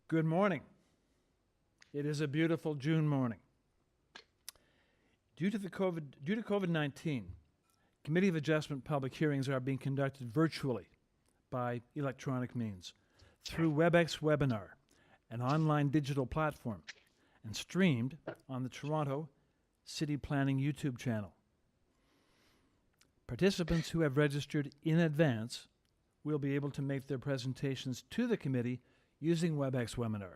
Good morning. It is a beautiful June morning. Due to COVID-19, Committee of Adjustment public hearings are being conducted virtually by electronic means through WebEx Webinar, an online digital platform, and streamed on the Toronto City Planning YouTube channel. Participants who have registered in advance will be able to make their presentations to the committee using WebEx Webinar,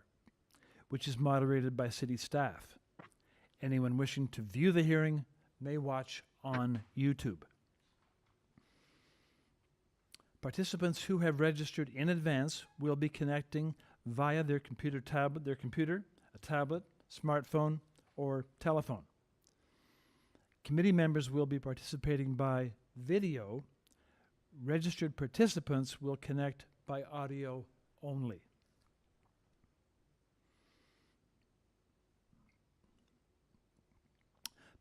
which is moderated by city staff. Anyone wishing to view the hearing may watch on YouTube. Participants who have registered in advance will be connecting via their computer, a tablet, smartphone, or telephone. Committee members will be participating by video. Registered participants will connect by audio only.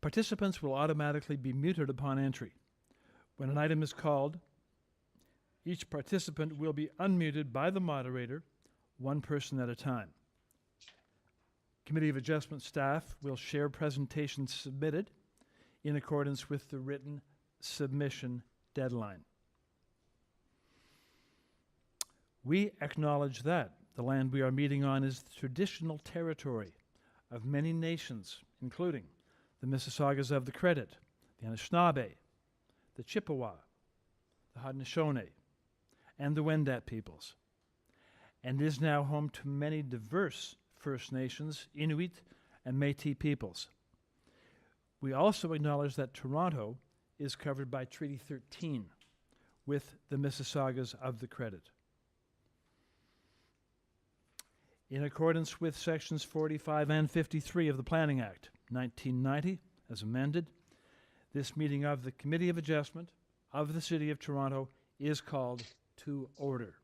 Participants will automatically be muted upon entry. When an item is called, each participant will be unmuted by the moderator, one person at a time. Committee of Adjustment staff will share presentations submitted in accordance with the written submission deadline. We acknowledge that the land we are meeting on is the traditional territory of many nations, including the Mississaugas of the Credit, the Anishinaabe, the Chippewa, the Haudenosaunee, and the Wendat peoples, and is now home to many diverse First Nations, Inuit, and Métis peoples. We also acknowledge that Toronto is covered by Treaty 13 with the Mississaugas of the Credit. In accordance with Sections 45 and 53 of the Planning Act, 1990, as amended, this meeting of the Committee of Adjustment of the City of Toronto is called to order.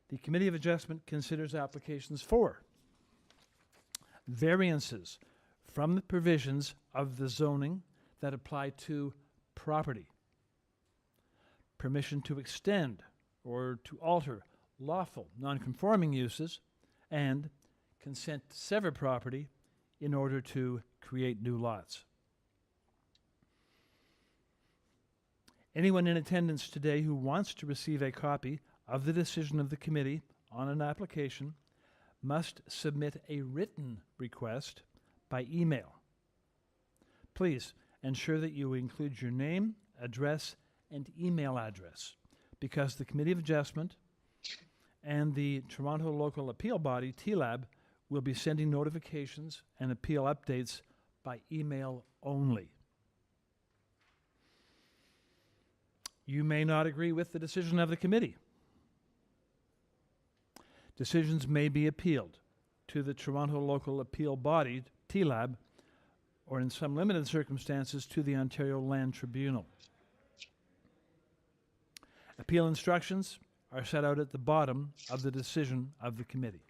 The Committee of Adjustment considers applications for variances from the provisions of the zoning that apply to property, permission to extend or to alter lawful non-conforming uses, and consent to sever property in order to create new lots. Anyone in attendance today who wants to receive a copy of the decision of the committee on an application must submit a written request by email. Please ensure that you include your name, address, and email address, because the Committee of Adjustment and the Toronto Local Appeal Body, TLAB, will be sending notifications and appeal updates by email only. You may not agree with the decision of the committee. Decisions may be appealed to the Toronto Local Appeal Body, TLAB, or in some limited circumstances to the Ontario Land Tribunal. Appeal instructions are set out at the bottom of the decision of the committee.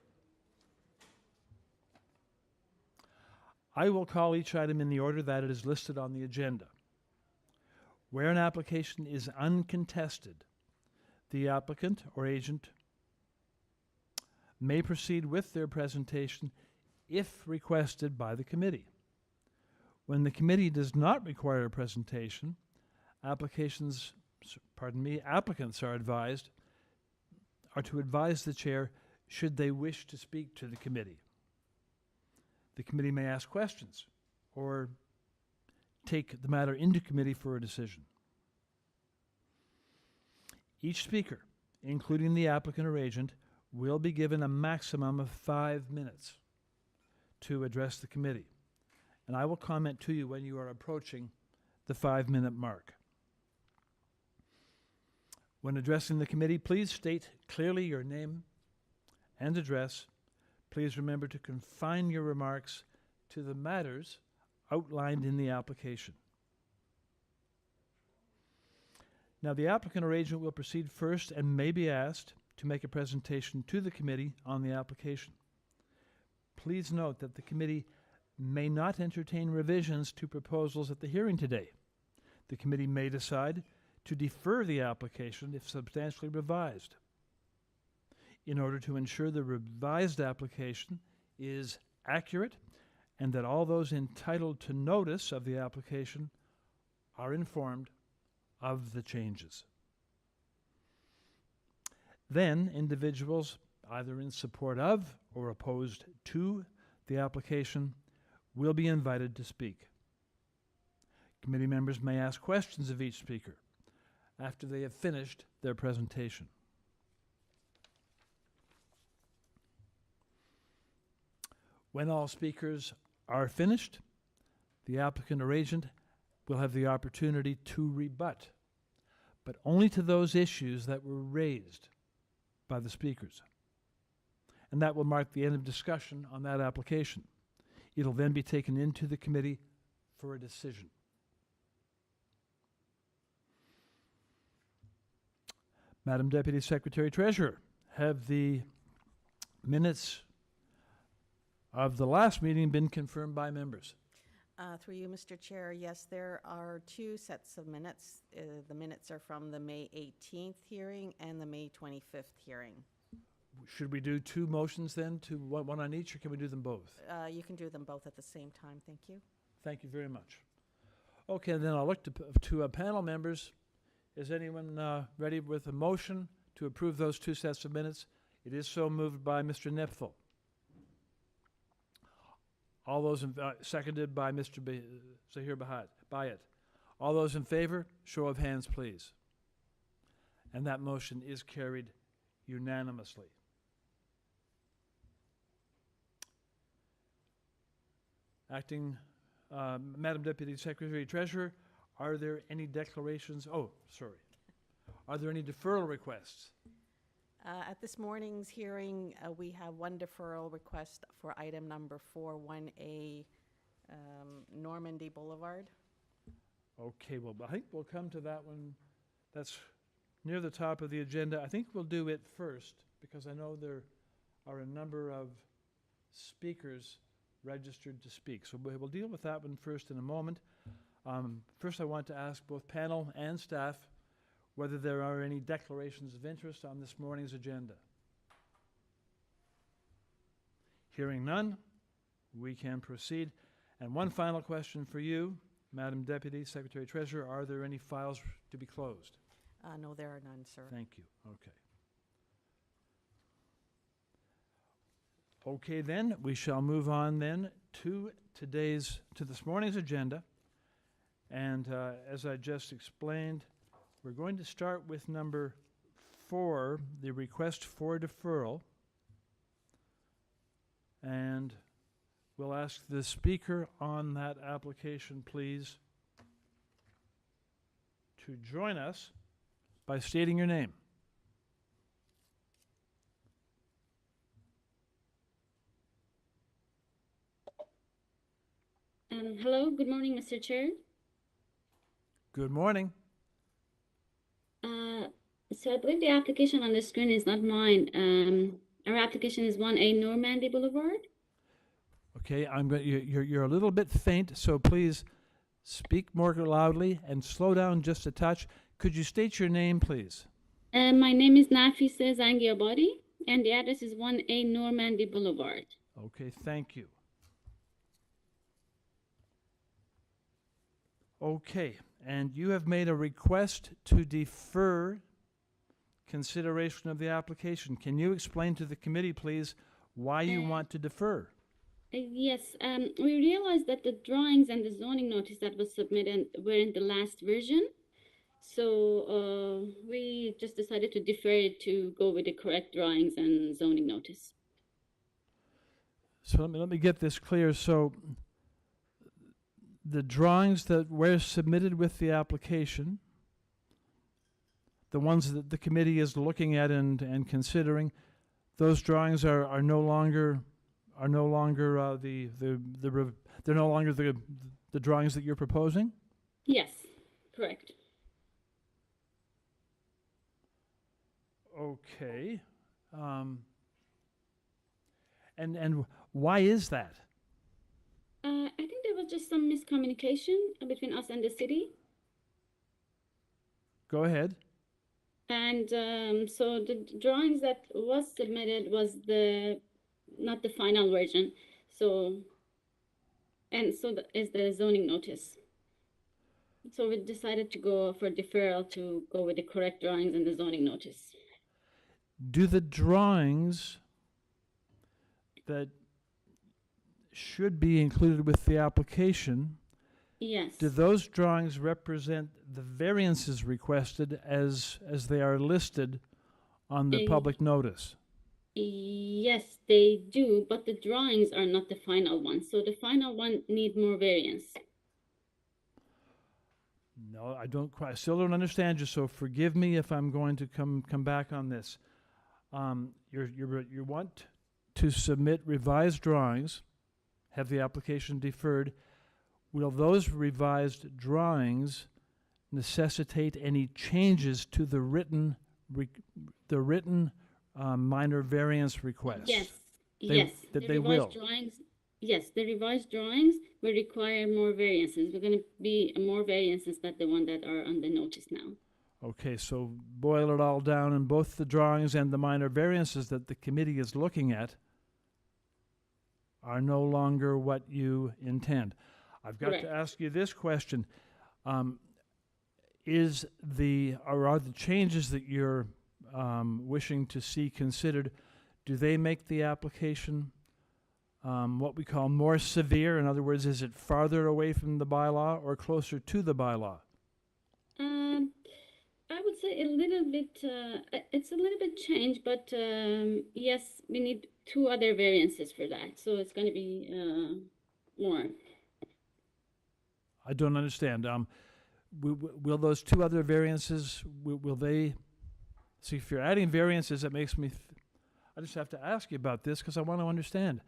I will call each item in the order that it is listed on the agenda. Where an application is uncontested, the applicant or agent may proceed with their presentation if requested by the committee. When the committee does not require a presentation, applicants are to advise the chair should they wish to speak to the committee. The committee may ask questions or take the matter into committee for a decision. Each speaker, including the applicant or agent, will be given a maximum of 5 minutes to address the committee, and I will comment to you when you are approaching the 5-minute mark. When addressing the committee, please state clearly your name and address. Please remember to confine your remarks to the matters outlined in the application. Now, the applicant or agent will proceed first and may be asked to make a presentation to the committee on the application. Please note that the committee may not entertain revisions to proposals at the hearing today. The committee may decide to defer the application if substantially revised. in order to ensure the revised application is accurate and that all those entitled to notice of the application are informed of the changes. Then, individuals either in support of or opposed to the application will be invited to speak. Committee members may ask questions of each speaker after they have finished their presentation. When all speakers are finished, the applicant or agent will have the opportunity to rebut, but only to those issues that were raised by the speakers. And that will mark the end of discussion on that application. It'll then be taken into the committee for a decision. Madam Deputy Secretary Treasurer, have the minutes of the last meeting been confirmed by members? Through you, Mr. Chair, yes, there are two sets of minutes. The minutes are from the May 18th hearing and the May 25th hearing. Should we do two motions then, to one on each, or can we do them both? You can do them both at the same time, thank you. Thank you very much. Okay, then I'll look to panel members. Is anyone ready with a motion to approve those two sets of minutes? It is so moved by Mr. Nipfel. All those seconded by Mr. Zahir Bayat. All those in favor, show of hands, please. And that motion is carried unanimously. Acting Madam Deputy Secretary Treasurer, are there any declarations? Oh, sorry. Are there any deferral requests? At this morning's hearing, we have one deferral request for item number 41A, Normandy Boulevard. Okay, well, I think we'll come to that one. That's near the top of the agenda. I think we'll do it first because I know there are a number of speakers registered to speak. So we'll deal with that one first in a moment. First, I want to ask both panel and staff whether there are any declarations of interest on this morning's agenda. Hearing none, we can proceed. And one final question for you, Madam Deputy Secretary Treasurer, are there any files to be closed? No, there are none, sir. Thank you. Okay. Okay, then, we shall move on then to this morning's agenda. And as I just explained, we're going to start with number 4, the request for deferral. And we'll ask the speaker on that application, please, to join us by stating your name. Hello, good morning, Mr. Chair. Good morning. So I believe the application on the screen is not mine. Our application is 1A Normandy Boulevard. Okay, you're a little bit faint, so please speak more loudly and slow down just a touch. Could you state your name, please? My name is Nafisa Zangiabadi, and the address is 1A Normandy Boulevard. Okay, thank you. Okay, and you have made a request to defer consideration of the application. Can you explain to the committee, please, why you want to defer? Yes, we realized that the drawings and the zoning notice that was submitted were in the last version. So we just decided to defer it to go with the correct drawings and zoning notice. So let me get this clear. So the drawings that were submitted with the application, the ones that the committee is looking at and considering, those drawings are no longer they're no longer the drawings that you're proposing? Yes, correct. Okay. And why is that? I think there was just some miscommunication between us and the city. Go ahead. And so the drawings that was submitted was not the final version. So, and so is the zoning notice. So we decided to go for deferral to go with the correct drawings and the zoning notice. Do the drawings that should be included with the application, Yes. do those drawings represent the variances requested as they are listed on the public notice? Yes, they do, but the drawings are not the final one. So the final one need more variance. No, I still don't understand you, so forgive me if I'm going to come back on this. You want to submit revised drawings, have the application deferred. Will those revised drawings necessitate any changes to the written minor variance request? Yes, They the revised will. drawings. Yes, the revised drawings will require more variances. We're going to be more variances than the one that are on the notice now. Okay, so boil it all down, and both the drawings and the minor variances that the committee is looking at are no longer what you intend. I've got Correct. to ask you this question. Are the changes that you're wishing to see considered, do they make the application what we call more severe? In other words, is it farther away from the bylaw or closer to the bylaw? I would say a little bit, it's a little bit changed, but yes, we need 2 other variances for that. So it's going to be more. I don't understand. Will those 2 other variances, will they, see, if you're adding variances, it makes me, I just have to ask you about this because I want to understand.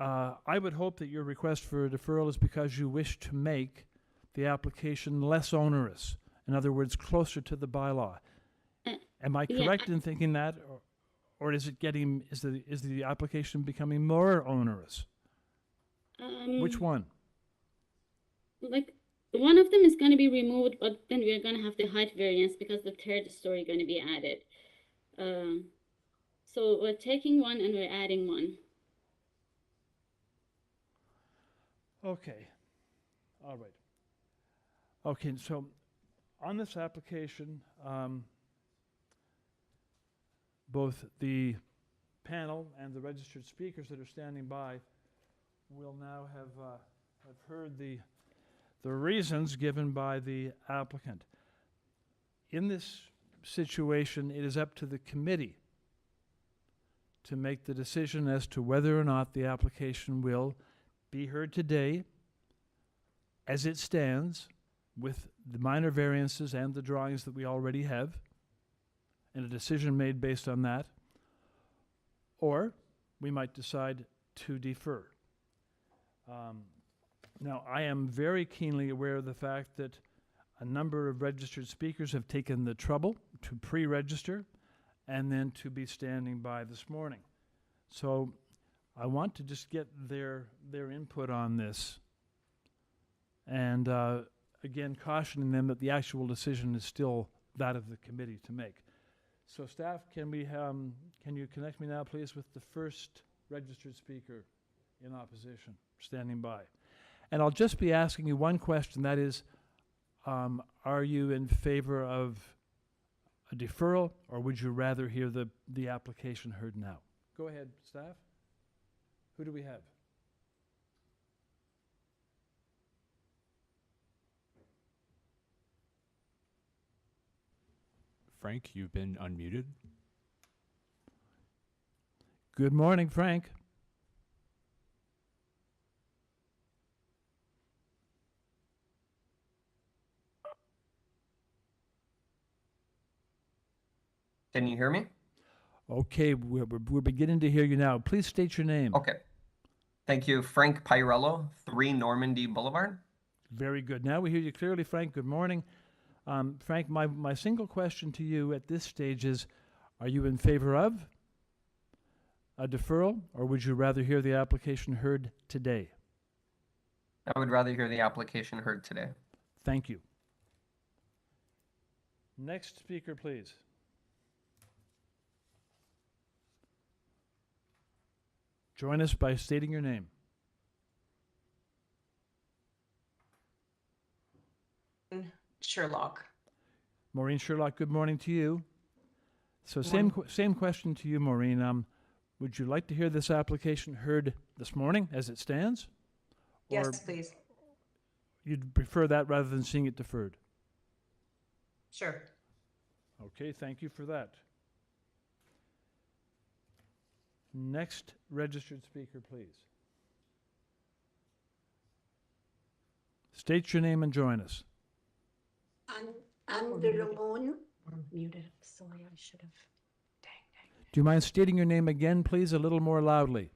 I would hope that your request for a deferral is because you wish to make the application less onerous. In other words, closer to the bylaw. Am I correct in thinking that, or is it getting, is the application becoming more onerous? Which one? Like, one of them is going to be removed, but then we're going to have the height variance because the 3rd story going to be added. So we're taking one and we're adding one. Okay. All right. Okay, so on this application, both the panel and the registered speakers that are standing by will now have heard the reasons given by the applicant. In this situation, it is up to the committee to make the decision as to whether or not the application will be heard today as it stands with the minor variances and the drawings that we already have, and a decision made based on that, or we might decide to defer. Now, I am very keenly aware of the fact that a number of registered speakers have taken the trouble to pre-register and then to be standing by this morning. So I want to just get their input on this, and again, cautioning them that the actual decision is still that of the committee to make. So staff, can you connect me now, please, with the first registered speaker in opposition, standing by? And I'll just be asking you one question, that is, are you in favor of a deferral, or would you rather hear the application heard now? Go ahead, staff. Who do we have? Frank, you've been unmuted. Good morning, Frank. Can you hear me? Okay, we're beginning to hear you now. Please state your name. Okay. Thank you. Frank Pirello, 3 Normandy Boulevard. Very good. Now we hear you clearly, Frank. Good morning. Frank, my single question to you at this stage is, are you in favor of a deferral, or would you rather hear the application heard today? I would rather hear the application heard today. Thank you. Next speaker, please. Join us by stating your name. Sherlock. Maureen Sherlock, good morning to you. So Morning. same question to you, Maureen. Would you like to hear this application heard this morning as it stands? Or Yes, please. you'd prefer that rather than seeing it deferred? Sure. Okay, thank you for that. Next registered speaker, please. State your name and join us. Andalumun. Muted. Sorry, I should have. Dang. Do you mind stating your name again, please, a little more loudly?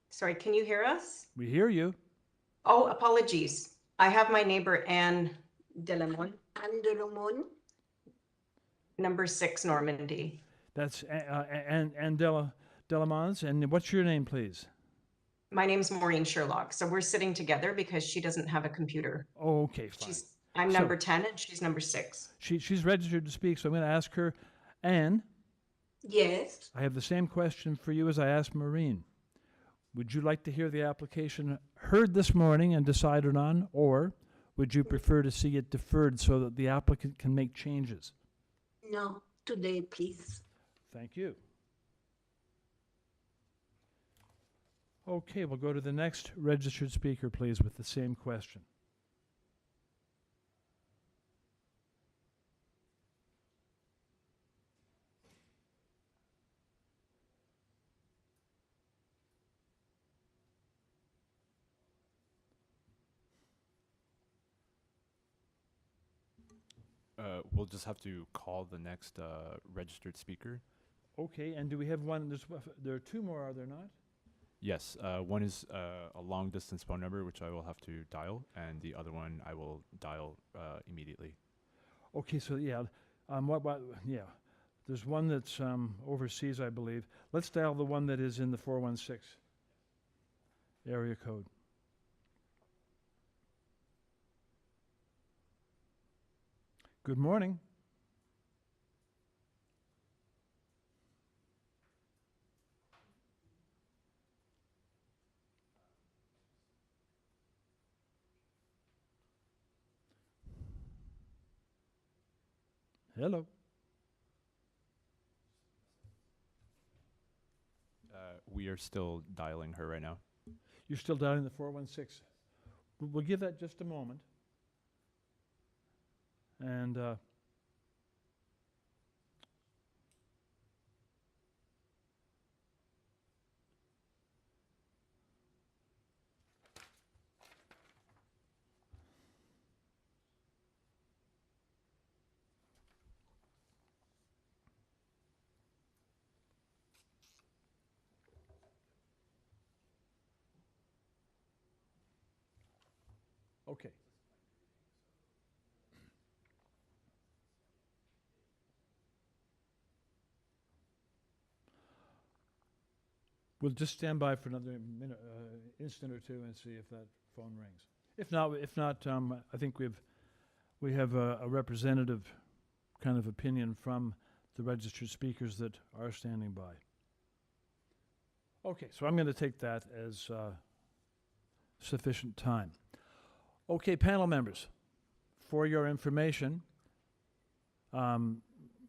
Sorry, can you hear us? We hear you. Oh, apologies. I have my neighbor Anne Delamon, Andalumun. number 6 Normandy. That's Anne Delamons. And what's your name, please? My name's Maureen Sherlock. So we're sitting together because she doesn't have a computer. Oh, okay, fine. I'm So- number 10 and she's number 6. She's registered to speak, so I'm going to ask her. Anne, Yes. I have the same question for you as I asked Maureen. Would you like to hear the application heard this morning and decided on, or would you prefer to see it deferred so that the applicant can make changes? No, today, please. Thank you. Okay, we'll go to the next registered speaker, please, with the same question. We'll just have to call the next registered speaker. Okay, and do we have one? There are two more, are there not? Yes, one is a long distance phone number, which I will have to dial, and the other one I will dial immediately. Okay, so yeah, yeah, there's one that's overseas, I believe. Let's dial the one that is in the 416 area code. Good morning. Hello. We are still dialing her right now. You're still dialing the 416. We'll give that just a moment. And okay. We'll just stand by for another minute, instant or two, and see if that phone rings. If not, I think we have a representative kind of opinion from the registered speakers that are standing by. Okay, so I'm going to take that as sufficient time. Okay, panel members, for your information,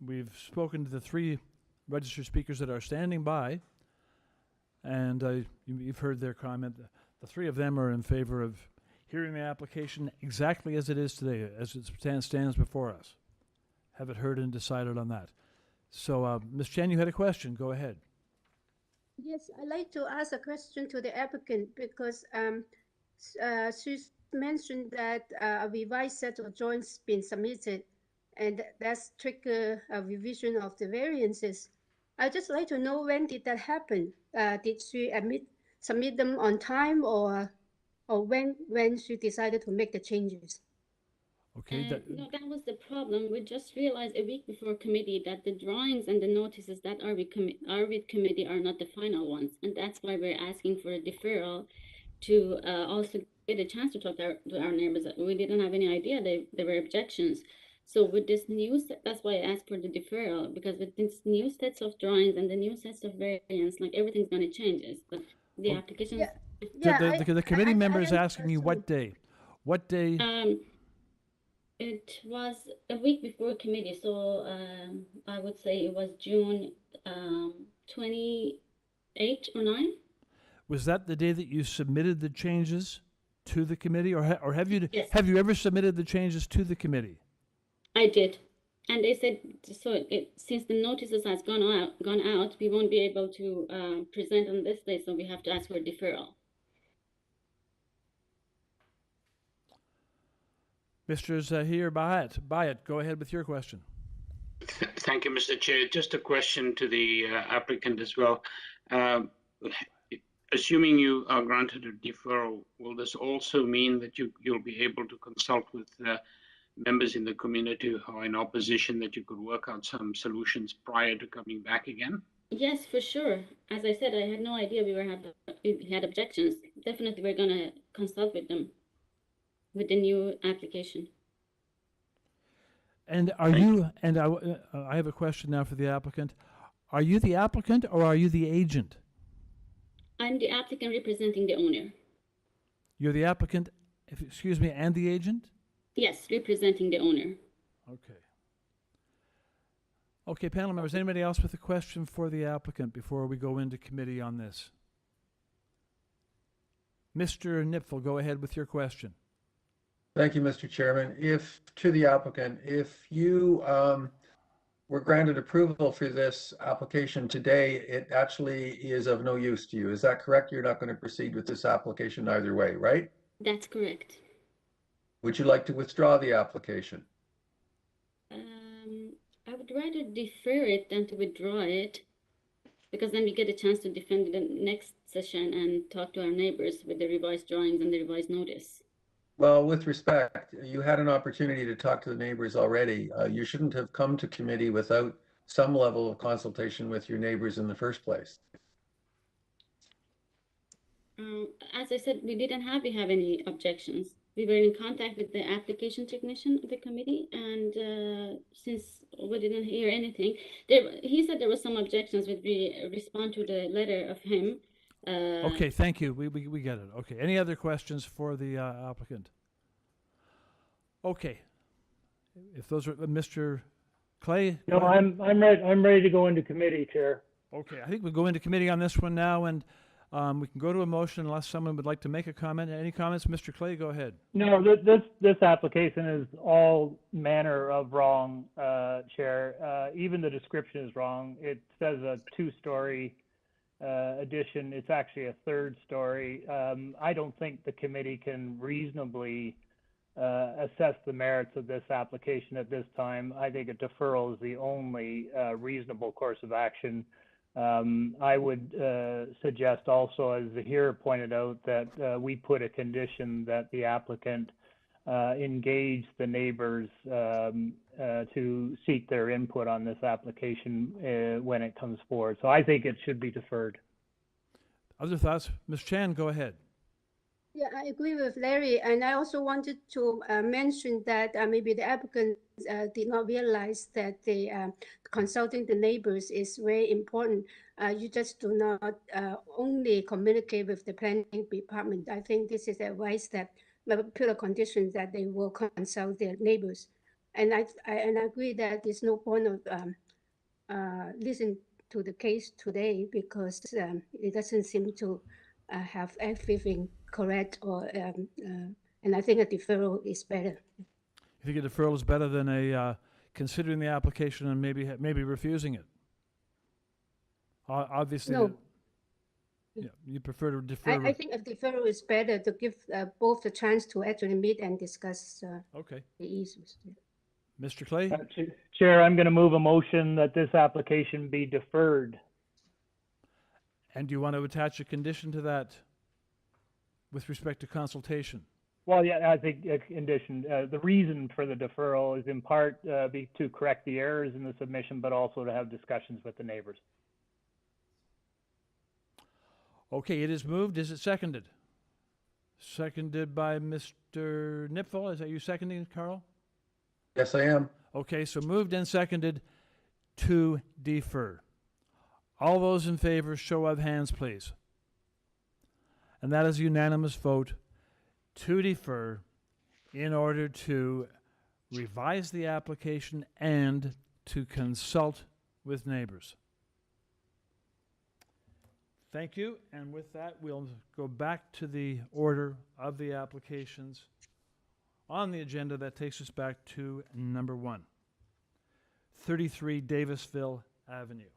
we've spoken to the 3 registered speakers that are standing by, and you've heard their comment. The 3 of them are in favor of hearing the application exactly as it is today, as it stands before us. Have it heard and decided on that. So, Ms. Chen, you had a question. Go ahead. Yes, I'd like to ask a question to the applicant because she's mentioned that a revised set of drawings been submitted and that's trigger a revision of the variances. I'd just like to know when did that happen? Did she submit them on time or when she decided to make the changes? Okay. No, that was the problem. We just realized a week before committee that the drawings and the notices that are with committee are not the final ones. And that's why we're asking for a deferral to also get a chance to talk to our neighbors. We didn't have any idea there were objections. So with this new set, that's why I asked for the deferral, because with this new sets of drawings and the new sets of variants, like everything's going to change. The Well, applications. Yeah. The committee member is asking you sorry. what day? What day? It was a week before committee, so I would say it was June 28 or 9. Was that the day that you submitted the changes to the committee, or have you Yes. have you ever submitted the changes to the committee? I did, and they said since the notices has gone out, we won't be able to present on this day, so we have to ask for a deferral. Mr. Zahir Bayat, go ahead with your question. Thank you, Mr. Chair. Just a question to the applicant as well. Assuming you are granted a deferral, will this also mean that you'll be able to consult with members in the community who are in opposition, that you could work out some solutions prior to coming back again? Yes, for sure. As I said, I had no idea we had objections. Definitely, we're gonna consult with them with the new application. And are you? And I have a question now for the applicant. Are you the applicant or are you the agent? I'm the applicant representing the owner. You're the applicant, excuse me, and the agent? Yes, representing the owner. Okay. Okay, panel members, anybody else with a question for the applicant before we go into committee on this? Mr. Nipfel, go ahead with your question. Thank you, Mr. Chairman. To the applicant, if you were granted approval for this application today, it actually is of no use to you. Is that correct? You're not going to proceed with this application either way, right? That's correct. Would you like to withdraw the application? I would rather defer it than to withdraw it, because then we get a chance to defend the next session and talk to our neighbors with the revised drawings and the revised notice. Well, with respect, you had an opportunity to talk to the neighbors already. You shouldn't have come to committee without some level of consultation with your neighbors in the first place. As I said, we didn't have any objections. We were in contact with the application technician of the committee, and since we didn't hear anything, he said there were some objections. Would we respond to the letter of him? Okay, thank you. We get it. Okay, any other questions for the applicant? Okay, if those are Mr. Clay. No, I'm ready to go into committee, Chair. Okay, I think we'll go into committee on this one now, and we can go to a motion unless someone would like to make a comment. Any comments, Mr. Clay? Go ahead. No, this application is all manner of wrong, Chair. Even the description is wrong. It says a 2-story addition. It's actually a 3rd story. I don't think the committee can reasonably assess the merits of this application at this time. I think a deferral is the only reasonable course of action. I would suggest also, as Zahir pointed out, that we put a condition that the applicant engage the neighbors to seek their input on this application when it comes forward. So I think it should be deferred. Other thoughts? Ms. Chan, go ahead. Yeah, I agree with Larry, and I also wanted to mention that maybe the applicant did not realize that the consulting the neighbors is very important. You just do not only communicate with the planning department. I think this is advice that put a condition that they will consult their neighbors, and I agree that there's no point of listening to the case today because it doesn't seem to have everything correct, or and I think a deferral is better. You think a deferral is better than a considering the application and maybe refusing it? Obviously, No. Yeah, you prefer to defer. I think a deferral is better to give both the chance to actually meet and discuss Okay, the issues. Mr. Clay. Chair, I'm going to move a motion that this application be deferred. And do you want to attach a condition to that with respect to consultation? Well, yeah, I think a condition. The reason for the deferral is in part to correct the errors in the submission, but also to have discussions with the neighbors. Okay, it is moved. Is it seconded? Seconded by Mr. Nipfel. Is that you seconding, Carl? Yes, I am. Okay, so moved and seconded to defer. All those in favor, show of hands, please. And that is a unanimous vote to defer in order to revise the application and to consult with neighbors. Thank you, and with that, we'll go back to the order of the applications on the agenda. That takes us back to number 1, 33 Davisville Avenue.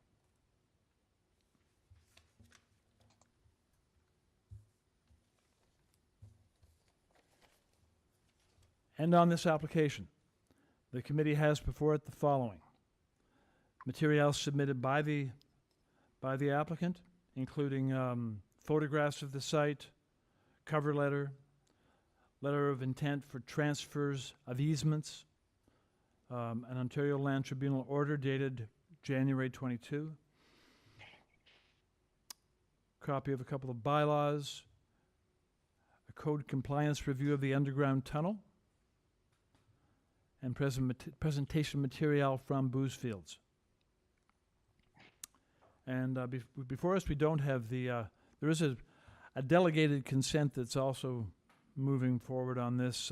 And on this application, the committee has before it the following: materials submitted by the applicant, including photographs of the site, cover letter, letter of intent for transfers of easements, an Ontario Land Tribunal order dated January 22, copy of a couple of bylaws, a code compliance review of the underground tunnel, and presentation material from Bousfields. And before us, we don't have the, there is a delegated consent that's also moving forward on this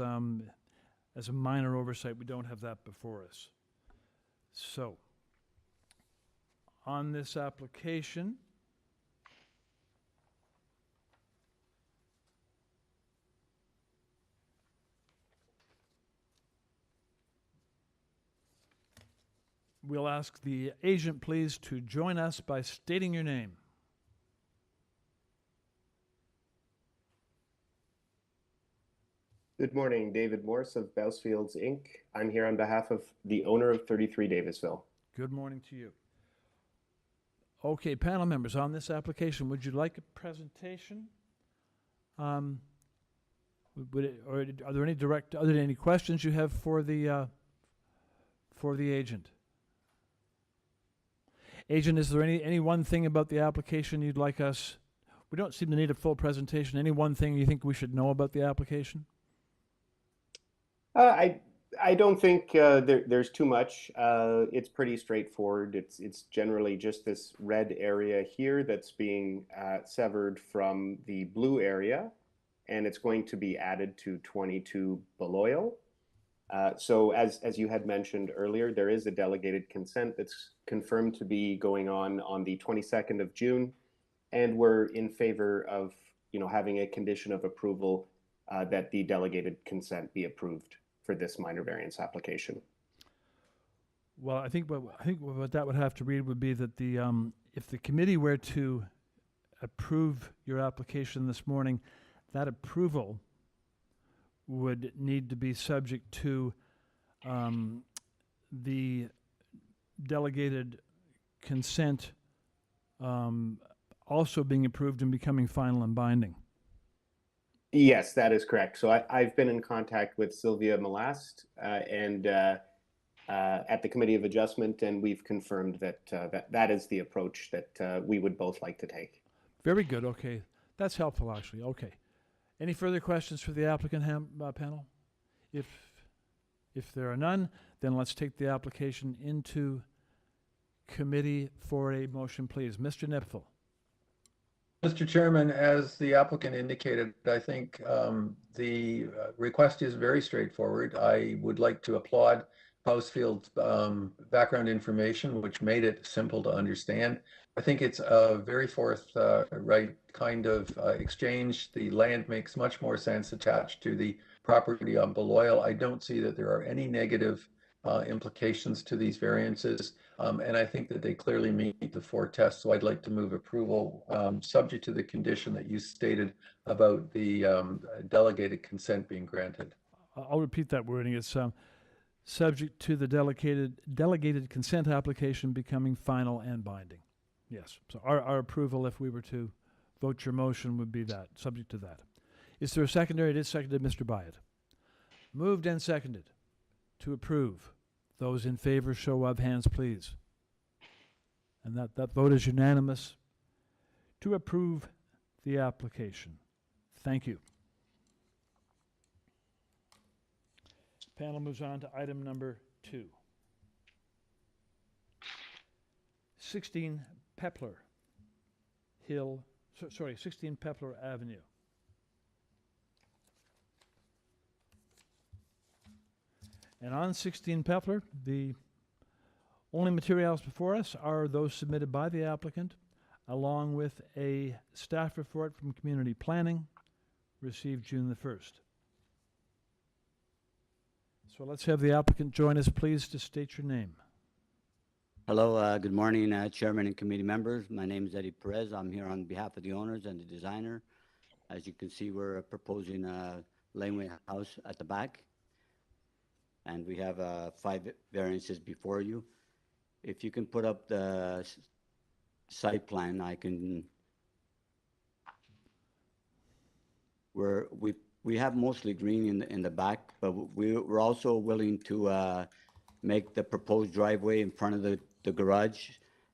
as a minor oversight. We don't have that before us. So, on this application, we'll ask the agent, please, to join us by stating your name. Good morning, David Morse of Bousfields, Inc. I'm here on behalf of the owner of 33 Davisville. Good morning to you. Okay, panel members, on this application, would you like a presentation? Are there any questions you have for the agent? Agent, is there any one thing about the application you'd like us? We don't seem to need a full presentation. Any one thing you think we should know about the application? I don't think there's too much. It's pretty straightforward. It's generally just this red area here that's being severed from the blue area, and it's going to be added to 22 Beloyal. So as you had mentioned earlier, there is a delegated consent that's confirmed to be going on the 22nd of June, and we're in favor of having a condition of approval that the delegated consent be approved for this minor variance application. Well, I think what that would have to read would be that the if the committee were to approve your application this morning, that approval would need to be subject to the delegated consent also being approved and becoming final and binding. Yes, that is correct. So I've been in contact with Sylvia Malast and at the Committee of Adjustment, and we've confirmed that that is the approach that we would both like to take. Very good. Okay, that's helpful actually. Okay, any further questions for the applicant panel? If there are none, then let's take the application into committee for a motion, please. Mr. Nipfel. Mr. Chairman, as the applicant indicated, I think the request is very straightforward. I would like to applaud Bousfield's background information, which made it simple to understand. I think it's a very forthright kind of exchange. The land makes much more sense attached to the property on Beloyal. I don't see that there are any negative implications to these variances, and I think that they clearly meet the 4 tests. So I'd like to move approval, subject to the condition that you stated about the delegated consent being granted. I'll repeat that wording. It's subject to the delegated consent application becoming final and binding. Yes. So our approval, if we were to vote your motion, would be that, subject to that. Is there a secondary? It is seconded, Mr. Byatt. Moved and seconded to approve. Those in favor, show of hands, please. And that vote is unanimous to approve the application. Thank you. Panel moves on to item number 2. 16 PEPLER 16 PEPLER Avenue. And on 16 PEPLER, the only materials before us are those submitted by the applicant, along with a staff report from Community Planning, received June the 1st. So let's have the applicant join us, please, to state your name. Hello, good morning, Chairman and committee members. My name is Eddie Perez. I'm here on behalf of the owners and the designer. As you can see, we're proposing a laneway house at the back. And we have 5 variances before you. If you can put up the site plan, I can. We have mostly green in the back, but we're also willing to make the proposed driveway in front of the garage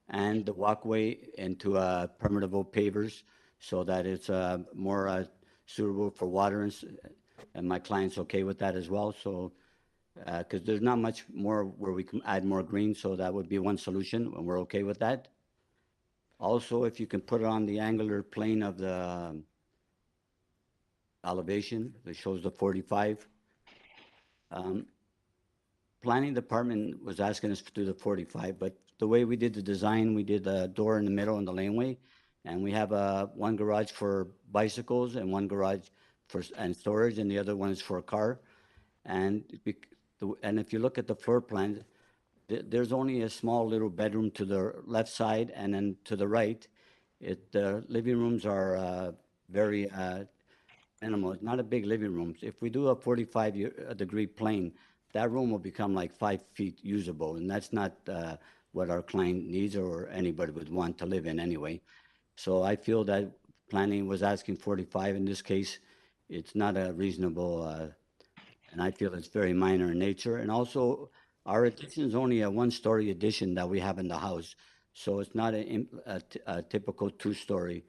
and the walkway into permeable pavers so that it's more suitable for water, and my client's okay with that as well. So because there's not much more where we can add more green, so that would be one solution, and we're okay with that. Also, if you can put it on the angular plane of the elevation that shows the 45. Planning department was asking us to do the 45, but the way we did the design, we did a door in the middle in the laneway, and we have one garage for bicycles and one garage for storage, and the other one is for a car. And if you look at the floor plan, there's only a small little bedroom to the left side, and then to the right, the living rooms are very minimal. It's not a big living room. If we do a 45-degree plane, that room will become like 5 feet usable, and that's not what our client needs or anybody would want to live in anyway. So I feel that planning was asking 45. In this case, it's not a reasonable, and I feel it's very minor in nature. And also, our addition is only a 1-story addition that we have in the house, so it's not a typical 2-story.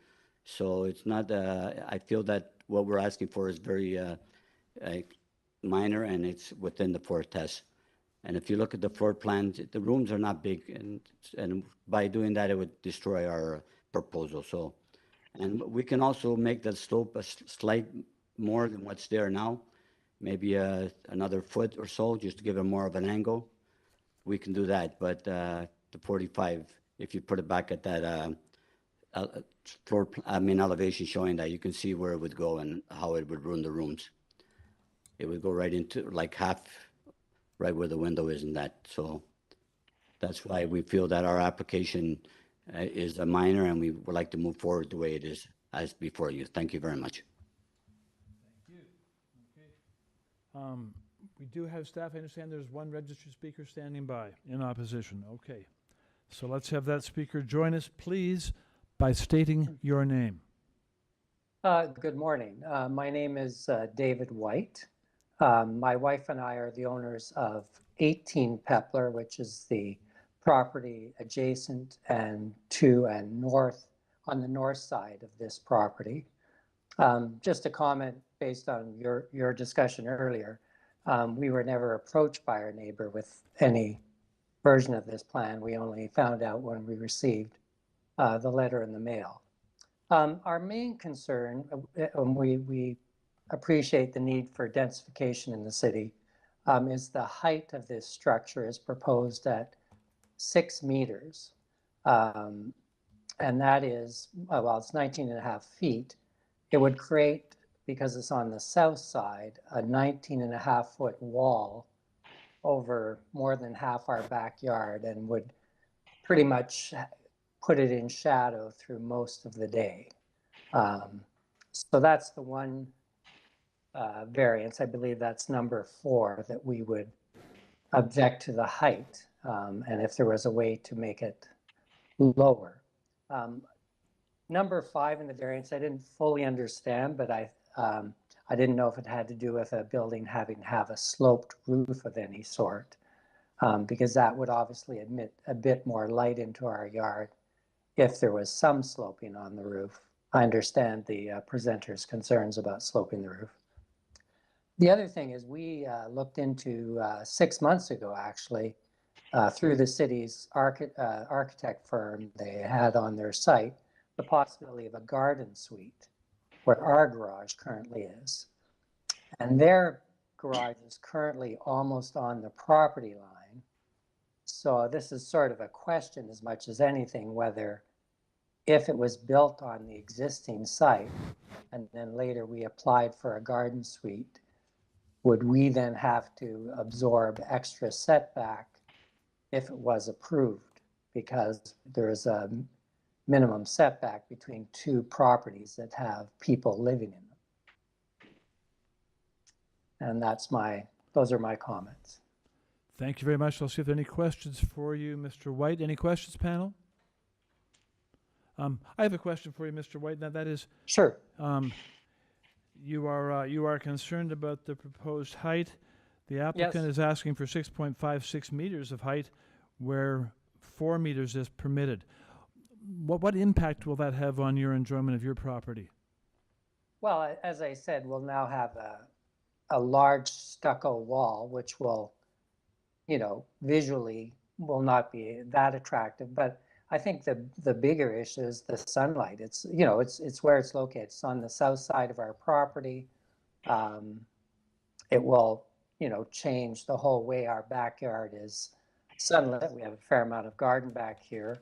So it's not. I feel that what we're asking for is very minor, and it's within the 4 tests. And if you look at the floor plans, the rooms are not big, and by doing that, it would destroy our proposal. So, and we can also make the slope a slight more than what's there now, maybe another foot or so, just to give it more of an angle. We can do that, but the 45, if you put it back at that elevation showing that, you can see where it would go and how it would ruin the rooms. It would go right into like half, right where the window is in that. So that's why we feel that our application is a minor, and we would like to move forward the way it is as before you. Thank you very much. Thank you. Okay. We do have staff. I understand there's one registered speaker standing by in opposition. Okay. So let's have that speaker join us, please, by stating your name. Good morning. My name is David White. My wife and I are the owners of 18 PEPLER, which is the property adjacent and to and north on the north side of this property. Just a comment based on your discussion earlier. We were never approached by our neighbor with any version of this plan. We only found out when we received the letter in the mail. Our main concern, we appreciate the need for densification in the city, is the height of this structure is proposed at 6 meters. And that is, well, it's 19.5 feet. It would create, because it's on the south side, a 19.5-foot wall over more than half our backyard, and would pretty much put it in shadow through most of the day. So that's the one variance. I believe that's number 4, that we would object to the height, and if there was a way to make it lower. Number 5 in the variance, I didn't fully understand, but I didn't know if it had to do with a building having to have a sloped roof of any sort, because that would obviously admit a bit more light into our yard if there was some sloping on the roof. I understand the presenter's concerns about sloping the roof. The other thing is we looked into 6 months ago, actually, through the city's architect firm. They had on their site the possibility of a garden suite where our garage currently is. And their garage is currently almost on the property line. So this is sort of a question as much as anything, whether if it was built on the existing site and then later we applied for a garden suite, would we then have to absorb extra setback if it was approved? Because there is a minimum setback between two properties that have people living in them. And those are my comments. Thank you very much. I'll see if there are any questions for you, Mr. White. Any questions, panel? I have a question for you, Mr. White. Now that is, sure. You are concerned about the proposed height. The applicant is asking for 6.56 meters of height, where 4 meters is permitted. What impact will that have on your enjoyment of your property? Well, as I said, we'll now have a large stucco wall, which will, visually will not be that attractive. But I think the bigger issue is the sunlight. It's where it's located. It's on the south side of our property. It will, change the whole way our backyard is sunlit. We have a fair amount of garden back here.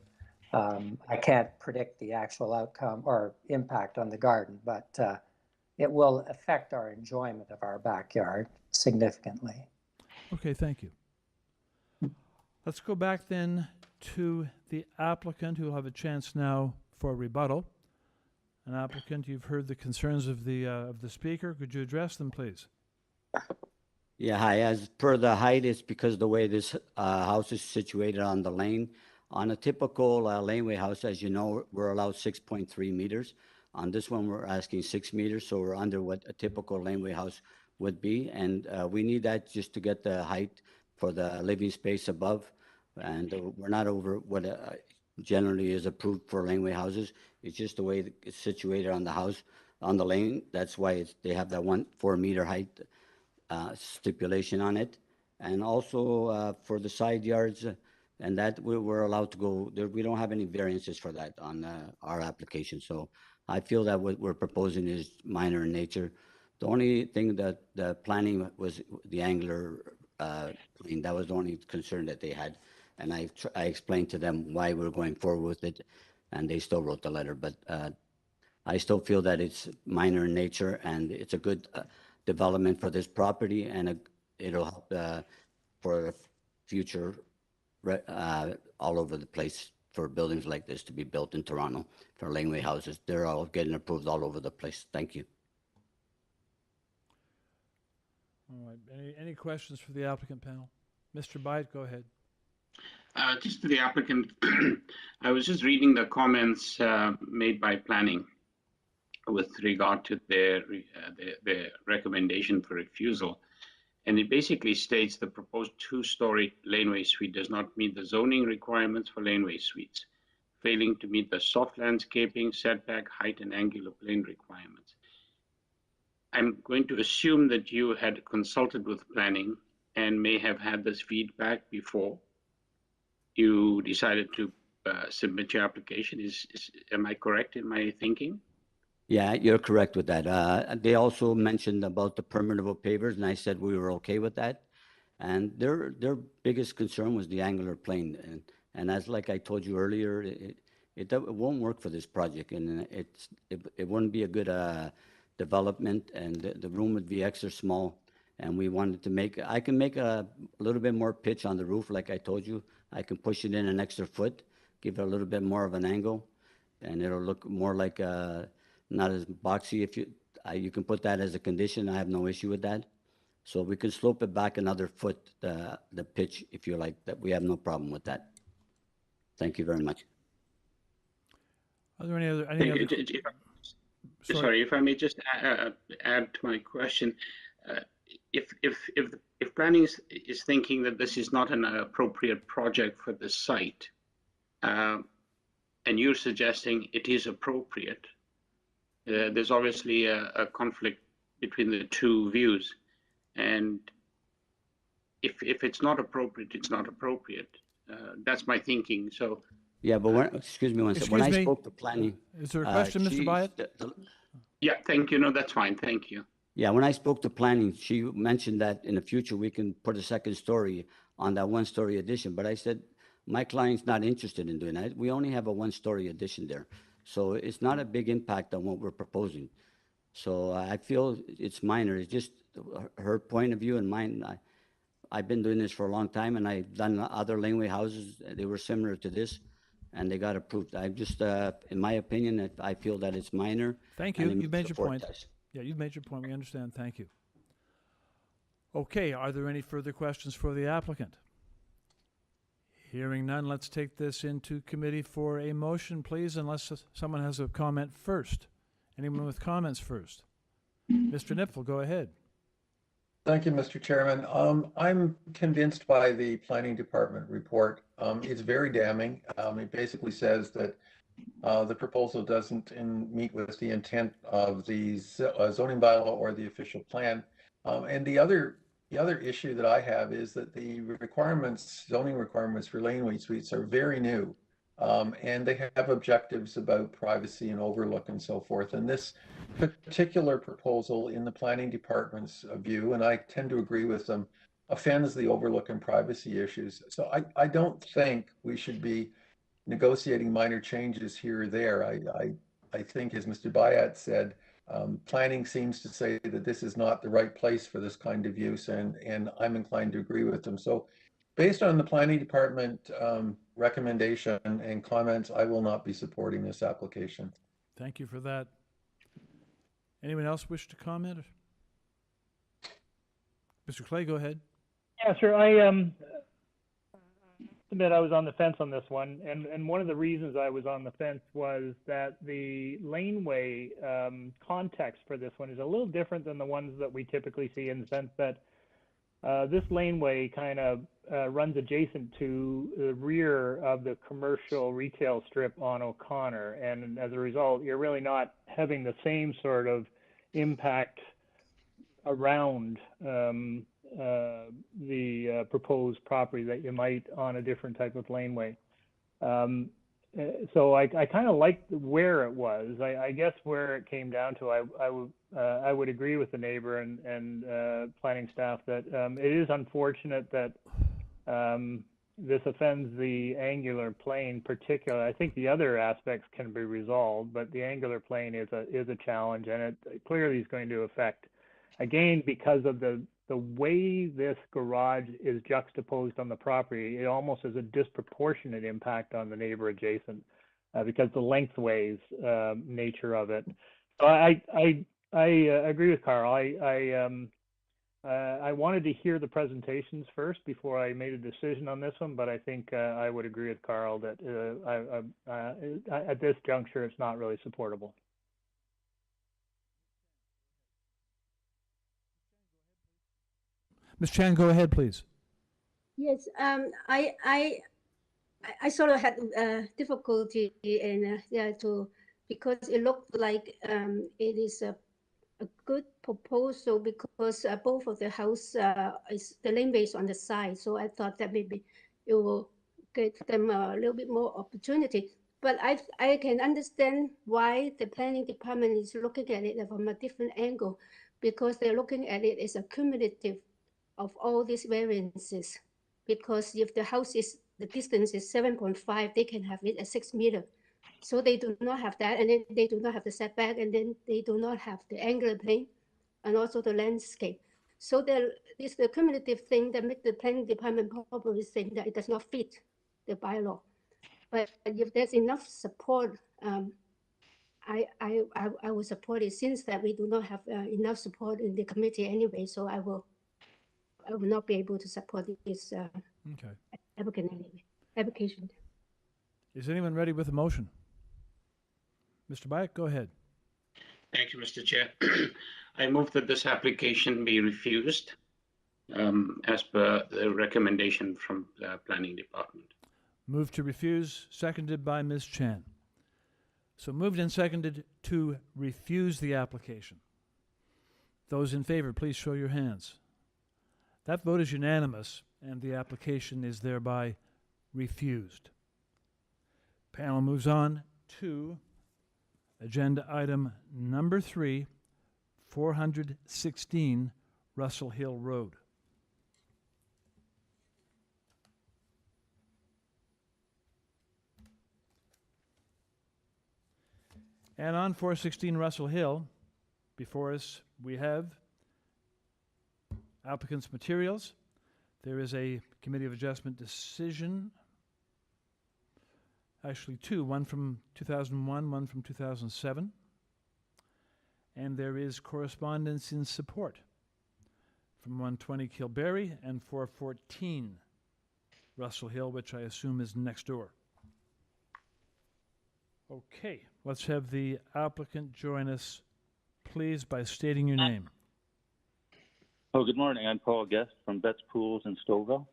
I can't predict the actual outcome or impact on the garden, but it will affect our enjoyment of our backyard significantly. Okay, thank you. Let's go back then to the applicant, who will have a chance now for rebuttal. An applicant, you've heard the concerns of the speaker. Could you address them, please? Yeah, hi. As per the height, it's because the way this house is situated on the lane. On a typical laneway house, as you know, we're allowed 6.3 meters. On this one, we're asking 6 meters, so we're under what a typical laneway house would be. And we need that just to get the height for the living space above. And we're not over what generally is approved for laneway houses. It's just the way it's situated on the house, on the lane. That's why they have that 4 meter height stipulation on it. And also for the side yards, and that we're allowed to go there. We don't have any variances for that on our application. So I feel that what we're proposing is minor in nature. The only thing that the planning was the angular plane. That was the only concern that they had. And I explained to them why we're going forward with it, and they still wrote the letter. But I still feel that it's minor in nature, and it's a good development for this property, and it'll help for future all over the place for buildings like this to be built in Toronto for laneway houses. They're all getting approved all over the place. Thank you. All right. Any questions for the applicant panel? Mr. Byatt, go ahead. Just to the applicant, I was just reading the comments made by planning with regard to their recommendation for refusal. And it basically states the proposed two-story laneway suite does not meet the zoning requirements for laneway suites, failing to meet the soft landscaping, setback, height, and angular plane requirements. I'm going to assume that you had consulted with planning and may have had this feedback before you decided to submit your application. Am I correct in my thinking? Yeah, you're correct with that. They also mentioned about the permittable pavers, and I said we were okay with that. And their biggest concern was the angular plane. And as like I told you earlier, it won't work for this project, and it wouldn't be a good development, and the room would be extra small. And we wanted to I can make a little bit more pitch on the roof, like I told you. I can push it in an extra foot, give it a little bit more of an angle, and it'll look more like not as boxy. If you can put that as a condition, I have no issue with that. So we can slope it back another foot, the pitch, if you like. That we have no problem with that. Thank you very much. Are there any other? Sorry, if I may just add to my question. If planning is thinking that this is not an appropriate project for the site, and you're suggesting it is appropriate, there's obviously a conflict between the two views. And if it's not appropriate, it's not appropriate. That's my thinking. So Yeah, but when, excuse me one second. When I Excuse me. spoke to planning. Is there a question, Mr. Byatt? yeah, thank you. No, that's fine. Thank you. Yeah, when I spoke to planning, she mentioned that in the future we can put a second story on that one-story addition. But I said, my client's not interested in doing that. We only have a one-story addition there. So it's not a big impact on what we're proposing. So I feel it's minor. It's just her point of view and mine. I've been doing this for a long time, and I've done other laneway houses. They were similar to this, and they got approved. I just, in my opinion, I feel that it's minor. Thank you. and You've made your support point. this. Yeah, you've made your point. We understand. Thank you. Okay, are there any further questions for the applicant? Hearing none, let's take this into committee for a motion, please, unless someone has a comment first. Anyone with comments first? Mr. Nipfel, go ahead. Thank you, Mr. Chairman. I'm convinced by the planning department report. It's very damning. It basically says that the proposal doesn't meet with the intent of the zoning bylaw or the official plan. And the other issue that I have is that the requirements, zoning requirements for laneway suites are very new. And they have objectives about privacy and overlook and so forth. And this particular proposal in the planning department's view, and I tend to agree with them, offends the overlook and privacy issues. So I don't think we should be negotiating minor changes here or there. I think, as Mr. Byatt said, planning seems to say that this is not the right place for this kind of use, and I'm inclined to agree with them. So based on the planning department recommendation and comments, I will not be supporting this application. Thank you for that. Anyone else wish to comment? Mr. Clay, go ahead. Yeah, sure. I admit I was on the fence on this one, and one of the reasons I was on the fence was that the laneway context for this one is a little different than the ones that we typically see, in the sense that this laneway kind of runs adjacent to the rear of the commercial retail strip on O'Connor, and as a result, you're really not having the same sort of impact around the proposed property that you might on a different type of laneway. So I kind of liked where it was. I guess where it came down to, I would agree with the neighbor and planning staff that it is unfortunate that this offends the angular plane particularly. I think the other aspects can be resolved, but the angular plane is a challenge, and it clearly is going to affect, again, because of the way this garage is juxtaposed on the property, it almost has a disproportionate impact on the neighbor adjacent because the lengthways nature of it. So I agree with Carl. I wanted to hear the presentations first before I made a decision on this one, but I think I would agree with Carl that at this juncture, it's not really supportable. Ms. Chan, go ahead, please. Yes, I sort of had difficulty in because it looked like it is a good proposal because both of the house is the laneway is on the side, so I thought that maybe it will give them a little bit more opportunity. But I can understand why the planning department is looking at it from a different angle, because they're looking at it as a cumulative of all these variances. Because if the house is, the distance is 7.5, they can have it at 6 meters. So they do not have that, and then they do not have the setback, and then they do not have the angular plane, and also the landscape. So there is the cumulative thing that makes the planning department probably saying that it does not fit the bylaw. But if there's enough support, I will support it, since that we do not have enough support in the committee anyway. So I will not be able to support this application. Is anyone ready with a motion? Mr. Byatt, go ahead. Thank you, Mr. Chair. I move that this application be refused as per the recommendation from the Planning Department. Moved to refuse, seconded by Ms. Chan. So moved and seconded to refuse the application. Those in favor, please show your hands. That vote is unanimous, and the application is thereby refused. Panel moves on to agenda item number 3, 416 Russell Hill Road. And on 416 Russell Hill, before us, we have applicant's materials. There is a Committee of Adjustment decision, actually two, one from 2001, one from 2007. And there is correspondence in support from 120 Kilberry and 414 Russell Hill, which I assume is next door. Okay, let's have the applicant join us, please, by stating your name. Oh, good morning. I'm Paul Guest from Betts Pools in Stouffville.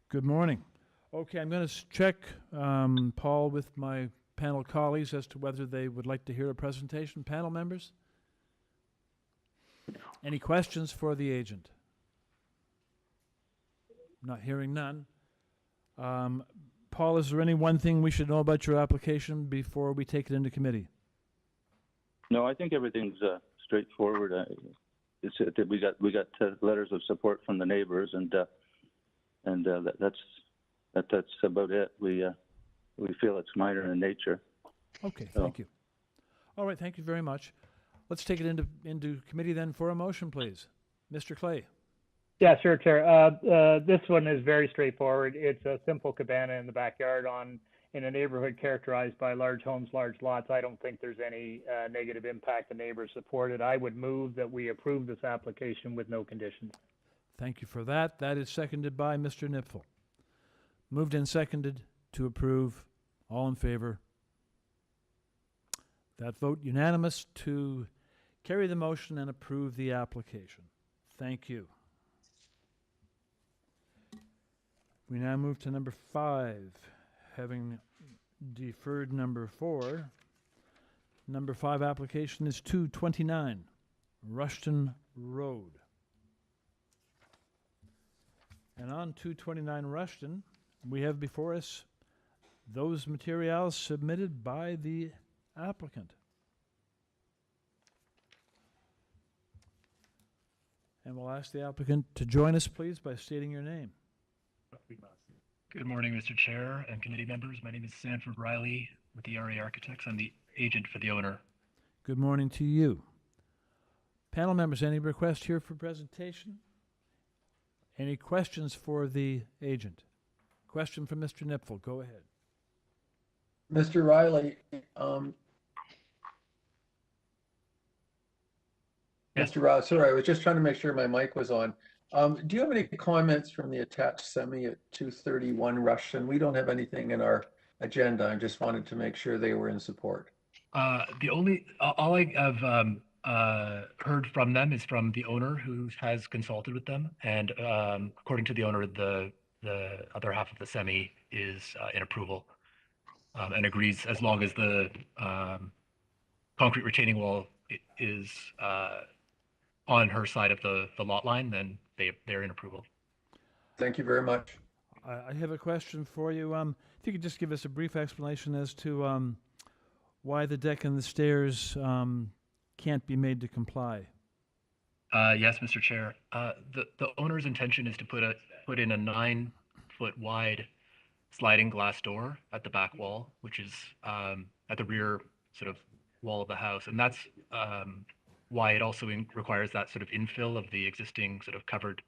Good morning. Okay, I'm going to check, Paul, with my panel colleagues as to whether they would like to hear a presentation. Panel members? Any questions for the agent? Not hearing none. Paul, is there any one thing we should know about your application before we take it into committee? No, I think everything's straightforward. It's that we got letters of support from the neighbors, and that's about it. We feel it's minor in nature. Okay, thank you. All right, thank you very much. Let's take it into committee then for a motion, please. Mr. Clay. Yeah, sure, Chair. This one is very straightforward. It's a simple cabana in the backyard in a neighborhood characterized by large homes, large lots. I don't think there's any negative impact. The neighbors support it. I would move that we approve this application with no conditions. Thank you for that. That is seconded by Mr. Nipfel. Moved and seconded to approve. All in favor? That vote unanimous to carry the motion and approve the application. Thank you. We now move to number 5. Having deferred number 4, number 5 application is 229 Rushton Road. And on 229 Rushton, we have before us those materials submitted by the applicant. And we'll ask the applicant to join us, please, by stating your name. Good morning, Mr. Chair and committee members. My name is Sanford Riley with the RA Architects. I'm the agent for the owner. Good morning to you. Panel members, any request here for presentation? Any questions for the agent? Question from Mr. Nipfel. Go ahead. Mr. Riley, Mr. Riley, sorry, I was just trying to make sure my mic was on. Do you have any comments from the attached semi at 231 Rushton? We don't have anything in our agenda. I just wanted to make sure they were in support. All I have heard from them is from the owner, who has consulted with them, and according to the owner, the other half of the semi is in approval, and agrees as long as the concrete retaining wall is on her side of the lot line, then they're in approval. Thank you very much. I have a question for you. If you could just give us a brief explanation as to why the deck and the stairs can't be made to comply. Yes, Mr. Chair. The owner's intention is to put in a 9-foot wide sliding glass door at the back wall, which is at the rear sort of wall of the house, and that's why it also requires that sort of infill of the existing sort of covered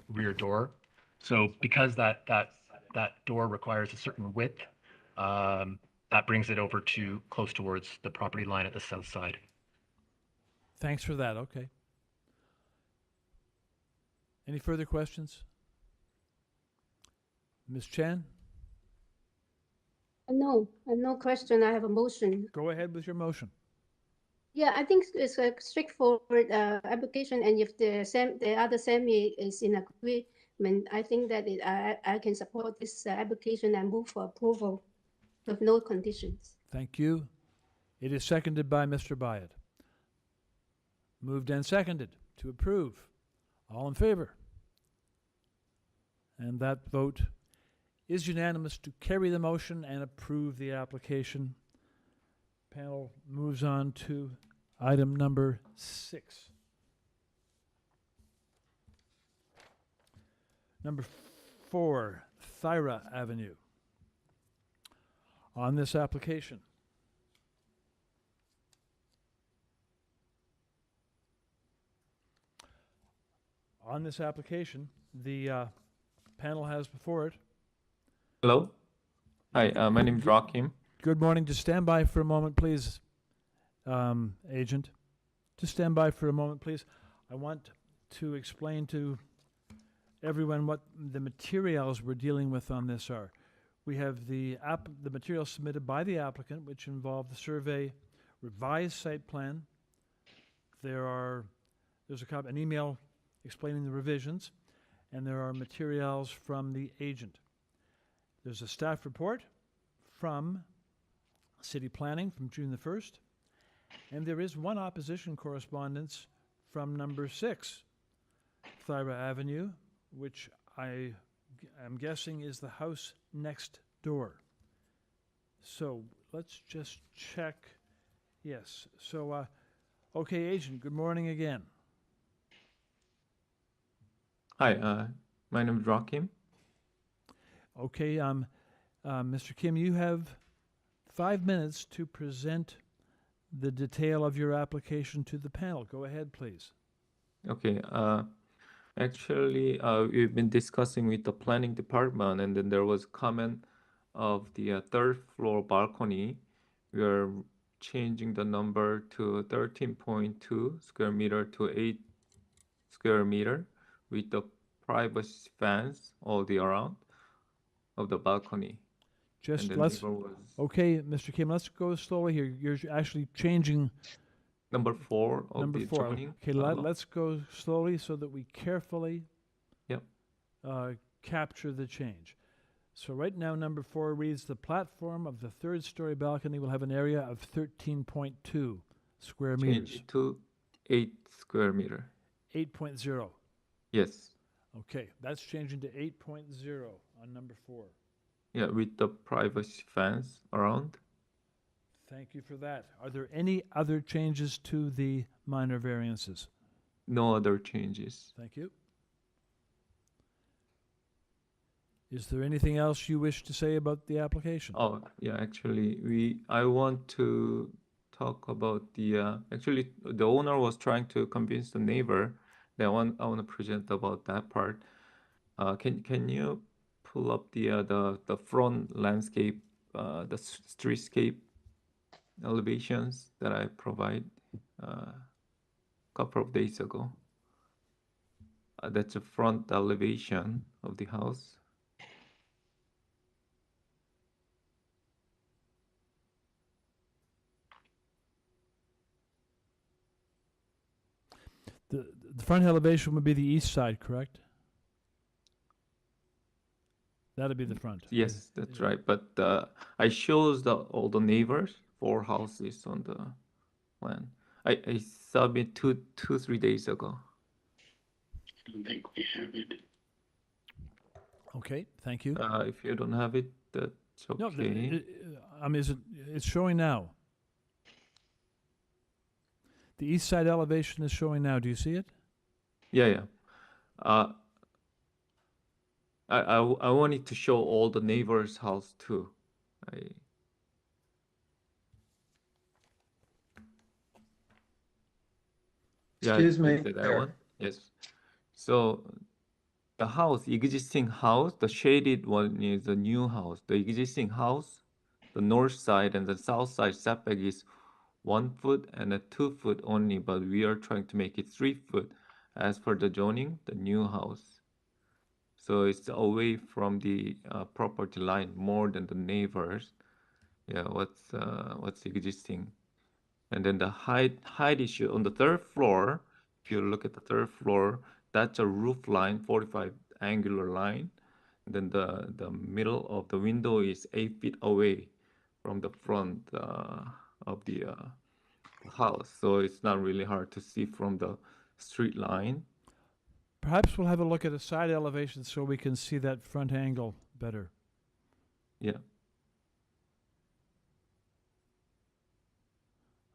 rear door. So because that door requires a certain width, that brings it over to close towards the property line at the south side. Thanks for that. Okay. Any further questions? Ms. Chan? No, no question. I have a motion. Go ahead with your motion. Yeah, I think it's a straightforward application, and if the other semi is in agreement, I think that I can support this application and move for approval with no conditions. Thank you. It is seconded by Mr. Byatt. Moved and seconded to approve. All in favor? And that vote is unanimous to carry the motion and approve the application. Panel moves on to item number 6. Number 4, THYRA Avenue. On this application, the panel has before it. Hello. Hi, my name is Rakim. Good morning. Just stand by for a moment, please, agent. Just stand by for a moment, please. I want to explain to everyone what the materials we're dealing with on this are. We have the materials submitted by the applicant, which involve the survey, revised site plan. There's an email explaining the revisions, and there are materials from the agent. There's a staff report from City Planning from June the 1st, and there is one opposition correspondence from number 6, THYRA Avenue, which I am guessing is the house next door. So let's just check. Yes. So, okay, agent, good morning again. Hi, my name is Rakim. Okay, Mr. Kim, you have 5 minutes to present the detail of your application to the panel. Go ahead, please. Okay, actually, we've been discussing with the planning department, and then there was comment of the third floor balcony. We are changing the number to 13.2 square meter to 8 square meter with the privacy fence all the around of the balcony. Okay, Mr. Kim, let's go slowly here. You're actually changing number 4 of number the 4. zoning. Okay, let's go slowly so that we carefully capture the change. So right now, number 4 reads, the platform of the 3rd story balcony will have an area of 13.2 square meters. Change to 8 square meter. 8.0. Yes. Okay, that's changing to 8.0 on number 4. Yeah, with the privacy fence around. Thank you for that. Are there any other changes to the minor variances? No other changes. Thank you. Is there anything else you wish to say about the application? Oh, yeah, actually, I want to talk about the, actually, the owner was trying to convince the neighbor. I want to present about that part. Can you pull up the front landscape, the streetscape elevations that I provide a couple of days ago? That's the front elevation of the house. The front elevation would be the east side, correct? That'd be the front. Yes, that's right. But I shows all the neighbors, 4 houses on the plan. I submit 3 days ago. I don't think we have it. Okay, thank you. If you don't have it, that's okay. No, it's showing now. The east side elevation is showing now. Do you see it? Yeah. I wanted to show all the neighbors' house too. Excuse me. That one? Yes. So the house, existing house, the shaded one is the new house. The existing house, the north side and the south side setback is 1 foot and a 2 foot only, but we are trying to make it 3 foot as per the zoning, the new house. So it's away from the property line more than the neighbors. Yeah, what's existing. And then the height issue on the 3rd floor, if you look at the 3rd floor, that's a roof line, 45 angular line. And then the middle of the window is 8 feet away from the front of the house, so it's not really hard to see from the street line. Perhaps we'll have a look at a side elevation so we can see that front angle better. Yeah.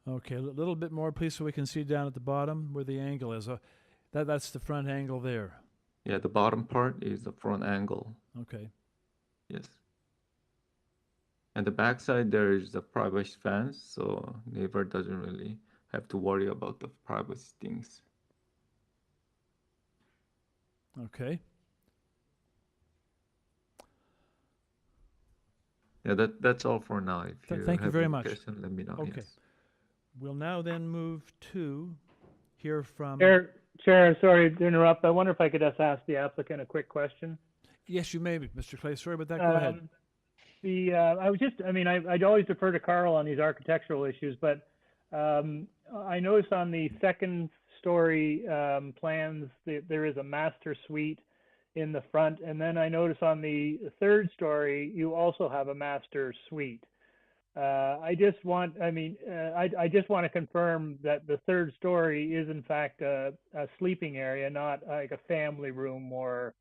Okay, a little bit more, please, so we can see down at the bottom where the angle is. That's the front angle there. Yeah, the bottom part is the front angle. Okay. Yes. And the back side, there is the privacy fence, so neighbor doesn't really have to worry about the privacy things. Okay. Yeah, that's all for now. If you Thank you have very any much. question, let me know. Okay. Yes. We'll now then move to hear from... Chair, sorry to interrupt. I wonder if I could just ask the applicant a quick question. Yes, you may, Mr. Clay. Sorry about that. Go ahead. I'd always defer to Carl on these architectural issues, but I noticed on the second story plans that there is a master suite in the front, and then I notice on the third story you also have a master suite. I just want to confirm that the third story is in fact a sleeping area, not like a family room or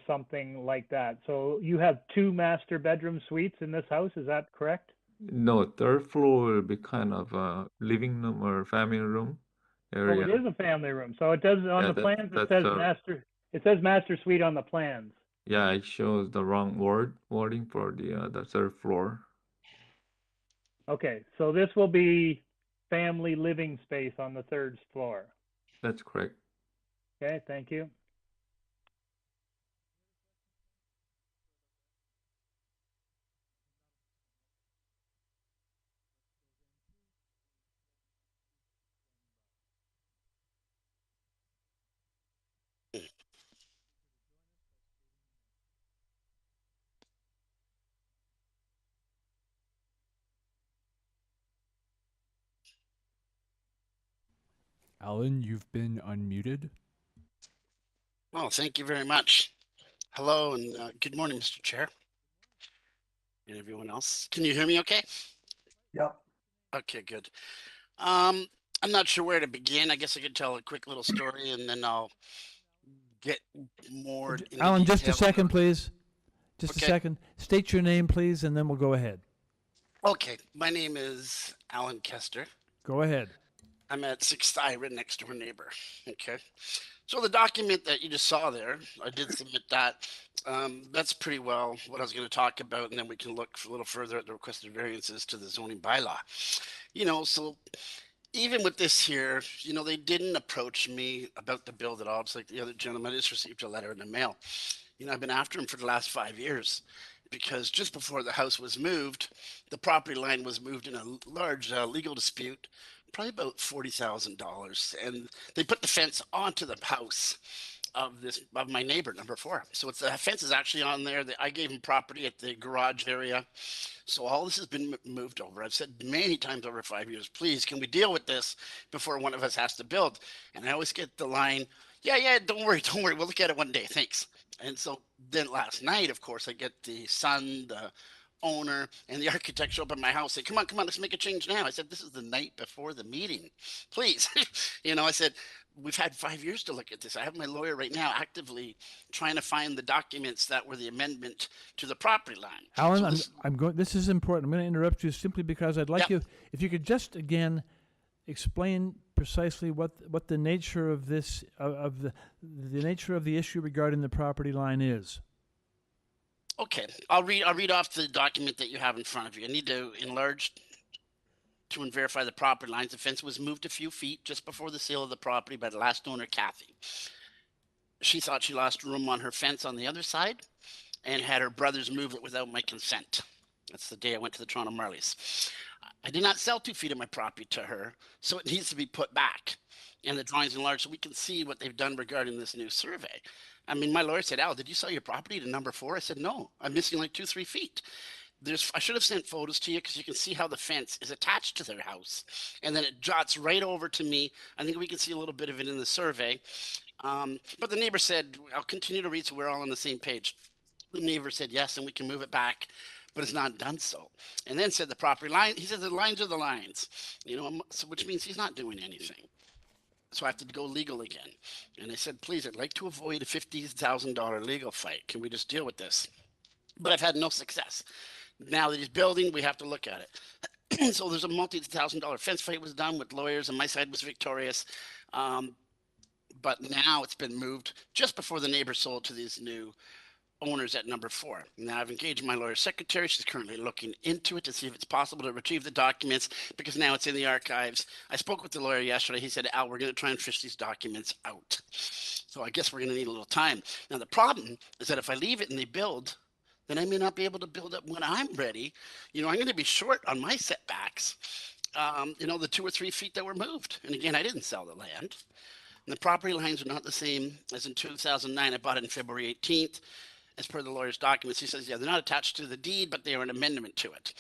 something like that. So you have 2 master bedroom suites in this house, is that correct? No, third floor will be kind of a living room or family room area. Oh, it is a family room. So it does on the plans. It says master. It says master suite on the plans. Yeah, it shows the wrong wording for the third floor. Okay, so this will be family living space on the third floor. That's correct. Okay, thank you. Alan, you've been unmuted. Oh, thank you very much. Hello and good morning, Mr. Chair. And everyone else. Can you hear me okay? Yep. Okay, good. I'm not sure where to begin. I guess I could tell a quick little story and then I'll get more into Alan, just a detail. second, please. Just Okay. a second. State your name, please, and then we'll go ahead. Okay, my name is Alan Kester. Go ahead. I'm at 6 THYRA, next door neighbor. Okay. So the document that you just saw there, I did submit that. That's pretty well what I was going to talk about, and then we can look a little further at the requested variances to the zoning bylaw. So even with this here, they didn't approach me about the build at all. Just like the other gentleman, I just received a letter in the mail. I've been after him for the last 5 years because just before the house was moved, the property line was moved in a large legal dispute, probably about $40,000, and they put the fence onto the house of my neighbor, number 4. So the fence is actually on there. I gave him property at the garage area. So all this has been moved over. I've said many times over 5 years, please, can we deal with this before one of us has to build? And I always get the line, yeah, don't worry. We'll look at it one day. Thanks. And so then last night, of course, I get the son, the owner, and the architect show up at my house, say, come on, let's make a change now. I said, this is the night before the meeting. Please. I said, we've had 5 years to look at this. I have my lawyer right now actively trying to find the documents that were the amendment to the property line. Alan, So this is important. I'm going to interrupt you simply because I'd like Yep. you, if you could just again explain precisely what the nature of this the nature of the issue regarding the property line is. Okay, I'll read off the document that you have in front of you. I need to enlarge to and verify the property lines. The fence was moved a few feet just before the sale of the property by the last owner, Kathy. She thought she lost room on her fence on the other side and had her brothers move it without my consent. That's the day I went to the Toronto Marlies. I did not sell 2 feet of my property to her, so it needs to be put back. And the drawings enlarged so we can see what they've done regarding this new survey. My lawyer said, Al, did you sell your property to number 4? I said, no, I'm missing like 2-3 feet. I should have sent photos to you because you can see how the fence is attached to their house. And then it jots right over to me. I think we can see a little bit of it in the survey. But the neighbor said, I'll continue to read so we're all on the same page. The neighbor said yes, and we can move it back. but it's not done so. And then said the property line, he said the lines are the lines, you know, so, which means he's not doing anything. So I have to go legal again. And I said, please, I'd like to avoid a $50,000 legal fight. Can we just deal with this? But I've had no success. Now that he's building, we have to look at it. So there's a multi-$1,000 fence fight was done with lawyers, and my side was victorious. But now it's been moved just before the neighbor sold to these new owners at number 4. Now I've engaged my lawyer secretary. She's currently looking into it to see if it's possible to retrieve the documents because now it's in the archives. I spoke with the lawyer yesterday. He said, Al, we're going to try and fish these documents out. So I guess we're going to need a little time. Now the problem is that if I leave it and they build, then I may not be able to build up when I'm ready. You know, I'm going to be short on my setbacks. You know, the 2 or 3 feet that were moved. And again, I didn't sell the land. And the property lines are not the same as in 2009. I bought it on February 18th. As per the lawyer's documents, he says, yeah, they're not attached to the deed, but they are an amendment to it.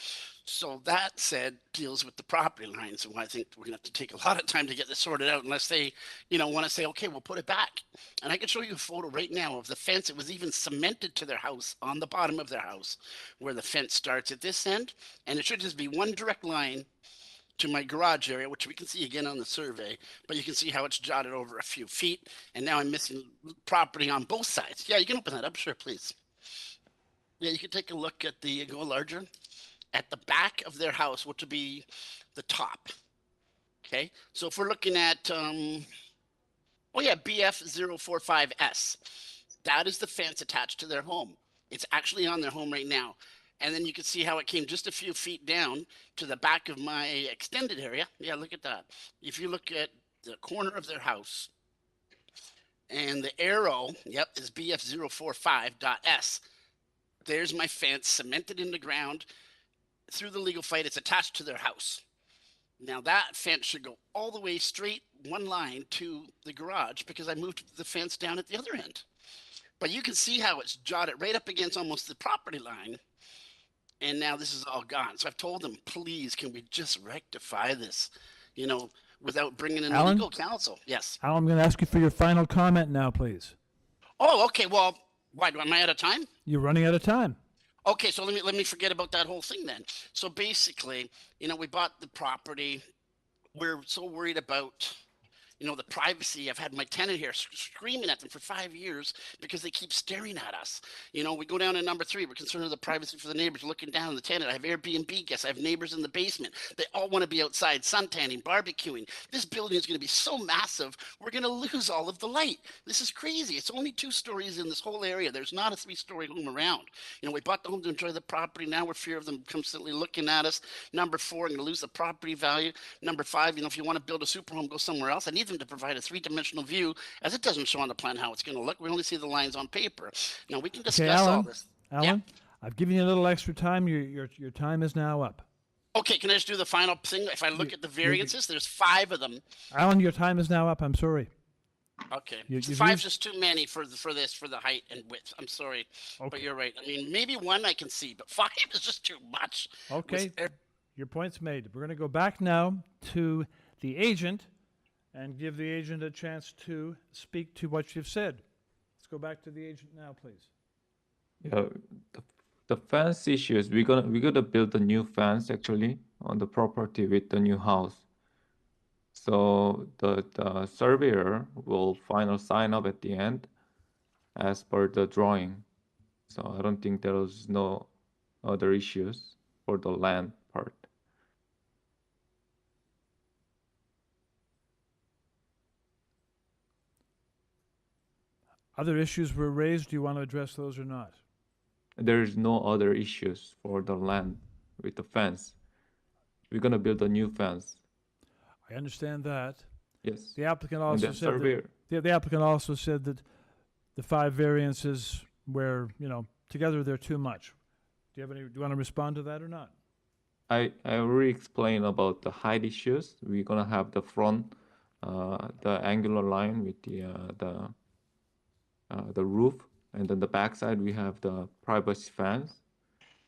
So that said deals with the property lines. So I think we're gonna have to take a lot of time to get this sorted out unless they, you know, want to say, okay, we'll put it back. And I can show you a photo right now of the fence. It was even cemented to their house on the bottom of their house where the fence starts at this end. And it should just be one direct line to my garage area, which we can see again on the survey, but you can see how it's jotted over a few feet. And now I'm missing property on both sides. Yeah, you can open that up. Sure, please. Yeah, you can take a look at the, go larger, at the back of their house, which would be the top. Okay, so if we're looking at, oh yeah, BF045S, that is the fence attached to their home. It's actually on their home right now. And then you can see how it came just a few feet down to the back of my extended area. Yeah, look at that. If you look at the corner of their house and the arrow, yep, is BF045.S. There's my fence cemented in the ground. Through the legal fight, it's attached to their house. Now that fence should go all the way straight, one line to the garage because I moved the fence down at the other end. But you can see how it's jotted right up against almost the property line. And now this is all gone. So I've told them, please, can we just rectify this, you know, without bringing in Alan? legal counsel? Yes. Al, I'm going to ask you for your final comment now, please. Oh, okay. Well, why, am I out of time? You're running out of time. Okay, so let me forget about that whole thing then. So basically, you know, we bought the property. We're so worried about, you know, the privacy. I've had my tenant here screaming at them for 5 years because they keep staring at us. You know, we go down to number 3. We're concerned with the privacy for the neighbors looking down the tenant. I have Airbnb guests. I have neighbors in the basement. They all want to be outside suntanning, barbecuing. This building is going to be so massive, we're going to lose all of the light. This is crazy. It's only 2 stories in this whole area. There's not a 3-story home around. You know, we bought the home to enjoy the property. Now we're fear of them constantly looking at us. Number 4, I'm going to lose the property value. Number 5, you know, if you want to build a super home, go somewhere else. I need them to provide a 3-dimensional view, as it doesn't show on the plan how it's going to look. We only see the lines on paper. Now we can discuss Okay, Alan, all this. Alan, I've given you a little extra time. Your time is now up. Okay, can I just do the final thing? If I look at the variances, there's 5 of them. Alan, your time is now up. I'm sorry. Okay, You've 5's used- just too many for the height and width. I'm sorry, but Okay. you're right. I mean, maybe 1 I can see, but 5 is just too much. Okay, your point's made. We're going to go back now to the agent and give the agent a chance to speak to what you've said. Let's go back to the agent now, please. Yeah, the fence issues. We're gonna build a new fence actually on the property with the new house. So the surveyor will final sign up at the end as per the drawing. So I don't think there was no other issues for the land part. Other issues were raised. Do you want to address those or not? There's no other issues for the land with the fence. We're gonna build a new fence. I understand that. Yes. The applicant And also the said surveyor. that the applicant also said that the 5 variances were, you know, together they're too much. Do you want to respond to that or not? I already explained about the height issues. We're gonna have the front, the angular line with the roof, and then the back side we have the privacy fence.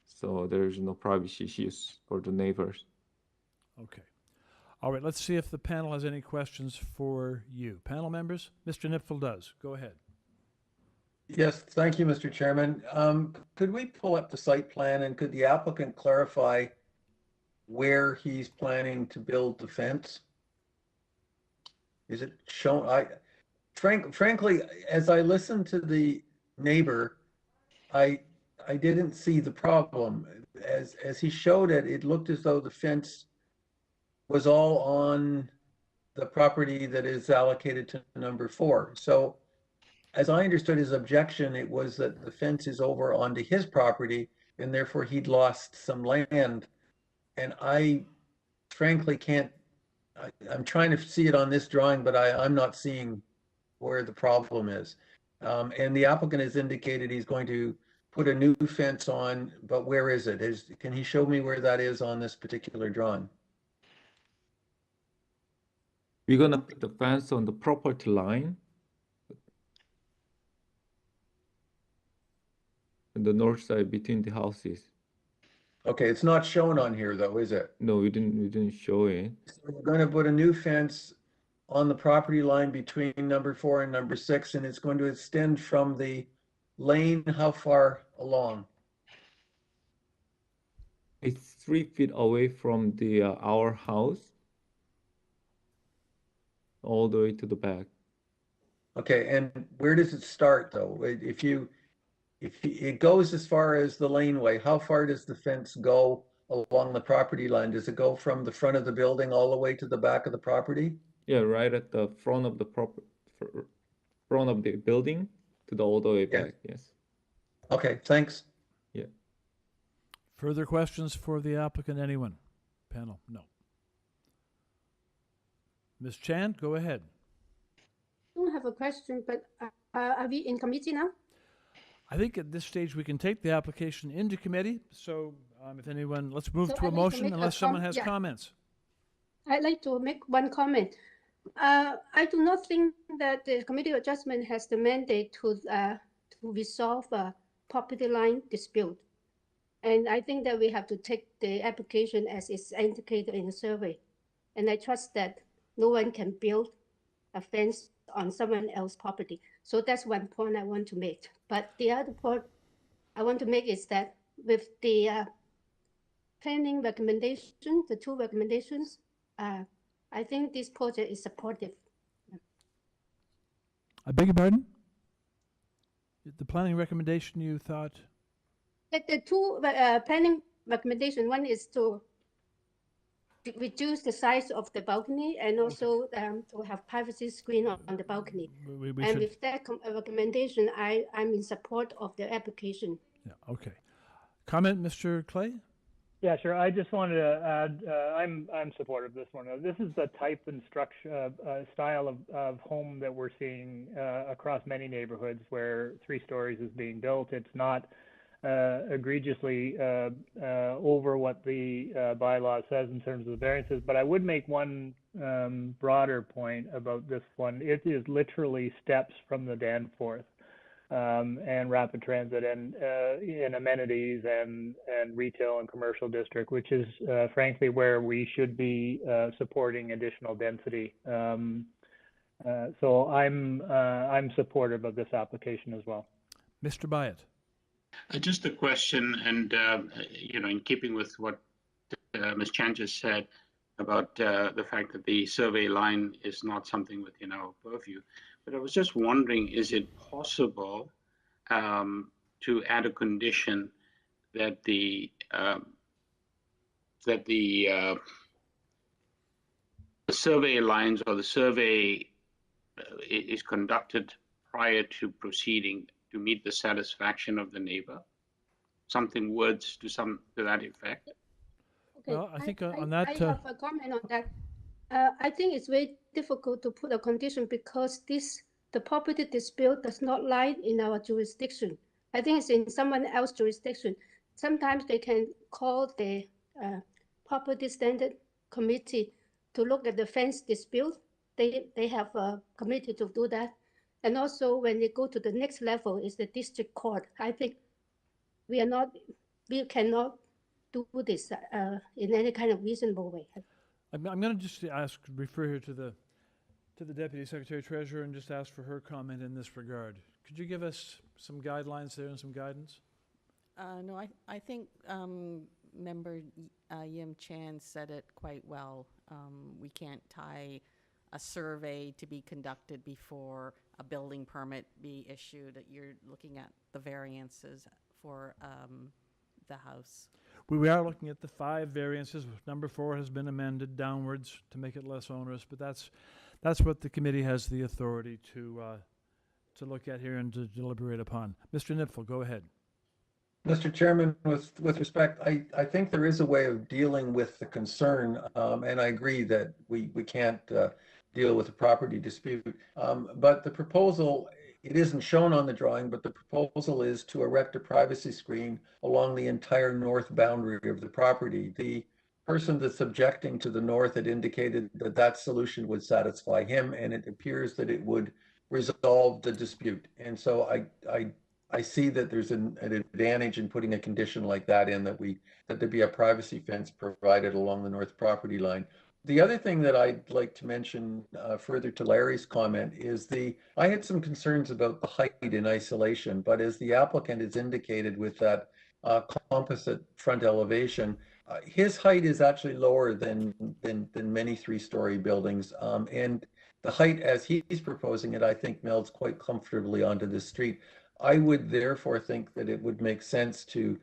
So there's no privacy issues for the neighbors. Okay. All right, let's see if the panel has any questions for you. Panel members? Mr. Nipfel does. Go ahead. Yes, thank you, Mr. Chairman. Could we pull up the site plan and could the applicant clarify where he's planning to build the fence? Is it shown? Frankly, as I listened to the neighbor, I didn't see the problem. As he showed it, it looked as though the fence was all on the property that is allocated to number 4. So as I understood his objection, it was that the fence is over onto his property and therefore he'd lost some land. And I frankly can't, I'm trying to see it on this drawing, but I'm not seeing where the problem is. And the applicant has indicated he's going to put a new fence on, but where is it? Can he show me where that is on this particular drawing? We're gonna put the fence on the property line. On the north side between the houses. Okay, it's not shown on here though, is it? No, we didn't show it. So we're going to put a new fence on the property line between number 4 and number 6, and it's going to extend from the lane how far along? It's 3 feet away from the our house, all the way to the back. Okay, and where does it start though? If it goes as far as the laneway, how far does the fence go along the property line? Does it go from the front of the building all the way to the back of the property? Yeah, right at the front of the front of the building to the all the way back. Yes. Okay, thanks. Yeah. Further questions for the applicant, anyone? Panel, no. Ms. Chan, go ahead. I don't have a question, but are we in committee now? I think at this stage we can take the application into committee. So if anyone, let's move So to a I'd like to motion make a unless someone has yeah. comments. I'd like to make one comment. I do not think that the committee adjustment has the mandate to resolve a property line dispute. And I think that we have to take the application as is indicated in the survey. And I trust that no one can build a fence on someone else's property. So that's one point I want to make. But the other point I want to make is that with the planning recommendation, the 2 recommendations, I think this project is supportive. I beg your pardon? The planning recommendation you thought? The 2 planning recommendation, one is to reduce the size of the balcony and also to have privacy screen on the balcony. We And should, with that recommendation, I'm in support of the application. yeah, okay. Comment, Mr. Clay? Yeah, sure. I just wanted to add, I'm supportive of this one. This is the type and structure, style of home that we're seeing across many neighborhoods where 3 stories is being built. It's not egregiously over what the bylaw says in terms of the variances, but I would make one broader point about this one. It is literally steps from the Danforth. And rapid transit and amenities and retail and commercial district, which is frankly where we should be supporting additional density. So I'm supportive of this application as well. Mr. Byatt. Just a question, and in keeping with what Ms. Chan just said about the fact that the survey line is not something within our purview. But I was just wondering, is it possible to add a condition that the survey lines or the survey is conducted prior to proceeding to meet the satisfaction of the neighbor? Something words to that effect? Okay, Well, I think on that. I have a comment on that. I think it's very difficult to put a condition because the property dispute does not lie in our jurisdiction. I think it's in someone else's jurisdiction. Sometimes they can call the property standard committee to look at the fence dispute. They have a committee to do that. And also when they go to the next level is the district court. I think we cannot do this in any kind of reasonable way. I'm going to just refer here to the Deputy Secretary Treasurer and just ask for her comment in this regard. Could you give us some guidelines there and some guidance? No, I think Member Yim Chan said it quite well. We can't tie a survey to be conducted before a building permit be issued. You're looking at the variances for the house. We are looking at the 5 variances. Number 4 has been amended downwards to make it less onerous, but that's what the committee has the authority to look at here and to deliberate upon. Mr. Nipfel, go ahead. Mr. Chairman, with respect, I think there is a way of dealing with the concern, and I agree that we can't deal with a property dispute. But the proposal, it isn't shown on the drawing, but the proposal is to erect a privacy screen along the entire north boundary of the property. The person that's objecting to the north had indicated that that solution would satisfy him, and it appears that it would resolve the dispute. And so I see that there's an advantage in putting a condition like that in, that there be a privacy fence provided along the north property line. The other thing that I'd like to mention further to Larry's comment is I had some concerns about the height in isolation, but as the applicant has indicated with that composite front elevation, his height is actually lower than many 3-story buildings. And the height as he's proposing it, I think melds quite comfortably onto the street. I would therefore think that it would make sense to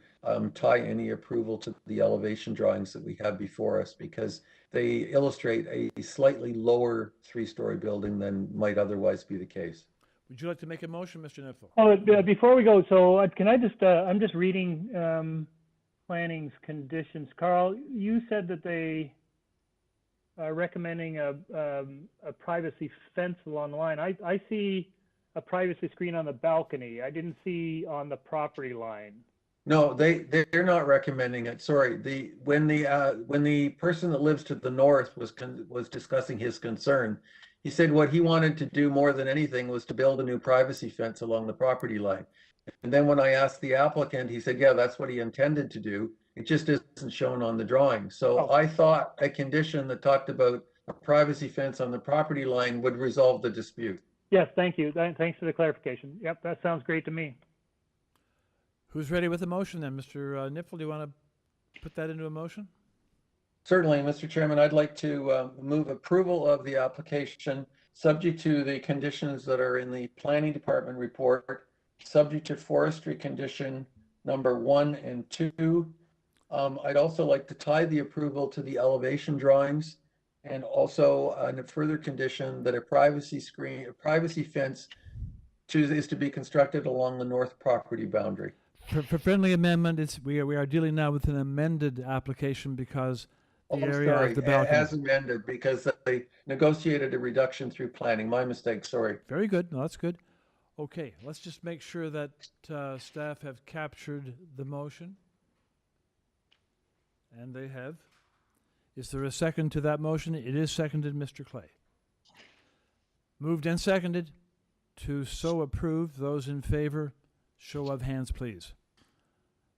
tie any approval to the elevation drawings that we have before us, because they illustrate a slightly lower 3-story building than might otherwise be the case. Would you like to make a motion, Mr. Nipfel? Oh, before we go, so can I just, I'm just reading planning's conditions. Carl, you said that they are recommending a privacy fence along the line. I see a privacy screen on the balcony. I didn't see on the property line. No, they're not recommending it. Sorry. When the person that lives to the north was discussing his concern, he said what he wanted to do more than anything was to build a new privacy fence along the property line. And then when I asked the applicant, he said, yeah, that's what he intended to do. It just isn't shown on the drawing. So I thought a condition that talked about a privacy fence on the property line would resolve the dispute. Yes, thank you. Thanks for the clarification. Yep, that sounds great to me. Who's ready with the motion then? Mr. Nipfel, do you want to put that into a motion? Certainly, Mr. Chairman, I'd like to move approval of the application subject to the conditions that are in the Planning Department report, subject to forestry condition number 1 and 2. I'd also like to tie the approval to the elevation drawings, and also a further condition that a privacy fence is to be constructed along the north property boundary. For friendly amendment, we are dealing now with an amended application because the area of the balcony. As amended, because they negotiated a reduction through planning. My mistake, sorry. Very good. No, that's good. Okay, let's just make sure that staff have captured the motion. And they have. Is there a second to that motion? It is seconded, Mr. Clay. Moved and seconded to so approve. Those in favor, show of hands, please.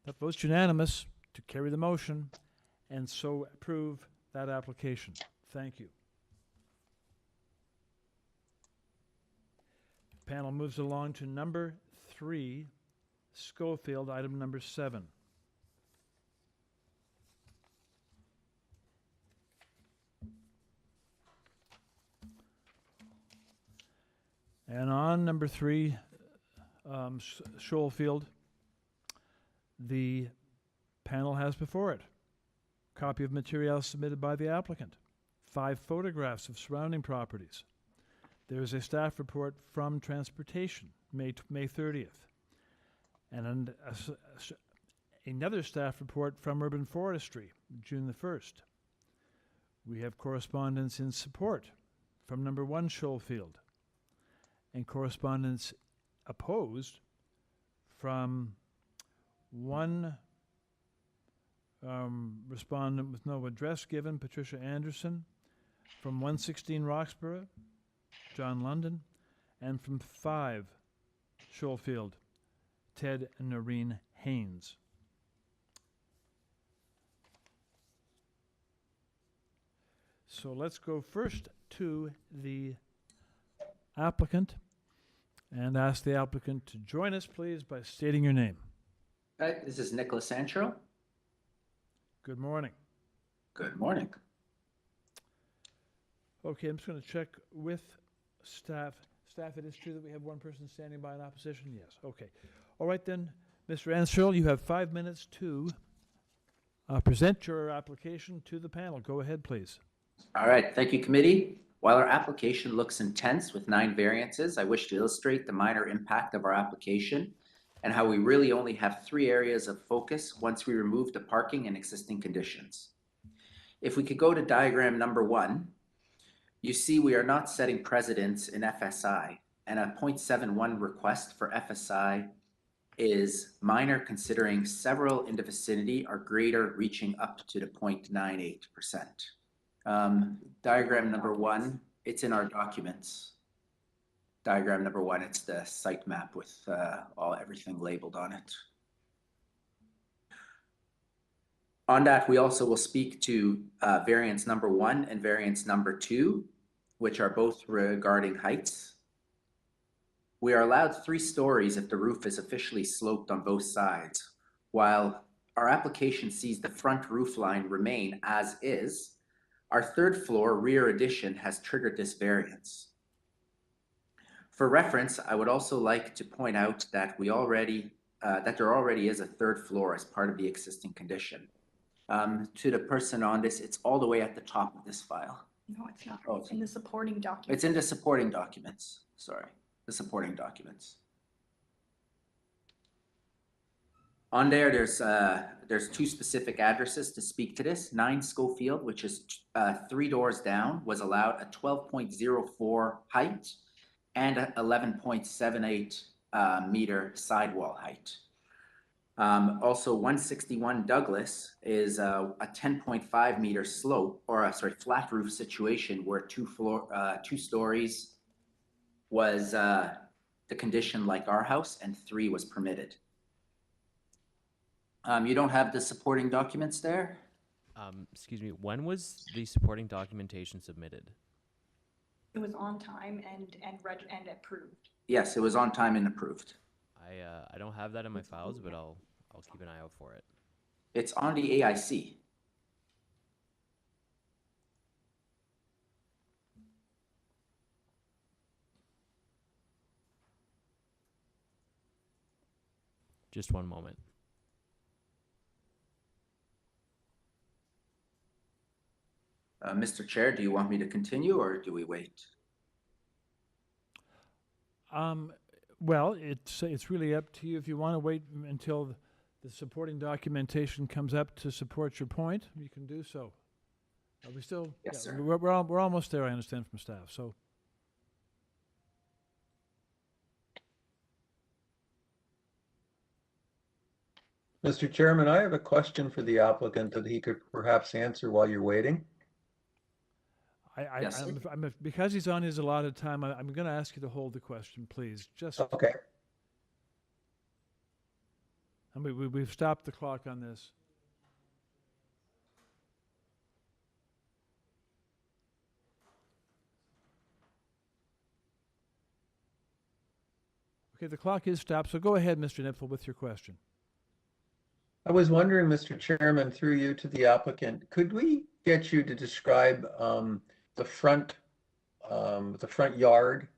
That vote's unanimous to carry the motion and so approve that application. Thank you. Panel moves along to number 3, Schofield, item number 7. And on number 3, Schofield, the panel has before it a copy of materials submitted by the applicant, 5 photographs of surrounding properties. There is a staff report from Transportation, May 30th, and another staff report from Urban Forestry, June the 1st. We have correspondence in support from number 1 Schofield, and correspondence opposed from 1 respondent with no address given, Patricia Anderson, from 116 Roxborough, John London, and from 5 Schofield, Ted and Noreen Haynes. So let's go first to the applicant. and ask the applicant to join us, please, by stating your name. Hi, this is Nicholas Sancho. Good morning. Good morning. Okay, I'm just going to check with staff. Staff, it is true that we have one person standing by in opposition? Yes, okay. All right then, Mr. Ansel, you have 5 minutes to present your application to the panel. Go ahead, please. All right, thank you, committee. While our application looks intense with 9 variances, I wish to illustrate the minor impact of our application and how we really only have 3 areas of focus once we remove the parking and existing conditions. If we could go to diagram number 1, you see we are not setting precedents in FSI, and a 0.71 request for FSI is minor considering several in the vicinity are greater, reaching up to the 0.98%. Diagram number 1, it's in our documents. Diagram number 1, it's the site map with everything labeled on it. On that, we also will speak to variance number 1 and variance number 2, which are both regarding heights. We are allowed 3 stories if the roof is officially sloped on both sides. While our application sees the front roof line remain as is, our 3rd floor rear addition has triggered this variance. For reference, I would also like to point out that there already is a 3rd floor as part of the existing condition. To the person on this, it's all the way at the top of this file. No, it's not. It's in the supporting document. It's in the supporting documents. Sorry, the supporting documents. On there's 2 specific addresses to speak to this. 9 Schofield, which is 3 doors down, was allowed a 12.04 height and a 11.78 meter sidewall height. Also, 161 Douglas is a 10.5 meter slope, or flat roof situation where 2 stories was the condition like our house, and 3 was permitted. You don't have the supporting documents there? Excuse me, when was the supporting documentation submitted? It was on time and approved. Yes, it was on time and approved. I don't have that in my files, but I'll keep an eye out for it. It's on the AIC. Just one moment. Mr. Chair, do you want me to continue or do we wait? Well, it's really up to you. If you want to wait until the supporting documentation comes up to support your point, you can do so. Are we still? Yes, yeah, sir. We're almost there, I understand from staff. So. Mr. Chairman, I have a question for the applicant that he could perhaps answer while you're waiting. Because he's on his allotted time, I'm going to ask you to hold the question, please. Just okay. We've stopped the clock on this. Okay, the clock is stopped, so go ahead, Mr. Nipfel, with your question. I was wondering, Mr. Chairman, through you to the applicant, could we get you to describe the front yard,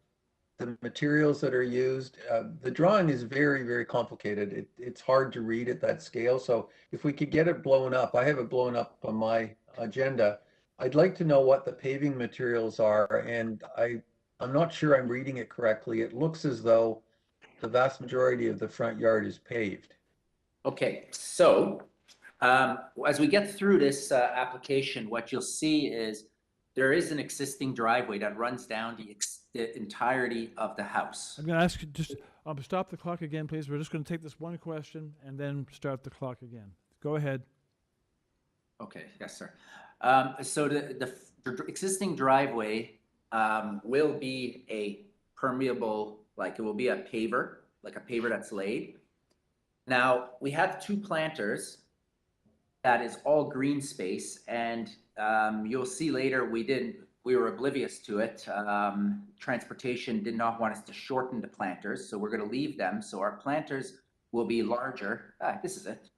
the materials that are used? The drawing is very, very complicated. It's hard to read at that scale. So if we could get it blown up, I have it blown up on my agenda. I'd like to know what the paving materials are, and I'm not sure I'm reading it correctly. It looks as though the vast majority of the front yard is paved. Okay, so as we get through this application, what you'll see is there is an existing driveway that runs down the entirety of the house. I'm going to ask you just stop the clock again, please. We're just going to take this one question and then start the clock again. Go ahead. Okay, yes, sir. So the existing driveway will be a permeable, like it will be a paver, like a paver that's laid. Now, we have 2 planters that is all green space, and you'll see later we didn't we were oblivious to it. Transportation did not want us to shorten the planters, so we're going to leave them. So our planters will be larger. This is it.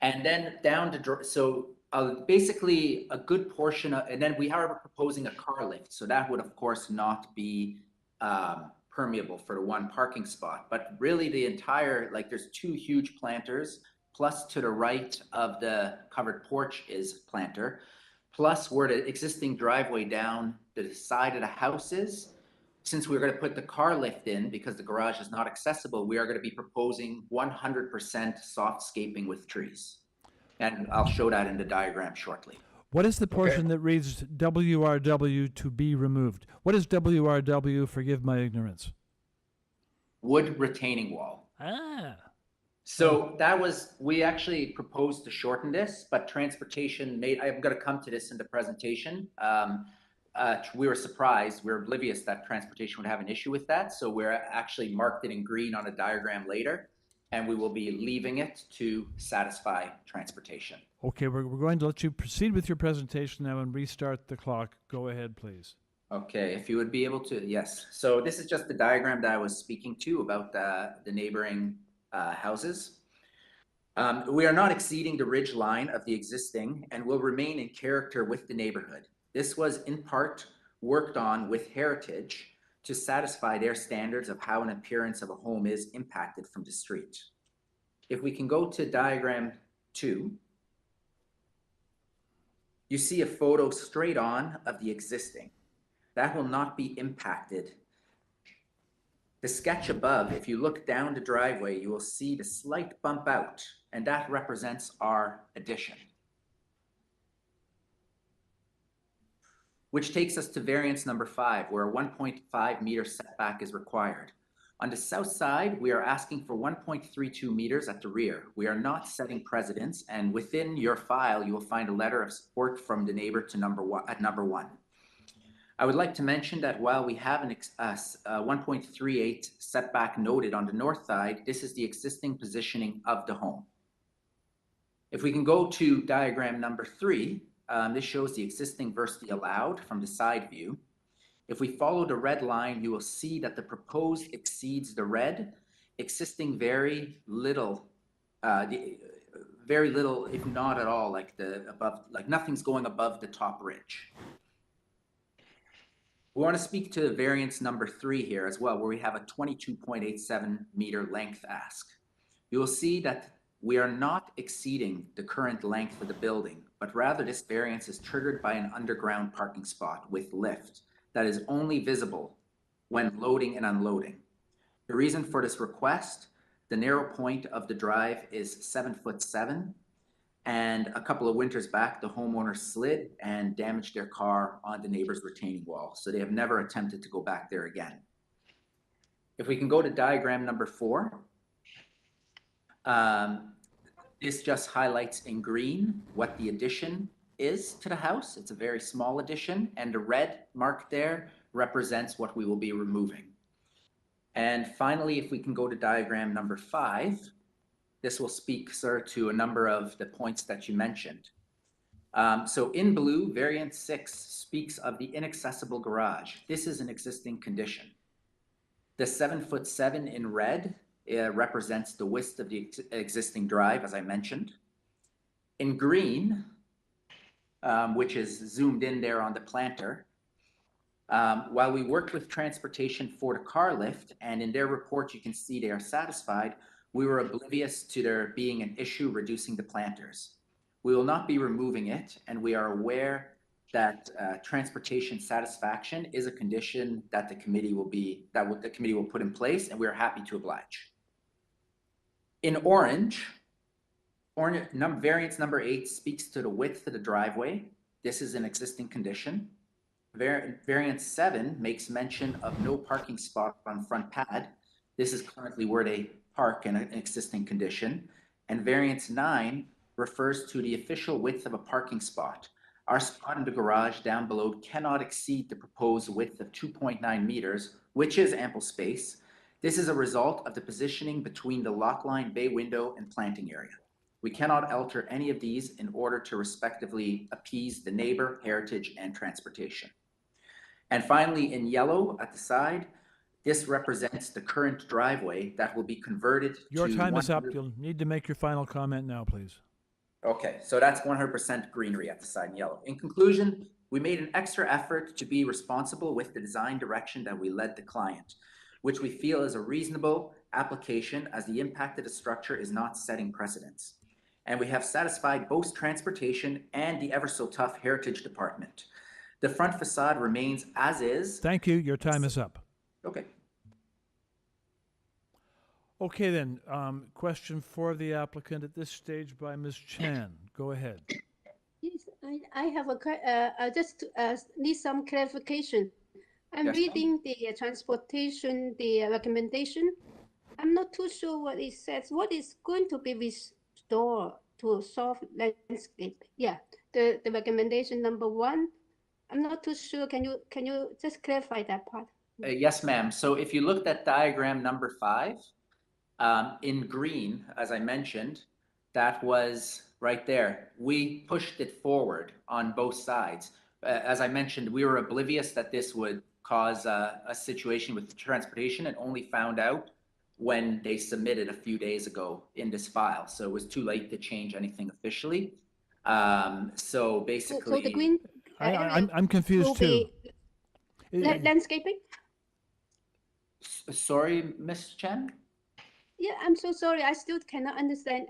And then down to, so basically a good portion of, and then we are proposing a car lift. So that would of course not be permeable for the one parking spot, but really the entire, like there's 2 huge planters, plus to the right of the covered porch is planter, plus where the existing driveway down the side of the house is. Since we're going to put the car lift in because the garage is not accessible, we are going to be proposing 100% softscaping with trees. And I'll show that in the diagram shortly. What is the portion that reads WRW to be removed? What is WRW? Forgive my ignorance. Wood retaining wall. So that was, we actually proposed to shorten this, but transportation made, I'm going to come to this in the presentation. We were surprised, we were oblivious that transportation would have an issue with that. So we're actually marked it in green on a diagram later, and we will be leaving it to satisfy transportation. Okay, we're going to let you proceed with your presentation now and restart the clock. Go ahead, please. Okay, if you would be able to, yes. So this is just the diagram that I was speaking to about the neighboring houses. We are not exceeding the ridge line of the existing and will remain in character with the neighborhood. This was in part worked on with Heritage to satisfy their standards of how an appearance of a home is impacted from the street. If we can go to diagram 2, you see a photo straight on of the existing. That will not be impacted. The sketch above, if you look down the driveway, you will see the slight bump out, and that represents our addition. Which takes us to variance number 5, where a 1.5 meter setback is required. On the south side, we are asking for 1.32 meters at the rear. We are not setting precedents, and within your file, you will find a letter of support from the neighbor to number 1. I would like to mention that while we have an 1.38 setback noted on the north side, this is the existing positioning of the home. If we can go to diagram number 3, this shows the existing versus the allowed from the side view. If we follow the red line, you will see that the proposed exceeds the red, existing very little, if not at all, like nothing's going above the top ridge. We want to speak to variance number 3 here as well, where we have a 22.87 meter length ask. You will see that we are not exceeding the current length of the building, but rather this variance is triggered by an underground parking spot with lift that is only visible when loading and unloading. The reason for this request, the narrow point of the drive is 7'7", and a couple of winters back, the homeowner slid and damaged their car on the neighbor's retaining wall. So they have never attempted to go back there again. If we can go to diagram number 4, this just highlights in green what the addition is to the house. It's a very small addition, and the red mark there represents what we will be removing. And finally, if we can go to diagram number 5, this will speak, sir, to a number of the points that you mentioned. So in blue, variance 6 speaks of the inaccessible garage. This is an existing condition. The 7'7" in red represents the width of the existing drive, as I mentioned. In green, which is zoomed in there on the planter, while we worked with transportation for the car lift, and in their report you can see they are satisfied, we were oblivious to there being an issue reducing the planters. We will not be removing it, and we are aware that transportation satisfaction is a condition that the committee will put in place, and we are happy to oblige. In orange, variance number 8 speaks to the width of the driveway. This is an existing condition. Variance 7 makes mention of no parking spot on front pad. This is currently where they park in an existing condition. And variance 9 refers to the official width of a parking spot. Our spot in the garage down below cannot exceed the proposed width of 2.9 meters, which is ample space. This is a result of the positioning between the lock line bay window and planting area. We cannot alter any of these in order to respectively appease the neighbor, heritage, and transportation. And finally, in yellow at the side, this represents the current driveway that will be converted Your to time is up. 100 You'll need to make your final comment now, please. Okay, so that's 100% greenery at the side in yellow. In conclusion, we made an extra effort to be responsible with the design direction that we led the client, which we feel is a reasonable application as the impact of the structure is not setting precedents. And we have satisfied both transportation and the ever so tough heritage department. The front facade remains as is. Thank you. Your time is up. Okay. Okay, then. Question for the applicant at this stage by Ms. Chan. Go ahead. Yes, I have I just need some clarification. I'm Yes, reading the transportation, the recommendation. I'm not too sure what it says. What is going to be restored to soft landscape? Yeah, the recommendation number 1. I'm not too sure. Can you just clarify that part? Yes, ma'am. So if you looked at diagram number 5, in green, as I mentioned, that was right there. We pushed it forward on both sides. As I mentioned, we were oblivious that this would cause a situation with the transportation and only found out when they submitted a few days ago in this file. So it was too late to change anything officially. So basically, so the green I'm confused will too. be landscaping? Sorry, Ms. Chen? Yeah, I'm so sorry. I still cannot understand.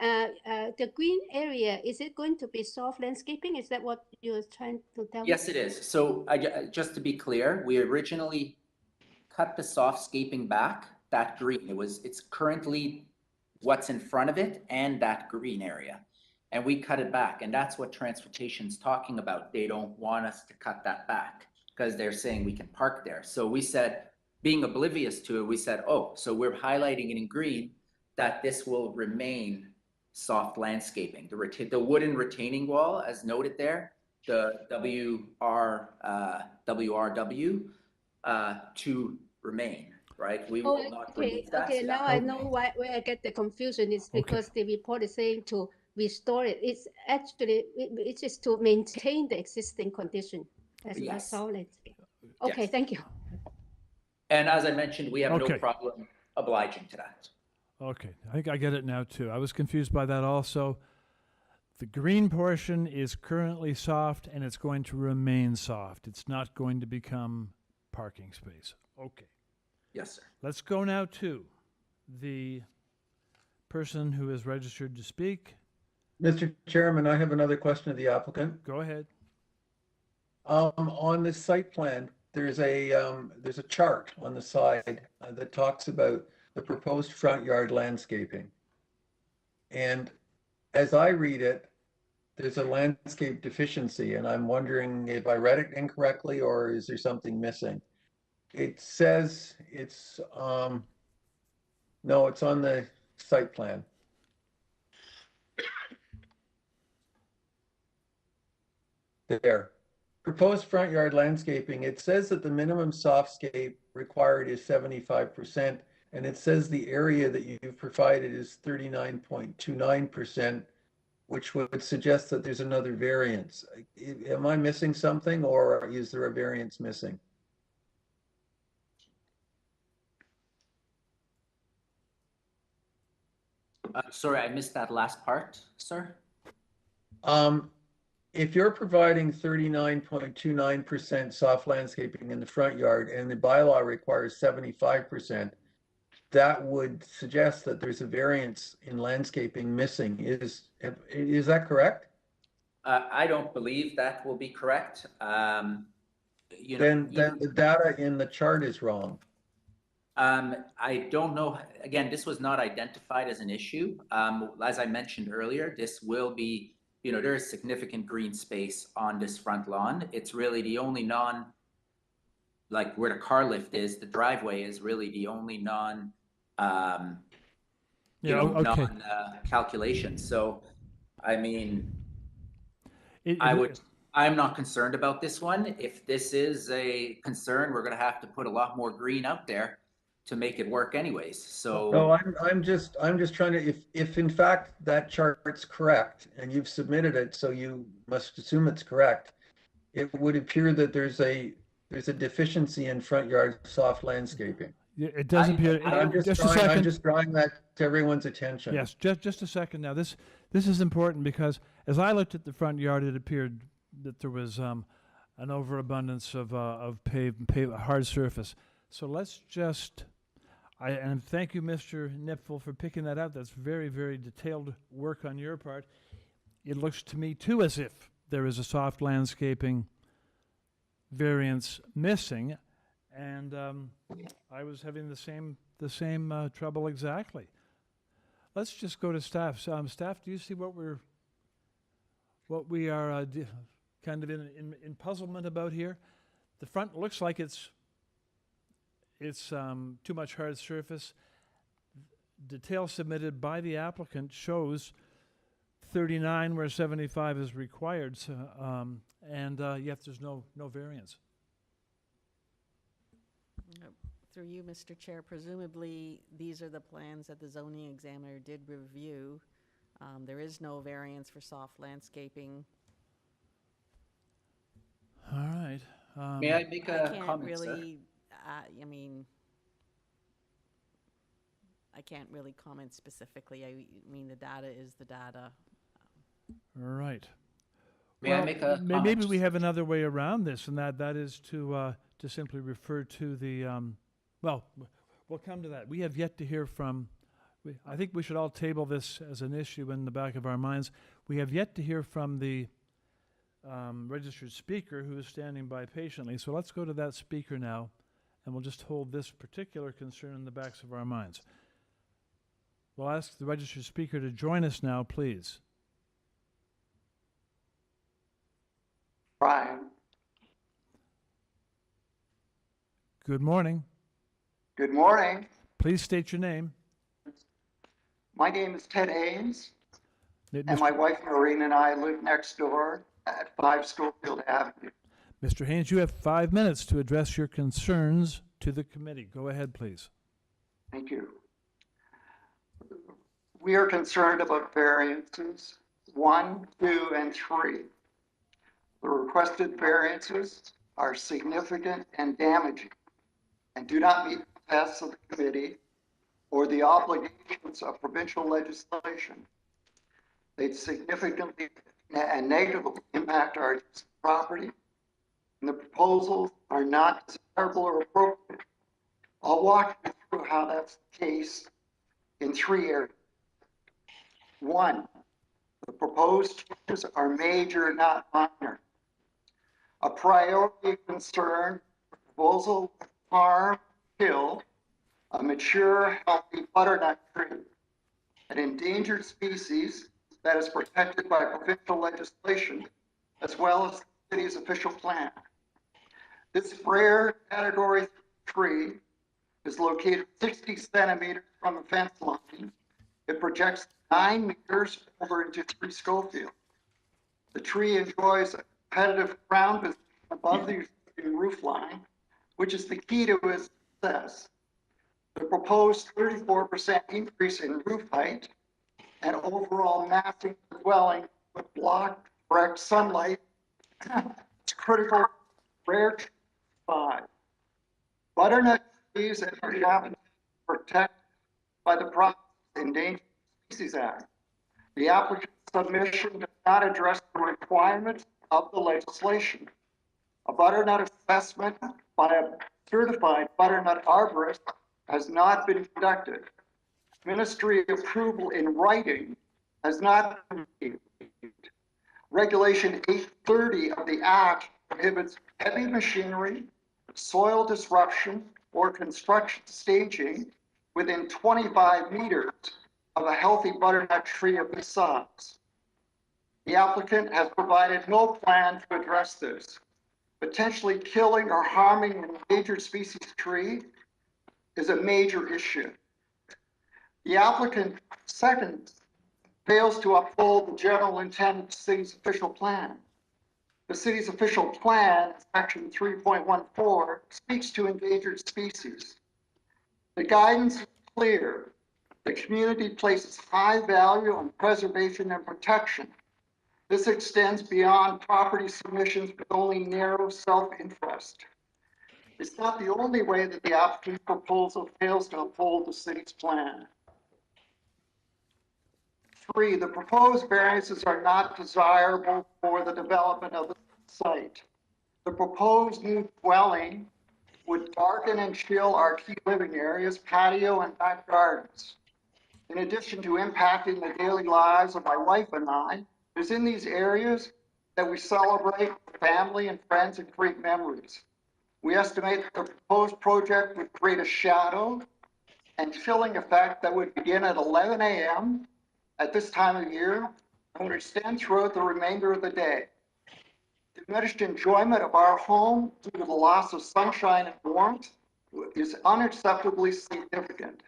The green area, is it going to be soft landscaping? Is that what you're trying to tell me? Yes, it is. So just to be clear, we originally cut the softscaping back, that green. It's currently what's in front of it and that green area. And we cut it back. And that's what transportation's talking about. They don't want us to cut that back because they're saying we can park there. So we said, being oblivious to it, we said, oh, so we're highlighting it in green that this will remain soft landscaping. The wooden retaining wall, as noted there, the WRW to remain, right? We will not remove that. Okay, so now that I will know remain. where I get the confusion. It's because the report is saying to restore it. It's actually, it's just to maintain the existing condition as a Yes. soft landscape. Okay, Yes. thank you. And as I mentioned, we have no Okay. problem obliging to that. Okay, I think I get it now too. I was confused by that also. The green portion is currently soft and it's going to remain soft. It's not going to become parking space. Okay. Yes, sir. Let's go now to the person who is registered to speak. Mr. Chairman, I have another question of the applicant. Go ahead. On this site plan, there's a chart on the side that talks about the proposed front yard landscaping. And as I read it, there's a landscape deficiency, and I'm wondering if I read it incorrectly or is there something missing? It says it's, no, it's on the site plan. There. Proposed front yard landscaping, it says that the minimum softscape required is 75%, and it says the area that you've provided is 39.29%, which would suggest that there's another variance. Am I missing something, or is there a variance missing? Sorry, I missed that last part, sir. If you're providing 39.29% soft landscaping in the front yard and the bylaw requires 75%, that would suggest that there's a variance in landscaping missing. Is that correct? I don't believe that will be correct. Then the data in the chart is wrong. I don't know. Again, this was not identified as an issue. As I mentioned earlier, this will be, there is significant green space on this front lawn. It's really the only like where the car lift is, the driveway is really the only calculation. So, I mean, I'm not concerned about this one. If this is a concern, we're going to have to put a lot more green out there to make it work anyways. So No, I'm just trying to, if in fact that chart's correct and you've submitted it, so you must assume it's correct, it would appear that there's a deficiency in front yard soft landscaping. Yeah, it does appear. I'm Just a second. I'm just drawing that to everyone's attention. Yes, just a second now. This is important because as I looked at the front yard, it appeared that there was an overabundance of paved hard surface. So let's just. And thank you, Mr. Nipfel, for picking that up. That's very, very detailed work on your part. It looks to me, too, as if there is a soft landscaping variance missing, and I was having the same trouble exactly. Let's just go to staff. Staff, do you see what we are kind of in puzzlement about here? The front looks like it's too much hard surface. Detail submitted by the applicant shows 39 where 75 is required, so, and yet there's no variance. Through you, Mr. Chair, presumably these are the plans that the zoning examiner did review. There is no variance for soft landscaping. All right. may I make a I can't comment, sir? really, I mean, I can't really comment specifically. I mean, the data is the data. All right. May I make a maybe comment? we have another way around this, and that is to simply refer to the. Well, we'll come to that. We have yet to hear from. I think we should all table this as an issue in the back of our minds. We have yet to hear from the registered speaker who is standing by patiently. So let's go to that speaker now, and we'll just hold this particular concern in the backs of our minds. We'll ask the registered speaker to join us now, please. Brian. Good morning. Good morning. Please state your name. My name is Ted Ames, and Mr. my wife Maureen and I live next door at 5 Schofield Avenue. Mr. Haynes, you have 5 minutes to address your concerns to the committee. Go ahead, please. Thank you. We are concerned about variances 1, 2, and 3. The requested variances are significant and damaging and do not meet the tests of the committee or the obligations of provincial legislation. They significantly and negatively impact our property, and the proposals are not desirable or appropriate. I'll walk you through how that's the case in 3 areas. 1, the proposed changes are major, not minor. A priority concern, proposal farm kill a mature, healthy butternut tree, an endangered species that is protected by provincial legislation, as well as the city's official plan. This rare category tree is located 60 centimeters from the fence line. It projects 9 meters over into 3 Schofield. The tree enjoys a competitive crown position above the existing roof line, which is the key to its success. The proposed 34% increase in roof height and overall massing of the dwelling would block direct sunlight. It's critical for rare tree 5. Butternut trees and their habitat protected by the Endangered Species Act. The applicant's submission does not address the requirements of the legislation. A butternut assessment by a certified butternut arborist has not been conducted. Ministry approval in writing has not been received. Regulation 830 of the Act prohibits heavy machinery, soil disruption, or construction staging within 25 meters of a healthy butternut tree of this size. The applicant has provided no plan to address this. Potentially killing or harming an endangered species tree is a major issue. The applicant, second, fails to uphold the general intent of the city's official plan. The city's official plan, section 3.14, speaks to endangered species. The guidance is clear. The community places high value on preservation and protection. This extends beyond property submissions with only narrow self-interest. It's not the only way that the applicant's proposal fails to uphold the city's plan. 3, the proposed variances are not desirable for the development of the site. The proposed new dwelling would darken and chill our key living areas, patio and back gardens. In addition to impacting the daily lives of my wife and I, it's in these areas that we celebrate family and friends and create memories. We estimate that the proposed project would create a shadow and chilling effect that would begin at 11 a.m. at this time of year and would extend throughout the remainder of the day. Diminished enjoyment of our home due to the loss of sunshine and warmth is unacceptably significant.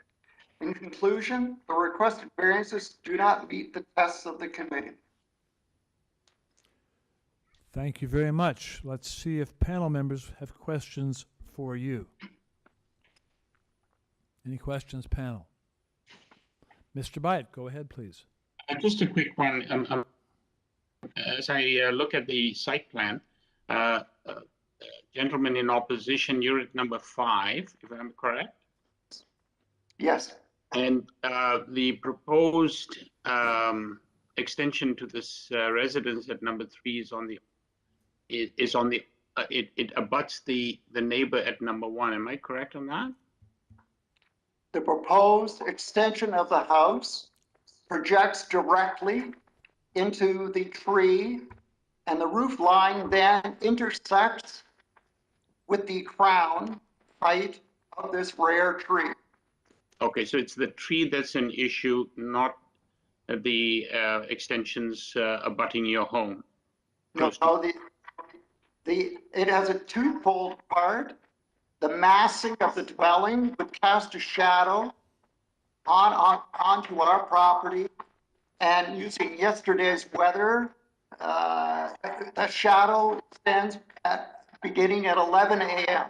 In conclusion, the requested variances do not meet the tests of the committee. Thank you very much. Let's see if panel members have questions for you. Any questions, panel? Mr. Byatt, go ahead, please. Just a quick one. As I look at the site plan, gentleman in opposition, unit number 5, if I'm correct? Yes. And the proposed extension to this residence at number 3 is on the it abuts the neighbor at number 1. Am I correct on that? The proposed extension of the house projects directly into the tree, and the roof line then intersects with the crown height of this rare tree. Okay, so it's the tree that's an issue, not the extensions abutting your home. No, it has a twofold part. The massing of the dwelling would cast a shadow onto our property, and using yesterday's weather, the shadow stands beginning at 11 a.m.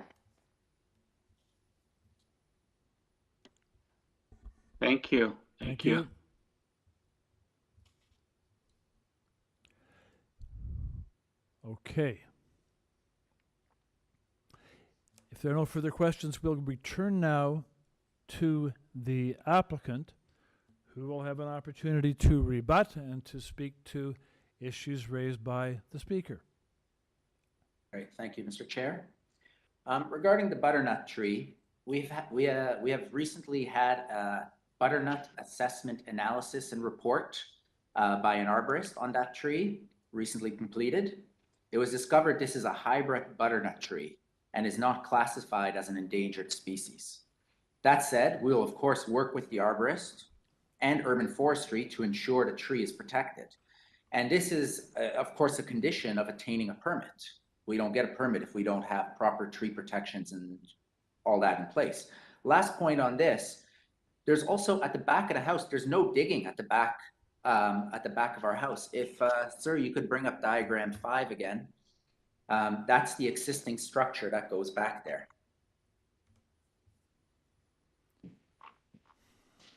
Thank you. Thank you. Okay. If there are no further questions, we'll return now to the applicant, who will have an opportunity to rebut and to speak to issues raised by the speaker. Great, thank you, Mr. Chair. Regarding the butternut tree, we have recently had a butternut assessment analysis and report by an arborist on that tree, recently completed. It was discovered this is a hybrid butternut tree and is not classified as an endangered species. That said, we will of course work with the arborist and urban forestry to ensure the tree is protected. And this is of course a condition of attaining a permit. We don't get a permit if we don't have proper tree protections and all that in place. Last point on this, there's also at the back of the house, there's no digging at the back of our house. If, sir, you could bring up diagram 5 again. That's the existing structure that goes back there.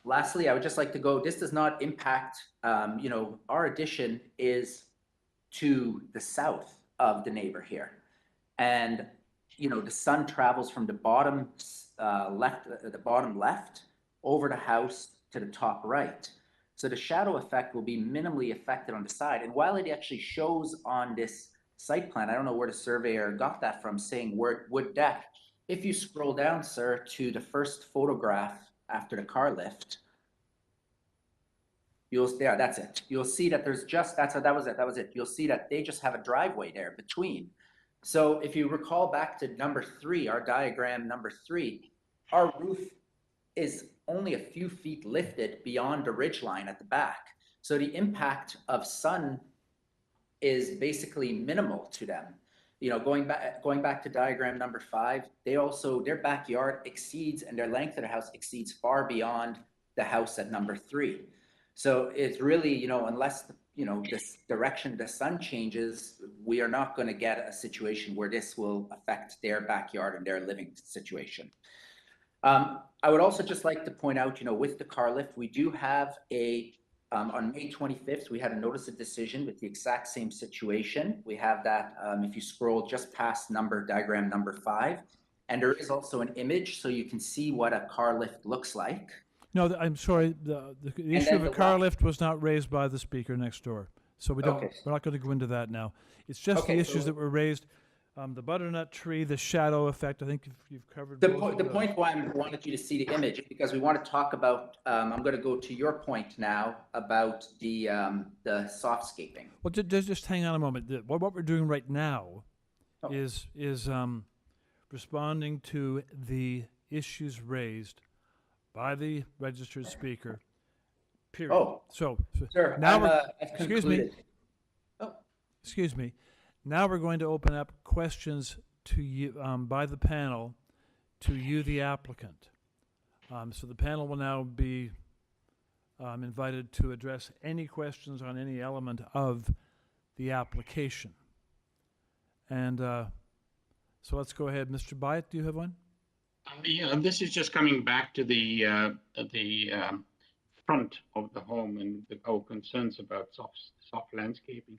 Lastly, I would just like to go, this does not impact, our addition is to the south of the neighbor here. And, the sun travels from the bottom left over the house to the top right. So the shadow effect will be minimally affected on the side. And while it actually shows on this site plan, I don't know where the surveyor got that from, saying wood deck. If you scroll down, sir, to the first photograph after the car lift, that's it. You'll see that there's just, that was it. You'll see that they just have a driveway there between. So if you recall back to number 3, our diagram number 3, our roof is only a few feet lifted beyond the ridge line at the back. So the impact of sun is basically minimal to them. Going back to diagram number 5, their backyard exceeds, and their length of the house exceeds far beyond the house at number 3. So it's really, unless, this direction the sun changes, we are not going to get a situation where this will affect their backyard and their living situation. I would also just like to point out, with the car lift, we do have on May 25th, we had a notice of decision with the exact same situation. We have that, if you scroll just past diagram number 5, and there is also an image so you can see what a car lift looks like. No, I'm sorry. The issue of a car lift was not raised by the speaker next door, so we're not going to go into that now. It's just the issues that were raised. The butternut tree, the shadow effect. I think you've covered The point why I wanted you to see the image is because we want to talk about. I'm going to go to your point now about the softscaping. Well, just hang on a moment. What we're doing right now is responding to the issues raised by the registered speaker. Period. Oh, so sir, now I've excuse me. concluded. Excuse me. Now we're going to open up questions to you by the panel to you, the applicant. So the panel will now be invited to address any questions on any element of the application. And so let's go ahead. Mr. Byatt, do you have one? Yeah, this is just coming back to the front of the home and our concerns about soft landscaping.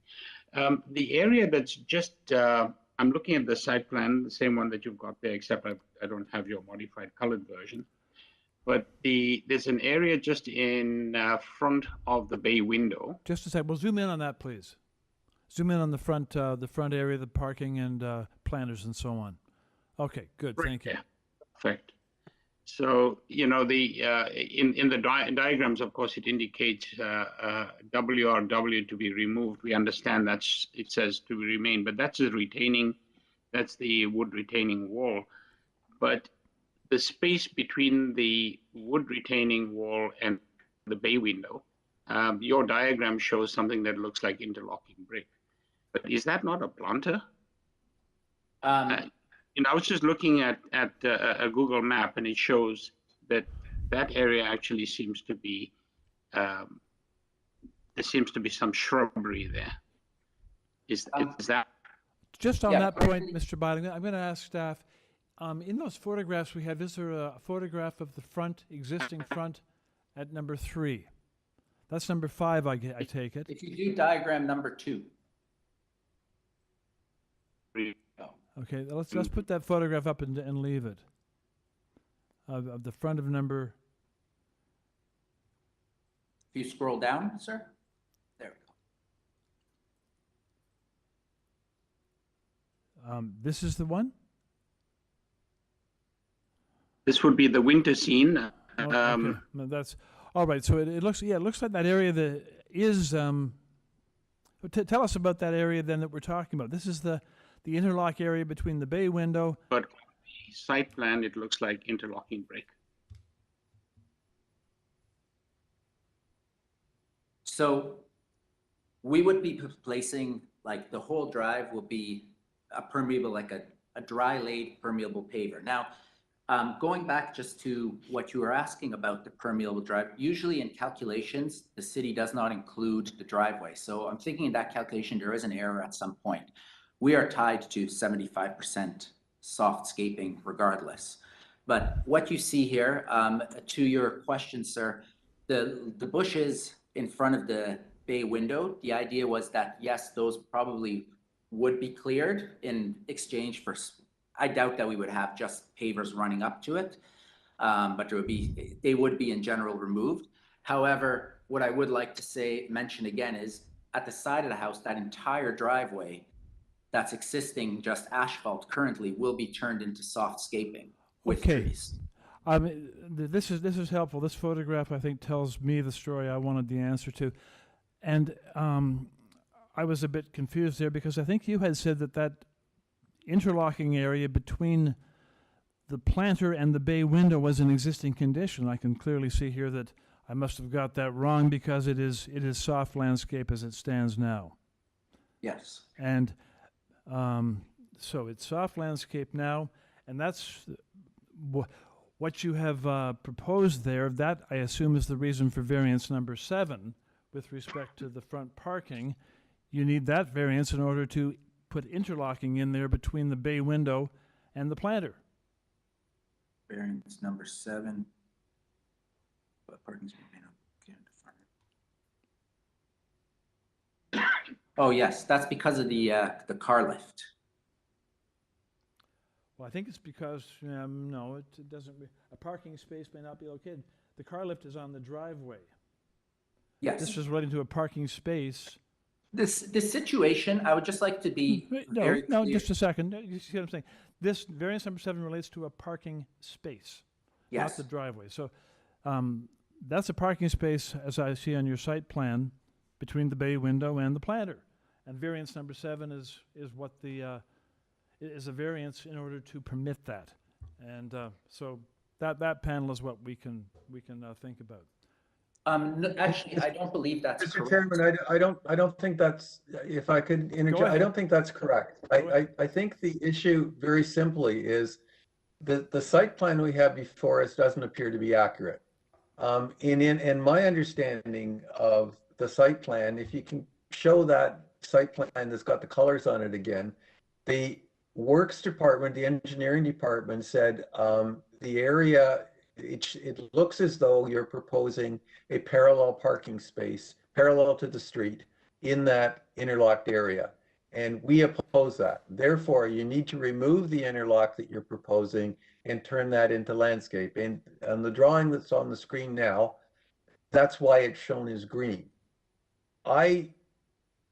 The area that's just, I'm looking at the site plan, the same one that you've got there, except I don't have your modified colored version. But there's an area just in front of the bay window. Just a sec. Well, zoom in on that, please. Zoom in on the front area, the parking and planters and so on. Okay, good. Right, thank you. yeah. Perfect. So, in the diagrams, of course, it indicates WRW to be removed. We understand it says to remain, but that's the wood retaining wall. But the space between the wood retaining wall and the bay window, your diagram shows something that looks like interlocking brick. But is that not a planter? I was just looking at a Google map, and it shows that area actually seems to be there seems to be some shrubbery there. Is that just on that point, Mr. Biden? I'm going to ask staff. In those photographs we have, is there a photograph of the existing front at number 3? That's number 5. I take it. If you do diagram number 2. Okay, let's put that photograph up and leave it. Of the front of number. If you scroll down, sir. There we go. This is the one? This would be the winter scene. Okay. No, that's all right. So it looks like that area that is. Tell us about that area then that we're talking about. This is the interlock area between the bay window. But on the site plan, it looks like interlocking brick. So we would be placing, like, the whole drive will be a permeable, like a dry laid permeable paver. Now, going back just to what you were asking about the permeable drive, usually in calculations, the city does not include the driveway. So I'm thinking in that calculation, there is an error at some point. We are tied to 75% softscaping regardless. But what you see here, to your question, sir, the bushes in front of the bay window, the idea was that, yes, those probably would be cleared in exchange for, I doubt that we would have just pavers running up to it, but they would be in general removed. However, what I would like to mention again is at the side of the house, that entire driveway that's existing just asphalt currently will be turned into softscaping with trees. This is helpful. This photograph, I think, tells me the story I wanted the answer to. And I was a bit confused there because I think you had said that interlocking area between the planter and the bay window was an existing condition. I can clearly see here that I must have got that wrong because it is soft landscape as it stands now. Yes. And so it's soft landscape now, and that's what you have proposed there. That, I assume, is the reason for variance number 7 with respect to the front parking. You need that variance in order to put interlocking in there between the bay window and the planter. Variance number 7. Parking space may not be defined. Oh, yes, that's because of the car lift. Well, I think it's because, no, it doesn't, a parking space may not be located. The car lift is on the driveway. Yes. This is relating to a parking space. This situation, I would just like to be very No, clear. just a second. You see what I'm saying? This variance number 7 relates to a parking space, not Yes. the driveway. So that's a parking space, as I see on your site plan, between the bay window and the planter. And variance number 7 is what the is a variance in order to permit that. And so that panel is what we can think about. No, actually, I don't believe that's Mr. correct. Chairman, I don't think that's, if I could interject, I don't think that's correct. I think the issue very simply is the site plan we have before us doesn't appear to be accurate. In my understanding of the site plan, if you can show that site plan that's got the colors on it again, the works department, the engineering department said the area, it looks as though you're proposing a parallel parking space parallel to the street in that interlocked area. And we oppose that. Therefore, you need to remove the interlock that you're proposing and turn that into landscape. And on the drawing that's on the screen now, that's why it's shown as green. I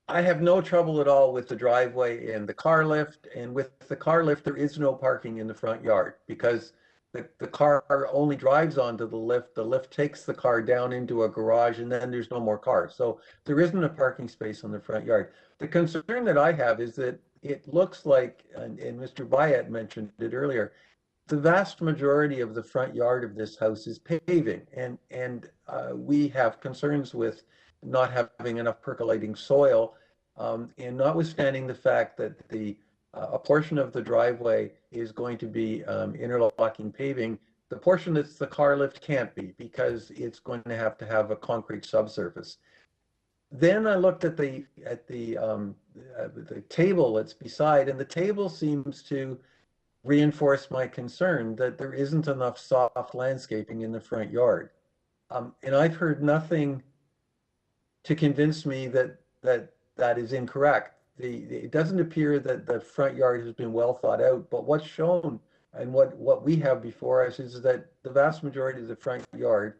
have no trouble at all with the driveway and the car lift. And with the car lift, there is no parking in the front yard because the car only drives onto the lift. The lift takes the car down into a garage and then there's no more cars. So there isn't a parking space on the front yard. The concern that I have is that it looks like, and Mr. Bayat mentioned it earlier, the vast majority of the front yard of this house is paving. And we have concerns with not having enough percolating soil. And notwithstanding the fact that a portion of the driveway is going to be interlocking paving, the portion that's the car lift can't be because it's going to have a concrete subsurface. Then I looked at the table that's beside, and the table seems to reinforce my concern that there isn't enough soft landscaping in the front yard. And I've heard nothing to convince me that is incorrect. It doesn't appear that the front yard has been well thought out, but what's shown and what we have before us is that the vast majority of the front yard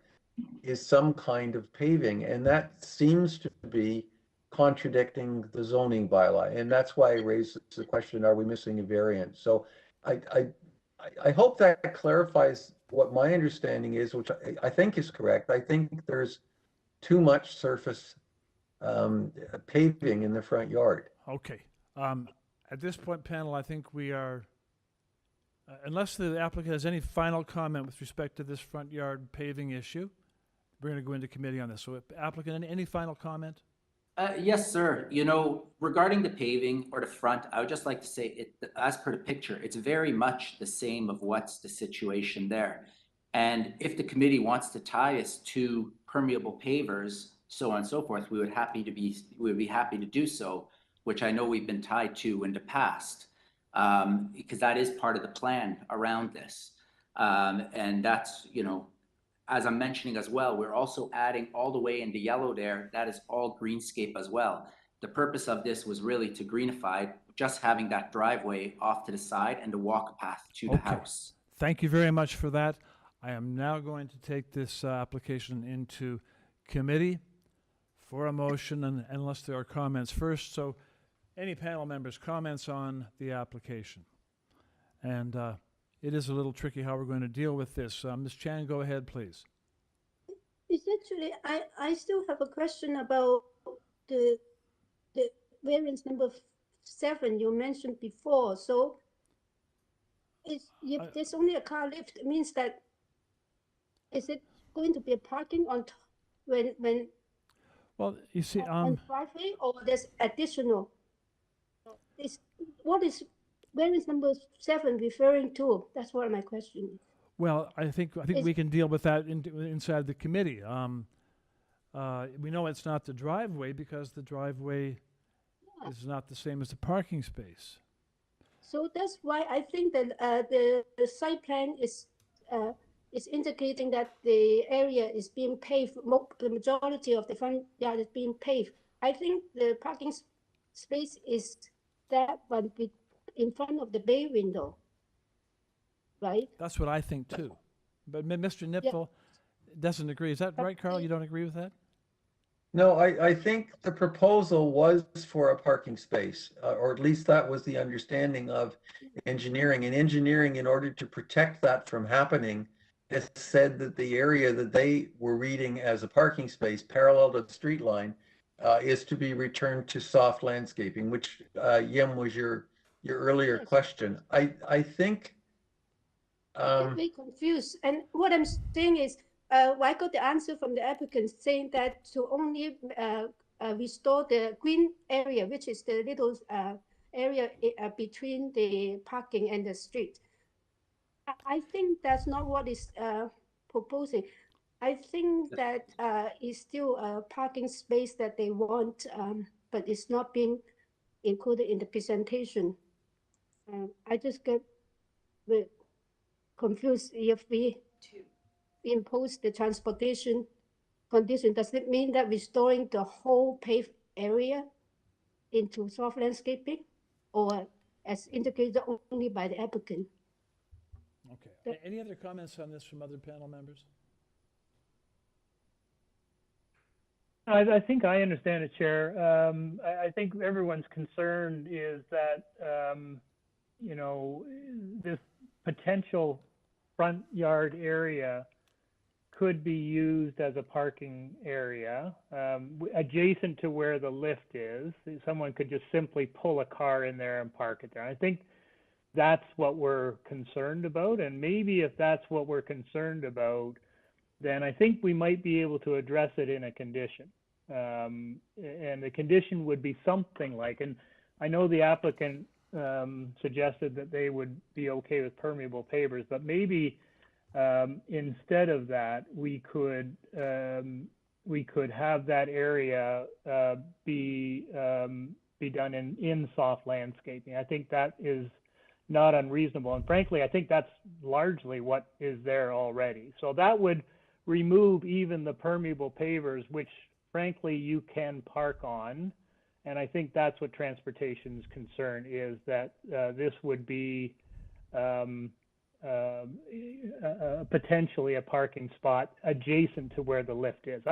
is some kind of paving, and that seems to be contradicting the zoning bylaw. And that's why I raised the question, are we missing a variance? So I hope that clarifies what my understanding is, which I think is correct. I think there's too much surface paving in the front yard. Okay. At this point, panel, I think we are, unless the applicant has any final comment with respect to this front yard paving issue, we're going to go into committee on this. So applicant, any final comment? Yes, sir. You know, regarding the paving or the front, I would just like to say, as per the picture, it's very much the same of what's the situation there. And if the committee wants to tie us to permeable pavers, so on and so forth, we would be happy to do so, which I know we've been tied to in the past, because that is part of the plan around this. And that's, you know, as I'm mentioning as well, we're also adding all the way in the yellow there, that is all greenscape as well. The purpose of this was really to greenify, just having that driveway off to the side and the walk path to the house. Thank you very much for that. I am now going to take this application into committee for a motion, and unless there are comments first. So any panel members' comments on the application? And it is a little tricky how we're going to deal with this. Ms. Chan, go ahead, please. Essentially, I still have a question about the variance number 7 you mentioned before. So if there's only a car lift, it means that, is it going to be a parking on when well, you see, on driveway, or there's additional? What is variance number 7 referring to? That's what my question is. Well, I think we can deal with that inside the committee. We know it's not the driveway because the driveway is not the same as the parking space. So that's why I think that the site plan is is indicating that the area is being paved, the majority of the front yard is being paved. I think the parking space is that one in front of the bay window, right? That's what I think too. But Mr. Nipfel doesn't agree. Is that right, Carl? You don't agree with that? No, I think the proposal was for a parking space, or at least that was the understanding of engineering. And engineering, in order to protect that from happening, has said that the area that they were reading as a parking space parallel to the street line is to be returned to soft landscaping, which Yim was your earlier question. I think I'm very confused. And what I'm saying is, I got the answer from the applicant saying that to only restore the green area, which is the little area between the parking and the street. I think that's not what is proposing. I think that is still a parking space that they want, but it's not being included in the presentation. I just get confused if we impose the transportation condition. Does it mean that restoring the whole paved area into soft landscaping, or as indicated only by the applicant? Okay. Any other comments on this from other panel members? I think I understand it, Chair. I think everyone's concern is that, you know, this potential front yard area could be used as a parking area adjacent to where the lift is. Someone could just simply pull a car in there and park it there. I think that's what we're concerned about. And maybe if that's what we're concerned about, then I think we might be able to address it in a condition. And the condition would be something like, and I know the applicant suggested that they would be okay with permeable pavers, but maybe instead of that, we could have that area be done in soft landscaping. I think that is not unreasonable, and frankly, I think that's largely what is there already. So that would remove even the permeable pavers, which frankly you can park on, and I think that's what transportation's concern is, that this would be potentially a parking spot adjacent to where the lift is.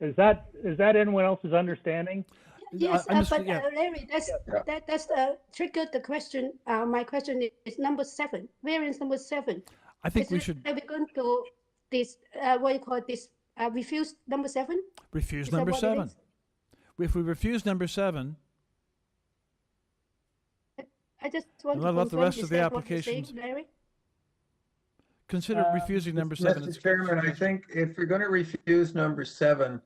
Is that anyone else's understanding? Yes, but Larry, that's triggered the question. My question is number 7, variance number 7. I think we should. Are we going to this what you call this refuse number 7? Refuse number 7. If we refuse number 7, I just want to let the rest of the applications. Larry? Consider refusing number 7. Mr. Chairman, I think if you're going to refuse number 7,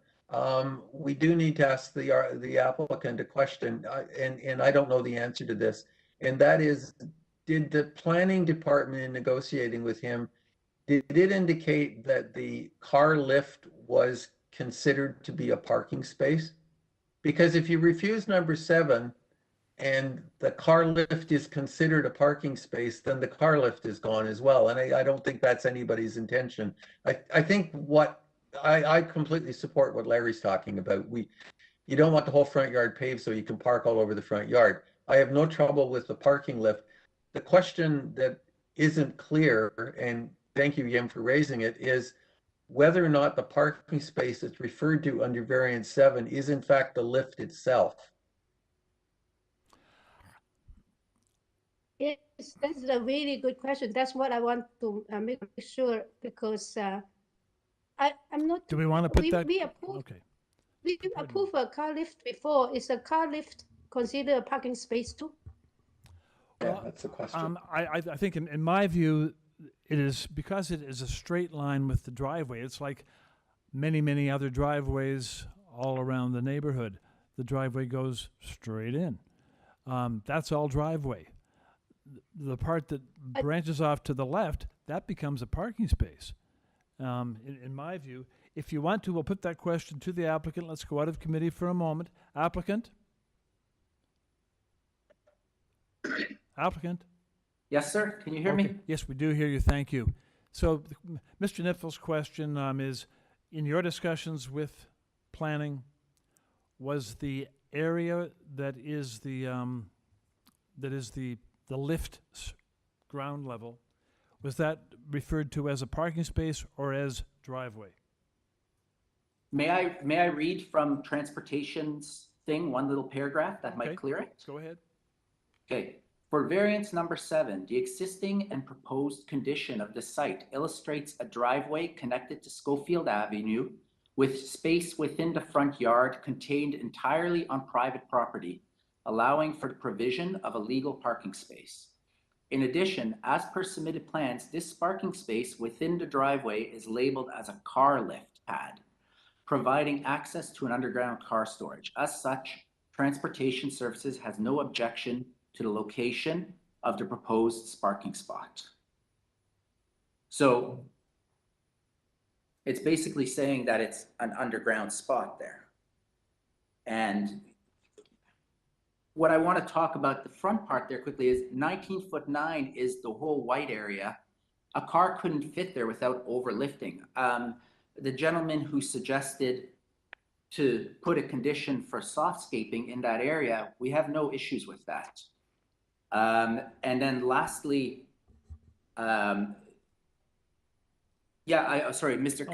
we do need to ask the applicant a question, and I don't know the answer to this, and that is, did the planning department in negotiating with him, did it indicate that the car lift was considered to be a parking space? Because if you refuse number 7 and the car lift is considered a parking space, then the car lift is gone as well. And I don't think that's anybody's intention. I think I completely support what Larry's talking about. You don't want the whole front yard paved so you can park all over the front yard. I have no trouble with the parking lift. The question that isn't clear, and thank you, Yim, for raising it, is whether or not the parking space that's referred to under variance 7 is in fact the lift itself. Yes, that's a really good question. That's what I want to make sure, because I'm not. Do we want to put that? We approve. Okay. We approve a car lift before. Is a car lift considered a parking space too? Yeah, that's the question. I think in my view, it is, because it is a straight line with the driveway. It's like many other driveways all around the neighborhood. The driveway goes straight in. That's all driveway. The part that branches off to the left, that becomes a parking space. In my view, if you want to, we'll put that question to the applicant. Let's go out of committee for a moment. Applicant? Applicant? Yes, sir. Can you hear me? Yes, we do hear you. Thank you. So Mr. Nipfel's question is, in your discussions with planning, was the area that is the lift ground level, was that referred to as a parking space or as driveway? May I read from transportation's thing, one little paragraph that might clear it? Go ahead. Okay. For variance number 7, the existing and proposed condition of the site illustrates a driveway connected to Schofield Avenue with space within the front yard contained entirely on private property, allowing for the provision of a legal parking space. In addition, as per submitted plans, this parking space within the driveway is labeled as a car lift pad, providing access to an underground car storage. As such, Transportation Services has no objection to the location of the proposed parking spot. So it's basically saying that it's an underground spot there. And what I want to talk about the front part there quickly is 19'9" is the whole white area. A car couldn't fit there without overlifting. The gentleman who suggested to put a condition for softscaping in that area, we have no issues with that. And then lastly, sorry, Mr.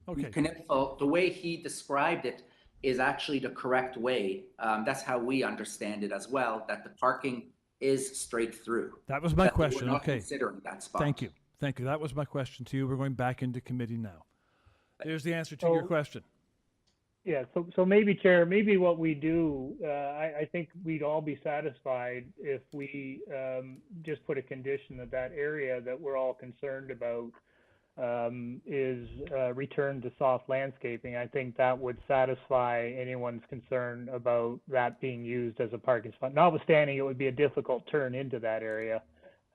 Knipfel, the way he described it is actually the correct way. That's how we understand it as well, that the parking is straight through. That was my question. We're not Okay. considering that spot. Thank you. Thank you. That was my question to you. We're going back into committee now. There's the answer to your question. Yeah, so maybe, Chair, maybe what we do, I think we'd all be satisfied if we just put a condition that that area that we're all concerned about is returned to soft landscaping. I think that would satisfy anyone's concern about that being used as a parking spot. Notwithstanding, it would be a difficult turn into that area.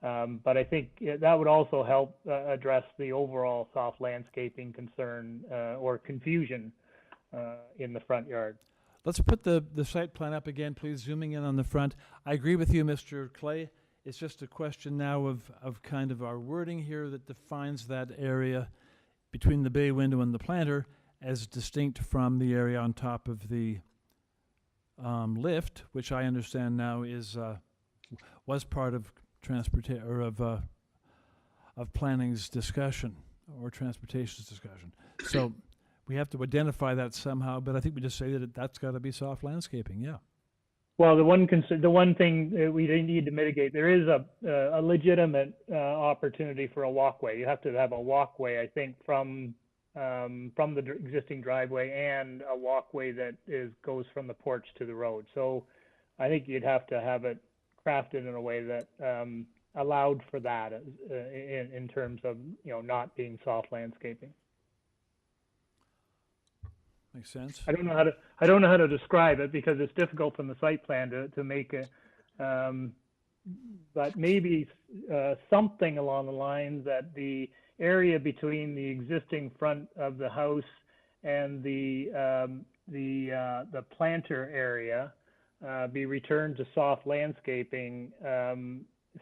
But I think that would also help address the overall soft landscaping concern or confusion in the front yard. Let's put the site plan up again, please, zooming in on the front. I agree with you, Mr. Clay. It's just a question now of kind of our wording here that defines that area between the bay window and the planter as distinct from the area on top of the lift, which I understand now is was part of of planning's discussion or transportation's discussion. So we have to identify that somehow, but I think we just say that that's got to be soft landscaping. Yeah. Well, the one thing that we need to mitigate, there is a legitimate opportunity for a walkway. You have to have a walkway, I think, from the existing driveway and a walkway that goes from the porch to the road. So I think you'd have to have it crafted in a way that allowed for that in terms of not being soft landscaping. Makes sense. I don't know how to describe it because it's difficult from the site plan to make it, but maybe something along the lines that the area between the existing front of the house and the planter area be returned to soft landscaping,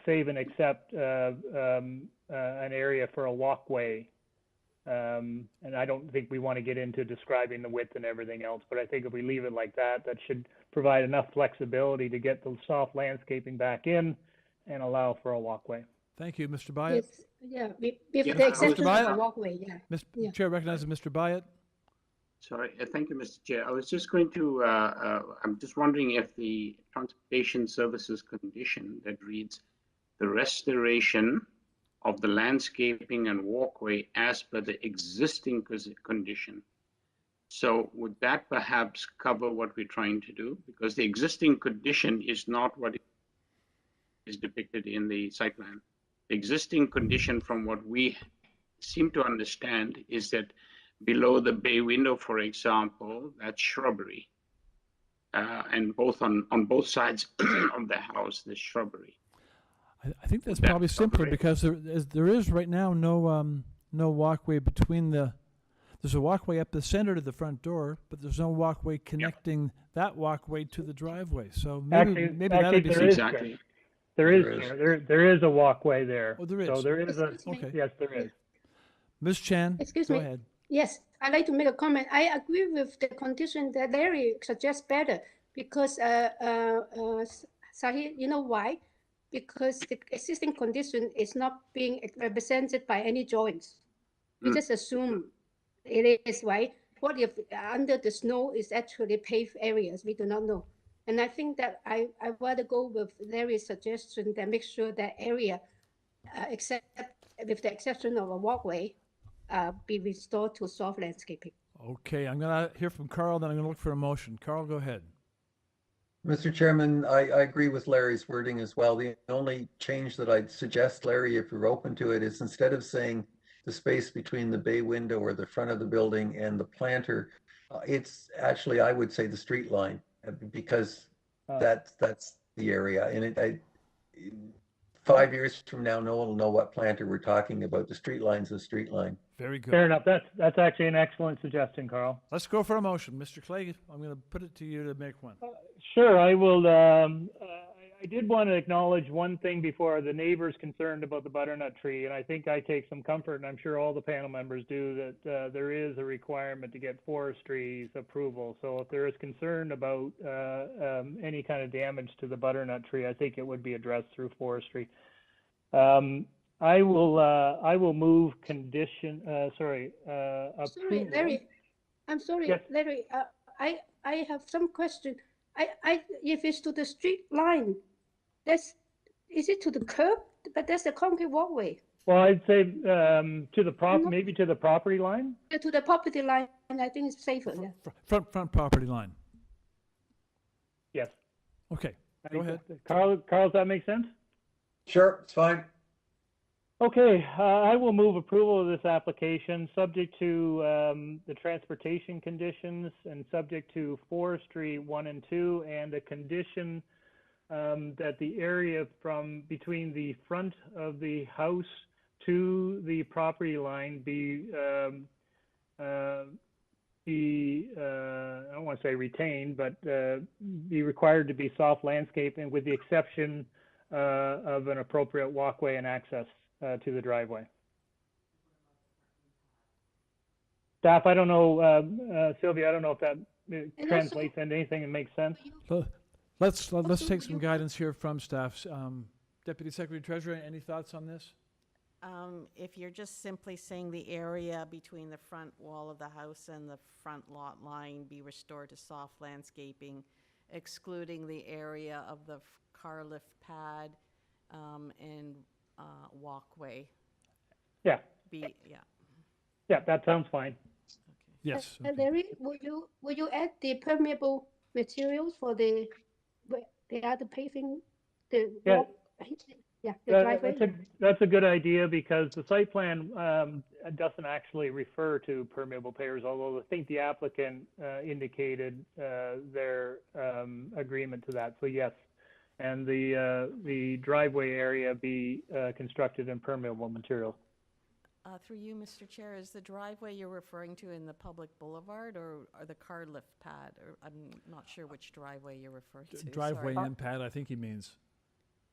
save and except an area for a walkway. And I don't think we want to get into describing the width and everything else, but I think if we leave it like that, that should provide enough flexibility to get the soft landscaping back in and allow for a walkway. Thank you, Mr. Byatt. Yes, yeah, with the exception of the walkway, yeah. Chair recognizes Mr. Byatt. Sorry, thank you, Mr. Chair. I was just going to, I'm just wondering if the Transportation Services condition that reads the restoration of the landscaping and walkway as per the existing condition. So would that perhaps cover what we're trying to do? Because the existing condition is not what is depicted in the site plan. The existing condition, from what we seem to understand, is that below the bay window, for example, that's shrubbery. And on both sides of the house, there's shrubbery. I think that's probably simpler because there is right now no walkway between there's a walkway up the center to the front door, but there's no walkway connecting that walkway to the driveway. So maybe that'd be exactly. There is a walkway there. Oh, there is. So there is Okay. Yes, there is. Ms. Chan, Excuse go me. ahead. Yes, I'd like to make a comment. I agree with the condition that Larry suggests better because, Sahil, you know why? Because the existing condition is not being represented by any drawings. We just assume it is, right? What if under the snow is actually paved areas? We do not know. And I think that I rather go with Larry's suggestion that make sure that area, except with the exception of a walkway, be restored to soft landscaping. Okay, I'm going to hear from Carl, then I'm going to look for a motion. Carl, go ahead. Mr. Chairman, I agree with Larry's wording as well. The only change that I'd suggest, Larry, if you're open to it, is instead of saying the space between the bay window or the front of the building and the planter, it's actually, I would say, the street line, because that's the area. And 5 years from now, no one will know what planter we're talking about. The street line's the street line. Very good. Fair enough. That's actually an excellent suggestion, Carl. Let's go for a motion. Mr. Clay, I'm going to put it to you to make one. Sure, I will. I did want to acknowledge one thing before. The neighbors concerned about the butternut tree, and I think I take some comfort, and I'm sure all the panel members do, that there is a requirement to get forestry's approval. So if there is concern about any kind of damage to the butternut tree, I think it would be addressed through forestry. I will move condition. Sorry, approval. Larry. I'm sorry, Yes. Larry. I have some question. If it's to the street line, is it to the curb? But that's the concrete walkway. Well, I'd say to the maybe to the property line. To the property line, I think it's safer. Yeah. Front property line. Yes. Okay, go ahead. Carl, does that make sense? Sure, it's fine. Okay, I will move approval of this application, subject to the transportation conditions and subject to forestry 1 and 2, and a condition that the area from between the front of the house to the property line be I don't want to say retained, but be required to be soft landscaping, with the exception of an appropriate walkway and access to the driveway. Staff, I don't know, Sylvia, I don't know if that translates into anything that makes sense. Let's take some guidance here from staff. Deputy Secretary Treasurer, any thoughts on this? If you're just simply saying the area between the front wall of the house and the front lot line be restored to soft landscaping, excluding the area of the car lift pad and walkway. Yeah. Yeah, that sounds fine. Yes. Larry, will you add the permeable materials for the other paving, the Yeah. driveway? That's a good idea, because the site plan doesn't actually refer to permeable pavers, although I think the applicant indicated their agreement to that. So yes, and the driveway area be constructed in permeable material. Through you, Mr. Chair, is the driveway you're referring to in the public boulevard or the car lift pad? Or I'm not sure which driveway you're referring to. Driveway Sorry. and pad, I think he means.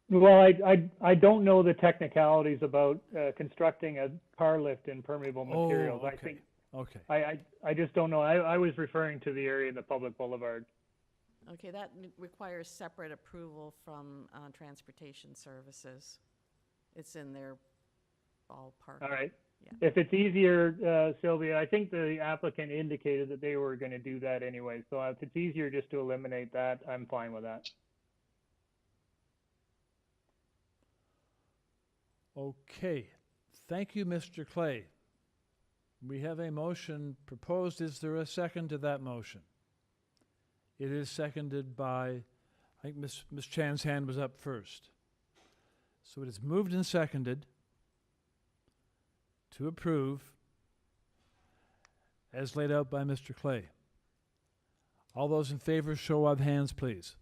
Well, I don't know the technicalities about constructing a car lift in permeable materials. Okay. I think Okay. I just don't know. I was referring to the area in the public boulevard. Okay, that requires separate approval from Transportation Services. It's in their ballpark. All right. Yeah. If it's easier, Sylvia, I think the applicant indicated that they were going to do that anyway. So if it's easier just to eliminate that, I'm fine with that. Okay. Thank you, Mr. Clay. We have a motion proposed. Is there a second to that motion? It is seconded by, I think Ms. Chan's hand was up first. So it is moved and seconded to approve as laid out by Mr. Clay. All those in favor, show of hands, please.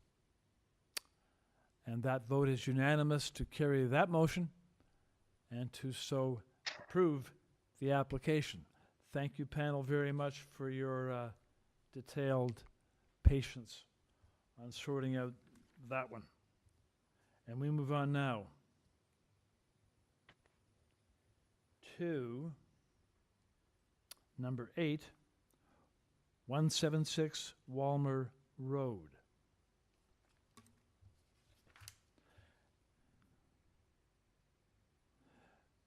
And that vote is unanimous to carry that motion and to so approve the application. Thank you, panel, very much for your detailed patience on sorting out that one. And we move on now to number 8, 176 Walmer Road.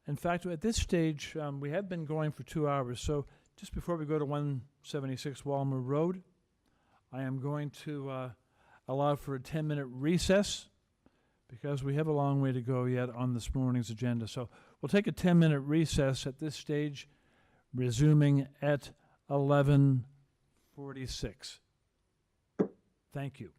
In fact, at this stage, we have been going for 2 hours, so just before we go to 176 Walmer Road, I am going to allow for a 10-minute recess because we have a long way to go yet on this morning's agenda. So we'll take a 10-minute recess at this stage, resuming at 11:46. Thank you.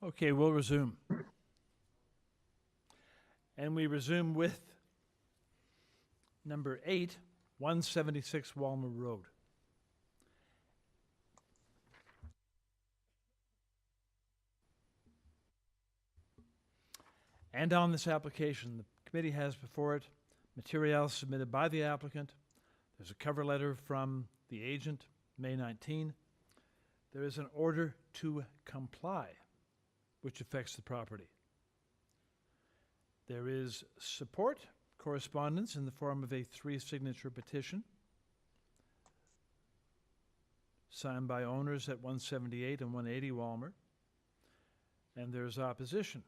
Okay, we'll resume. And we resume with number 8, 176 Walmer Road. And on this application, the committee has before it materials submitted by the applicant. There's a cover letter from the agent, May 19. There is an order to comply, which affects the property. There is support correspondence in the form of a 3-signature petition signed by owners at 178 and 180 Walmer. And there's opposition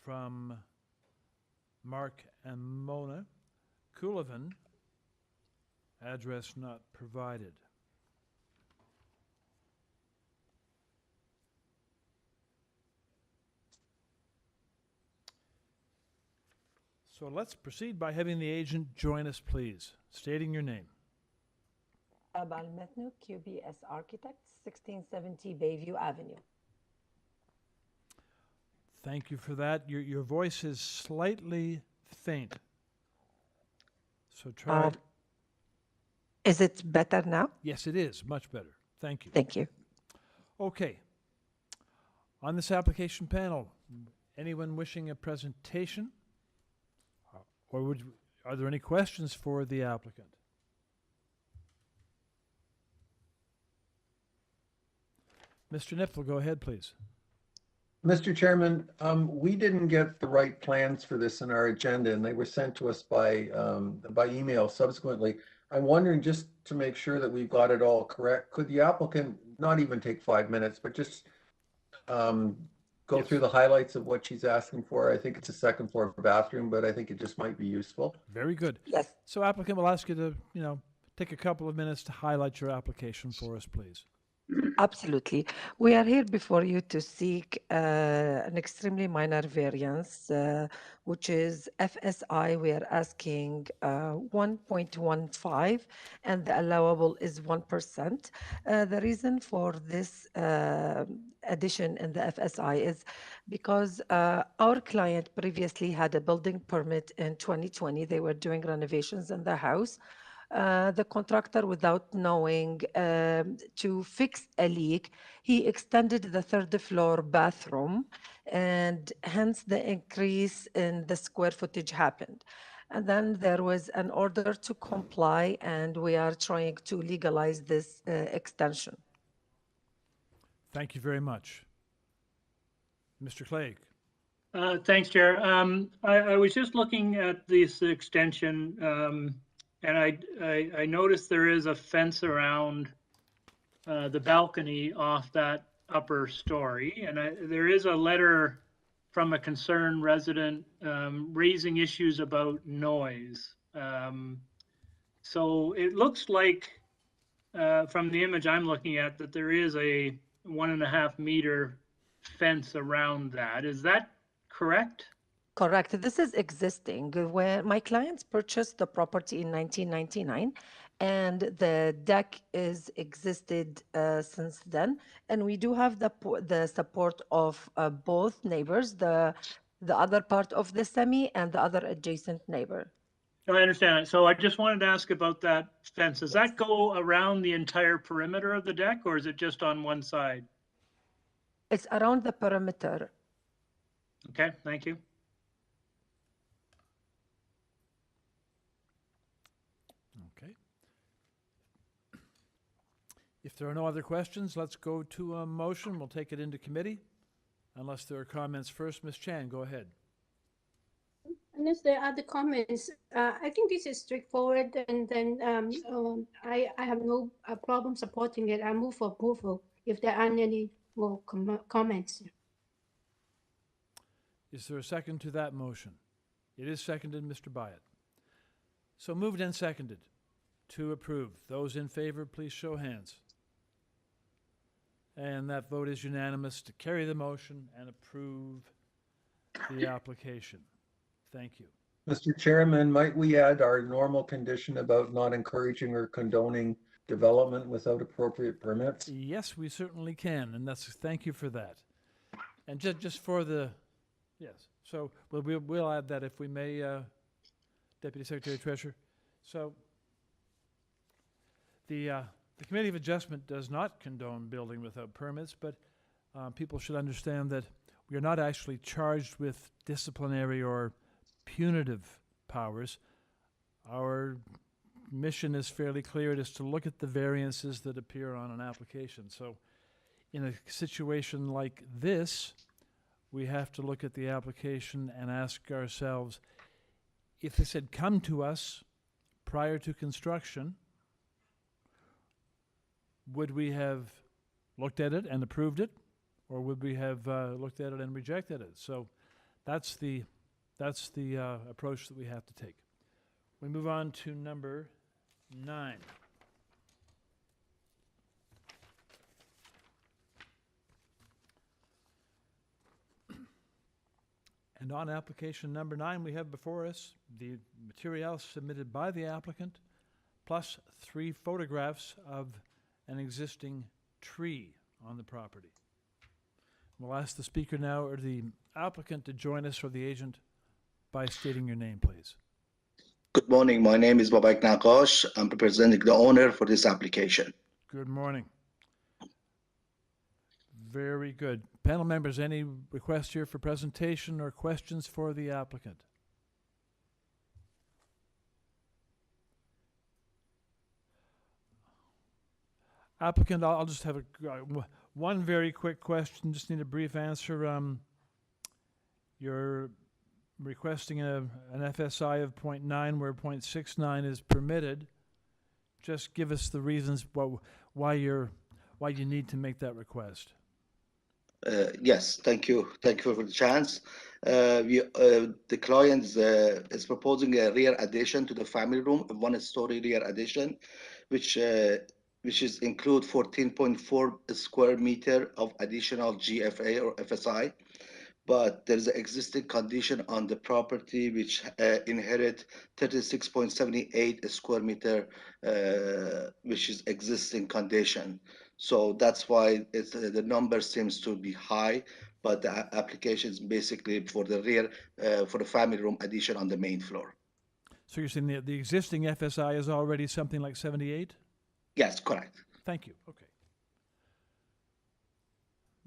from Mark and Mona Coulivan, address not provided. So let's proceed by having the agent join us, please, stating your name. Balmetnu, QBS Architects, 1670 Bayview Avenue. Thank you for that. Your voice is slightly faint. So try. Is it better now? Yes, it is. Much better. Thank you. Thank you. Okay. On this application panel, anyone wishing a presentation? Or are there any questions for the applicant? Mr. Nipfel, go ahead, please. Mr. Chairman, we didn't get the right plans for this in our agenda, and they were sent to us by email subsequently. I'm wondering, just to make sure that we've got it all correct, could the applicant not even take 5 minutes, but just go through the highlights of what she's asking for? I think it's a second floor bathroom, but I think it just might be useful. Very good. Yes. So applicant will ask you to, take a couple of minutes to highlight your application for us, please. Absolutely. We are here before you to seek an extremely minor variance, which is FSI. We are asking 1.15, and the allowable is 1%. The reason for this addition in the FSI is because our client previously had a building permit in 2020. They were doing renovations in the house. The contractor, without knowing, to fix a leak, he extended the third floor bathroom, and hence the increase in the square footage happened. And then there was an order to comply, and we are trying to legalize this extension. Thank you very much. Mr. Clegg. Thanks, Chair. I was just looking at this extension, and I noticed there is a fence around the balcony off that upper story. And there is a letter from a concerned resident raising issues about noise. So it looks like from the image I'm looking at that there is a 1.5 meter fence around that. Is that correct? Correct. This is existing. When my clients purchased the property in 1999, and the deck is existed since then. And we do have the support of both neighbors, the other part of the semi and the other adjacent neighbor. I understand it. So I just wanted to ask about that fence. Does that go around the entire perimeter of the deck, or is it just on one side? It's around the perimeter. Okay, thank you. If there are no other questions, let's go to a motion. We'll take it into committee. Unless there are comments first, Ms. Chan, go ahead. Unless there are other comments, I think this is straightforward, and then I have no problem supporting it. I move for approval if there aren't any more comments. Is there a second to that motion? It is seconded, Mr. Byatt. So moved and seconded to approve. Those in favor, please show hands. And that vote is unanimous to carry the motion and approve the application. Thank you. Mr. Chairman, might we add our normal condition about not encouraging or condoning development without appropriate permits? Yes, we certainly can, and thank you for that. And just for the, yes, so we'll add that if we may, Deputy Secretary Treasurer. So the Committee of Adjustment does not condone building without permits, but people should understand that we are not actually charged with disciplinary or punitive powers. Our mission is fairly clear. It is to look at the variances that appear on an application. So in a situation like this, we have to look at the application and ask ourselves, if this had come to us prior to construction, would we have looked at it and approved it, or would we have looked at it and rejected it? So that's the approach that we have to take. We move on to number 9. And on application number 9, we have before us the material submitted by the applicant, plus 3 photographs of an existing tree on the property. We'll ask the speaker now, or the applicant, to join us, or the agent, by stating your name, please. Good morning. My name is Babak Naqash. I'm representing the owner for this application. Good morning. Very good. Panel members, any requests here for presentation or questions for the applicant? Applicant, I'll just have one very quick question. Just need a brief answer. You're requesting an FSI of 0.9 where 0.69 is permitted. Just give us the reasons why you need to make that request. Yes, thank you. Thank you for the chance. The client is proposing a rear addition to the family room, a 1-story rear addition, which is include 14.4 square meter of additional GFA or FSI. But there's an existing condition on the property which inherit 36.78 square meter, which is existing condition. So that's why the number seems to be high, but the application is basically for the rear, for the family room addition on the main floor. So you're saying the existing FSI is already something like 78? Yes, correct. Thank you. Okay.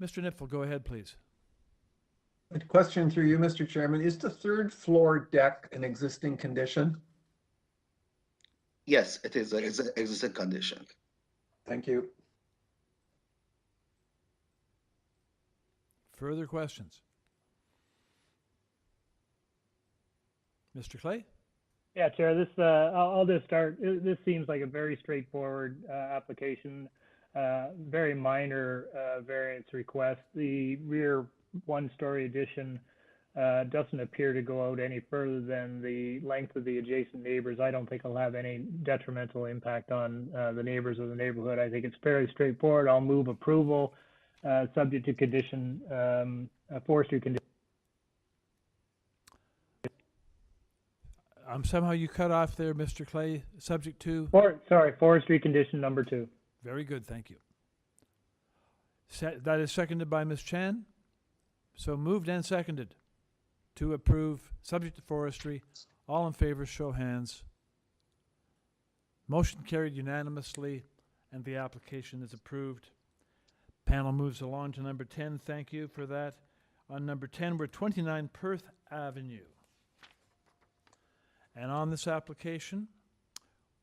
Mr. Nipfel, go ahead, please. A question through you, Mr. Chairman. Is the 3rd floor deck an existing condition? Yes, it is an existing condition. Thank you. Further questions? Mr. Clay? Yeah, Chair, this, I'll just start. This seems like a very straightforward application, very minor variance request. The rear 1-story addition doesn't appear to go out any further than the length of the adjacent neighbors. I don't think it'll have any detrimental impact on the neighbors of the neighborhood. I think it's fairly straightforward. I'll move approval, subject to condition, forestry condition. Somehow you cut off there, Mr. Clay, subject to? Forestry condition number 2. Very good, thank you. That is seconded by Ms. Chan. So moved and seconded to approve, subject to forestry. All in favor, show hands. Motion carried unanimously, and the application is approved. Panel moves along to number 10. Thank you for that. On number 10, we're 29 Perth Avenue. And on this application,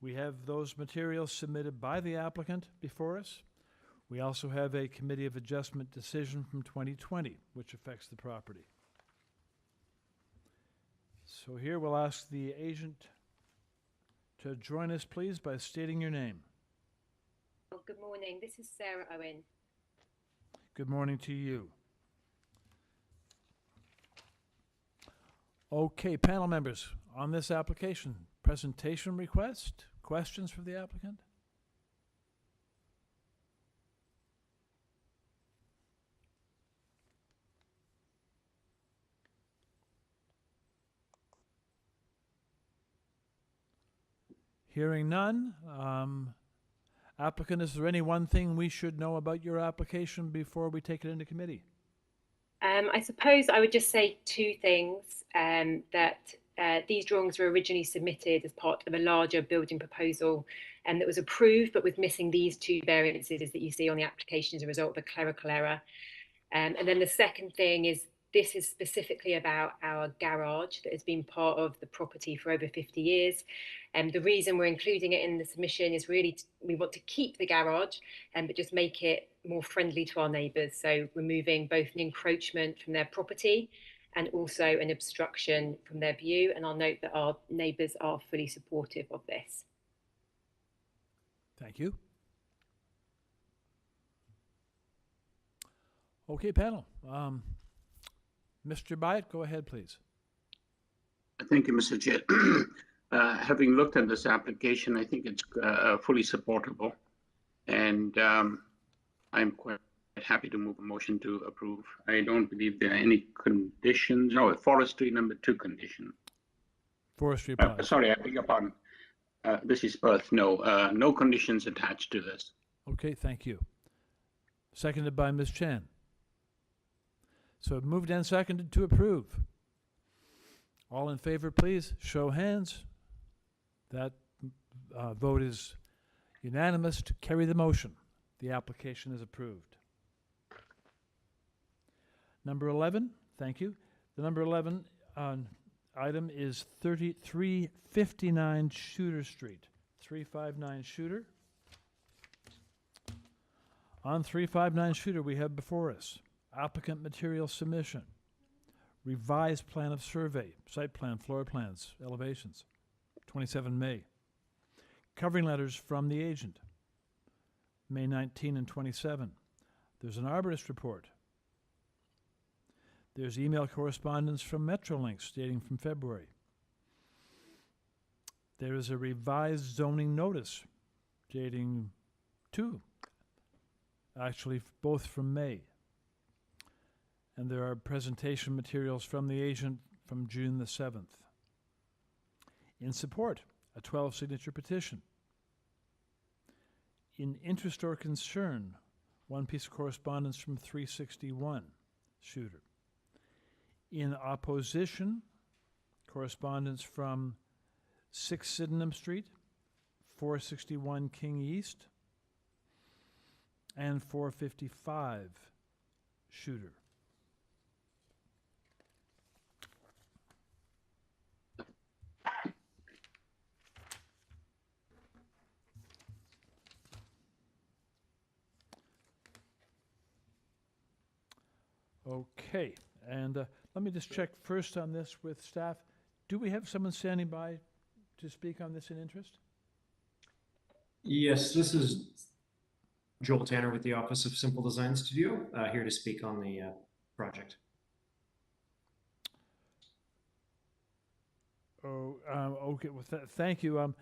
We have those materials submitted by the applicant before us. We also have a Committee of Adjustment decision from 2020, which affects the property. So here we'll ask the agent to join us, please, by stating your name. Well, good morning. This is Sarah Owen. Good morning to you. Okay, panel members, on this application, presentation request, questions for the applicant? Hearing none, applicant, is there any one thing we should know about your application before we take it into committee? I suppose I would just say two things, that these drawings were originally submitted as part of a larger building proposal that was approved, but was missing these two variances that you see on the application as a result of a clerical error. And then the second thing is, this is specifically about our garage that has been part of the property for over 50 years. And the reason we're including it in the submission is really we want to keep the garage, but just make it more friendly to our neighbours. So removing both an encroachment from their property and also an obstruction from their view. And I'll note that our neighbours are fully supportive of this. Thank you. Okay, panel. Mr. Byatt, go ahead, please. Thank you, Mr. Chair. Having looked at this application, I think it's fully supportable, and I'm quite happy to move a motion to approve. I don't believe there are any conditions. No, forestry number 2 condition. Forestry. Sorry, I beg your pardon. This is Perth. No, no conditions attached to this. Okay, thank you. Seconded by Ms. Chan. So moved and seconded to approve. All in favor, please show hands. That vote is unanimous to carry the motion. The application is approved. Number 11, thank you. The number 11 item is 359 Shooter Street. 359 Shooter. On 359 Shooter, we have before us applicant material submission, revised plan of survey, site plan, floor plans, elevations, 27 May. Covering letters from the agent, May 19 and 27. There's an arborist report. There's email correspondence from Metrolinx dating from February. There is a revised zoning notice dating actually both from May. And there are presentation materials from the agent from June the 7th. In support, a 12-signature petition. In interest or concern, one piece of correspondence from 361 Shooter. In opposition, correspondence from 6 Sydenham Street, 461 King East, and 455 Shooter. Okay, and let me just check first on this with staff. Do we have someone standing by to speak on this in interest? Yes, this is Joel Tanner with the Office of Simple Design Studio, here to speak on the project. Okay, well, thank you.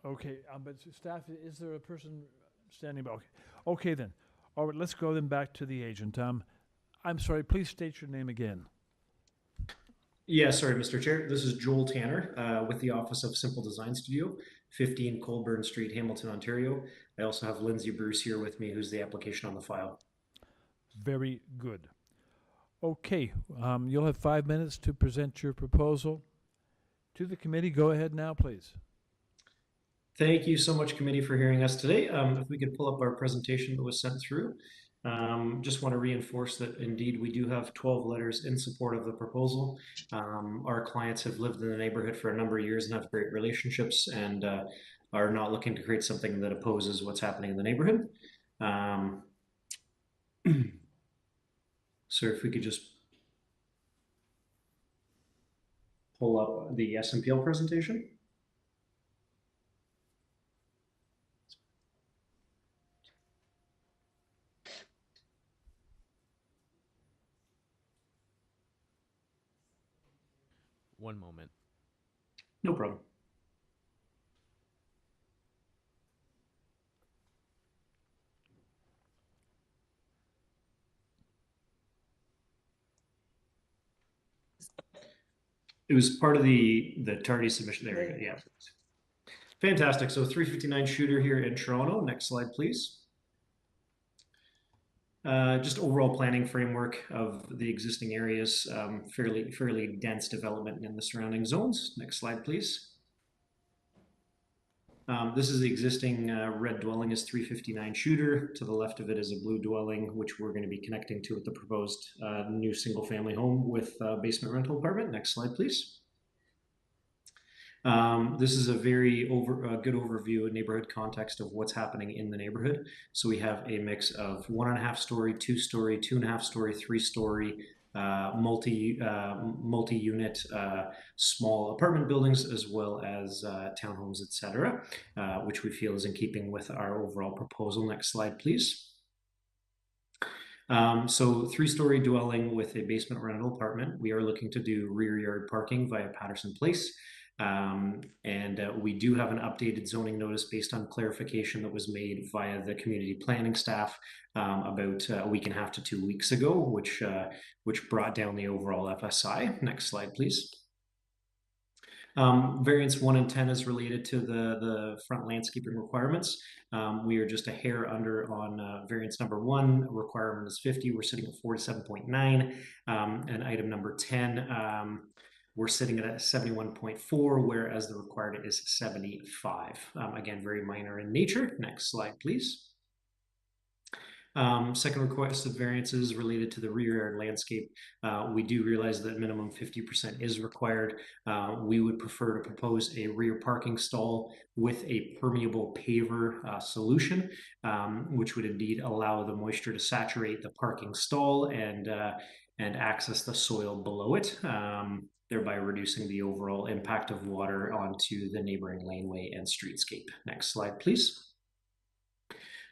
Okay, but staff, is there a person standing by? Okay then. All right, let's go then back to the agent. I'm sorry, please state your name again. Yeah, sorry, Mr. Chair. This is Joel Tanner with the Office of Simple Design Studio, 15 Colburn Street, Hamilton, Ontario. I also have Lindsay Bruce here with me, who's the application on the file. Very good. Okay, you'll have 5 minutes to present your proposal to the committee. Go ahead now, please. Thank you so much, committee, for hearing us today. If we could pull up our presentation that was sent through. Just want to reinforce that indeed we do have 12 letters in support of the proposal. Our clients have lived in the neighborhood for a number of years and have great relationships and are not looking to create something that opposes what's happening in the neighborhood. So if we could just pull up the SMPL presentation. One moment. No problem. It was part of the tardy submission. There we go. Yeah. Fantastic. So 359 Shooter here in Toronto. Next slide, please. Just overall planning framework of the existing areas, fairly dense development in the surrounding zones. Next slide, please. This is the existing red dwelling is 359 Shooter. To the left of it is a blue dwelling, which we're going to be connecting to with the proposed new single family home with basement rental apartment. Next slide, please. This is a very good overview and neighborhood context of what's happening in the neighborhood. So we have a mix of 1.5 story, 2 story, 2.5 story, 3 story, multi-unit small apartment buildings, as well as townhomes, etc., which we feel is in keeping with our overall proposal. Next slide, please. So 3-story dwelling with a basement rental apartment. We are looking to do rear yard parking via Patterson Place. We do have an updated zoning notice based on clarification that was made via the community planning staff about a week and a half to 2 weeks ago, which brought down the overall FSI. Next slide, please. Variance 1 and 10 is related to the front landscaping requirements. We are just a hair under on variance number 1. Requirement is 50. We're sitting at 47.9. And item number 10, we're sitting at a 71.4, whereas the required is 75. Again, very minor in nature. Next slide, please. Second requested variances related to the rear yard landscape. We do realize that minimum 50% is required. We would prefer to propose a rear parking stall with a permeable paver solution, which would indeed allow the moisture to saturate the parking stall and access the soil below it, thereby reducing the overall impact of water onto the neighboring laneway and streetscape. Next slide, please.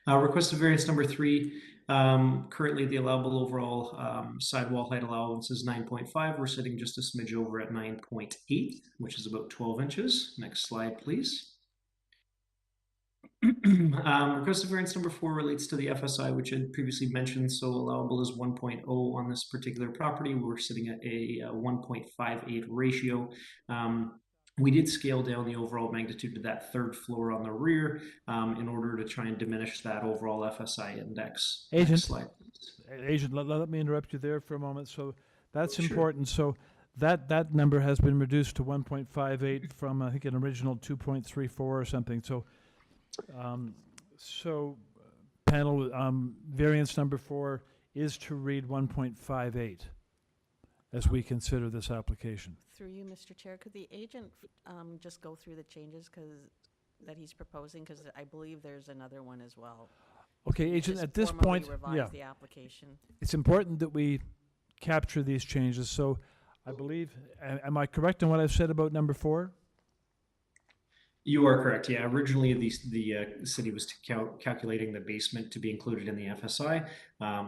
Requested variance number 3. Currently, the allowable overall sidewall height allowance is 9.5. We're sitting just a smidge over at 9.8, which is about 12 inches. Next slide, please. Requested variance number 4 relates to the FSI, which I had previously mentioned. So allowable is 1.0 on this particular property. We're sitting at a 1.58 ratio. We did scale down the overall magnitude to that 3rd floor on the rear in order to try and diminish that overall FSI index. Agent, next slide, Agent, let me interrupt you there for a moment. So that's Sure. important. So that number has been reduced to 1.58 from, I think, an original 2.34 or something. So panel variance number 4 is to read 1.58 as we consider this application. Through you, Mr. Chair, could the agent just go through the changes that he's proposing? Because I believe there's another one as well. Okay, Agent, Just at this formally point, revise the application. it's important that we capture these changes. So I believe, am I correct in what I've said about number 4? You are correct. Yeah, originally the city was calculating the basement to be included in the FSI,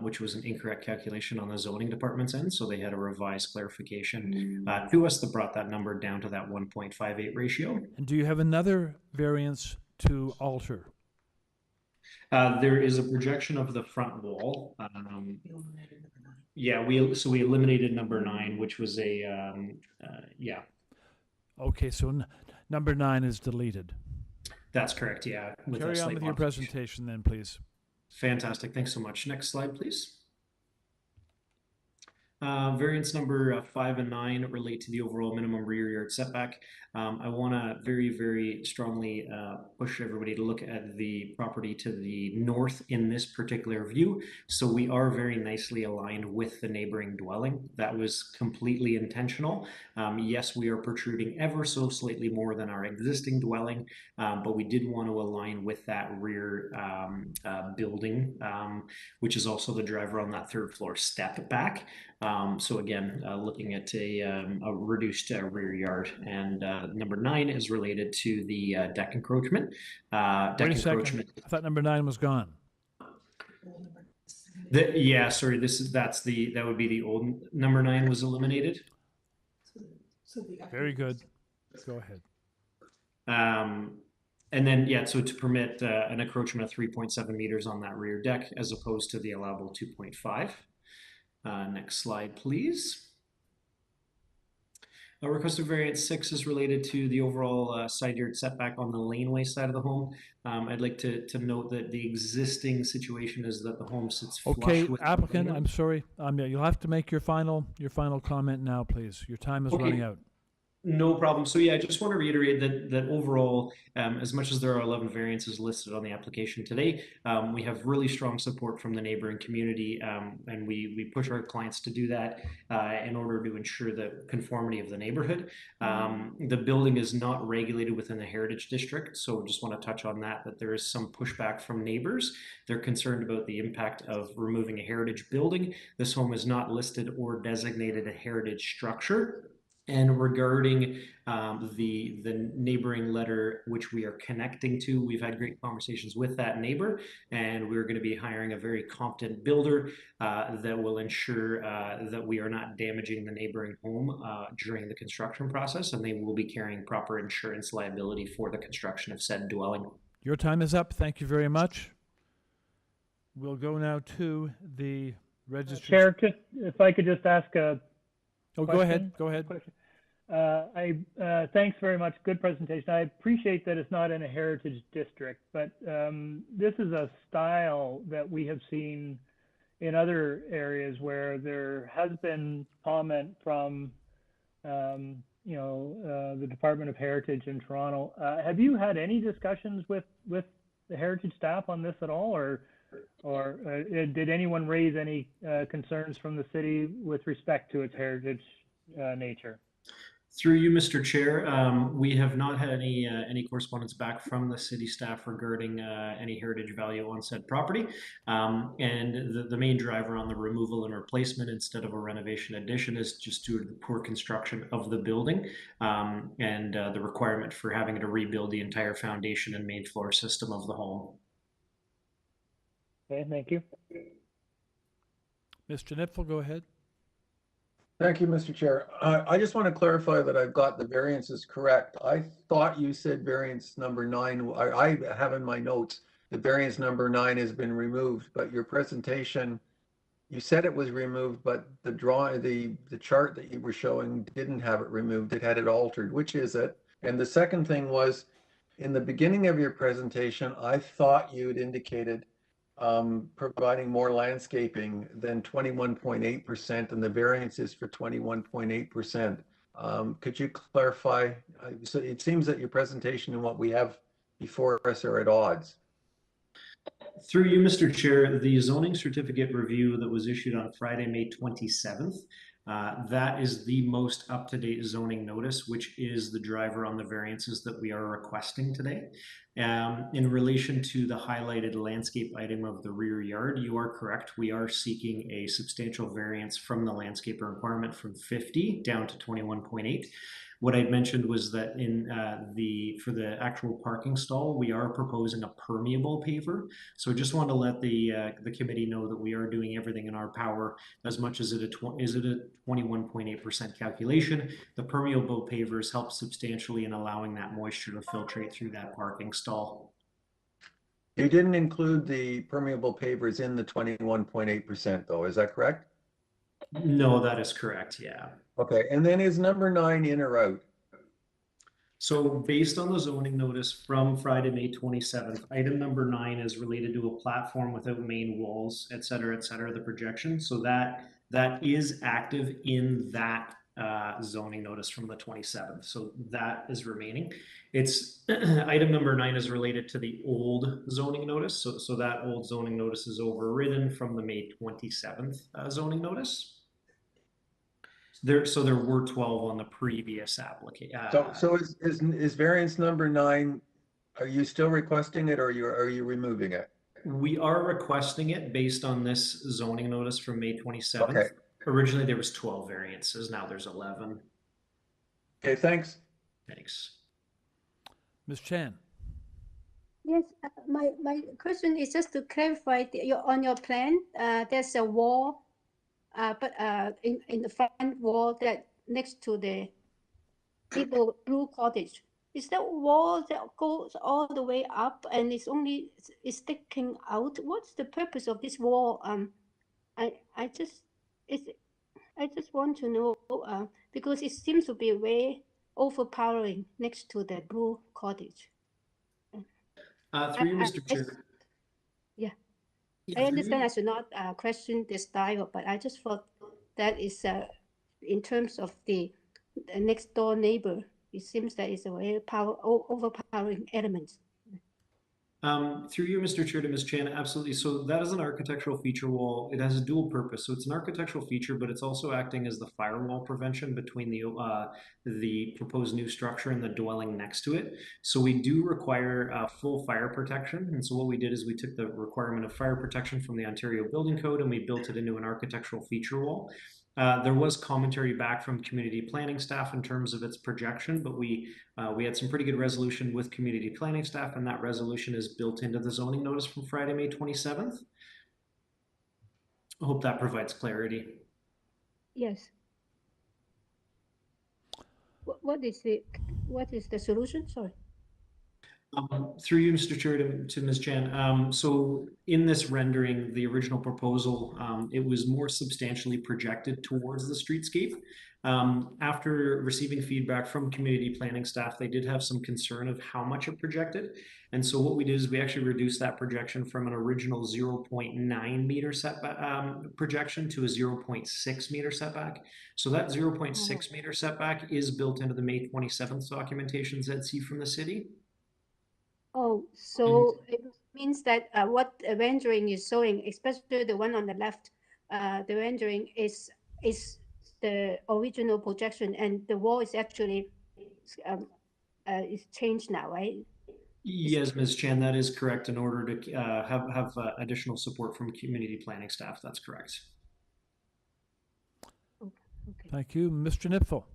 which was an incorrect calculation on the zoning department's end. So they had a revised clarification to us that brought that number down to that 1.58 ratio. And do you have another variance to alter? There is a projection of the front wall. Yeah, we eliminated number 9, which was a yeah. Okay, so number 9 is deleted. That's correct, yeah. Carry on with your presentation then, please. Fantastic, thanks so much. Next slide, please. Variance number 5 and 9 relate to the overall minimum rear yard setback. I want to very, very strongly push everybody to look at the property to the north in this particular view. So we are very nicely aligned with the neighboring dwelling. That was completely intentional. Yes, we are protruding ever so slightly more than our existing dwelling, but we did want to align with that rear building, which is also the driver on that third floor step back. So again, looking at a reduced rear yard. And number 9 is related to the deck encroachment. Wait a second. I thought number 9 was gone. Yeah, sorry. That would be the old number 9 was eliminated. Very good. Go ahead. And then, yeah, so to permit an encroachment of 3.7 meters on that rear deck as opposed to the allowable 2.5. Next slide, please. Requested variance 6 is related to the overall side yard setback on the laneway side of the home. I'd like to note that the existing situation is that the home sits flush with the applicant, laneway. I'm sorry. You'll have to make your final comment now, please. Your time is running out. No problem. So yeah, I just want to reiterate that overall, as much as there are 11 variances listed on the application today, we have really strong support from the neighboring community, and we push our clients to do that in order to ensure the conformity of the neighborhood. The building is not regulated within the Heritage District, so just want to touch on that there is some pushback from neighbors. They're concerned about the impact of removing a heritage building. This home is not listed or designated a heritage structure. And regarding the neighboring letter, which we are connecting to, we've had great conversations with that neighbor, and we're going to be hiring a very competent builder that will ensure that we are not damaging the neighboring home during the construction process, and they will be carrying proper insurance liability for the construction of said dwelling. Your time is up. Thank you very much. We'll go now to the registered... Chair, if I could just ask a go ahead. Go ahead. Thanks very much. Good presentation. I appreciate that it's not in a heritage district, but this is a style that we have seen in other areas where there has been comment from, the Department of Heritage in Toronto. Have you had any discussions with the heritage staff on this at all, or did anyone raise any concerns from the city with respect to its heritage nature? Through you, Mr. Chair, we have not had any correspondence back from the city staff regarding any heritage value on said property. And the main driver on the removal and replacement instead of a renovation addition is just due to the poor construction of the building and the requirement for having to rebuild the entire foundation and main floor system of the home. Okay, thank you. Mr. Nipfel, go ahead. Thank you, Mr. Chair. I just want to clarify that I've got the variances correct. I thought you said variance number 9. I have in my notes that variance number 9 has been removed, but your presentation, you said it was removed, but the chart that you were showing didn't have it removed. It had it altered. Which is it? And the second thing was, in the beginning of your presentation, I thought you had indicated providing more landscaping than 21.8%, and the variance is for 21.8%. Could you clarify? So it seems that your presentation and what we have before us are at odds. Through you, Mr. Chair, the zoning certificate review that was issued on Friday, May 27th, that is the most up-to-date zoning notice, which is the driver on the variances that we are requesting today. In relation to the highlighted landscape item of the rear yard, you are correct. We are seeking a substantial variance from the landscape requirement from 50 down to 21.8. What I mentioned was that for the actual parking stall, we are proposing a permeable paver. So just want to let the committee know that we are doing everything in our power. As much as it a 21.8% calculation, the permeable pavers help substantially in allowing that moisture to filtrate through that parking stall. You didn't include the permeable pavers in the 21.8% though, is that correct? No, that is correct, yeah. Okay, and then is number 9 in or out? So based on the zoning notice from Friday, May 27th, item number 9 is related to a platform without main walls, et cetera, the projection. So that That is active in that zoning notice from the 27th. So that is remaining. It's item number 9 is related to the old zoning notice. So that old zoning notice is overridden from the May 27th zoning notice. So there were 12 on the previous application. So is variance number 9, are you still requesting it, or are you removing it? We are requesting it based on this zoning notice from May 27th. Okay. Originally, there was 12 variances. Now there's 11. Okay, thanks. Thanks. Ms. Chan. Yes, my question is just to clarify on your plan. There's a wall, but in the front wall that next to the little blue cottage. Is that wall that goes all the way up and it's sticking out? What's the purpose of this wall? I just want to know because it seems to be very overpowering next to the blue cottage. Through you, Mr. Chair. Yeah. Yeah, I through understand you. I should not question the style, but I just thought that is in terms of the next door neighbor, it seems that it's a very overpowering element. Through you, Mr. Chair, to Ms. Chan, absolutely. So that is an architectural feature wall. It has a dual purpose. So it's an architectural feature, but it's also acting as the firewall prevention between the proposed new structure and the dwelling next to it. So we do require full fire protection. And so what we did is we took the requirement of fire protection from the Ontario Building Code and we built it into an architectural feature wall. There was commentary back from community planning staff in terms of its projection, but we had some pretty good resolution with community planning staff, and that resolution is built into the zoning notice from Friday, May 27th. I hope that provides clarity. Yes. What is the solution? Sorry. Through you, Mr. Chair, to Ms. Chan. So in this rendering, the original proposal, it was more substantially projected towards the streetscape. After receiving feedback from community planning staff, they did have some concern of how much it projected. And so what we did is we actually reduced that projection from an original 0.9 meter setback projection to a 0.6 meter setback. So that 0.6 meter setback is built into the May 27th documentation ZC from the city. Oh, so it means that what the rendering is showing, especially the one on the left, the rendering is the original projection, and the wall is actually is changed now, right? Yes, Ms. Chan, that is correct. In order to have additional support from community planning staff, that's correct. Okay. Thank you. Mr. Nipfel.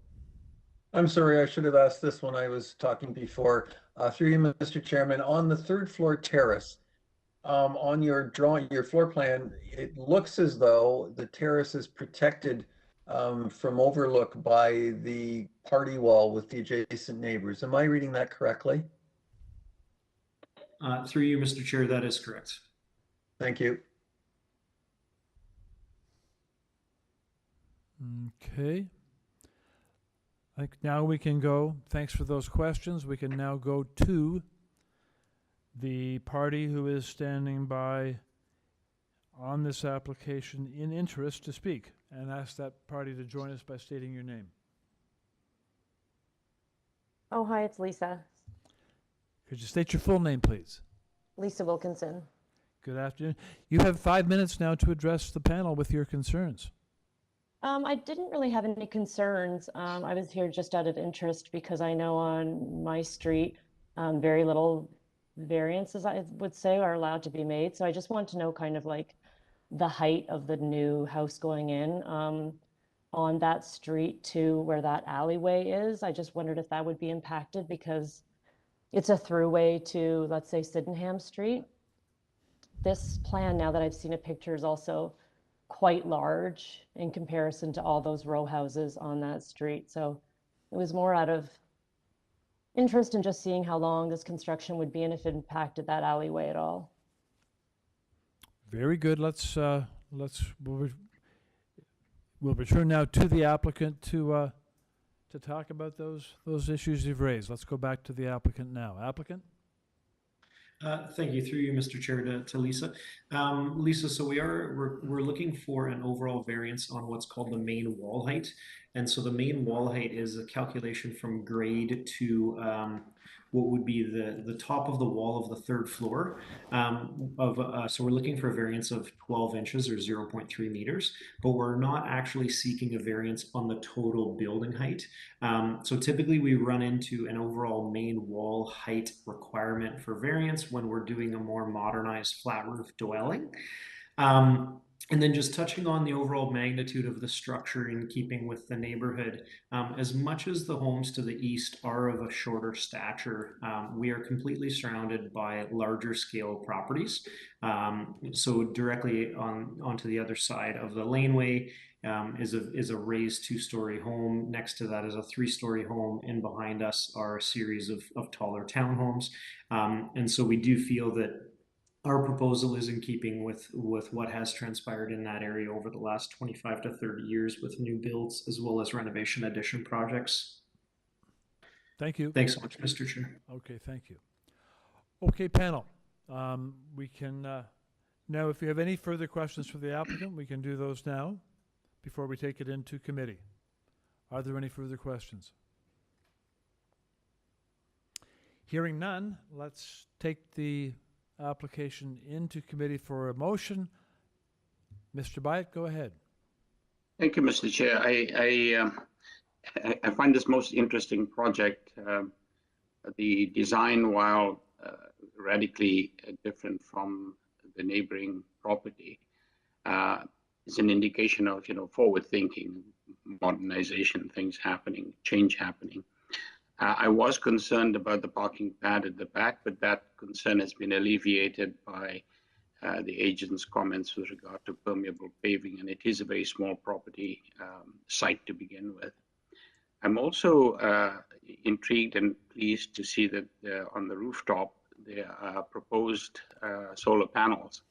I'm sorry, I should have asked this when I was talking before. Through you, Mr. Chairman, on the third floor terrace, on your drawing, your floor plan, it looks as though the terrace is protected from overlook by the party wall with the adjacent neighbors. Am I reading that correctly? Through you, Mr. Chair, that is correct. Thank you. Okay. I think now we can go, thanks for those questions. We can now go to the party who is standing by on this application in interest to speak, and ask that party to join us by stating your name. Oh, hi, it's Lisa. Could you state your full name, please? Lisa Wilkinson. Good afternoon. You have 5 minutes now to address the panel with your concerns. I didn't really have any concerns. I was here just out of interest because I know on my street, very little variances, I would say, are allowed to be made. So I just want to know kind of like the height of the new house going in on that street to where that alleyway is. I just wondered if that would be impacted because it's a throughway to, let's say, Sydenham Street. This plan, now that I've seen a picture, is also quite large in comparison to all those row houses on that street. So it was more out of interest in just seeing how long this construction would be and if it impacted that alleyway at all. Very good. We'll return now to the applicant to talk about those issues you've raised. Let's go back to the applicant now. Applicant? Thank you. Through you, Mr. Chair, to Lisa. Lisa, so we're looking for an overall variance on what's called the main wall height. And so the main wall height is a calculation from grade to what would be the top of the wall of the third floor. So we're looking for a variance of 12 inches or 0.3 meters, but we're not actually seeking a variance on the total building height. So typically we run into an overall main wall height requirement for variance when we're doing a more modernized flat roof dwelling. And then just touching on the overall magnitude of the structure in keeping with the neighborhood, as much as the homes to the east are of a shorter stature, we are completely surrounded by larger scale properties. So directly onto the other side of the laneway is a raised 2-story home. Next to that is a 3-story home, and behind us are a series of taller townhomes. And so we do feel that our proposal is in keeping with what has transpired in that area over the last 25 to 30 years with new builds as well as renovation addition projects. Thank you. Thanks so much, Mr. Chair. Okay, thank you. Okay, panel. We can now, if you have any further questions for the applicant, we can do those now before we take it into committee. Are there any further questions? Hearing none, let's take the application into committee for a motion. Mr. Byatt, go ahead. Thank you, Mr. Chair. I find this most interesting project. The design, while radically different from the neighboring property, is an indication of forward thinking, modernization, things happening, change happening. I was concerned about the parking pad at the back, but that concern has been alleviated by the agent's comments with regard to permeable paving, and it is a very small property site to begin with. I'm also intrigued and pleased to see that on the rooftop there are proposed solar panels.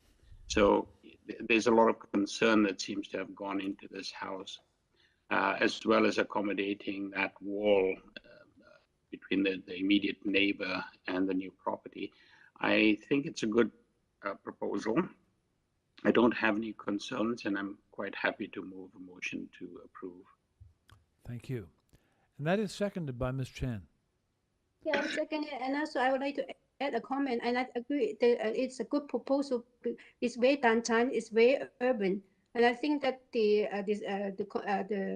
So there's a lot of concern that seems to have gone into this house, as well as accommodating that wall between the immediate neighbor and the new property. I think it's a good proposal. I don't have any concerns, and I'm quite happy to move a motion to approve. Thank you. And that is seconded by Ms. Chan. Yeah, second, and also I would like to add a comment, and I agree that it's a good proposal. It's very downtown, it's very urban, and I think that the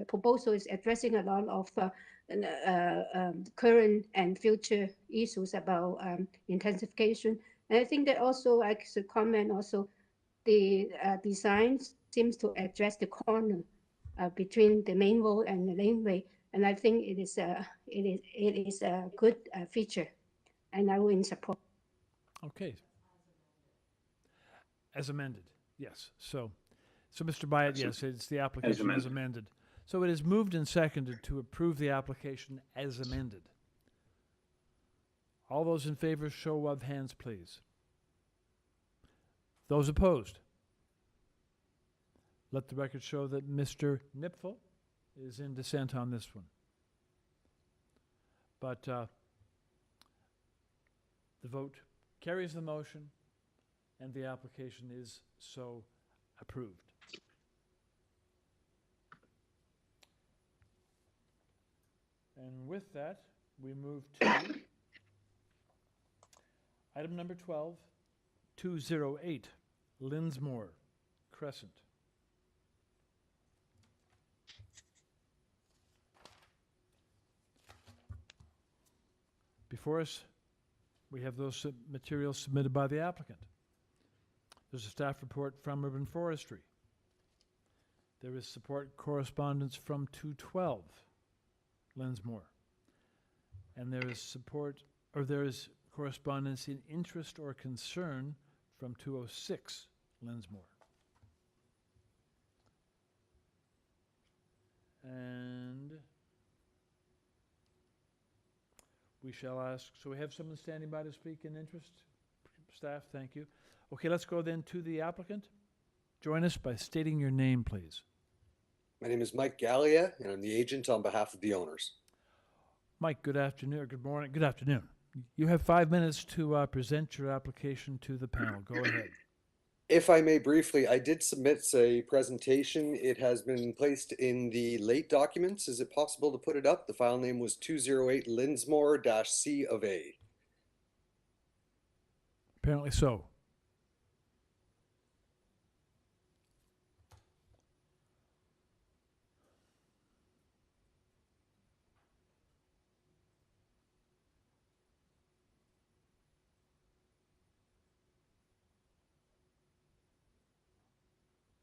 proposal is addressing a lot of current and future issues about intensification. And I think that also I should comment also the design seems to address the corner between the main road and the laneway, and I think it is a good feature, and I will in support. Okay. As amended, yes. So Mr. Byatt, yes, it's the application as amended. So it is moved and seconded to approve the application as amended. All those in favor, show of hands, please. Those opposed? Let the record show that Mr. Nipfel is in dissent on this one. But the vote carries the motion, and the application is so approved. And with that, we move to item number 12, 208, LINSMORE, Crescent. Before us, we have those materials submitted by the applicant. There's a staff report from Urban Forestry. There is support correspondence from 212, LINSMORE. And there is correspondence in interest or concern from 206, LINSMORE. And we shall ask, so we have someone standing by to speak in interest? Staff, thank you. Okay, let's go then to the applicant. Join us by stating your name, please. My name is Mike Gallia, and I'm the agent on behalf of the owners. Mike, good afternoon, or good morning, good afternoon. You have 5 minutes to present your application to the panel. Go ahead. If I may briefly, I did submit a presentation. It has been placed in the late documents. Is it possible to put it up? The file name was 208 LINSMORE-C of A. Apparently so.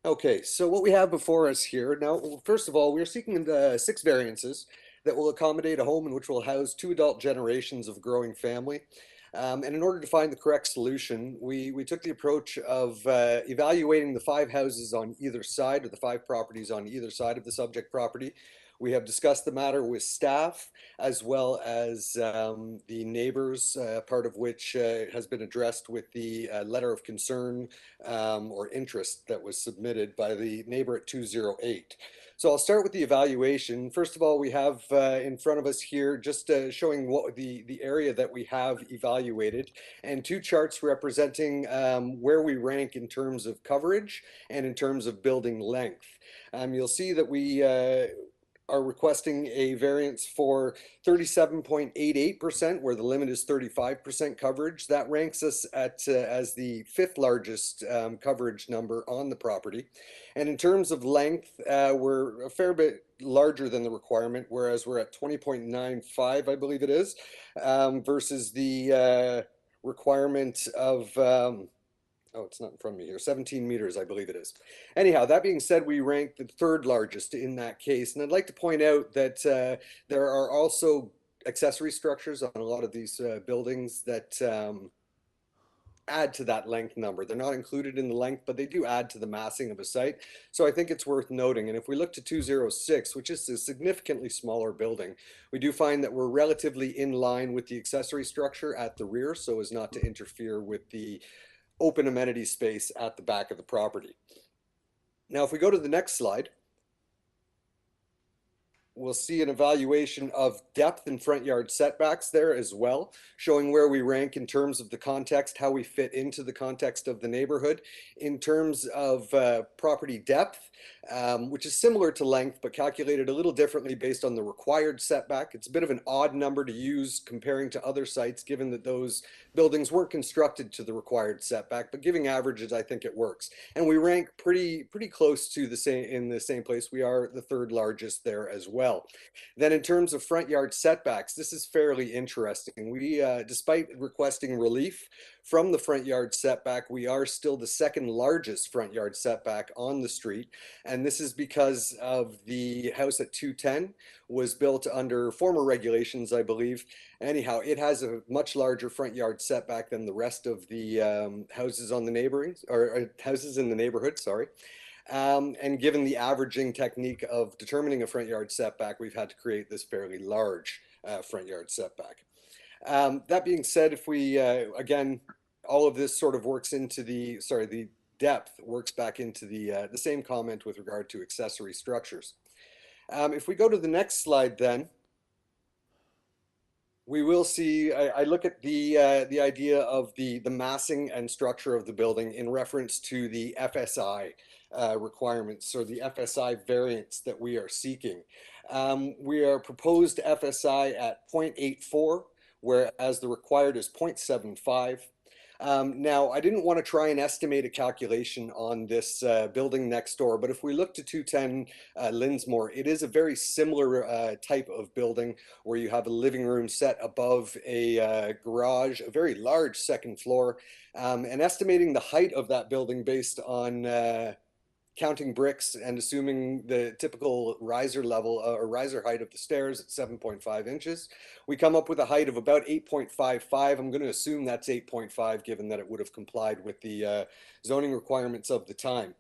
Okay, so what we have before us here now, first of all, we're seeking 6 variances that will accommodate a home in which will house 2 adult generations of growing family. And in order to find the correct solution, we took the approach of evaluating the 5 houses on either side, or the 5 properties on either side of the subject property. We have discussed the matter with staff, as well as the neighbors, part of which has been addressed with the letter of concern or interest that was submitted by the neighbor at 208. So I'll start with the evaluation. First of all, we have in front of us here just showing what the area that we have evaluated, and 2 charts representing where we rank in terms of coverage and in terms of building length. You'll see that we are requesting a variance for 37.88%, where the limit is 35% coverage. That ranks us at as the 5th largest coverage number on the property. And in terms of length, we're a fair bit larger than the requirement, whereas we're at 20.95, I believe it is, versus the requirement of oh, it's not in front of me here, 17 meters, I believe it is. Anyhow, that being said, we rank the 3rd largest in that case. And I'd like to point out that there are also accessory structures on a lot of these buildings that add to that length number. They're not included in the length, but they do add to the massing of a site. So I think it's worth noting. And if we look to 206, which is a significantly smaller building, we do find that we're relatively in line with the accessory structure at the rear, so as not to interfere with the open amenity space at the back of the property. Now, if we go to the next slide, we'll see an evaluation of depth and front yard setbacks there as well, showing where we rank in terms of the context, how we fit into the context of the neighborhood. In terms of property depth, which is similar to length, but calculated a little differently based on the required setback. It's a bit of an odd number to use comparing to other sites, given that those buildings weren't constructed to the required setback, but giving averages, I think it works. And we rank pretty close to the same, in the same place. We are the 3rd largest there as well. Then in terms of front yard setbacks, this is fairly interesting. We, despite requesting relief from the front yard setback, we are still the 2nd largest front yard setback on the street. And this is because of the house at 210 was built under former regulations, I believe. Anyhow, it has a much larger front yard setback than the rest of the houses on the neighboring, or houses in the neighborhood, sorry. And given the averaging technique of determining a front yard setback, we've had to create this fairly large front yard setback. That being said, if we, again, all of this sort of works into the, sorry, the depth works back into the same comment with regard to accessory structures. If we go to the next slide then, we will see, I look at the idea of the massing and structure of the building in reference to the FSI requirements, or the FSI variance that we are seeking. We are proposed FSI at 0.84, whereas the required is 0.75. Now, I didn't want to try and estimate a calculation on this building next door, but if we look to 210 LINSMORE, it is a very similar type of building where you have a living room set above a garage, a very large 2nd floor, and estimating the height of that building based on counting bricks and assuming the typical riser level or riser height of the stairs at 7.5 inches, we come up with a height of about 8.55. I'm going to assume that's 8.5, given that it would have complied with the zoning requirements of the time.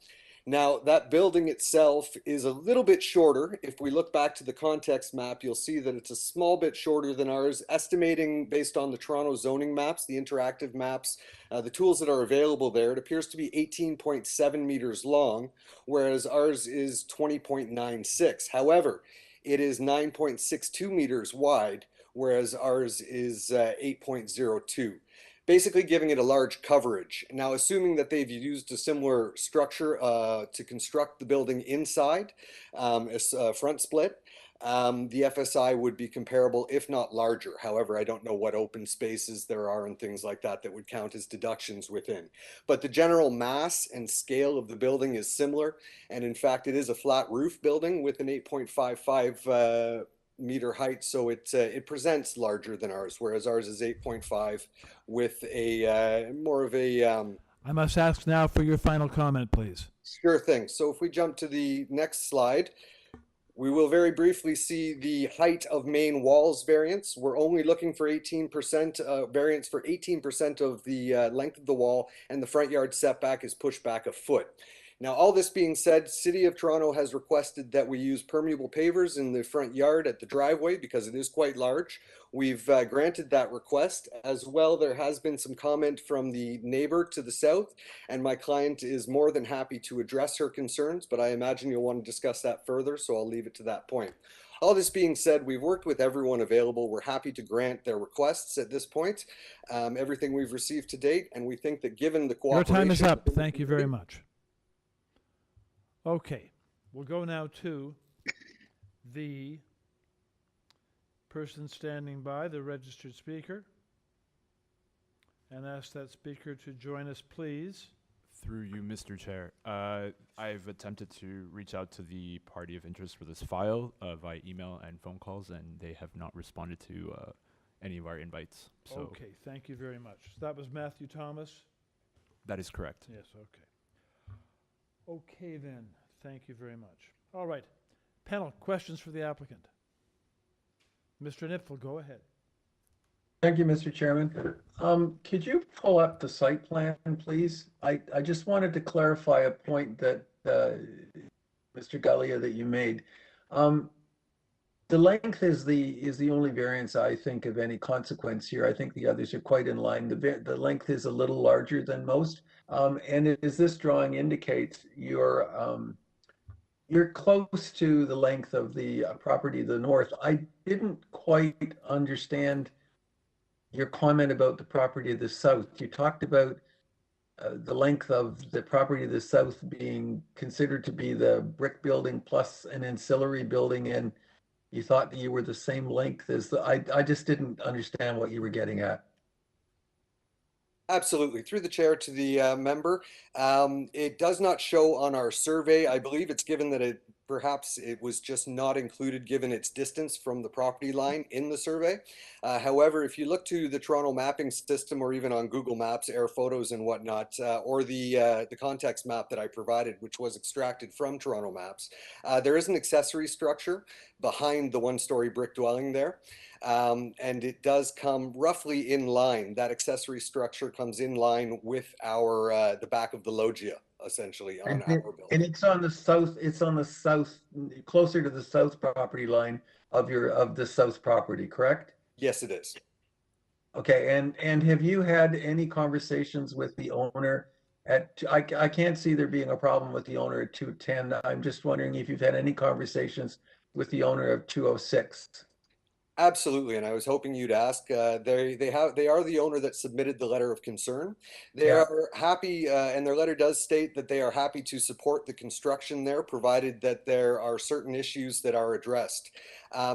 Now, that building itself is a little bit shorter. If we look back to the context map, you'll see that it's a small bit shorter than ours, estimating based on the Toronto zoning maps, the interactive maps, the tools that are available there. It appears to be 18.7 meters long, whereas ours is 20.96. However, it is 9.62 meters wide, whereas ours is 8.02. Basically giving it a large coverage. Now, assuming that they've used a similar structure to construct the building inside, a front split, the FSI would be comparable, if not larger. However, I don't know what open spaces there are and things like that that would count as deductions within. But the general mass and scale of the building is similar. And in fact, it is a flat roof building with an 8.55 meter height, so it presents larger than ours, whereas ours is 8.5 with a more of a I must ask now for your final comment, please. Sure thing. So if we jump to the next slide, we will very briefly see the height of main walls variance. We're only looking for 18% variance for 18% of the length of the wall, and the front yard setback is pushed back a foot. Now, all this being said, City of Toronto has requested that we use permeable pavers in the front yard at the driveway because it is quite large. We've granted that request. As well, there has been some comment from the neighbor to the south, and my client is more than happy to address her concerns, but I imagine you'll want to discuss that further, so I'll leave it to that point. All this being said, we've worked with everyone available. We're happy to grant their requests at this point, everything we've received to date, and we think that given the cooperation... Your time is up. Thank you very much. Okay, we'll go now to the person standing by, the registered speaker, and ask that speaker to join us, please. Through you, Mr. Chair. I've attempted to reach out to the party of interest for this file via email and phone calls, and they have not responded to any of our invites. So Okay, thank you very much. So that was Matthew Thomas? that is correct. Yes, okay. Okay then, thank you very much. All right, panel, questions for the applicant? Mr. Nipfel, go ahead. Thank you, Mr. Chairman. Could you pull up the site plan, please? I just wanted to clarify a point that Mr. Gallia that you made. The length is the only variance I think of any consequence here. I think the others are quite in line. The length is a little larger than most. And as this drawing indicates, you're close to the length of the property to the north. I didn't quite understand your comment about the property to the south. You talked about the length of the property to the south being considered to be the brick building plus an ancillary building, and you thought that you were the same length as the, I just didn't understand what you were getting at. Absolutely. Through the chair to the member, it does not show on our survey. I believe it's given that perhaps it was just not included given its distance from the property line in the survey. However, if you look to the Toronto mapping system or even on Google Maps, air photos and whatnot, or the context map that I provided, which was extracted from Toronto Maps, there is an accessory structure behind the one-story brick dwelling there. And it does come roughly in line. That accessory structure comes in line with our the back of the loggia, essentially, on our building. And it's on the south. It's on the south, closer to the south property line of the south property, correct? Yes, it is. Okay, and have you had any conversations with the owner at? I can't see there being a problem with the owner at 210. I'm just wondering if you've had any conversations with the owner of 206. Absolutely, and I was hoping you'd ask. They are the owner that submitted the letter of concern. They are happy, and their letter does state that they are happy to support the construction there, provided that there are certain issues that are addressed.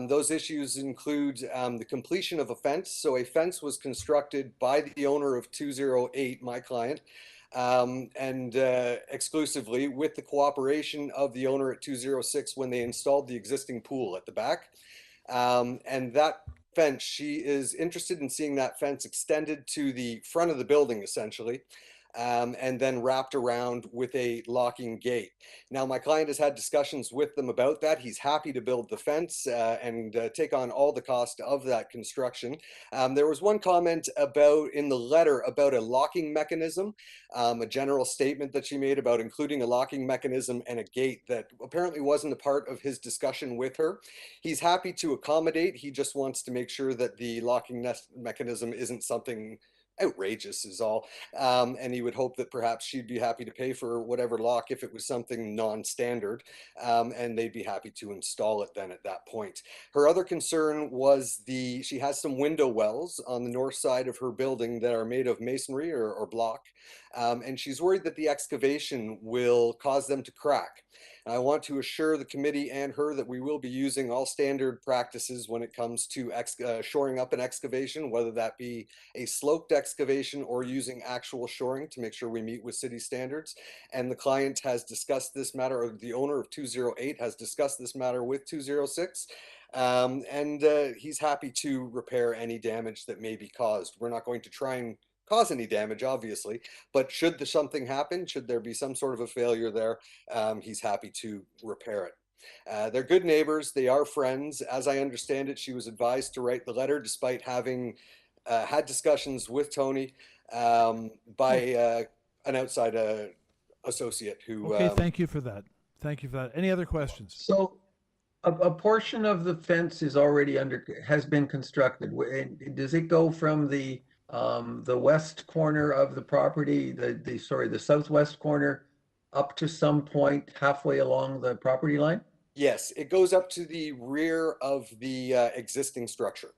Those issues include the completion of a fence. So a fence was constructed by the owner of 208, my client, and exclusively with the cooperation of the owner at 206 when they installed the existing pool at the back. And that fence, she is interested in seeing that fence extended to the front of the building, essentially, and then wrapped around with a locking gate. Now, my client has had discussions with them about that. He's happy to build the fence and take on all the cost of that construction. There was one comment in the letter about a locking mechanism, a general statement that she made about including a locking mechanism and a gate that apparently wasn't a part of his discussion with her. He's happy to accommodate. He just wants to make sure that the locking mechanism isn't something outrageous is all. And he would hope that perhaps she'd be happy to pay for whatever lock if it was something non-standard, and they'd be happy to install it then at that point. Her other concern was she has some window wells on the north side of her building that are made of masonry or block, and she's worried that the excavation will cause them to crack. And I want to assure the committee and her that we will be using all standard practices when it comes to shoring up an excavation, whether that be a sloped excavation or using actual shoring to make sure we meet with city standards. And the client has discussed this matter, or the owner of 208 has discussed this matter with 206. And he's happy to repair any damage that may be caused. We're not going to try and cause any damage, obviously, but should something happen, should there be some sort of a failure there, he's happy to repair it. They're good neighbors. They are friends. As I understand it, she was advised to write the letter despite having had discussions with Tony by an outside associate who... Okay, thank you for that. Thank you for that. Any other questions? So a portion of the fence is already has been constructed. Does it go from the west corner of the property, the southwest corner, up to some point halfway along the property line? Yes, it goes up to the rear of the existing structure.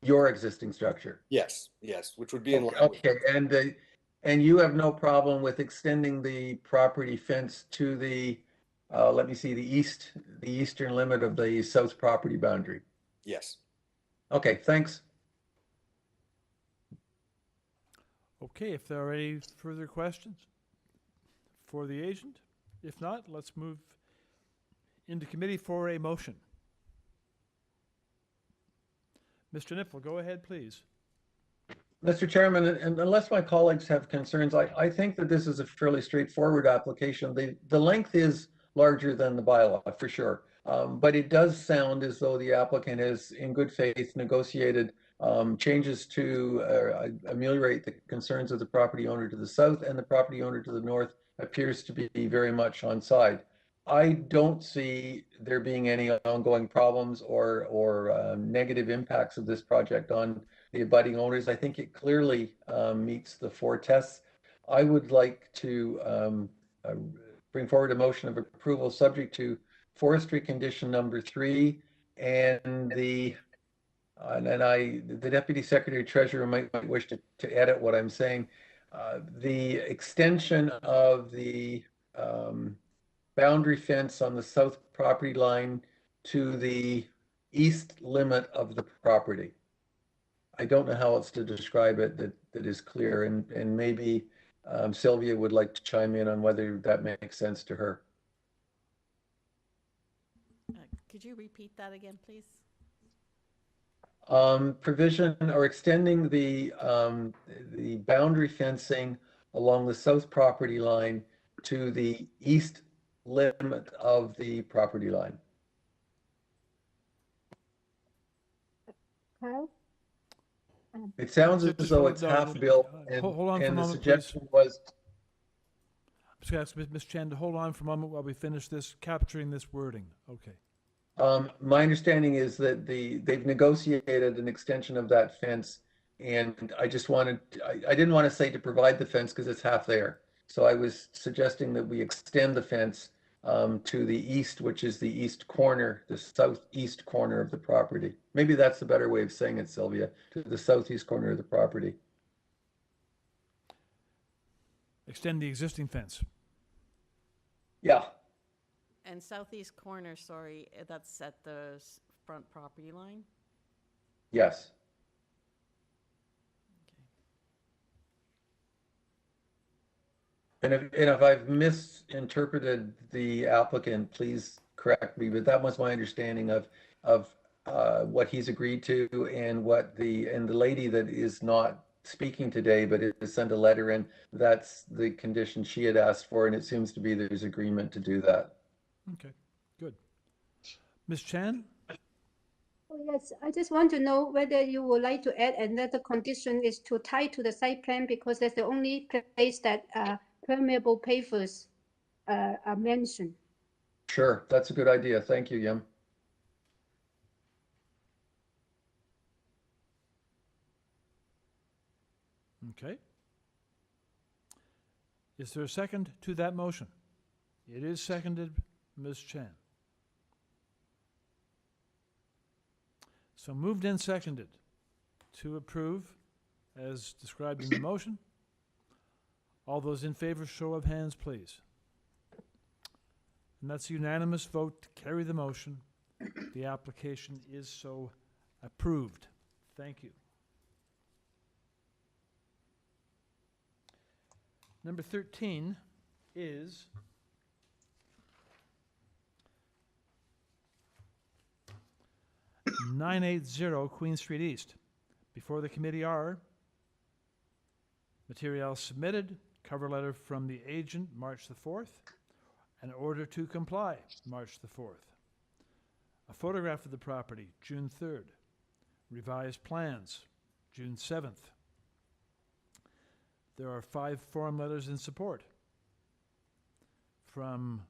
Your existing structure? Yes, yes, which would be in line. Okay, and you have no problem with extending the property fence to the, let me see, the eastern limit of the south property boundary? Yes. Okay, thanks. Okay, if there are any further questions for the agent? If not, let's move into committee for a motion. Mr. Niffel, go ahead, please. Mr. Chairman, and unless my colleagues have concerns, I think that this is a fairly straightforward application. The length is larger than the bylaw, for sure. But it does sound as though the applicant has, in good faith, negotiated changes to ameliorate the concerns of the property owner to the south, and the property owner to the north appears to be very much on side. I don't see there being any ongoing problems or negative impacts of this project on the abutting owners. I think it clearly meets the 4 tests. I would like to bring forward a motion of approval subject to forestry condition number 3 and the Deputy Secretary Treasurer might wish to edit what I'm saying. The extension of the boundary fence on the south property line to the east limit of the property. I don't know how else to describe it that is clear, and maybe Sylvia would like to chime in on whether that makes sense to her. Could you repeat that again, please? Provision or extending the boundary fencing along the south property line to the east limit of the property line. Kyle? It sounds as though it's half built, hold on for a and the moment, suggestion please. was. I'm just going to ask Ms. Chen to hold on for a moment while we finish this, capturing this wording. Okay. My understanding is that they've negotiated an extension of that fence, and I didn't want to say to provide the fence because it's half there. So I was suggesting that we extend the fence to the east, which is the east corner, the southeast corner of the property. Maybe that's the better way of saying it, Sylvia, to the southeast corner of the property. Extend the existing fence. Yeah. And southeast corner, sorry, that's at the front property line? Yes. And if I've misinterpreted the applicant, please correct me, but that was my understanding of what he's agreed to, and what the lady that is not speaking today but has sent a letter in, that's the condition she had asked for, and it seems to be there's agreement to do that. Okay, good. Ms. Chan? Oh, yes, I just want to know whether you would like to add another condition is to tie to the site plan, because that's the only place that permeable pavers are mentioned. Sure, that's a good idea. Thank you, Yim. Okay. Is there a second to that motion? It is seconded, Ms. Chan. So moved and seconded to approve as described in the motion. All those in favor, show of hands, please. And that's a unanimous vote to carry the motion. The application is so approved. Thank you. Number 13 is (980) Queen Street East. Before the committee are materials submitted, cover letter from the agent, March the 4th, an order to comply, March the 4th, a photograph of the property, June 3rd, revised plans, June 7th. There are 5 form letters in support from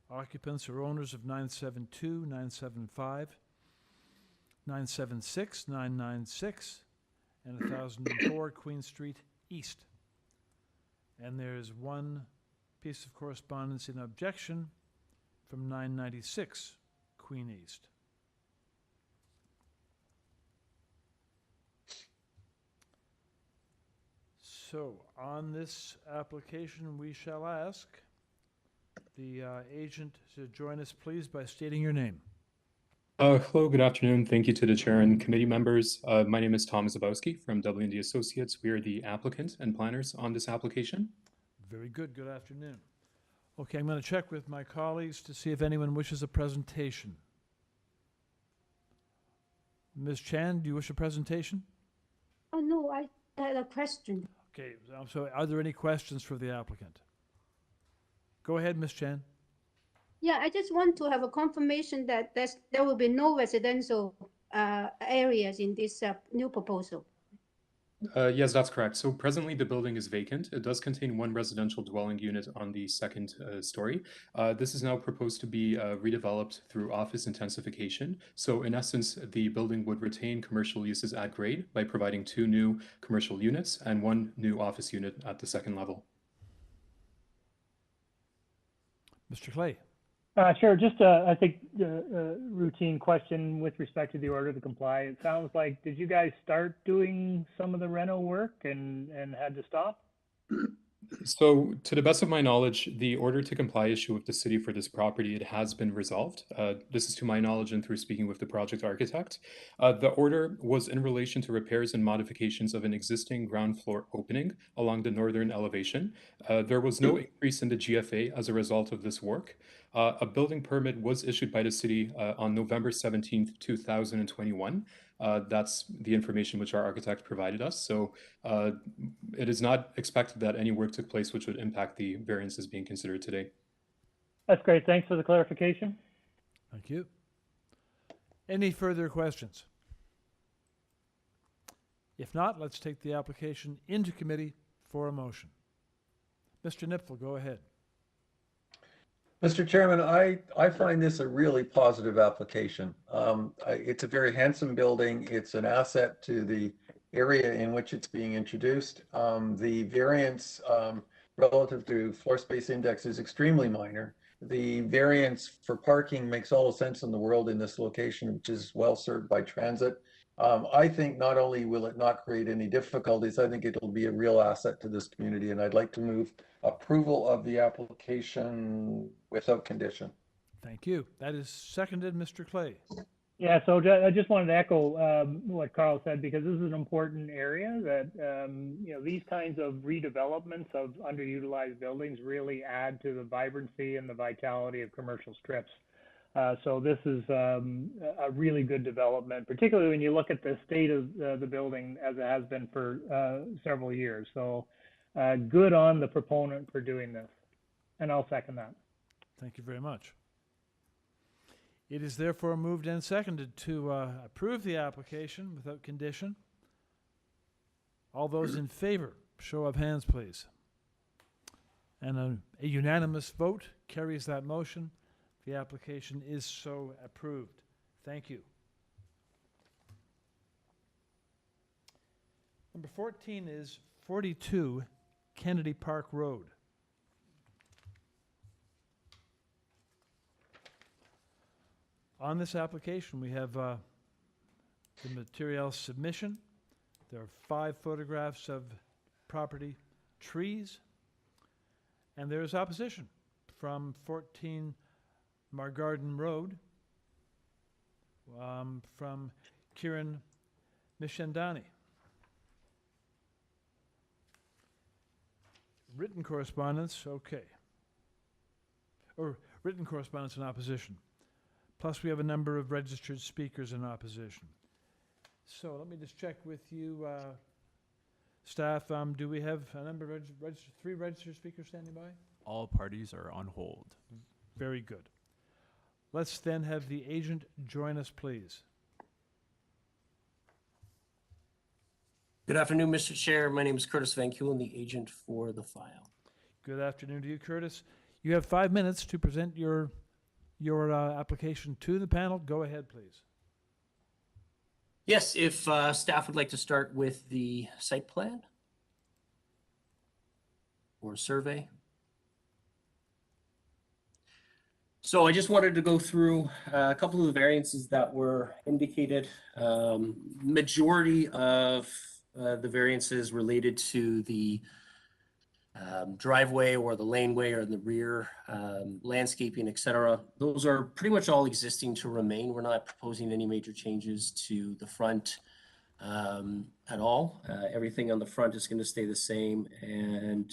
occupants or owners of 972, 975, 976, 996, and 1004 Queen Street East. And there's 1 piece of correspondence in objection from 996 Queen East. So on this application, we shall ask the agent to join us, please, by stating your name. Hello, good afternoon. Thank you to the chair and committee members. My name is Tom Zabowski from W&D Associates. We are the applicant and planners on this application. Very good. Good afternoon. Okay, I'm going to check with my colleagues to see if anyone wishes a presentation. Ms. Chan, do you wish a presentation? Oh, no, I had a question. Okay, so are there any questions for the applicant? Go ahead, Ms. Chan. Yeah, I just want to have a confirmation that there will be no residential areas in this new proposal. Yes, that's correct. So presently the building is vacant. It does contain 1 residential dwelling unit on the 2nd story. This is now proposed to be redeveloped through office intensification. So in essence, the building would retain commercial uses at grade by providing 2 new commercial units and 1 new office unit at the 2nd level. Mr. Clay. Sure. Just, I think, routine question with respect to the order to comply. It sounds like, did you guys start doing some of the reno work and had to stop? So to the best of my knowledge, the order to comply issue with the city for this property, it has been resolved. This is to my knowledge and through speaking with the project architect. The order was in relation to repairs and modifications of an existing ground floor opening along the northern elevation. There was no increase in the GFA as a result of this work. A building permit was issued by the city on November 17th, 2021. That's the information which our architect provided us. So it is not expected that any work took place which would impact the variances being considered today. That's great. Thanks for the clarification. Thank you. Any further questions? If not, let's take the application into committee for a motion. Mr. Nipfel, go ahead. Mr. Chairman, I find this a really positive application. It's a very handsome building. It's an asset to the area in which it's being introduced. The variance relative to floor space index is extremely minor. The variance for parking makes all the sense in the world in this location, which is well served by transit. I think not only will it not create any difficulties, I think it'll be a real asset to this community, and I'd like to move approval of the application without condition. Thank you. That is seconded, Mr. Clay. Yeah, so I just wanted to echo what Carl said, because this is an important area that, you know, these kinds of redevelopments of underutilized buildings really add to the vibrancy and the vitality of commercial strips. So this is a really good development, particularly when you look at the state of the building as it has been for several years. So good on the proponent for doing this, and I'll second that. Thank you very much. It is therefore moved and seconded to approve the application without condition. All those in favor, show of hands, please. And a unanimous vote carries that motion. The application is so approved. Thank you. Number 14 is 42 Kennedy Park Road. On this application, we have the material submission. There are 5 photographs of property, trees, and there is opposition from 14 Margarden Road, from Kiran Mishandani. Written correspondence, okay. Or written correspondence in opposition. Plus, we have a number of registered speakers in opposition. So let me just check with you, staff. Do we have a number of 3 registered speakers standing by? All parties are on hold. Very good. Let's then have the agent join us, please. Good afternoon, Mr. Chair. My name is Curtis Van Kulen, the agent for the file. Good afternoon to you, Curtis. You have 5 minutes to present your application to the panel. Go ahead, please. Yes, if staff would like to start with the site plan or survey. So I just wanted to go through a couple of the variances that were indicated. Majority of the variances related to the driveway or the laneway or the rear landscaping, etc. Those are pretty much all existing to remain. We're not proposing any major changes to the front at all. Everything on the front is going to stay the same. And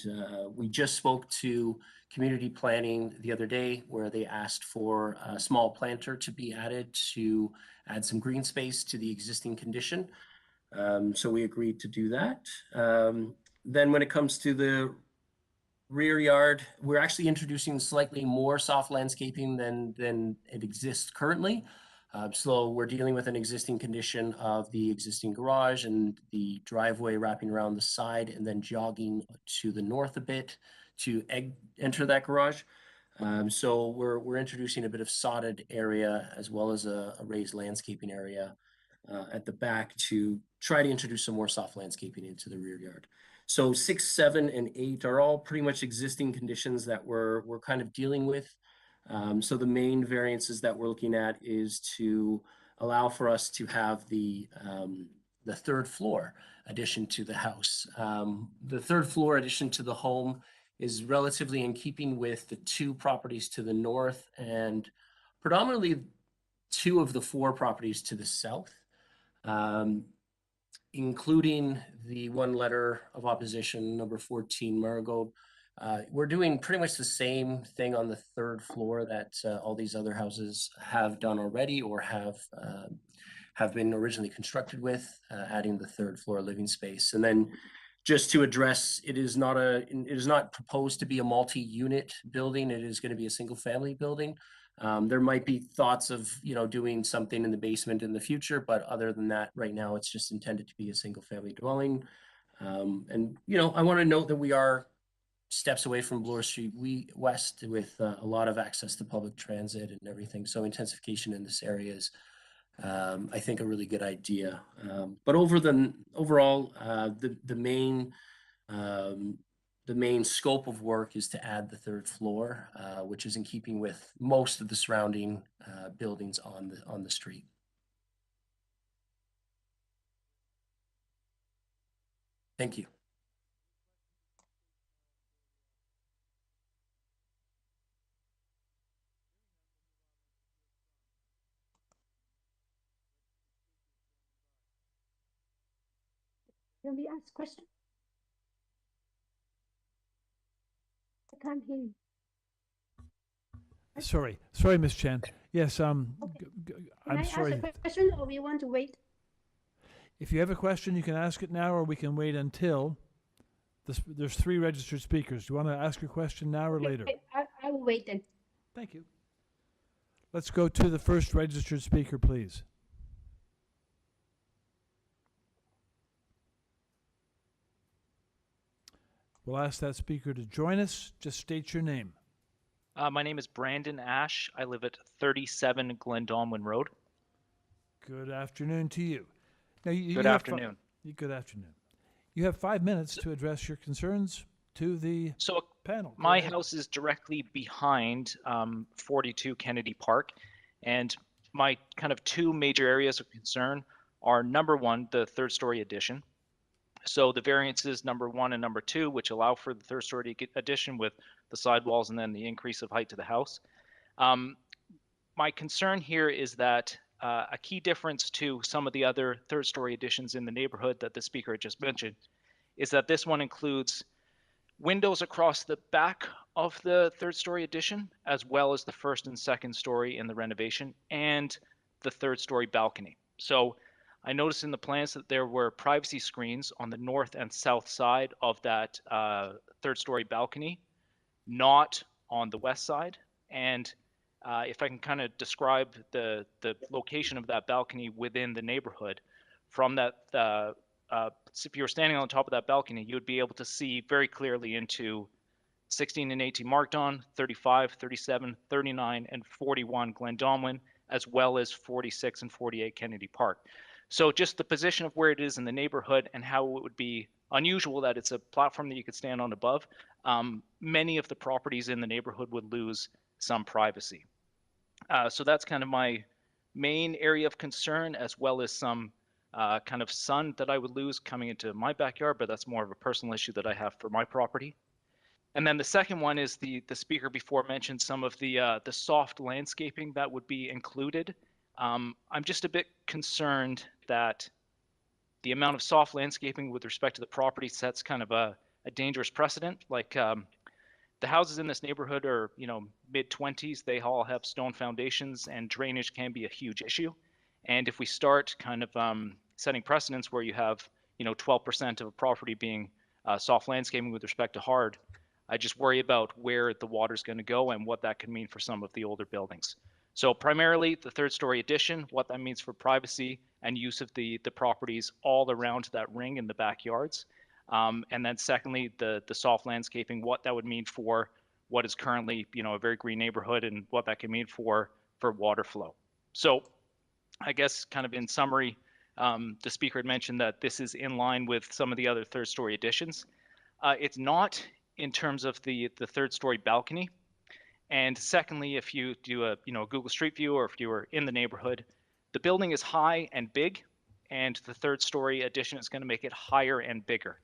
we just spoke to community planning the other day where they asked for a small planter to be added to add some green space to the existing condition. So we agreed to do that. Then when it comes to the rear yard, we're actually introducing slightly more soft landscaping than it exists currently. So we're dealing with an existing condition of the existing garage and the driveway wrapping around the side and then jogging to the north a bit to enter that garage. So we're introducing a bit of sodded area as well as a raised landscaping area at the back to try to introduce some more soft landscaping into the rear yard. So 6, 7, and 8 are all pretty much existing conditions that we're kind of dealing with. So the main variances that we're looking at is to allow for us to have the 3rd floor addition to the house. The 3rd floor addition to the home is relatively in keeping with the 2 properties to the north and predominantly 2 of the 4 properties to the south. Including the 1 letter of opposition, number 14 Marigold. We're doing pretty much the same thing on the 3rd floor that all these other houses have done already or have been originally constructed with, adding the 3rd floor living space. And then just to address, it is not proposed to be a multi-unit building. It is going to be a single family building. There might be thoughts of, doing something in the basement in the future, but other than that, right now, it's just intended to be a single family dwelling. And, I want to note that we are steps away from Bloor Street West with a lot of access to public transit and everything. So intensification in this area is, I think, a really good idea. But overall, the main scope of work is to add the 3rd floor, which is in keeping with most of the surrounding buildings on the street. Thank you. Can we ask questions? I can't hear you. Sorry, Ms. Chan. Yes, I'm sorry. Can I ask a question or we want to wait? If you have a question, you can ask it now or we can wait until there's 3 registered speakers. Do you want to ask your question now or later? I will wait then. Thank you. Let's go to the first registered speaker, please. We'll ask that speaker to join us. Just state your name. My name is Brandon Ash. I live at 37 Glendalwyn Road. Good afternoon to you. Now, Good afternoon. Good afternoon. You have 5 minutes to address your concerns to the So panel. Go my ahead. house is directly behind 42 Kennedy Park, and my kind of two major areas of concern are number one, the third story addition. So the variances number 1 and number 2, which allow for the third story addition with the sidewalls and then the increase of height to the house. My concern here is that a key difference to some of the other third story additions in the neighborhood that the speaker had just mentioned is that this one includes windows across the back of the third story addition, as well as the first and second story in the renovation and the third story balcony. So I noticed in the plans that there were privacy screens on the north and south side of that third story balcony, not on the west side. And if I can kind of describe the location of that balcony within the neighborhood, from that, if you were standing on top of that balcony, you would be able to see very clearly into 16 and 18 Markdown, 35, 37, 39, and 41 Glendonwin, as well as 46 and 48 Kennedy Park. So just the position of where it is in the neighborhood and how it would be unusual that it's a platform that you could stand on above, many of the properties in the neighborhood would lose some privacy. So that's kind of my main area of concern, as well as some kind of sun that I would lose coming into my backyard, but that's more of a personal issue that I have for my property. And then the second one is the speaker before mentioned some of the soft landscaping that would be included. I'm just a bit concerned that the amount of soft landscaping with respect to the property sets kind of a dangerous precedent. Like the houses in this neighborhood are, mid-20s. They all have stone foundations, and drainage can be a huge issue. And if we start kind of setting precedents where you have, 12% of a property being soft landscaping with respect to hard, I just worry about where the water's going to go and what that could mean for some of the older buildings. So primarily the third story addition, what that means for privacy and use of the properties all around that ring in the backyards. And then secondly, the soft landscaping, what that would mean for what is currently, a very green neighborhood, and what that can mean for water flow. So I guess kind of in summary, the speaker had mentioned that this is in line with some of the other third story additions. It's not in terms of the third story balcony. And secondly, if you do a Google Street View, or if you were in the neighborhood, the building is high and big, and the third story addition is going to make it higher and bigger.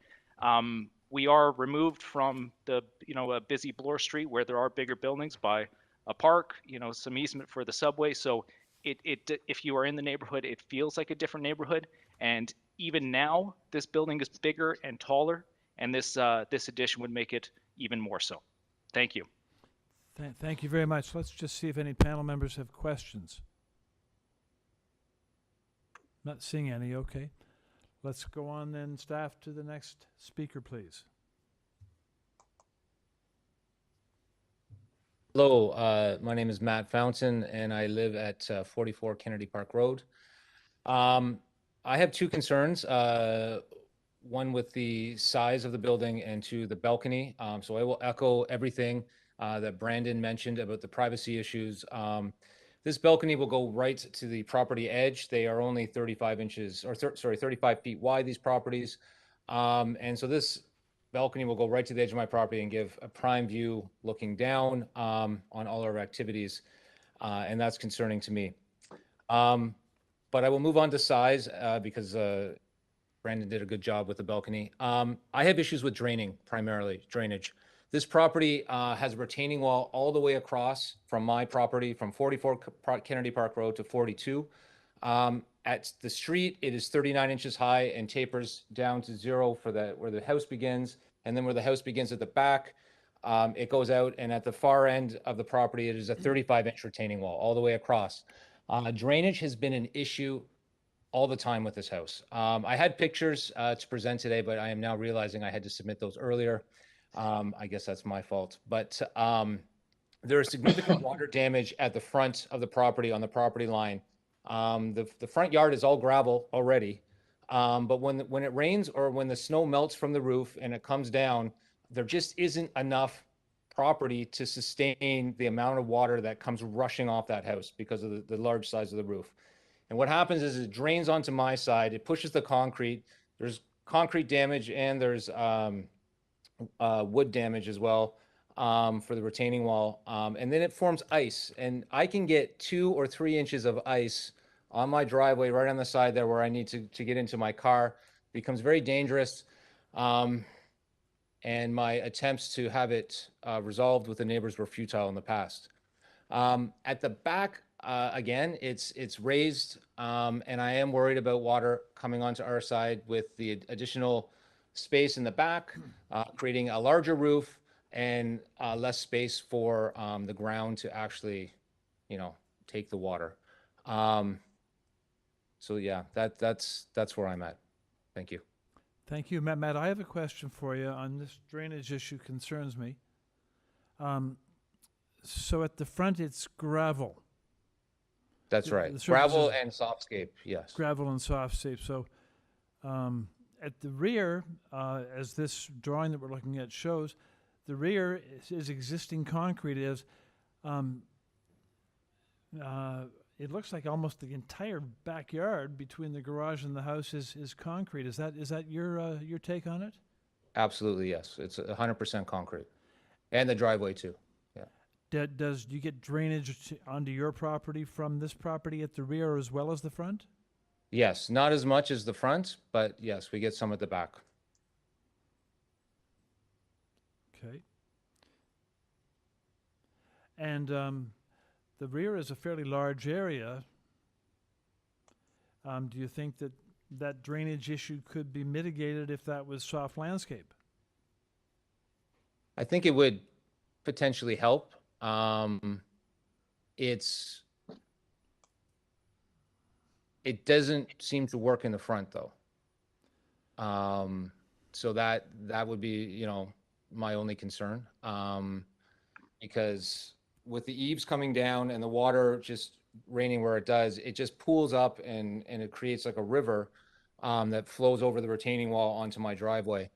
We are removed from the a busy Bloor Street where there are bigger buildings by a park, some easement for the subway. So if you are in the neighborhood, it feels like a different neighborhood. And even now, this building is bigger and taller, and this addition would make it even more so. Thank you. Thank you very much. Let's just see if any panel members have questions. Not seeing any. Okay. Let's go on then, staff, to the next speaker, please. Hello, my name is Matt Fountain, and I live at 44 Kennedy Park Road. I have two concerns, one with the size of the building and two, the balcony. So I will echo everything that Brandon mentioned about the privacy issues. This balcony will go right to the property edge. They are only 35 inches, or 35 feet wide, these properties. And so this balcony will go right to the edge of my property and give a prime view looking down on all our activities. And that's concerning to me. But I will move on to size because Brandon did a good job with the balcony. I have issues with drainage. This property has a retaining wall all the way across from my property, from 44 Kennedy Park Road to 42. At the street, it is 39 inches high and tapers down to 0 for where the house begins. And then where the house begins at the back, it goes out. And at the far end of the property, it is a 35-inch retaining wall all the way across. Drainage has been an issue all the time with this house. I had pictures to present today, but I am now realizing I had to submit those earlier. I guess that's my fault. But there is significant water damage at the front of the property on the property line. The front yard is all gravel already. But when it rains or when the snow melts from the roof and it comes down, there just isn't enough property to sustain the amount of water that comes rushing off that house because of the large size of the roof. And what happens is it drains onto my side, it pushes the concrete. There's concrete damage and there's wood damage as well for the retaining wall. And then it forms ice. And I can get 2 or 3 inches of ice on my driveway right on the side there where I need to get into my car. Becomes very dangerous. And my attempts to have it resolved with the neighbors were futile in the past. At the back, again, it's raised, and I am worried about water coming onto our side with the additional space in the back, creating a larger roof and less space for the ground to actually, take the water. So yeah, that's where I'm at. Thank you. Thank you, Matt. Matt, I have a question for you on this drainage issue. Concerns me. So at the front, it's gravel. That's right. The surface Gravel is and softscape, yes. gravel and softscape. So at the rear, as this drawing that we're looking at shows, the rear is existing concrete. It looks like almost the entire backyard between the garage and the house is concrete. Is that your take on it? Absolutely, yes. It's 100% concrete. And the driveway too. Yeah. Do you get drainage onto your property from this property at the rear as well as the front? Yes, not as much as the front, but yes, we get some at the back. Okay. And the rear is a fairly large area. Do you think that drainage issue could be mitigated if that was soft landscape? I think it would potentially help. It doesn't seem to work in the front though. So that would be, my only concern. Because with the eaves coming down and the water just raining where it does, it just pools up and it creates like a river that flows over the retaining wall onto my driveway.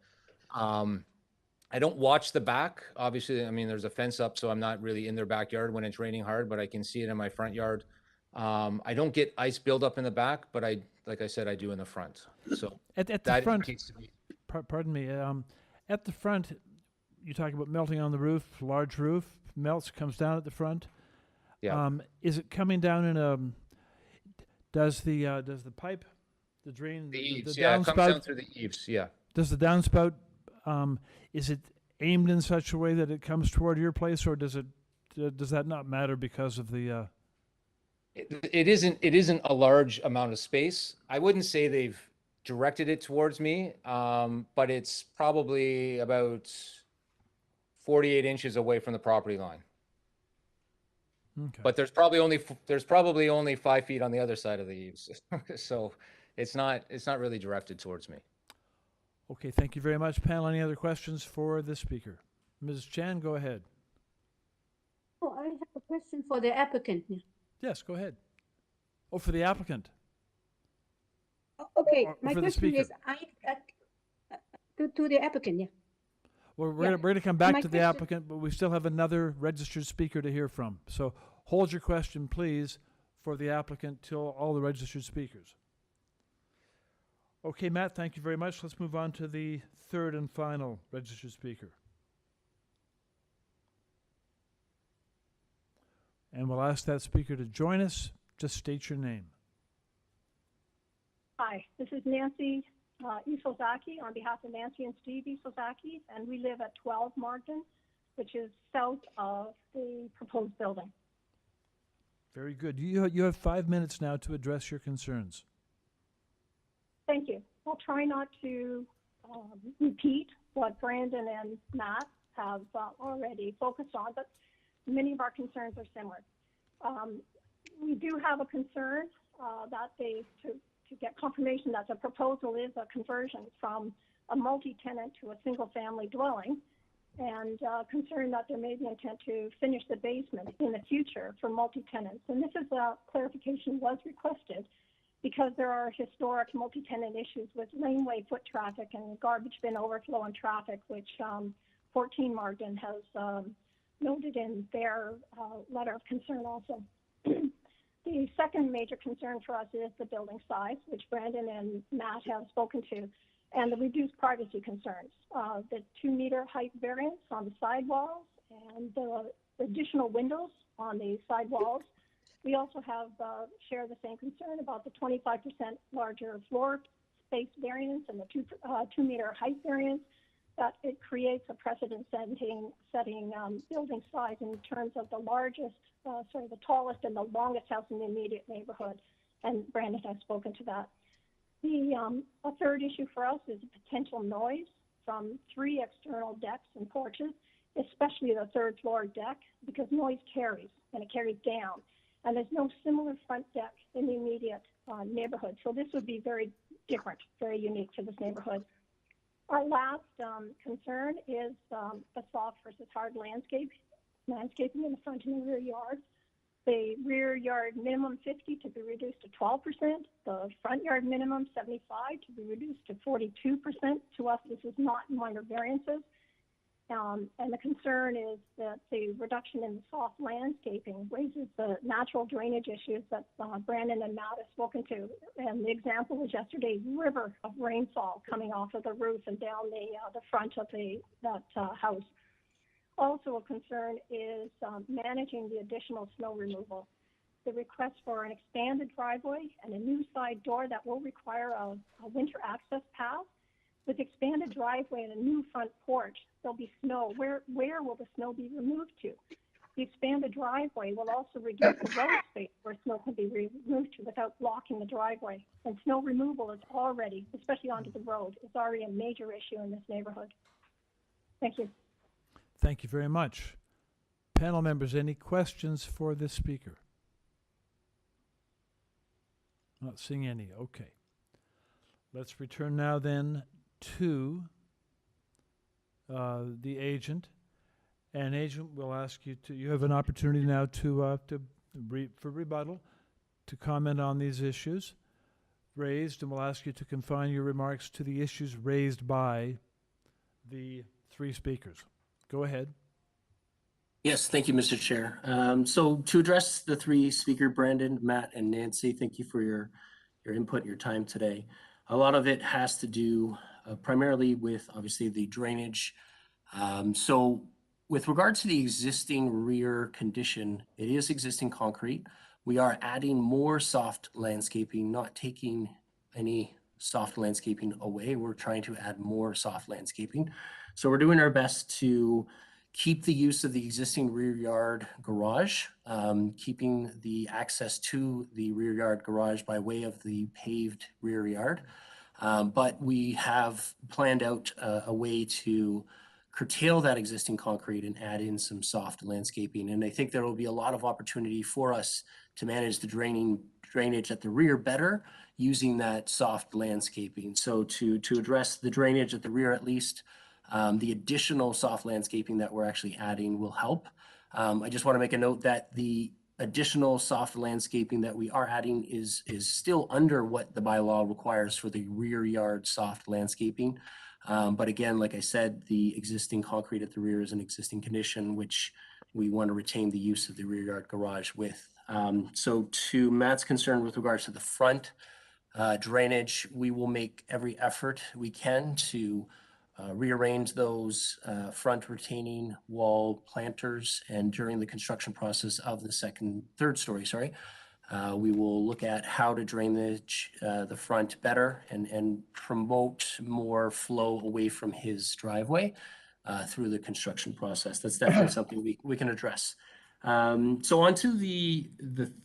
I don't watch the back. Obviously, I mean, there's a fence up, so I'm not really in their backyard when it's raining hard, but I can see it in my front yard. I don't get ice buildup in the back, but like I said, I do in the front. So at the front, pardon me, at the front, you talk about melting on the roof, large roof, melts, comes down at the front. Yeah. Is it coming down in does the pipe, the drain, the eaves, the yeah, it downspout, comes down through the eaves, yeah. Does the downspout, is it aimed in such a way that it comes toward your place, or does that not matter because of the? It isn't a large amount of space. I wouldn't say they've directed it towards me, but it's probably about 48 inches away from the property line. Okay. But there's probably only 5 feet on the other side of the eaves, so it's not really directed towards me. Okay, thank you very much, panel. Any other questions for the speaker? Ms. Chan, go ahead. Oh, I have a question for the applicant. Yes, go ahead. Oh, for the applicant. Okay, Or my for the question speaker. is, to the applicant, yeah. Well, we're Yeah. going to come back My to the question- applicant, but we still have another registered speaker to hear from. So hold your question, please, for the applicant till all the registered speakers. Okay, Matt, thank you very much. Let's move on to the third and final registered speaker. And we'll ask that speaker to join us. Just state your name. Hi, this is Nancy Isozaki on behalf of Nancy and Steve Isozaki, and we live at 12 Martin, which is south of the proposed building. Very good. You have 5 minutes now to address your concerns. Thank you. I'll try not to repeat what Brandon and Matt have already focused on, but many of our concerns are similar. We do have a concern that to get confirmation that the proposal is a conversion from a multi-tenant to a single-family dwelling, and concern that there may be intent to finish the basement in the future for multi-tenants. And this is a clarification was requested because there are historic multi-tenant issues with laneway foot traffic and garbage bin overflow and traffic, which 14 Martin has noted in their letter of concern also. The second major concern for us is the building size, which Brandon and Matt have spoken to. and the reduced privacy concerns, the 2-meter height variance on the sidewalls and the additional windows on the sidewalls. We also have share the same concern about the 25% larger floor space variance and the 2-meter height variance, that it creates a precedent-setting building size in terms of the largest, the tallest and the longest house in the immediate neighborhood. And Brandon has spoken to that. A third issue for us is potential noise from 3 external decks and porches, especially the 3rd floor deck, because noise carries and it carries down. And there's no similar front deck in the immediate neighborhood. So this would be very different, very unique to this neighborhood. Our last concern is the soft versus hard landscaping in the front and the rear yard. The rear yard minimum 50 to be reduced to 12%. The front yard minimum 75 to be reduced to 42%. To us, this is not minor variances. And the concern is that the reduction in the soft landscaping raises the natural drainage issues that Brandon and Matt have spoken to. And the example was yesterday's river of rainfall coming off of the roof and down the front of that house. Also a concern is managing the additional snow removal. The request for an expanded driveway and a new side door that will require a winter access path. With expanded driveway and a new front porch, there'll be snow. Where will the snow be removed to? The expanded driveway will also reduce the road space where snow can be removed to without blocking the driveway. And snow removal is already, especially onto the road, is already a major issue in this neighborhood. Thank you. Thank you very much. Panel members, any questions for this speaker? Not seeing any. Okay. Let's return now then to the agent. And agent, we'll ask you to, you have an opportunity now for rebuttal, to comment on these issues raised, and we'll ask you to confine your remarks to the issues raised by the 3 speakers. Go ahead. Yes, thank you, Mr. Chair. So to address the 3 speakers, Brandon, Matt, and Nancy, thank you for your input, your time today. A lot of it has to do primarily with, obviously, the drainage. So with regard to the existing rear condition, it is existing concrete. We are adding more soft landscaping, not taking any soft landscaping away. We're trying to add more soft landscaping. So we're doing our best to keep the use of the existing rear yard garage, keeping the access to the rear yard garage by way of the paved rear yard. But we have planned out a way to curtail that existing concrete and add in some soft landscaping. And I think there will be a lot of opportunity for us to manage the drainage at the rear better using that soft landscaping. So to address the drainage at the rear at least, the additional soft landscaping that we're actually adding will help. I just want to make a note that the additional soft landscaping that we are adding is still under what the bylaw requires for the rear yard soft landscaping. But again, like I said, the existing concrete at the rear is an existing condition, which we want to retain the use of the rear yard garage with. So to Matt's concern with regards to the front drainage, we will make every effort we can to rearrange those front retaining wall planters, and during the construction process of the third story, we will look at how to drainage the front better and promote more flow away from his driveway through the construction process. That's definitely something we can address. So onto the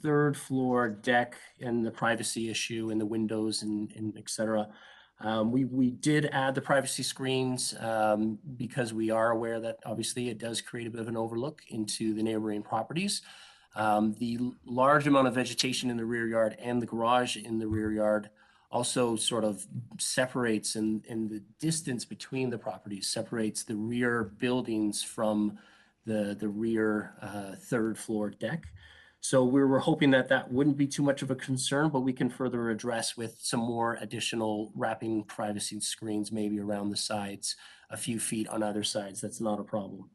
3rd floor deck and the privacy issue and the windows and et cetera. We did add the privacy screens because we are aware that obviously it does create a bit of an overlook into the neighboring properties. The large amount of vegetation in the rear yard and the garage in the rear yard also sort of separates, and the distance between the properties separates the rear buildings from the rear 3rd floor deck. So we were hoping that that wouldn't be too much of a concern, but we can further address with some more additional wrapping privacy screens, maybe around the sides, a few feet on either sides. That's not a problem.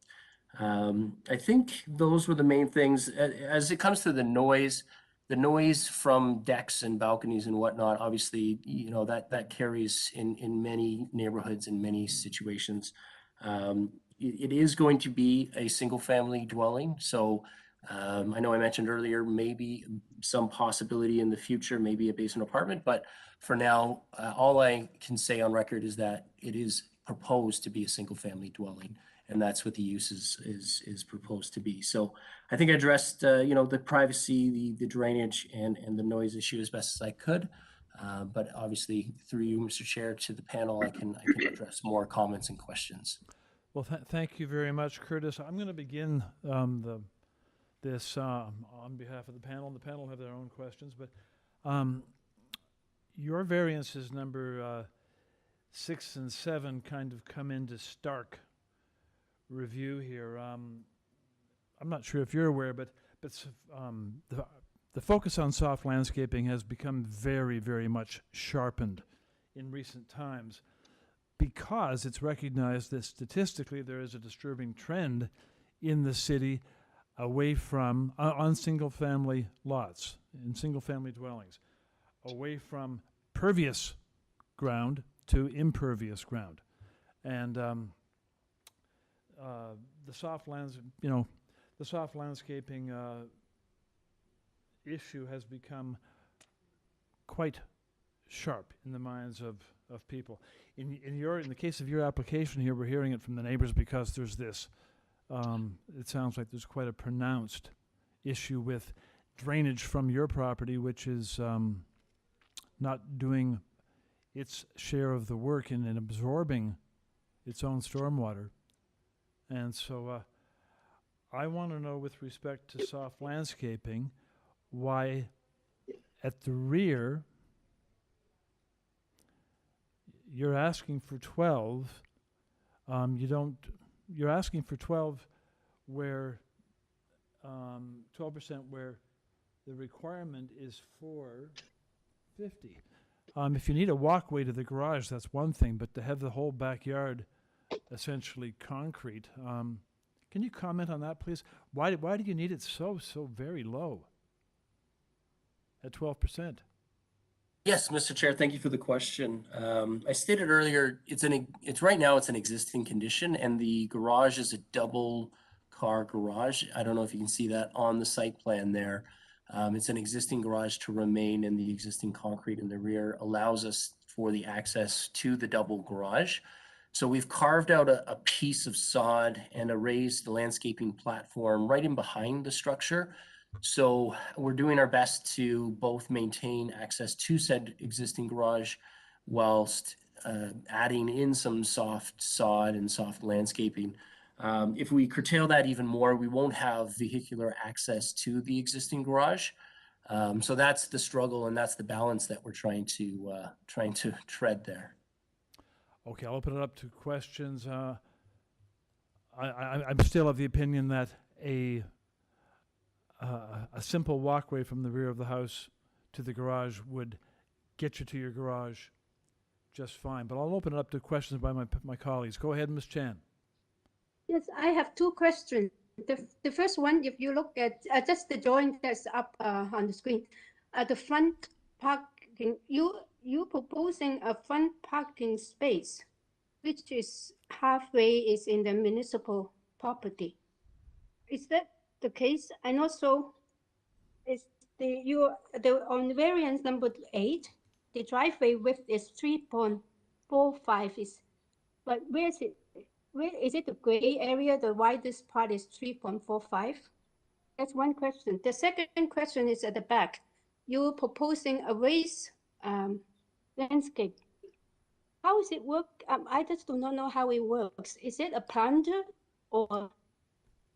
I think those were the main things. As it comes to the noise, The noise from decks and balconies and whatnot, obviously, you know, that carries in many neighborhoods, in many situations. It is going to be a single family dwelling. So I know I mentioned earlier, maybe some possibility in the future, maybe a basement apartment, but for now, all I can say on record is that it is proposed to be a single family dwelling, and that's what the use is proposed to be. So I think I addressed, you know, the privacy, the drainage, and the noise issue as best as I could. But obviously, through you, Mr. Chair, to the panel, I can address more comments and questions. Well, thank you very much, Curtis. I'm going to begin this on behalf of the panel. The panel have their own questions, but your variances number 6 and 7 kind of come into stark review here. I'm not sure if you're aware, but the focus on soft landscaping has become very, very much sharpened in recent times, because it's recognized that statistically there is a disturbing trend in the city away from, on single-family lots, in single-family dwellings, away from pervious ground to impervious ground. And the soft landscaping issue has become quite sharp in the minds of people. In the case of your application here, we're hearing it from the neighbors because there's this, it sounds like there's quite a pronounced issue with drainage from your property, which is not doing its share of the work in absorbing its own stormwater. And so I want to know, with respect to soft landscaping, why at the rear you're asking for 12. You're asking for 12 where 12% where the requirement is for 50. If you need a walkway to the garage, that's one thing, but to have the whole backyard essentially concrete, can you comment on that, please? Why do you need it so very low at 12%? Yes, Mr. Chair, thank you for the question. I stated earlier, it's right now it's an existing condition, and the garage is a double car garage. I don't know if you can see that on the site plan there. It's an existing garage to remain, and the existing concrete in the rear allows us for the access to the double garage. So we've carved out a piece of sod and a raised landscaping platform right in behind the structure. So we're doing our best to both maintain access to said existing garage whilst adding in some soft sod and soft landscaping. If we curtail that even more, we won't have vehicular access to the existing garage. So that's the struggle, and that's the balance that we're trying to tread there. Okay, I'll open it up to questions. I'm still of the opinion that a simple walkway from the rear of the house to the garage would get you to your garage just fine. But I'll open it up to questions by my colleagues. Go ahead, Ms. Chan. Yes, I have two questions. The first one, if you look at just the drawing that's up on the screen, the front parking, you proposing a front parking space, which is halfway is in the municipal property. Is that the case? And also, is on variance number 8, the driveway width is 3.45 but where is it? Where is it the gray area? The widest part is 3.45. That's one question. The second question is at the back. You're proposing a raised landscape. How does it work? I just do not know how it works. Is it a planter or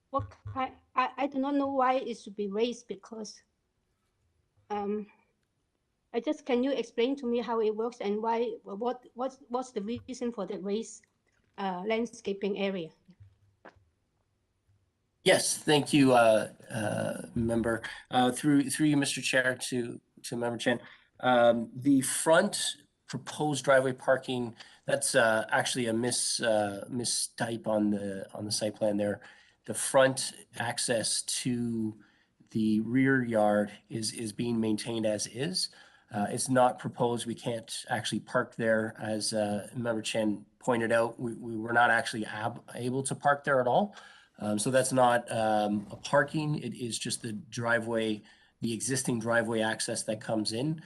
what kind? I do not know why it should be raised, because can you explain to me how it works and why? What's the reason for the raised landscaping area? Yes, thank you, member. Through you, Mr. Chair, to Member Chen. The front proposed driveway parking, that's actually a mistype on the site plan there. The front access to the rear yard is being maintained as is. It's not proposed. We can't actually park there, as Member Chen pointed out. We were not actually able to park there at all. So that's not a parking. It is just the driveway, the existing driveway access that comes in.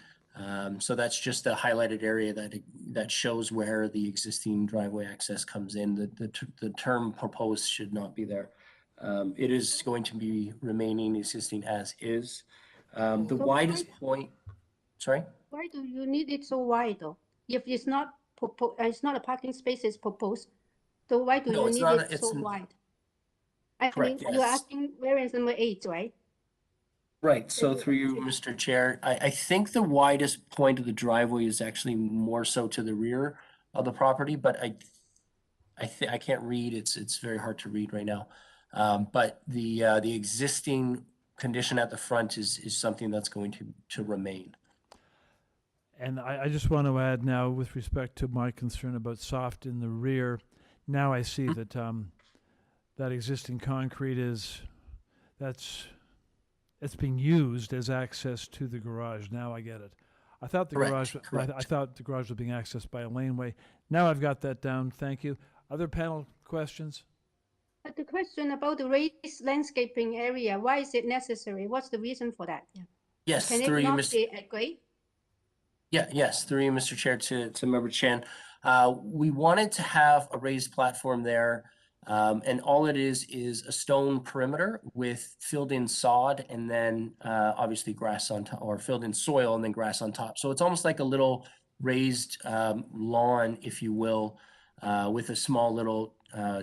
So that's just a highlighted area that shows where the existing driveway access comes in. The term proposed should not be there. It is going to be remaining existing as is. The widest point, sorry? Why do you need it so wide though? If it's not a parking space is proposed, so why do you need it so wide? I mean, you're asking variance number 8, right? Right. So through you, Mr. Chair, I think the widest point of the driveway is actually more so to the rear of the property, but I can't read. It's very hard to read right now. But the existing condition at the front is something that's going to remain. And I just want to add now, with respect to my concern about soft in the rear, now I see that that existing concrete it's being used as access to the garage. Now I get it. I thought the garage was being accessed by a laneway. Now I've got that down. Thank you. Other panel questions? But the question about the raised landscaping area, why is it necessary? What's the reason for that? Yes, Can through it you, not Mr. be at grade? Yes, through you, Mr. Chair, to Member Chan. We wanted to have a raised platform there, and all it is a stone perimeter with filled in sod and then obviously grass on top, or filled in soil and then grass on top. So it's almost like a little raised lawn, if you will, with a small little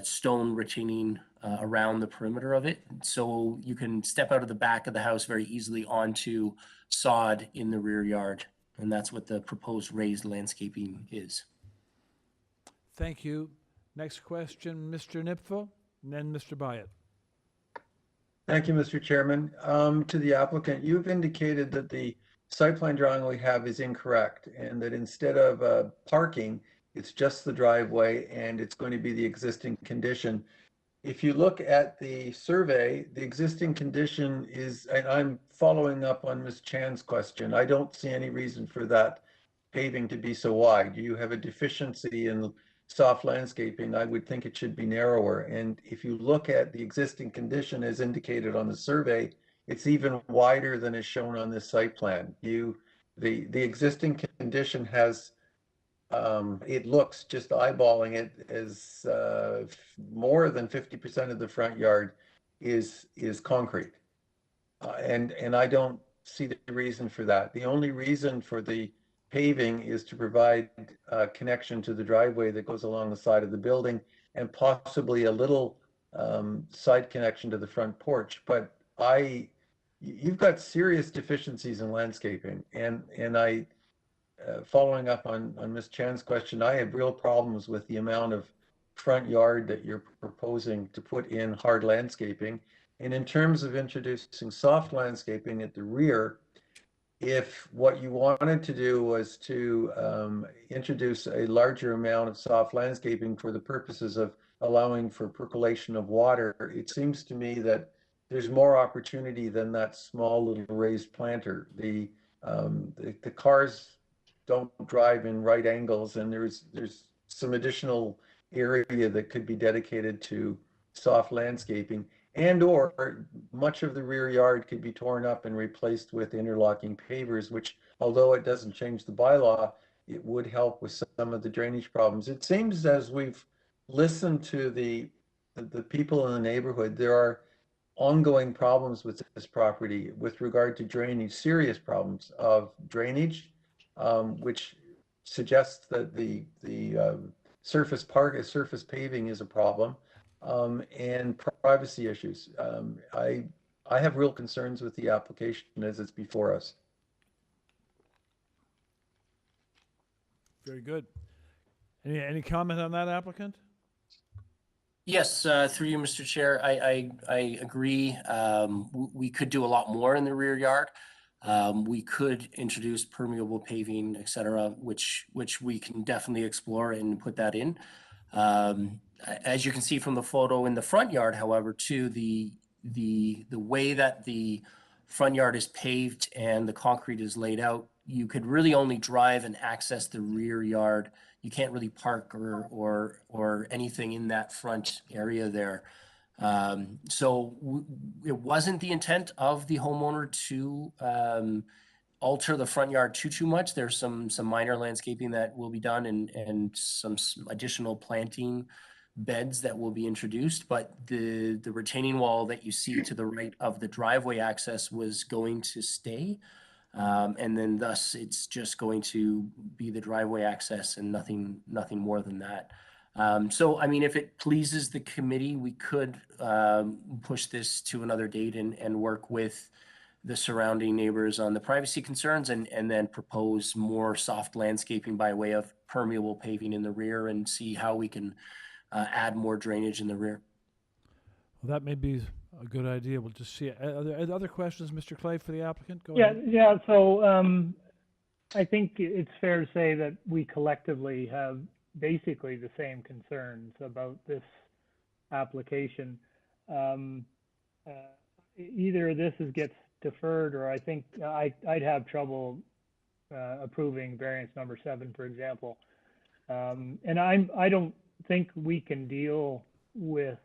stone retaining around the perimeter of it. So you can step out of the back of the house very easily onto sod in the rear yard. And that's what the proposed raised landscaping is. Thank you. Next question, Mr. Nipfel, and then Mr. Byatt. Thank you, Mr. Chairman. To the applicant, you've indicated that the site plan drawing we have is incorrect, and that instead of parking, it's just the driveway and it's going to be the existing condition. If you look at the survey, the existing condition is, and I'm following up on Ms. Chan's question, I don't see any reason for that paving to be so wide. You have a deficiency in soft landscaping. I would think it should be narrower. And if you look at the existing condition as indicated on the survey, it's even wider than is shown on this site plan. The existing condition has it looks, just eyeballing it, as more than 50% of the front yard is concrete, and I don't see the reason for that. The only reason for the paving is to provide a connection to the driveway that goes along the side of the building, and possibly a little side connection to the front porch. But you've got serious deficiencies in landscaping, and I. Following up on Ms. Chan's question, I have real problems with the amount of front yard that you're proposing to put in hard landscaping. And in terms of introducing soft landscaping at the rear, if what you wanted to do was to introduce a larger amount of soft landscaping for the purposes of allowing for percolation of water, it seems to me that there's more opportunity than that small little raised planter. The cars don't drive in right angles, and there's some additional area that could be dedicated to soft landscaping, and or much of the rear yard could be torn up and replaced with interlocking pavers, which, although it doesn't change the bylaw, it would help with some of the drainage problems. It seems, as we've listened to the people in the neighborhood, there are ongoing problems with this property with regard to drainage, serious problems of drainage, which suggests that the surface paving is a problem, and privacy issues. I have real concerns with the application as it's before us. Very good. Any comment on that, applicant? Yes, through you, Mr. Chair, I agree. We could do a lot more in the rear yard. We could introduce permeable paving, et cetera, which we can definitely explore and put that in. As you can see from the photo in the front yard, however, too, the way that the front yard is paved and the concrete is laid out, you could really only drive and access the rear yard. You can't really park or anything in that front area there. So it wasn't the intent of the homeowner to alter the front yard too much. There's some minor landscaping that will be done and some additional planting beds that will be introduced, but the retaining wall that you see to the right of the driveway access was going to stay. And then thus it's just going to be the driveway access and nothing more than that. So, I mean, if it pleases the committee, we could push this to another date and work with the surrounding neighbors on the privacy concerns and then propose more soft landscaping by way of permeable paving in the rear and see how we can add more drainage in the rear. Well, that may be a good idea. We'll just see. Are there other questions, Mr. Clay, for the applicant? Go ahead. Yeah. So I think it's fair to say that we collectively have basically the same concerns about this application. Either this gets deferred, or I think I'd have trouble approving variance number 7, for example. And I don't think we can deal with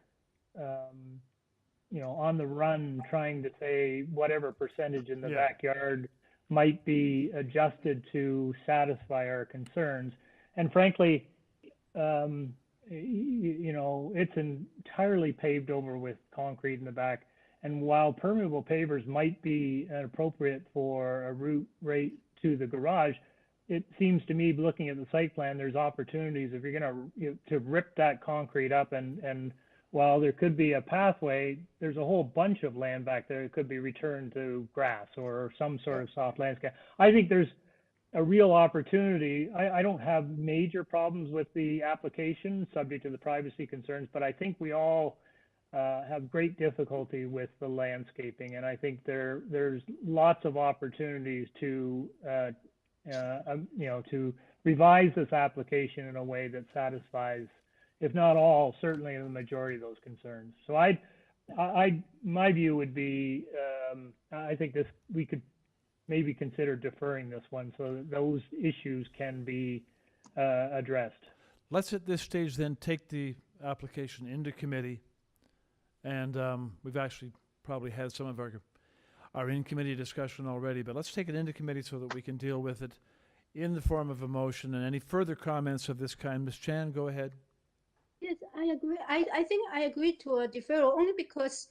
on the run trying to say whatever percentage in the backyard might be adjusted to satisfy our concerns. And frankly, it's entirely paved over with concrete in the back. And while permeable pavers might be appropriate for a route right to the garage, it seems to me, looking at the site plan, there's opportunities if you're going to rip that concrete up and while there could be a pathway, there's a whole bunch of land back there that could be returned to grass or some sort of soft landscape. I think there's a real opportunity. I don't have major problems with the application subject to the privacy concerns, but I think we all have great difficulty with the landscaping. And I think there's lots of opportunities to to revise this application in a way that satisfies, if not all, certainly the majority of those concerns. So my view would be, I think we could maybe consider deferring this one so that those issues can be addressed. Let's at this stage then take the application into committee, and we've actually probably had some of our in-committee discussion already, but let's take it into committee so that we can deal with it in the form of a motion. And any further comments of this kind? Ms. Chan, go ahead. Yes, I agree. I think I agree to a deferral only because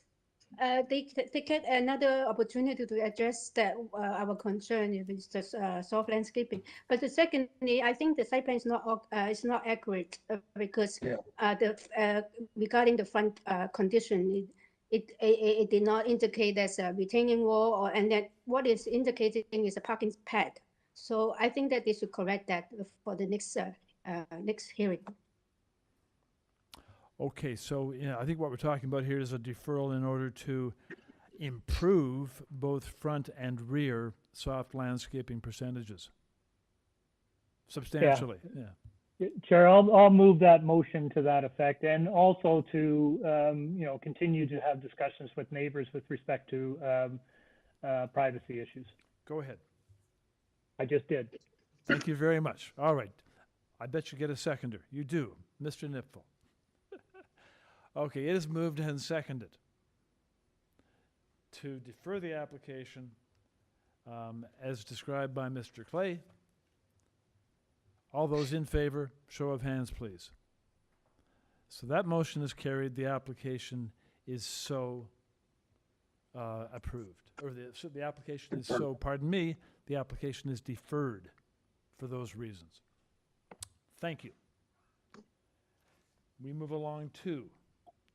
they get another opportunity to address that our concern if it's just soft landscaping. But the secondly, I think the site plan is not accurate because regarding the front condition, it did not indicate there's a retaining wall, and that what is indicating is a parking pad. So I think that they should correct that for the next hearing. Okay, so I think what we're talking about here is a deferral in order to improve both front and rear soft landscaping percentages substantially. Yeah. Chair, I'll move that motion to that effect, and also to continue to have discussions with neighbors with respect to privacy issues. Go ahead. I just did. Thank you very much. All right. I bet you get a seconder. You do, Mr. Nipfel. Okay, it is moved and seconded to defer the application as described by Mr. Clay. All those in favor, show of hands, please. So that motion is carried. The application is so approved. Or the application is so, pardon me, the application is deferred for those reasons. Thank you. We move along to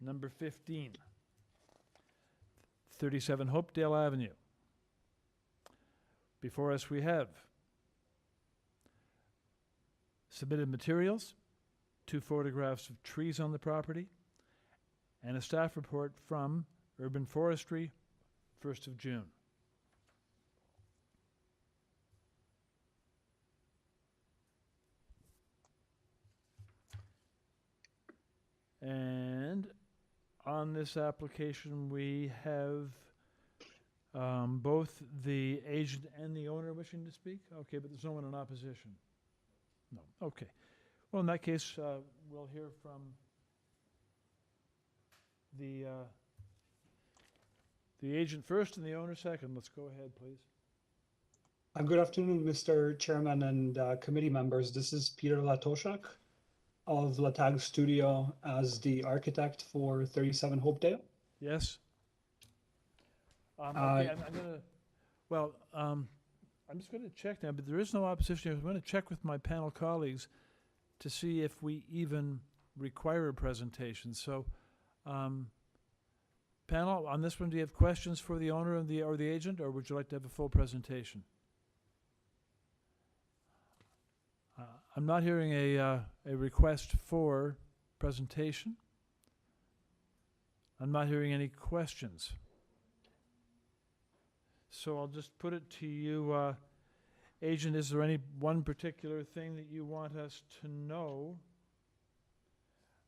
number 15, 37 Hopedale Avenue. Before us we have submitted materials, 2 photographs of trees on the property, and a staff report from Urban Forestry, 1st of June. And on this application, we have Both the agent and the owner wishing to speak? Okay, but there's no one in opposition? No, okay. Well, in that case, we'll hear from the agent first and the owner second. Let's go ahead, please. Good afternoon, Mr. Chairman and committee members. This is Peter Latoshak of Latag Studio as the architect for 37 Hopedale. Yes? Okay, I'm gonna, well, I'm just gonna check now, but there is no opposition. I'm gonna check with my panel colleagues to see if we even require a presentation. So, panel, on this one, do you have questions for the owner and or the agent, or would you like to have a full presentation? I'm not hearing a request for presentation. I'm not hearing any questions. So I'll just put it to you, agent, is there any one particular thing that you want us to know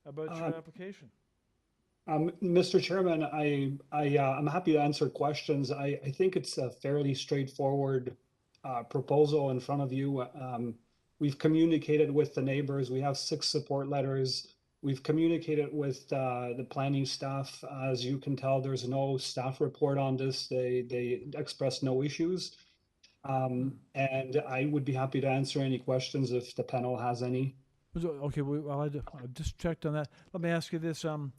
about your application? Mr. Chairman, I'm happy to answer questions. I think it's a fairly straightforward proposal in front of you. We've communicated with the neighbors. We have 6 support letters. We've communicated with the planning staff. As you can tell, there's no staff report on this. They expressed no issues. And I would be happy to answer any questions if the panel has any. Okay, well, I just checked on that. Let me ask you this: are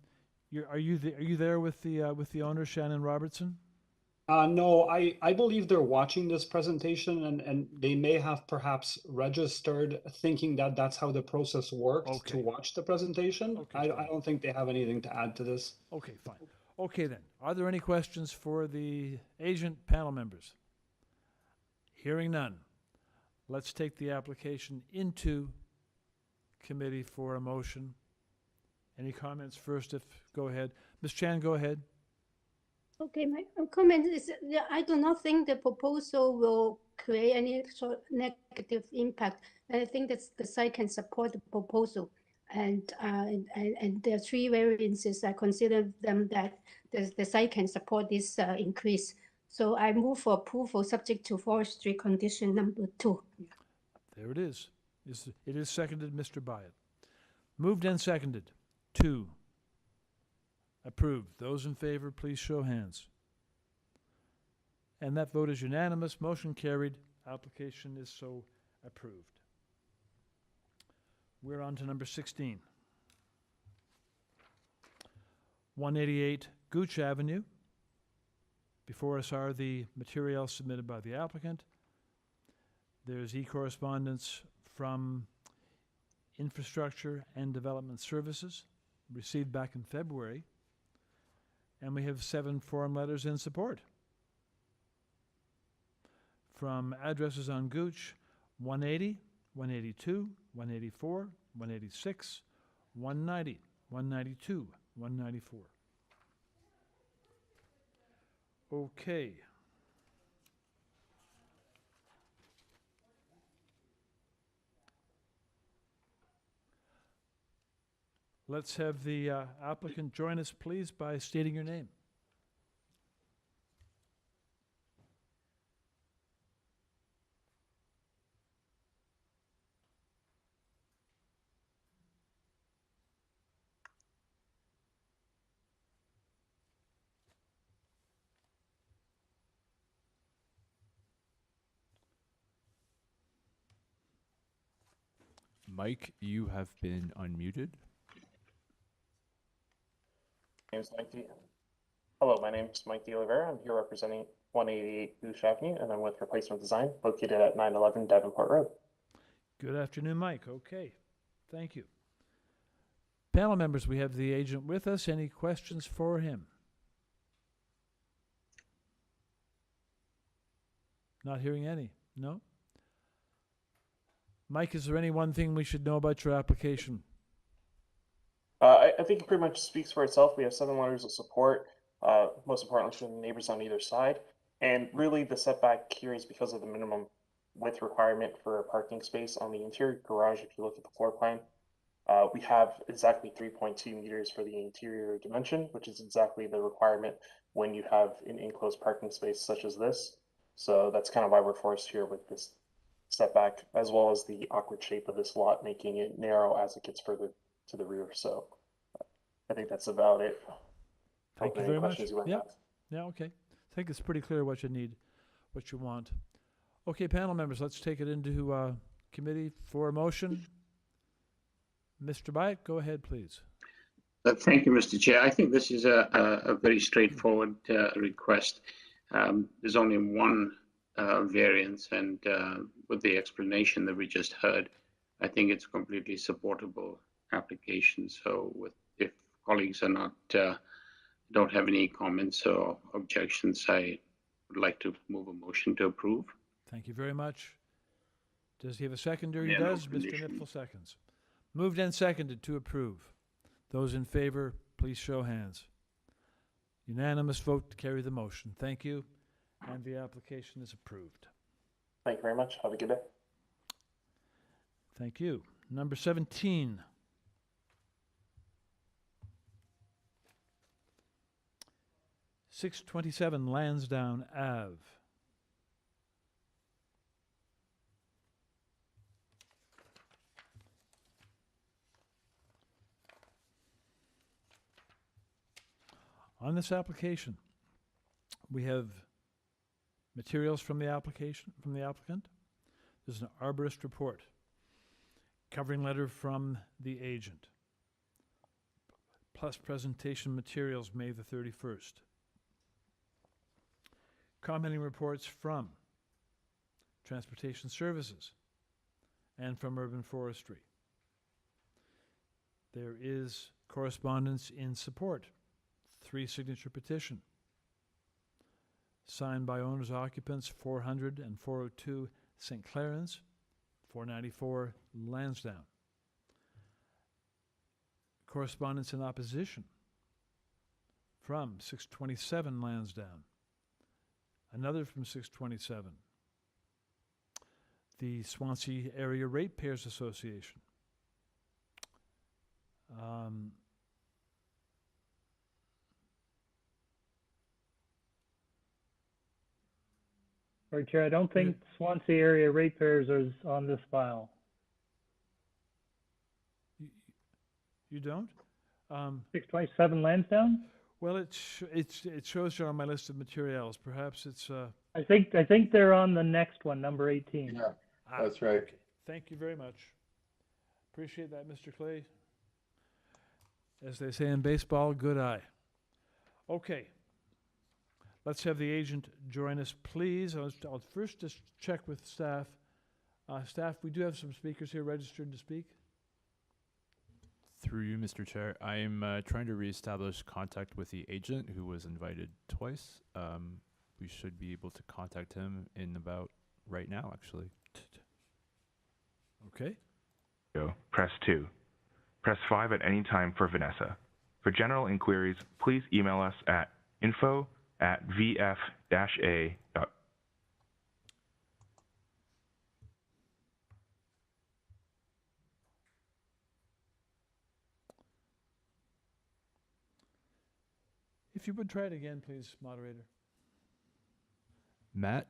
you there with the owner, Shannon Robertson? No, I believe they're watching this presentation and they may have perhaps registered thinking that that's how the process worked to watch the presentation. Okay, I don't think they have anything to add to this. Okay, fine. Okay then, are there any questions for the agent panel members? Hearing none, let's take the application into committee for a motion. Any comments first? Go ahead. Ms. Chan, go ahead. Okay, my comment is that I do not think the proposal will create any sort of negative impact. I think that the site can support the proposal, and there are 3 variances. I consider them that the site can support this increase. So I move for approval subject to forestry condition number 2. There it is. It is seconded, Mr. Byatt. Moved and seconded. 2. Approved. Those in favor, please show hands. And that vote is unanimous. Motion carried. Application is so approved. We're on to number 16. 188 Gooch Avenue. Before us are the materials submitted by the applicant. There's e-correspondence from Infrastructure and Development Services, received back in February. And we have 7 form letters in support. From addresses on Gooch: 180, 182, 184, 186, 190, 192, 194. Okay. Let's have the applicant join us, please, by stating your name. Mike, you have been unmuted. Hello, my name is Mike DeOliveira. I'm here representing 188 Gooch Avenue, and I'm with Replacement Design, located at 911 Davenport Road. Good afternoon, Mike. Okay, thank you. Panel members, we have the agent with us. Any questions for him? Not hearing any. No? Mike, is there any one thing we should know about your application? I think it pretty much speaks for itself. We have 7 letters of support, most importantly from the neighbors on either side. And really the setback here is because of the minimum width requirement for a parking space on the interior garage. If you look at the floor plan, we have exactly 3.2 meters for the interior dimension, which is exactly the requirement when you have an enclosed parking space such as this. So that's kind of why we're forced here with this setback, as well as the awkward shape of this lot, making it narrow as it gets further to the rear. So I think that's about it. Thank you Any very much. questions you might Yeah, have? yeah, okay. I think it's pretty clear what you need, what you want. Okay, panel members, let's take it into committee for a motion. Mr. Byatt, go ahead, please. Thank you, Mr. Chair. I think this is a very straightforward request. There's only one variance, and with the explanation that we just heard, I think it's a completely supportable application. So if colleagues are not don't have any comments or objections, I would like to move a motion to approve. Thank you very much. Does he have a seconder? Yeah, He no does. Mr. condition. Nipfel seconds. Moved and seconded to approve. Those in favor, please show hands. Unanimous vote to carry the motion. Thank you. And the application is approved. Thank you very much. Have a good day. Thank you. Number 17. (627) Lansdowne Ave. On this application, we have materials from the applicant. There's an arborist report, covering letter from the agent, plus presentation materials May the 31st. Commenting reports from Transportation Services and from Urban Forestry. There is correspondence in support, 3-signature petition, signed by owners occupants 400 and 402 St. Clarence, 494 Lansdowne. Correspondence in opposition from 627 Lansdowne, another from 627, the Swansea Area Ratepayers Association. Sorry, Chair, I don't think Swansea Area Ratepayers is on this file. You don't? 627 Lansdowne? Well, it shows you on my list of materials. Perhaps it's. I think they're on the next one, number 18. Yeah, that's right. Okay. Thank you very much. Appreciate that, Mr. Clay. As they say in baseball, good eye. Okay. Let's have the agent join us, please. I'll first just check with staff. Staff, we do have some speakers here registered to speak. Through you, Mr. Chair, I'm trying to reestablish contact with the agent who was invited twice. We should be able to contact him in about right now, actually. Okay. Press 2. Press 5 at any time for Vanessa. For general inquiries, please email us at info@vf-a. If you would try it again, please, moderator. Matt,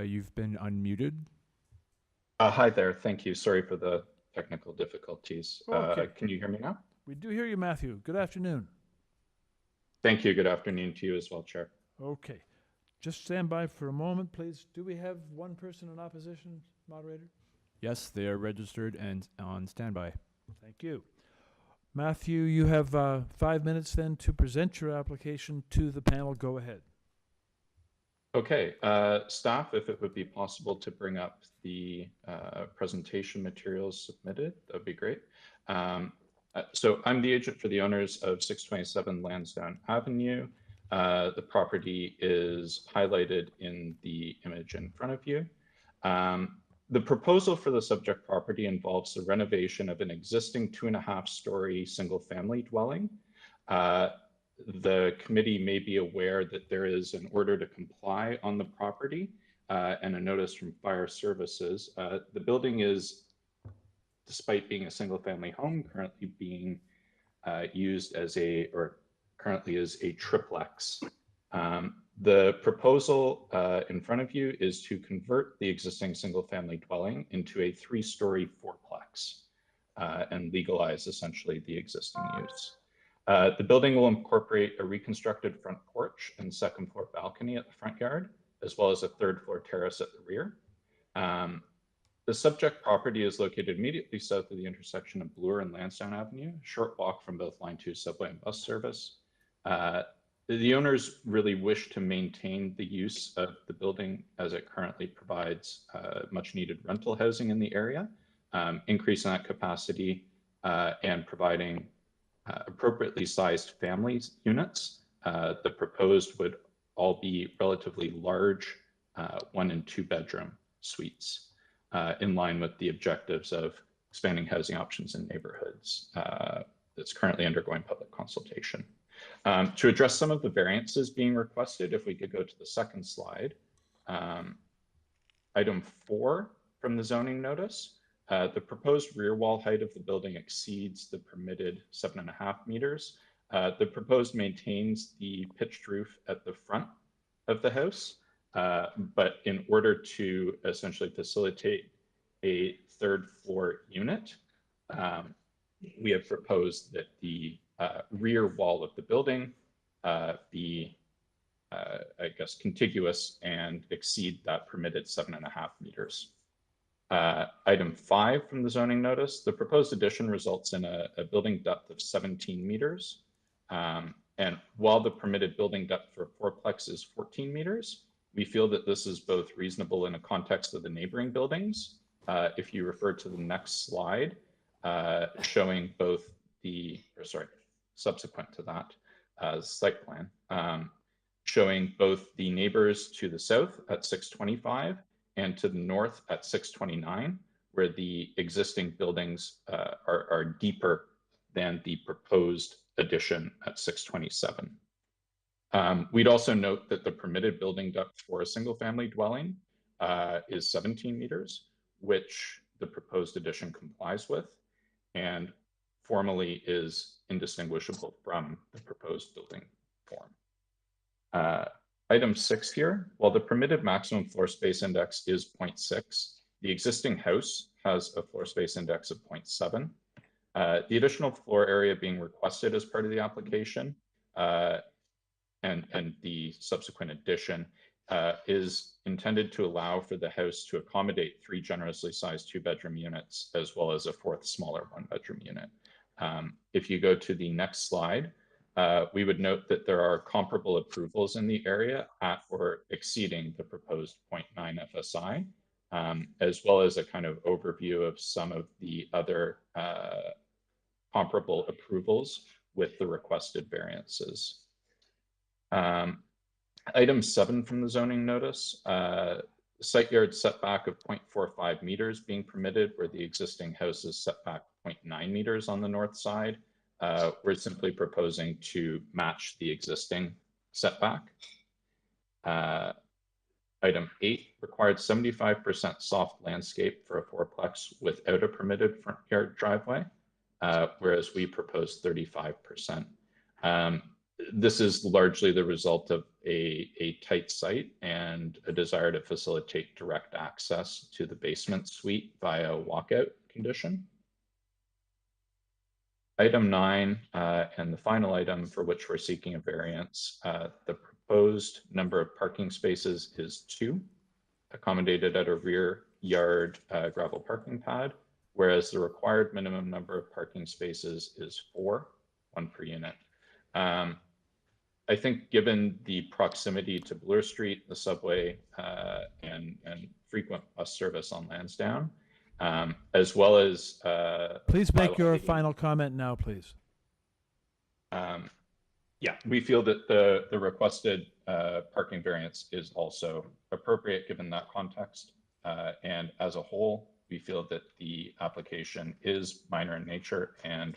you've been unmuted. Hi there. Thank you. Sorry for the technical difficulties. Okay. Can you hear me now? We do hear you, Matthew. Good afternoon. Thank you. Good afternoon to you as well, Chair. Okay. Just stand by for a moment, please. Do we have one person in opposition, moderator? Yes, they are registered and on standby. Thank you. Matthew, you have 5 minutes then to present your application to the panel. Go ahead. Okay. Staff, if it would be possible to bring up the presentation materials submitted, that would be great. So I'm the agent for the owners of 627 Lansdowne Avenue. The property is highlighted in the image in front of you. The proposal for the subject property involves the renovation of an existing 2.5-story single-family dwelling. The committee may be aware that there is an order to comply on the property and a notice from fire services. The building is, despite being a single-family home, currently being used as currently is a triplex. The proposal in front of you is to convert the existing single-family dwelling into a 3-story fourplex and legalize essentially the existing use. The building will incorporate a reconstructed front porch and second floor balcony at the front yard, as well as a 3rd floor terrace at the rear. The subject property is located immediately south of the intersection of Bloor and Lansdowne Avenue, a short walk from both Line 2 subway and bus service. The owners really wish to maintain the use of the building as it currently provides much needed rental housing in the area, increasing that capacity and providing appropriately sized family units. The proposed would all be relatively large 1 and 2 bedroom suites in line with the objectives of expanding housing options in neighborhoods that's currently undergoing public consultation. To address some of the variances being requested, if we could go to the second slide. Item 4 from the zoning notice, the proposed rear wall height of the building exceeds the permitted 7.5 meters. The proposed maintains the pitched roof at the front of the house, but in order to essentially facilitate a 3rd floor unit, we have proposed that the rear wall of the building be, I guess, contiguous and exceed that permitted 7.5 meters. Item 5 from the zoning notice, the proposed addition results in a building depth of 17 meters. And while the permitted building depth for fourplex is 14 meters, we feel that this is both reasonable in the context of the neighboring buildings. If you refer to the next slide, showing both subsequent to that site plan, showing both the neighbors to the south at 625 and to the north at 629, where the existing buildings are deeper than the proposed addition at 627. We'd also note that the permitted building depth for a single family dwelling is 17 meters, which the proposed addition complies with and formally is indistinguishable from the proposed building form. Item 6 here, while the permitted maximum floor space index is 0.6, the existing house has a floor space index of 0.7. The additional floor area being requested as part of the application and the subsequent addition is intended to allow for the house to accommodate 3 generously sized 2-bedroom units, as well as a 4th smaller 1-bedroom unit. If you go to the next slide, we would note that there are comparable approvals in the area at or exceeding the proposed 0.9 FSI, as well as a kind of overview of some of the other comparable approvals with the requested variances. Item 7 from the zoning notice, site yard setback of 0.45 meters being permitted where the existing house is set back 0.9 meters on the north side. We're simply proposing to match the existing setback. Item 8, required 75% soft landscape for a fourplex without a permitted front yard driveway, whereas we propose 35%. This is largely the result of a tight site and a desire to facilitate direct access to the basement suite via a walkout condition. Item 9, and the final item for which we're seeking a variance, the proposed number of parking spaces is 2, accommodated at a rear yard gravel parking pad, whereas the required minimum number of parking spaces is 4, 1 per unit. I think given the proximity to Bloor Street, the subway, and frequent bus service on Lansdowne, as well as please make your final comment now, please. Yeah, we feel that the requested parking variance is also appropriate given that context. And as a whole, we feel that the application is minor in nature and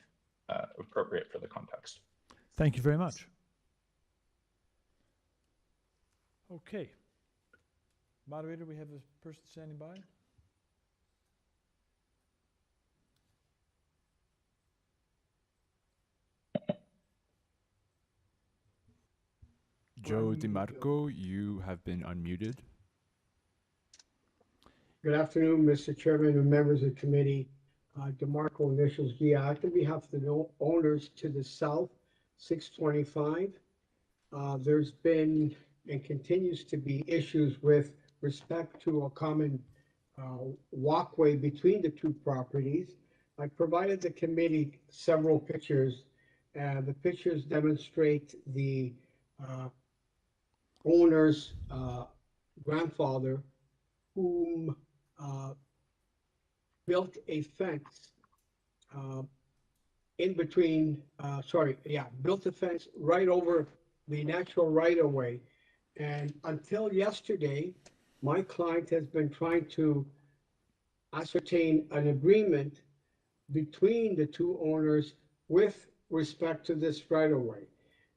appropriate for the context. Thank you very much. Okay. Moderator, we have a person standing by. Joe DiMarco, you have been unmuted. Good afternoon, Mr. Chairman and members of the committee. DeMarco, initials GOUGH, on behalf of the owners to the south, 625. There's been and continues to be issues with respect to a common walkway between the two properties. I provided the committee several pictures. The pictures demonstrate the owner's grandfather, whom built a fence in between, built a fence right over the natural right-of-way. And until yesterday, my client has been trying to ascertain an agreement between the two owners with respect to this right-of-way.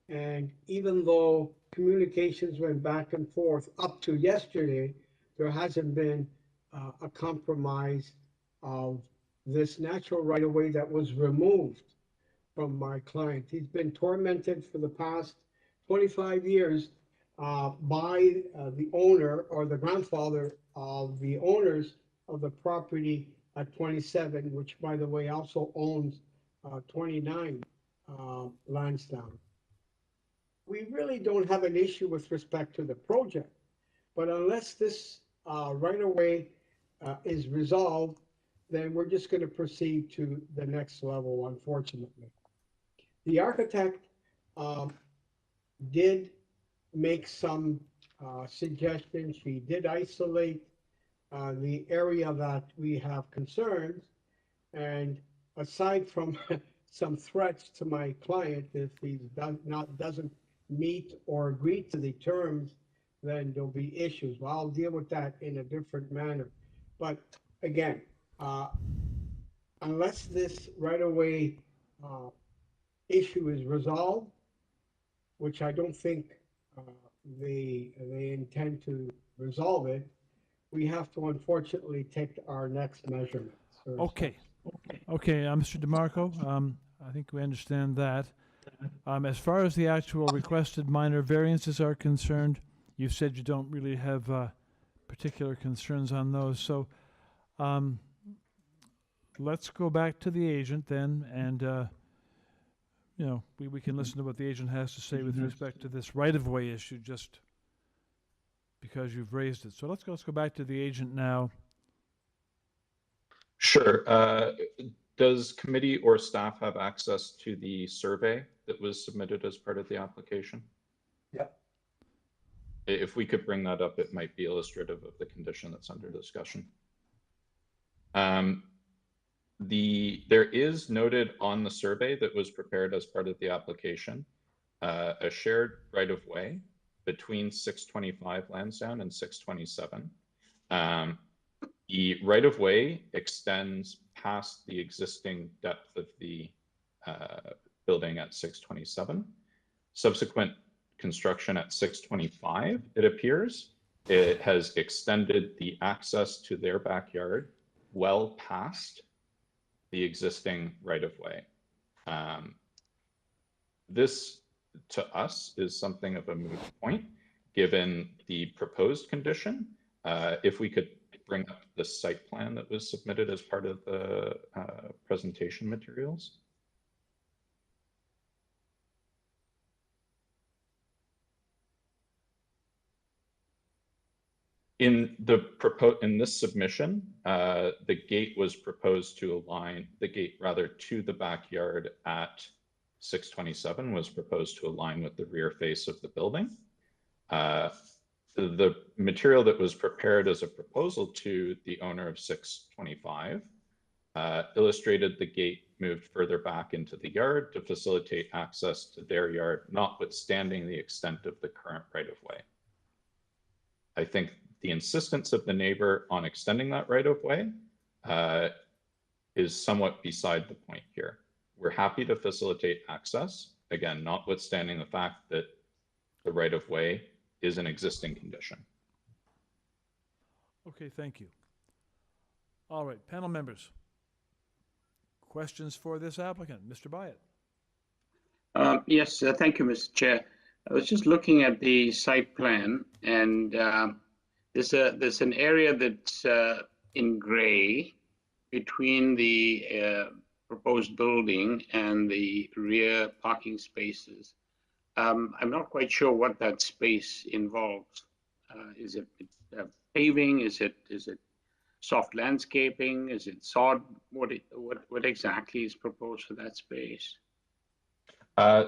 And even though communications went back and forth up to yesterday, there hasn't been a compromise of this natural right-of-way that was removed from my client. He's been tormented for the past 25 years by the owner or the grandfather of the owners of the property at 27, which, by the way, also owns 29 LANSDOWNE. We really don't have an issue with respect to the project, but unless this right-of-way is resolved, then we're just going to proceed to the next level, unfortunately. The architect did make some suggestions. She did isolate the area that we have concerns. And aside from some threats to my client, if he doesn't meet or agree to the terms, then there'll be issues. Well, I'll deal with that in a different manner. But again, unless this right-of-way issue is resolved, which I don't think they intend to resolve it, we have to unfortunately take our next measurements. Okay, Mr. DeMarco, I think we understand that. As far as the actual requested minor variances are concerned, you said you don't really have particular concerns on those. So let's go back to the agent then, and we can listen to what the agent has to say with respect to this right-of-way issue, just because you've raised it. So let's go back to the agent now. Sure. Does committee or staff have access to the survey that was submitted as part of the application? Yep. If we could bring that up, it might be illustrative of the condition that's under discussion. There is noted on the survey that was prepared as part of the application, a shared right-of-way between 625 Lansdowne and 627. The right-of-way extends past the existing depth of the building at 627. Subsequent construction at 625, it appears, it has extended the access to their backyard well past the existing right-of-way. This, to us, is something of a moot point, given the proposed condition. If we could bring up the site plan that was submitted as part of the presentation materials. In this submission, the gate was proposed to align, to the backyard at 627 was proposed to align with the rear face of the building. The material that was prepared as a proposal to the owner of 625 illustrated the gate moved further back into the yard to facilitate access to their yard, notwithstanding the extent of the current right-of-way. I think the insistence of the neighbor on extending that right-of-way is somewhat beside the point here. We're happy to facilitate access, again, notwithstanding the fact that the right-of-way is an existing condition. Okay, thank you. All right, panel members. Questions for this applicant, Mr. Byatt? Yes, thank you, Mr. Chair. I was just looking at the site plan, and there's an area that's in gray between the proposed building and the rear parking spaces. I'm not quite sure what that space involves. Is it paving? Is it soft landscaping? Is it sod? What exactly is proposed for that space?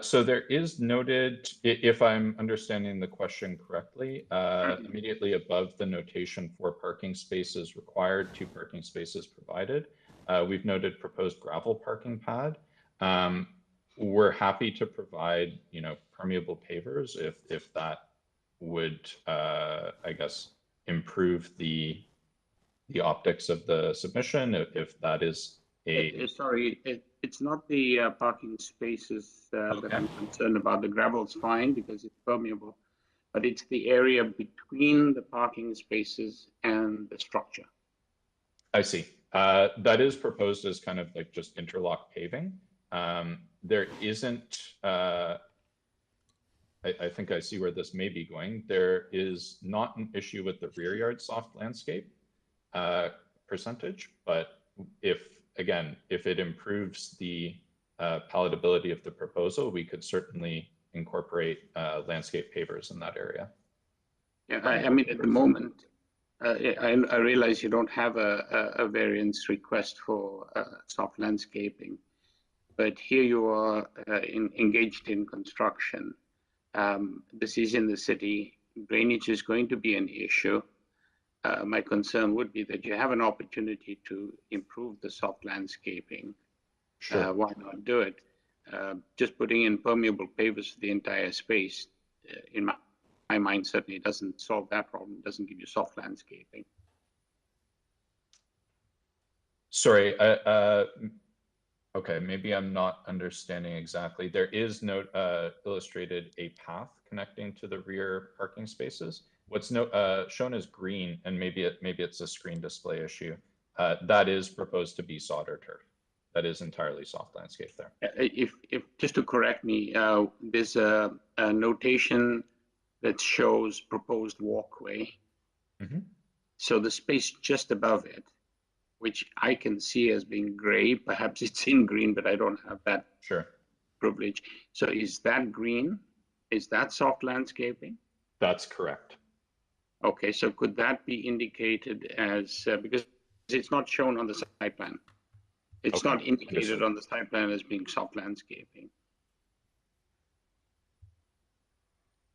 So there is noted, if I'm understanding the question correctly, immediately above the notation for parking spaces required, 2 parking spaces provided, we've noted proposed gravel parking pad. We're happy to provide, permeable pavers if that would, I guess, improve the optics of the submission, if that is a... Sorry, it's not the parking spaces that I'm concerned about. The gravel's fine because it's permeable, but it's the area between the parking spaces and the structure. I see. That is proposed as kind of like just interlock paving. There isn't, I think I see where this may be going. There is not an issue with the rear yard soft landscape percentage, but if it improves the palatability of the proposal, we could certainly incorporate landscape pavers in that area. Yeah, I mean, at the moment, I realize you don't have a variance request for soft landscaping, but here you are engaged in construction. This is in the city. Drainage is going to be an issue. My concern would be that you have an opportunity to improve the soft landscaping. Sure. Why not do it? Just putting in permeable pavers for the entire space, in my mind, certainly doesn't solve that problem, doesn't give you soft landscaping. Sorry, okay, maybe I'm not understanding exactly. There is illustrated a path connecting to the rear parking spaces. What's shown as green, and maybe it's a screen display issue, that is proposed to be sod or turf. That is entirely soft landscape there. If just to correct me, there's a notation that shows proposed walkway. Mm-hmm. So the space just above it, which I can see as being gray, perhaps it's in green, but I don't have that privilege. So is that green? Is that soft landscaping? That's correct. Okay, so could that be indicated as, because it's not shown on the site plan. It's not indicated on the site plan as being soft landscaping.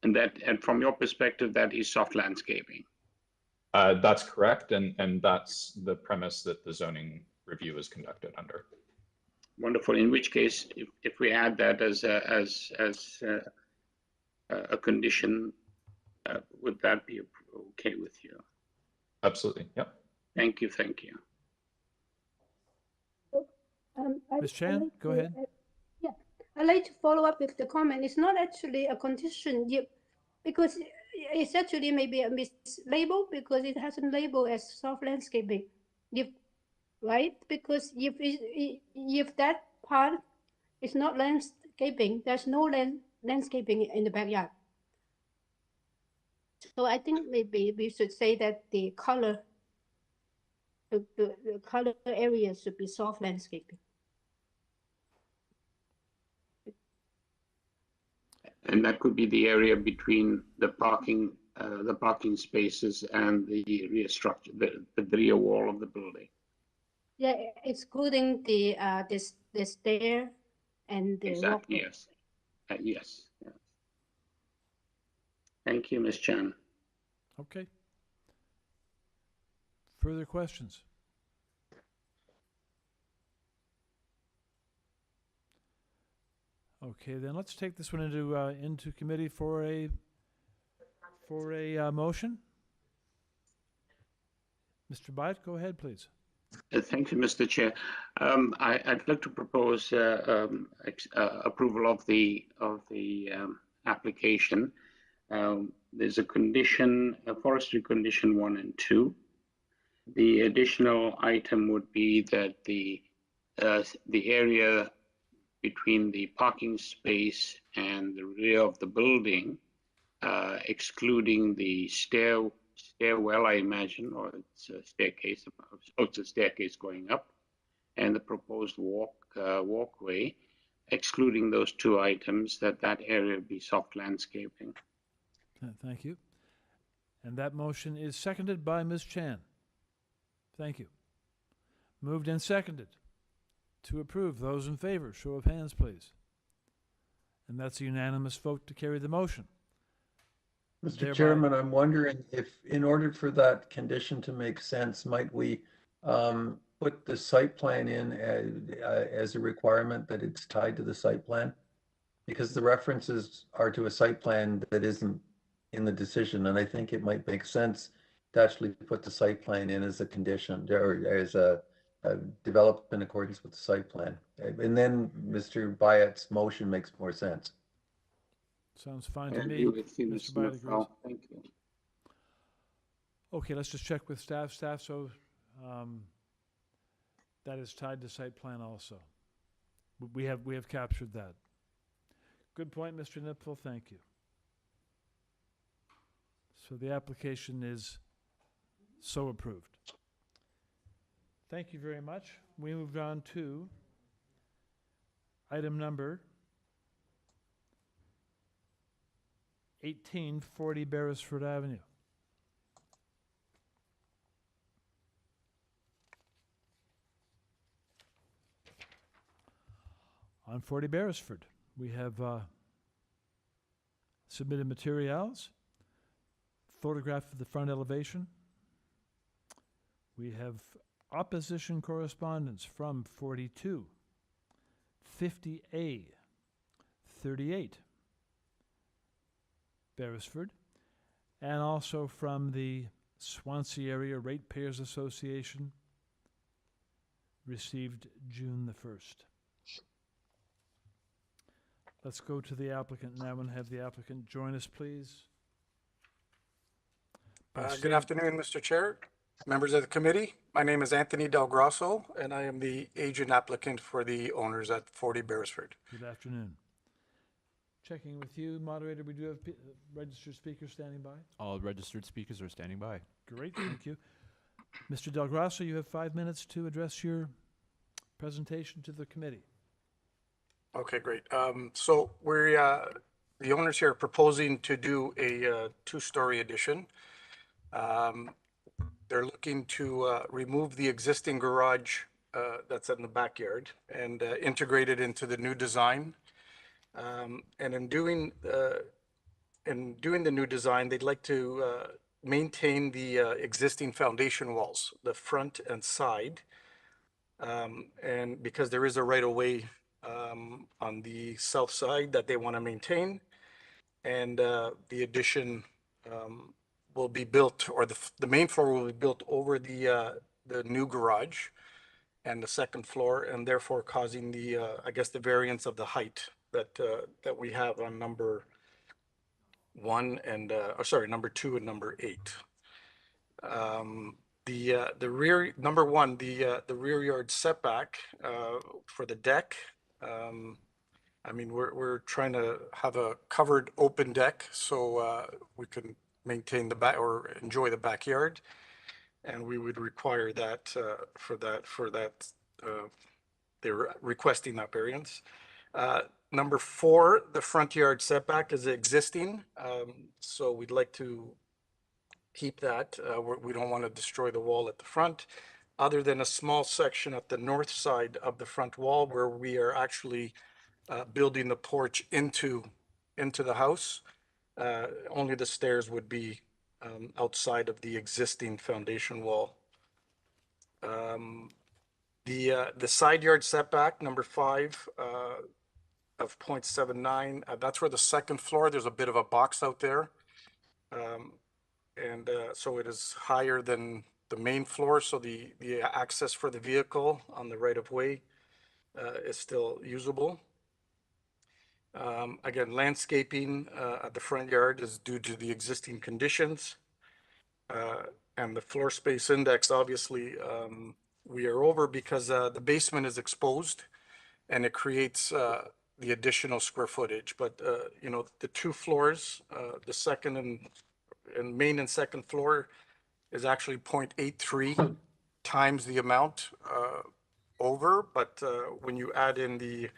And from your perspective, that is soft landscaping. That's correct, and that's the premise that the zoning review is conducted under. Wonderful. In which case, if we add that as a condition, would that be okay with you? Absolutely. Yep. Thank you. Thank you. Ms. Chan, go ahead. Yeah, I'd like to follow up with the comment. It's not actually a condition because it's actually maybe a mislabel because it hasn't labeled as soft landscaping. Right? Because if that part is not landscaping, there's no landscaping in the backyard. So I think maybe we should say that the color, the color area should be soft landscaping. And that could be the area between the parking spaces and the rear structure, the rear wall of the building. Yeah, excluding the stair and the exactly. walkway. Yes. Yes. Thank you, Ms. Chan. Okay. Further questions? Okay, then let's take this one into committee for a motion. Mr. Byte, go ahead, please. Thank you, Mr. Chair. I'd like to propose approval of the application. There's a condition, a forestry condition 1 and 2. The additional item would be that the area between the parking space and the rear of the building, excluding the stairwell, I imagine, or it's a staircase. Oh, it's a staircase going up, and the proposed walkway, excluding those two items, that area be soft landscaping. Thank you. And that motion is seconded by Ms. Chan. Thank you. Moved and seconded to approve. Those in favor, show of hands, please. And that's a unanimous vote to carry the motion. Mr. Thereby- Chairman, I'm wondering if, in order for that condition to make sense, might we put the site plan in as a requirement that it's tied to the site plan? Because the references are to a site plan that isn't in the decision, and I think it might make sense to actually put the site plan in as a condition, or as a developed in accordance with the site plan. And then Mr. Byatt's motion makes more sense. Sounds fine I to agree me. with you, Mr. Mr. Byatt agrees. Smith. Thank you. Okay, let's just check with staff. So that is tied to site plan also. We have captured that. Good point, Mr. Nipfel. Thank you. So the application is so approved. Thank you very much. We moved on to item number 1840 Beresford Avenue. On 40 Beresford, we have submitted materials, photograph of the front elevation. We have opposition correspondence from 42, 50A, 38 Beresford, and also from the Swansea Area Ratepayers Association, received June the 1st. Let's go to the applicant now and have the applicant join us, please. Good afternoon, Mr. Chair, members of the committee. My name is Anthony Del Grosso, and I am the agent applicant for the owners at 40 Beresford. Good afternoon. Checking with you, moderator, we do have registered speakers standing by. All registered speakers are standing by. Great, thank you. Mr. Del Grosso, you have 5 minutes to address your presentation to the committee. Okay, great. So we're, the owners here are proposing to do a two-story addition. They're looking to remove the existing garage that's in the backyard and integrate it into the new design. And in doing the new design, they'd like to maintain the existing foundation walls, the front and side. And because there is a right-of-way on the south side that they want to maintain, and the addition will be built, or the main floor will be built over the new garage and the second floor, and therefore causing the I guess the variance of the height that we have on number 1 and number 2 and number 8. The rear, number 1, the rear yard setback for the deck. I mean, we're trying to have a covered open deck so we can maintain the back or enjoy the backyard, and we would require that for that. They're requesting that variance. Number 4, the front yard setback is existing, so we'd like to keep that. We don't want to destroy the wall at the front, other than a small section at the north side of the front wall where we are actually building the porch into the house. Only the stairs would be outside of the existing foundation wall. The side yard setback, number 5, of 0.79, that's where the second floor, there's a bit of a box out there. And so it is higher than the main floor, so the access for the vehicle on the right of way is still usable. Again, landscaping at the front yard is due to the existing conditions. And the floor space index, obviously, we are over because the basement is exposed. and it creates the additional square footage. But, you know, the 2 floors, the second and main and second floor is actually 0.83 times the amount over. But when you add in the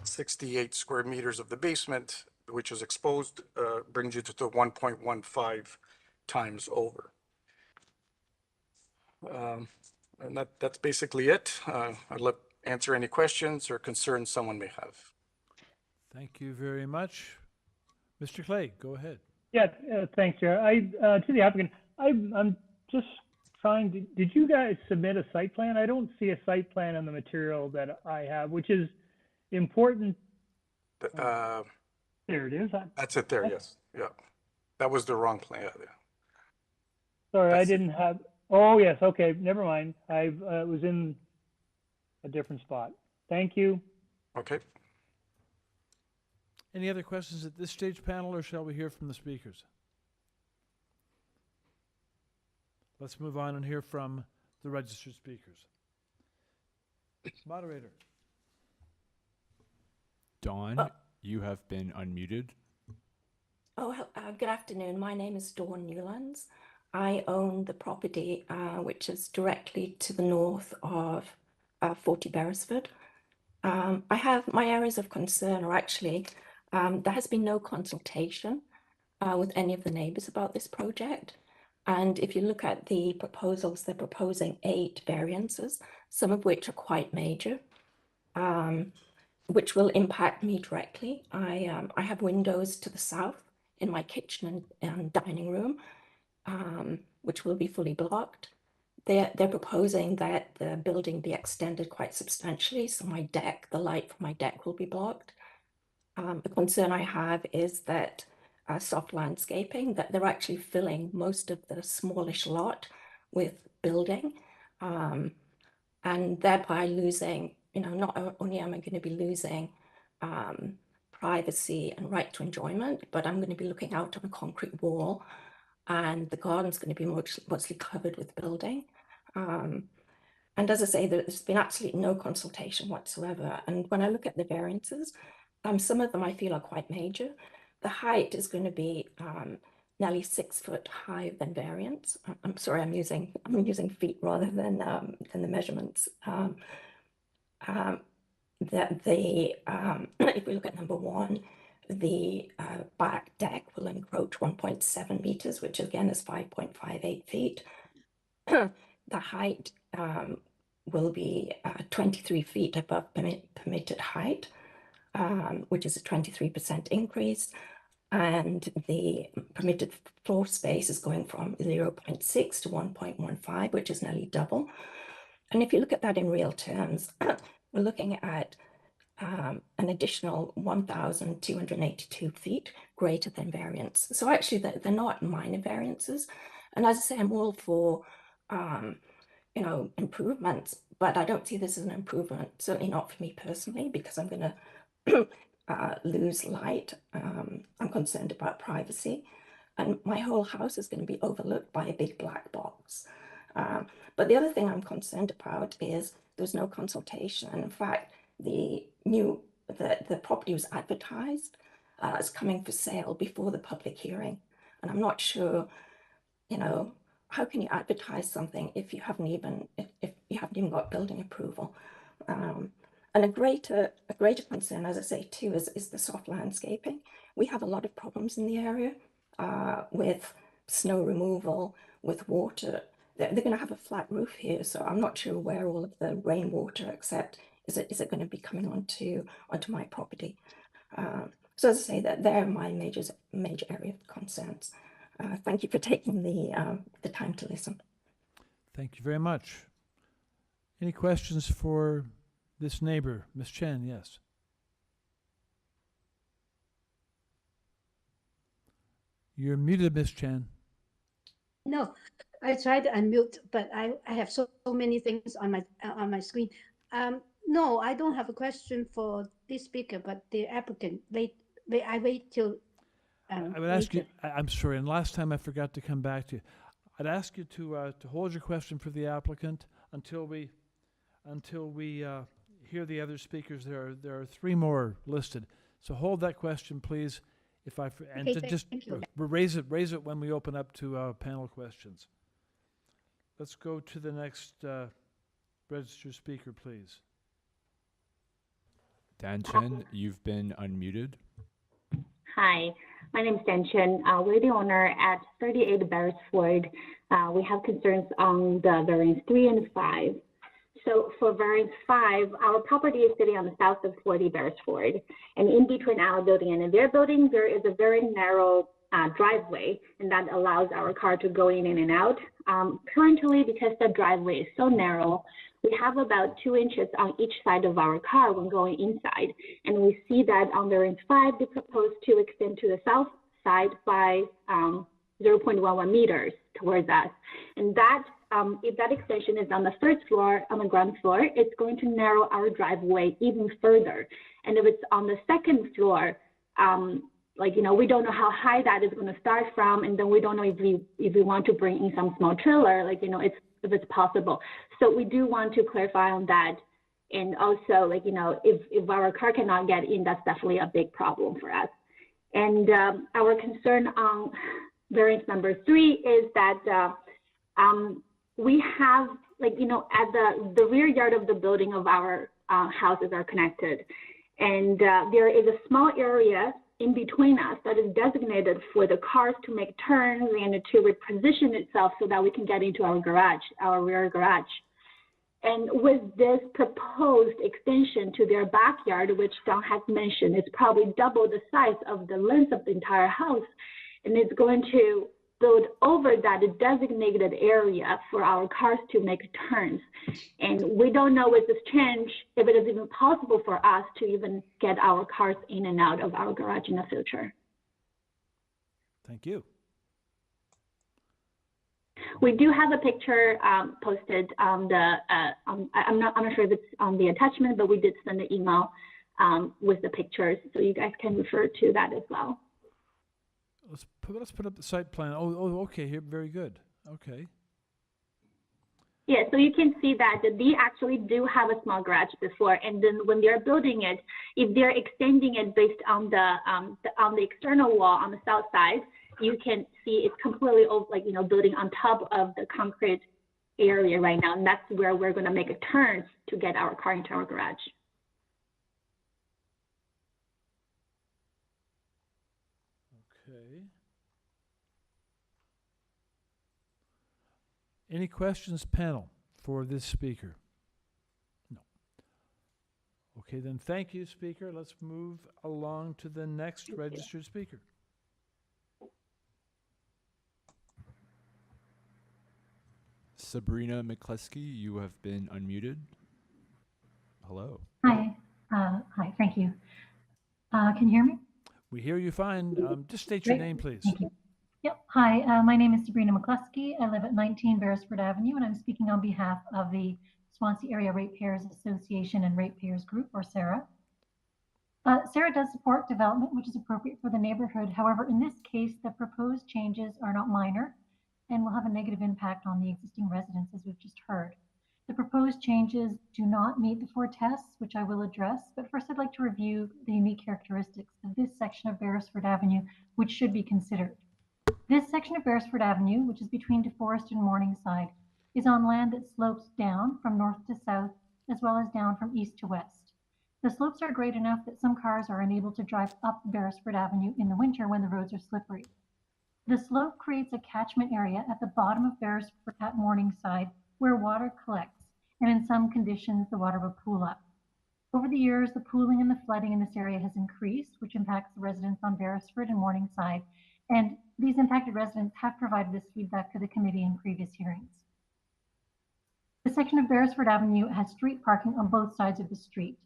68 square meters of the basement, which is exposed, brings you to the 1.15 times over. And that's basically it. I'd love to answer any questions or concerns someone may have. Thank you very much. Mr. Clay, go ahead. Yeah, thanks, Chair. To the applicant, I'm just trying to, did you guys submit a site plan? I don't see a site plan on the material that I have, which is important. There it is. That's it there, yes. Yeah. That was the wrong plan. Yeah. Sorry, I didn't have, oh, yes, okay, never mind. I was in a different spot. Thank you. Okay. Any other questions at this stage, panel, or shall we hear from the speakers? Let's move on and hear from the registered speakers. Moderator. Dawn, you have been unmuted. Good afternoon. My name is Dawn Newlands. I own the property which is directly to the north of 40 Beresford. I have my areas of concern are actually there has been no consultation with any of the neighbours about this project. And if you look at the proposals, they're proposing 8 variances, some of which are quite major, which will impact me directly. I have windows to the south in my kitchen and dining room, which will be fully blocked. They're proposing that the building be extended quite substantially, so my deck, the light from my deck will be blocked. The concern I have is that soft landscaping, that they're actually filling most of the smallish lot with building, and thereby losing, you know, not only am I going to be losing privacy and right to enjoyment, but I'm going to be looking out on a concrete wall, and the garden's going to be mostly covered with building. And as I say, there's been absolutely no consultation whatsoever. And when I look at the variances, some of them I feel are quite major. The height is going to be nearly 6 foot higher than variance. I'm sorry, I'm using feet rather than the measurements. If we look at number 1, the back deck will encroach 1.7 meters, which again is 5.58 feet. The height will be 23 feet above permitted height, which is a 23% increase. And the permitted floor space is going from 0.6 to 1.15, which is nearly double. And if you look at that in real terms, we're looking at an additional 1,282 feet greater than variance. So actually they're not minor variances. And as I say, I'm all for, you know, improvements, but I don't see this as an improvement, certainly not for me personally, because I'm going to lose light. I'm concerned about privacy, and my whole house is going to be overlooked by a big black box. But the other thing I'm concerned about is there's no consultation. And in fact, the property was advertised as coming for sale before the public hearing. And I'm not sure, you know, how can you advertise something if you haven't even got building approval? And a greater concern, as I say too, is the soft landscaping. We have a lot of problems in the area with snow removal, with water. They're going to have a flat roof here, so I'm not sure where all of the rainwater, except is it going to be coming onto my property? So as I say, that they're my major area of concerns. Thank you for taking the time to listen. Thank you very much. Any questions for this neighbor? Ms. Chen, yes. You're muted, Ms. Chen. No, I tried to unmute, but I have so many things on my screen. No, I don't have a question for this speaker, but the applicant. I wait till. I would ask you. I'm sorry, and last time I forgot to come back to you. I'd ask you to hold your question for the applicant until we hear the other speakers. There are 3 more listed. So hold that question, please. If I and Okay, just thank you. raise it when we open up to panel questions. Let's go to the next registered speaker, please. Dan Chen, you've been unmuted. Hi, my name is Dan Chen. We're the owner at 38 Beresford. We have concerns on the variance 3 and 5. So for variance 5, our property is sitting on the south of 40 Beresford. And in between our building and their building, there is a very narrow driveway, and that allows our car to go in and out. Currently, because the driveway is so narrow, we have about 2 inches on each side of our car when going inside. And we see that on variance 5, they propose to extend to the south side by 0.11 meters towards us. And that, if that extension is on the 3rd floor, on the ground floor, it's going to narrow our driveway even further. And if it's on the 2nd floor, we don't know how high that is going to start from, and then we don't know if we want to bring in some small trailer, if it's possible. So we do want to clarify on that. And also, if our car cannot get in, that's definitely a big problem for us. And our concern on variance number 3 is that we have, at the rear yard of the building of our houses are connected. And there is a small area in between us that is designated for the cars to make turns and to reposition itself so that we can get into our garage, our rear garage. And with this proposed extension to their backyard, which Don has mentioned, it's probably double the size of the length of the entire house. And it's going to build over that designated area for our cars to make turns. And we don't know with this change if it is even possible for us to even get our cars in and out of our garage in the future. Thank you. We do have a picture posted on the, I'm not sure if it's on the attachment, but we did send an email with the pictures, so you guys can refer to that as well. Let's put up the site plan. Oh, okay. Here, very good. Okay. Yeah, so you can see that they actually do have a small garage before, and then when they're building it, if they're extending it based on the external wall on the south side, you can see it's completely building on top of the concrete area right now, and that's where we're going to make a turn to get our car into our garage. Okay. Any questions, panel, for this speaker? No. Okay, then thank you, speaker. Let's move along to the next registered speaker. Sabrina McCleskey, you have been unmuted. Hello. Hi. Hi, thank you. Can you hear me? We hear you fine. Just state your name, please. Thank you. Yep. Hi, my name is Sabrina McCluskey. I live at 19 Beresford Avenue, and I'm speaking on behalf of the Swansea Area Ratepayers Association and Ratepayers Group, or SARA. SARA does support development, which is appropriate for the neighborhood. However, in this case, the proposed changes are not minor and will have a negative impact on the existing residents, as we've just heard. The proposed changes do not meet the 4 tests, which I will address, but first I'd like to review the unique characteristics of this section of Beresford Avenue, which should be considered. This section of Beresford Avenue, which is between DeForest and Morningside, is on land that slopes down from north to south, as well as down from east to west. The slopes are great enough that some cars are unable to drive up Beresford Avenue in the winter when the roads are slippery. The slope creates a catchment area at the bottom of Beresford at Morningside where water collects, and in some conditions the water will pool up. Over the years, the pooling and the flooding in this area has increased, which impacts the residents on Beresford and Morningside, and these impacted residents have provided this feedback to the committee in previous hearings. The section of Beresford Avenue has street parking on both sides of the street.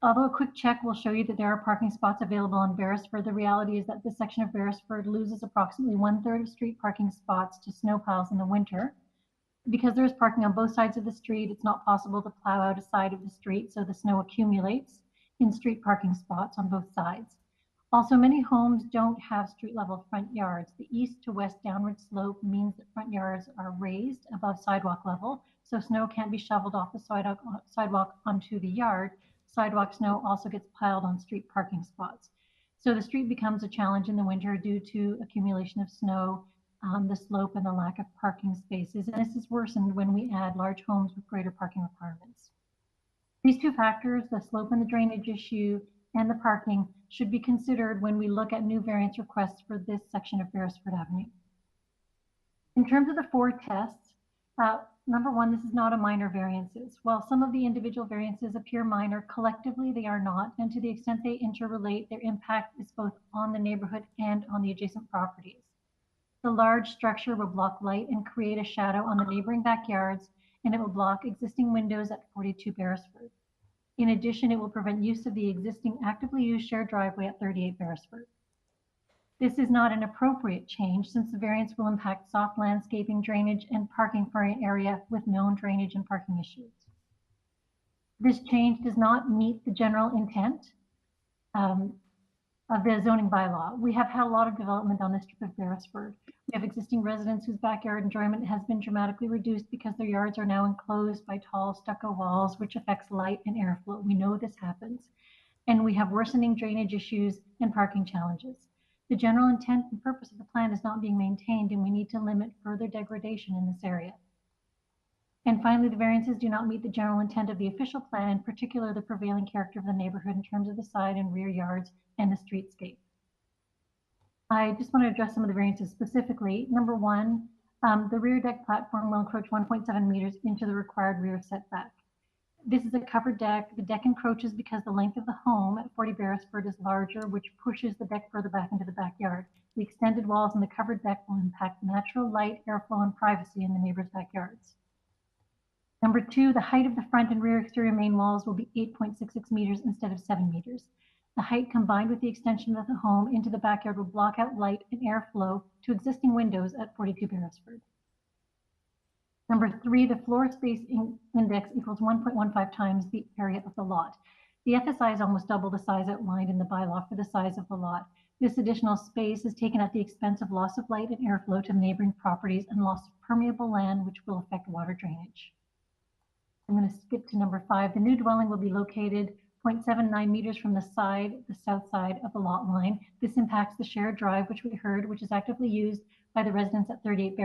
Although a quick check will show you that there are parking spots available on Beresford, the reality is that this section of Beresford loses approximately 1/3 of street parking spots to snow piles in the winter. Because there is parking on both sides of the street, it's not possible to plow out a side of the street, so the snow accumulates in street parking spots on both sides. Also, many homes don't have street level front yards. The east to west downward slope means that front yards are raised above sidewalk level, so snow can't be shoveled off the sidewalk onto the yard. Sidewalk snow also gets piled on street parking spots. So the street becomes a challenge in the winter due to accumulation of snow, the slope, and the lack of parking spaces. And this is worsened when we add large homes with greater parking requirements. These two factors, the slope and the drainage issue and the parking, should be considered when we look at new variance requests for this section of Beresford Avenue. In terms of the 4 tests, number 1, this is not a minor variances. While some of the individual variances appear minor, collectively they are not, and to the extent they interrelate, their impact is both on the neighborhood and on the adjacent properties. The large structure will block light and create a shadow on the neighboring backyards, and it will block existing windows at 42 Beresford. In addition, it will prevent use of the existing actively used shared driveway at 38 Beresford. This is not an appropriate change since the variance will impact soft landscaping, drainage, and parking for an area with known drainage and parking issues. This change does not meet the general intent of the zoning bylaw. We have had a lot of development on this strip of Beresford. We have existing residents whose backyard enjoyment has been dramatically reduced because their yards are now enclosed by tall stucco walls, which affects light and airflow. We know this happens. And we have worsening drainage issues and parking challenges. The general intent and purpose of the plan is not being maintained, and we need to limit further degradation in this area. And finally, the variances do not meet the general intent of the official plan, in particular the prevailing character of the neighborhood in terms of the side and rear yards and the streetscape. I just want to address some of the variances specifically. Number 1, the rear deck platform will encroach 1.7 meters into the required rear setback. This is a covered deck. The deck encroaches because the length of the home at 40 Beresford is larger, which pushes the deck further back into the backyard. The extended walls and the covered deck will impact natural light, airflow, and privacy in the neighbors' backyards. Number 2, the height of the front and rear exterior main walls will be 8.66 meters instead of 7 meters. The height combined with the extension of the home into the backyard will block out light and airflow to existing windows at 42 Beresford. Number 3, the floor space index equals 1.15 times the area of the lot. The FSI is almost double the size outlined in the bylaw for the size of the lot. This additional space is taken at the expense of loss of light and airflow to neighboring properties and loss of permeable land, which will affect water drainage. I'm going to skip to number 5. The new dwelling will be located 0.79 meters from the south side of the lot line. This impacts the shared drive, which we heard, which is actively used by the residents at 38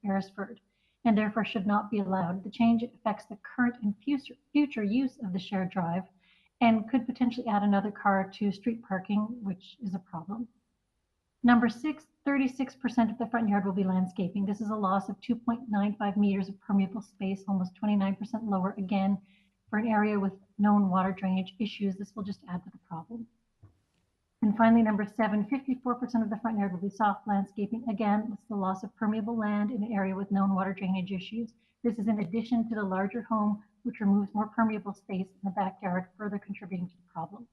Beresford, and therefore should not be allowed. The change affects the current and future use of the shared drive and could potentially add another car to street parking, which is a problem. Number 6, 36% of the front yard will be landscaping. This is a loss of 2.95 meters of permeable space, almost 29% lower, again, for an area with known water drainage issues. This will just add to the problem. And finally, number 7, 54% of the front yard will be soft landscaping. Again, it's the loss of permeable land in an area with known water drainage issues. This is in addition to the larger home, which removes more permeable space in the backyard, further contributing to the problem.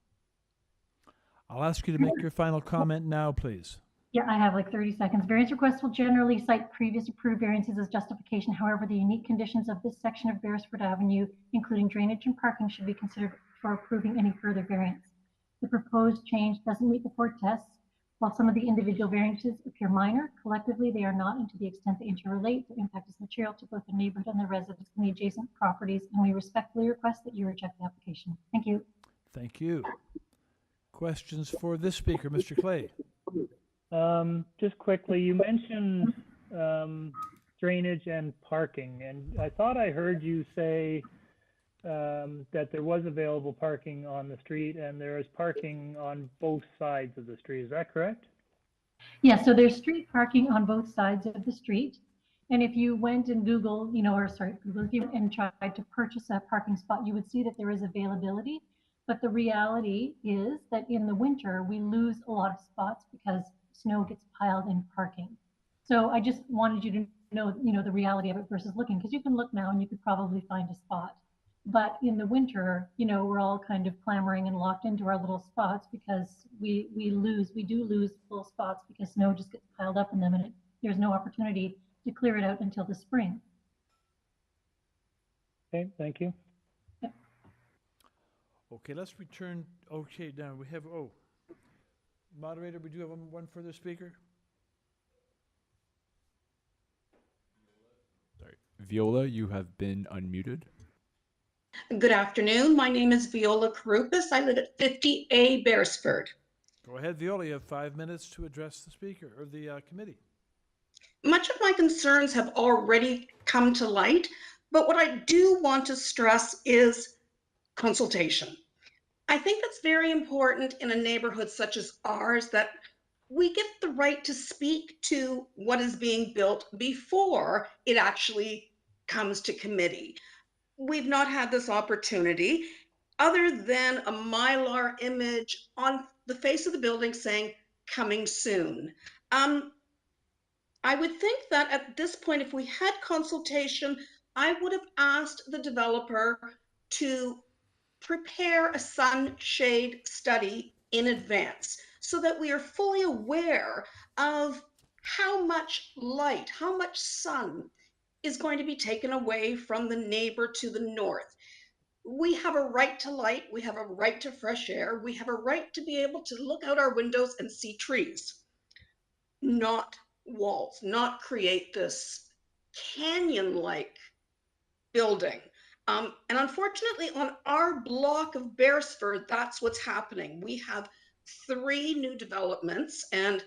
I'll ask you to make your final comment now, please. Yeah, I have like 30 seconds. Variance requests will generally cite previous approved variances as justification. However, the unique conditions of this section of Beresford Avenue, including drainage and parking, should be considered for approving any further variance. The proposed change doesn't meet the 4 tests. While some of the individual variances appear minor, collectively they are not, and to the extent they interrelate, their impact is material to both the neighborhood and the residents in the adjacent properties, and we respectfully request that you reject the application. Thank you. Thank you. Questions for this speaker, Mr. Clay? Just quickly, you mentioned drainage and parking, and I thought I heard you say that there was available parking on the street and there is parking on both sides of the street. Is that correct? Yeah, so there's street parking on both sides of the street. And if you went and Google, if you and tried to purchase a parking spot, you would see that there is availability. But the reality is that in the winter, we lose a lot of spots because snow gets piled in parking. So I just wanted you to know, the reality of it versus looking, because you can look now and you could probably find a spot. But in the winter, we're all kind of clamoring and locked into our little spots because we do lose little spots because snow just gets piled up in them, and there's no opportunity to clear it out until the spring. Okay, thank you. Yep. Okay, let's return. Okay, now we have, Moderator, we do have one further speaker. Sorry. Viola, you have been unmuted. Good afternoon. My name is Viola Karupis. I live at 50A Beresford. Go ahead, Viola. You have 5 minutes to address the speaker or the committee. Much of my concerns have already come to light, but what I do want to stress is consultation. I think that's very important in a neighborhood such as ours, that we get the right to speak to what is being built before it actually comes to committee. We've not had this opportunity other than a Mylar image on the face of the building saying coming soon. I would think that at this point, if we had consultation, I would have asked the developer to prepare a sunshade study in advance so that we are fully aware of how much light, how much sun is going to be taken away from the neighbor to the north. We have a right to light, we have a right to fresh air, we have a right to be able to look out our windows and see trees, not walls, not create this canyon-like building. And unfortunately, on our block of Beresford, that's what's happening. We have 3 new developments, and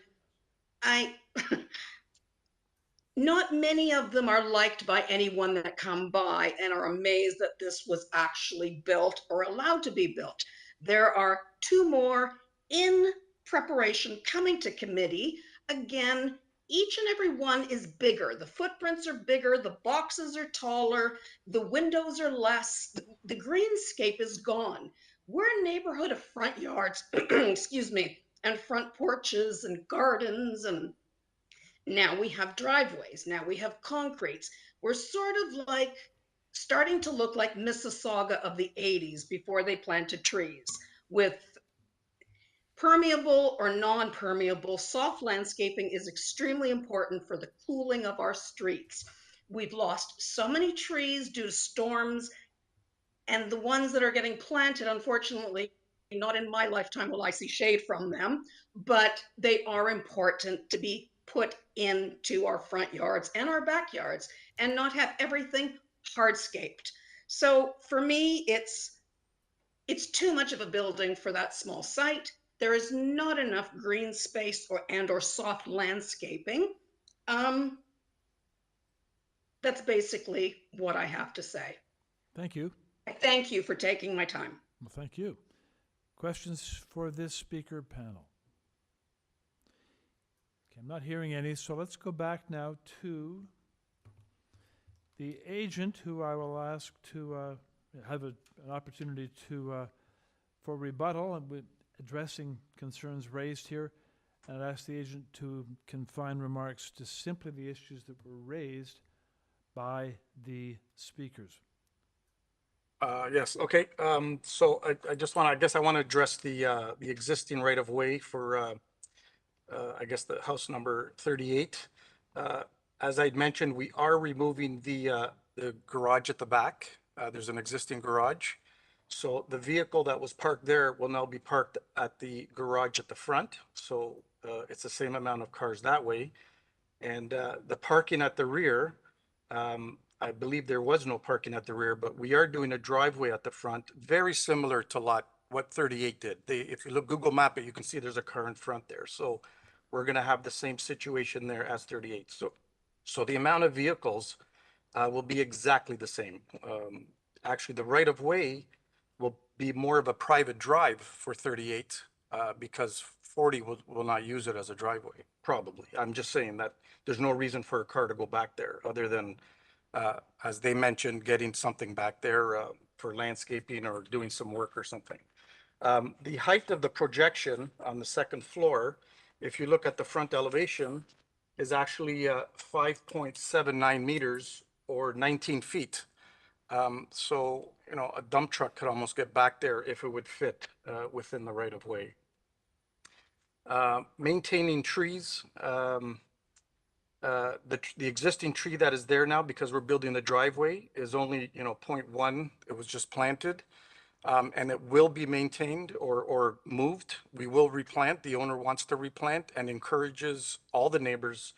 not many of them are liked by anyone that come by and are amazed that this was actually built or allowed to be built. There are 2 more in preparation coming to committee. Again, each and every one is bigger. The footprints are bigger, the boxes are taller, the windows are less, the greenscape is gone. We're a neighborhood of front yards, excuse me, and front porches and gardens, and now we have driveways, now we have concretes. We're sort of like starting to look like Mississauga of the 80s before they planted trees, with permeable or non-permeable. Soft landscaping is extremely important for the cooling of our streets. We've lost so many trees due to storms, and the ones that are getting planted, unfortunately, not in my lifetime will I see shade from them, but they are important to be put into our front yards and our backyards and not have everything hardscaped. So for me, it's too much of a building for that small site. There is not enough green space or soft landscaping. That's basically what I have to say. Thank you. I thank you for taking my time. Well, thank you. Questions for this speaker panel? Okay, I'm not hearing any, so let's go back now to the agent, who I will ask to have an opportunity to for rebuttal and with addressing concerns raised here. And I'd ask the agent to confine remarks to simply the issues that were raised by the speakers. Yes, okay. So I just want to, I guess I want to address the existing right of way for, I guess, the house number 38. As I'd mentioned, we are removing the garage at the back. There's an existing garage. So the vehicle that was parked there will now be parked at the garage at the front. So it's the same amount of cars that way. And the parking at the rear, I believe there was no parking at the rear, but we are doing a driveway at the front, very similar to what 38 did. If you look Google Map it, you can see there's a car in front there. So we're going to have the same situation there as 38. So the amount of vehicles will be exactly the same. Actually, the right of way will be more of a private drive for 38 because 40 will not use it as a driveway, probably. I'm just saying that there's no reason for a car to go back there other than as they mentioned, getting something back there for landscaping or doing some work or something. The height of the projection on the second floor, if you look at the front elevation, is actually 5.79 meters or 19 feet. So, you know, a dump truck could almost get back there if it would fit within the right of way. Maintaining trees. The existing tree that is there now, because we're building the driveway, is only, 0.1. It was just planted. and it will be maintained or moved. We will replant. The owner wants to replant and encourages all the neighbors.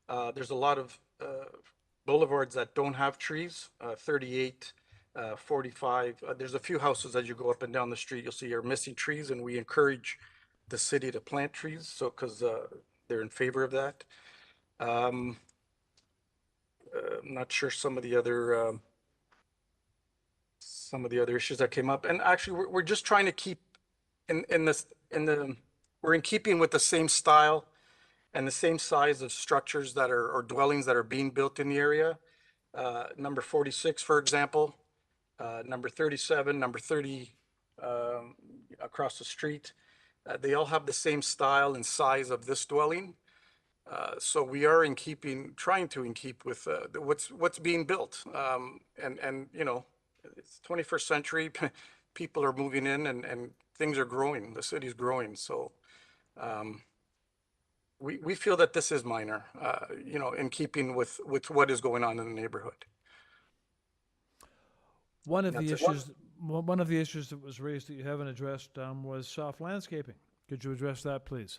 There's a lot of boulevards that don't have trees, 38, 45. There's a few houses as you go up and down the street, you'll see are missing trees, and we encourage the city to plant trees, so because they're in favor of that. I'm not sure some of the other issues that came up, and actually we're just trying to keep we're in keeping with the same style and the same size of structures that are, or dwellings that are being built in the area. Number 46, for example, number 37, number 30 across the street. They all have the same style and size of this dwelling. So we are trying to keep with what's being built. And you know, it's 21st century, people are moving in and things are growing, the city's growing. So we feel that this is minor, you know, in keeping with what is going on in the neighborhood. One of the issues that was raised that you haven't addressed was soft landscaping. Could you address that, please?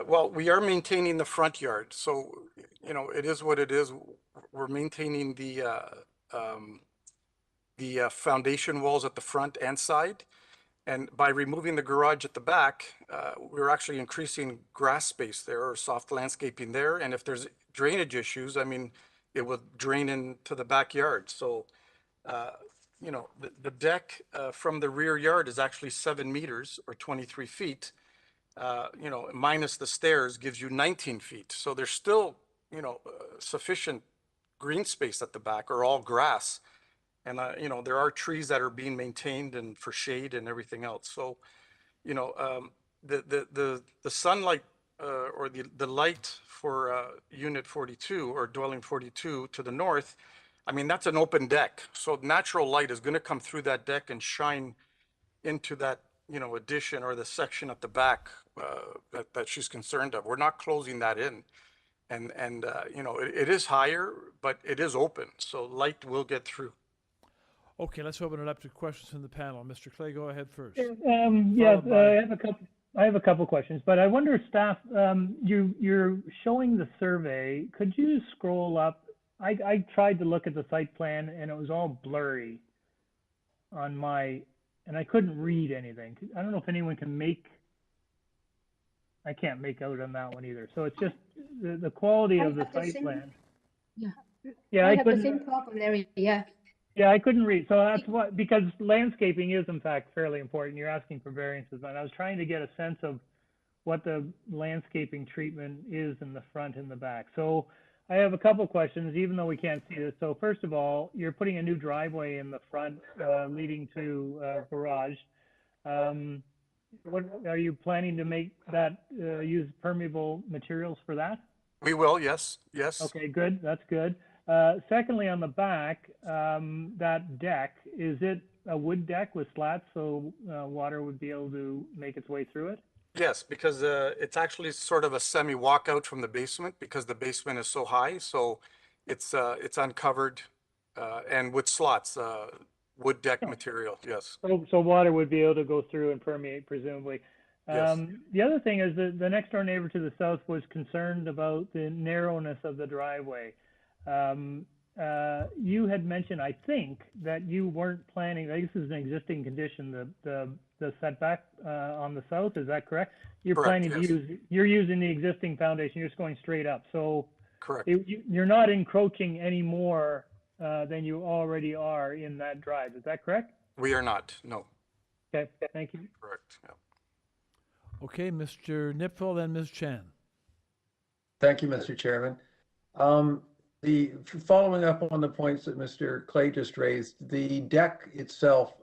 Well, we are maintaining the front yard, so you know it is what it is. We're maintaining the foundation walls at the front and side, and by removing the garage at the back, we're actually increasing grass space there or soft landscaping there. And if there's drainage issues, I mean, it will drain into the backyard. So, you know, the deck from the rear yard is actually 7 meters or 23 feet. You know, minus the stairs gives you 19 feet. So there's still, you know, sufficient green space at the back, or all grass. And, you know, there are trees that are being maintained and for shade and everything else. So, you know, the sunlight or the light for unit 42 or dwelling 42 to the north, I mean, that's an open deck. So natural light is going to come through that deck and shine into that, you know, addition or the section at the back that she's concerned of. We're not closing that in. And you know, it is higher, but it is open. So light will get through. Okay, let's open it up to questions from the panel. Mr. Clay, go ahead first. Yes, I have a couple questions, but I wonder, staff, you're showing the survey. Could you scroll up? I tried to look at the site plan and it was all blurry on my, and I couldn't read anything. I don't know if anyone can I can't make out on that one either. So it's just the quality of the site plan. Yeah, I have the same problem, Larry. Yeah. Yeah, I couldn't read. So that's what, because landscaping is in fact fairly important. You're asking for variances, and I was trying to get a sense of what the landscaping treatment is in the front and the back. So I have a couple questions, even though we can't see this. So first of all, you're putting a new driveway in the front leading to garage. What are you planning to make that use permeable materials for that? We will, yes, yes. Okay, good. That's good. Secondly, on the back, that deck, is it a wood deck with slats so water would be able to make its way through it? Yes, because it's actually sort of a semi walkout from the basement because the basement is so high. So it's uncovered and with slots, wood deck material. Yes. So water would be able to go through and permeate, presumably. Yes. The other thing is that the next door neighbor to the south was concerned about the narrowness of the driveway. You had mentioned, I think, that you weren't planning, this is an existing condition, the setback on the south, is that correct? You're Correct, planning yes. to you're using the existing foundation, you're just going straight up. So correct. You're not encroaching any more than you already are in that drive, is that correct? We are not, no. Okay, thank you. Correct, yeah. Okay, Mr. Nipfel, then Ms. Chan. Thank you, Mr. Chairman. Following up on the points that Mr. Clay just raised, the deck itself,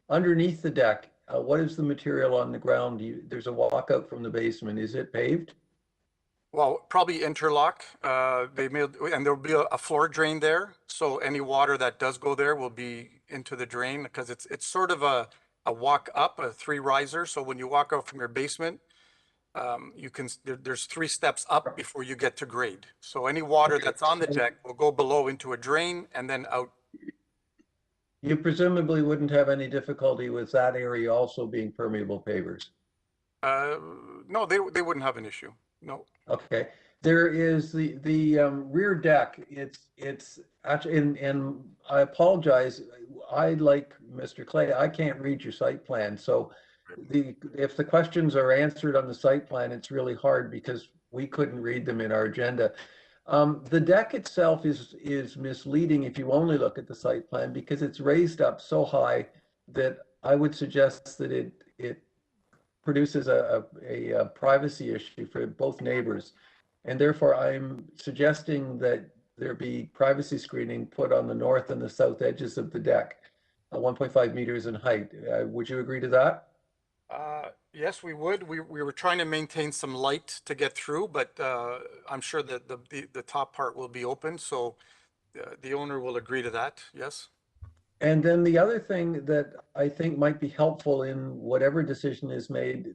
underneath the deck, what is the material on the ground? There's a walkout from the basement. Is it paved? Well, probably interlock. And there'll be a floor drain there. So any water that does go there will be into the drain because it's sort of a walk up, a 3 riser. So when you walk out from your basement, there's 3 steps up before you get to grade. So any water that's on the deck will go below into a drain and then out. You presumably wouldn't have any difficulty with that area also being permeable pavers. No, they wouldn't have an issue. No. Okay. There is the rear deck. It's actually, and I apologize. I, like Mr. Clay, I can't read your site plan. So if the questions are answered on the site plan, it's really hard because we couldn't read them in our agenda. The deck itself is misleading if you only look at the site plan because it's raised up so high that I would suggest that it produces a privacy issue for both neighbors. And therefore, I'm suggesting that there be privacy screening put on the north and the south edges of the deck, 1.5 meters in height. Would you agree to that? Yes, we would. We were trying to maintain some light to get through, but I'm sure that the top part will be open. So the owner will agree to that. Yes. And then the other thing that I think might be helpful in whatever decision is made,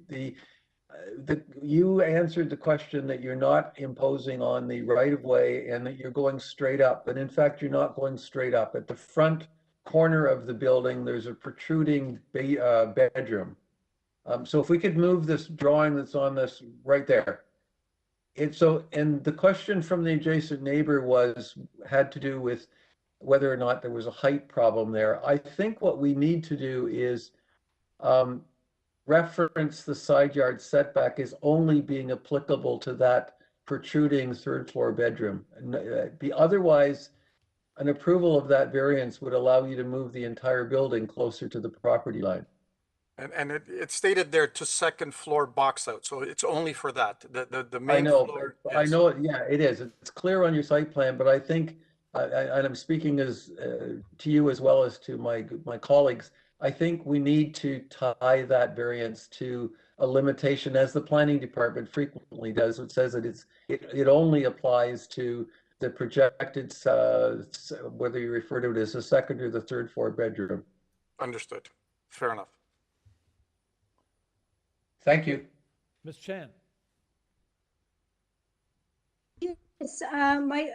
you answered the question that you're not imposing on the right of way and that you're going straight up. But in fact, you're not going straight up. At the front corner of the building, there's a protruding bedroom. So if we could move this drawing that's on this right there. And the question from the adjacent neighbor had to do with whether or not there was a height problem there. I think what we need to do is reference the side yard setback as only being applicable to that protruding third floor bedroom. Otherwise, an approval of that variance would allow you to move the entire building closer to the property line. And it stated there to second floor box out, so it's only for that. The main I know, floor. I know. Yeah, it is. It's clear on your site plan, but I think, and I'm speaking as to you as well as to my colleagues. I think we need to tie that variance to a limitation, as the planning department frequently does. It says that it only applies to the projected, whether you refer to it as the second or the third floor bedroom. Understood. Fair enough. Thank you. Ms. Chan. Yes, my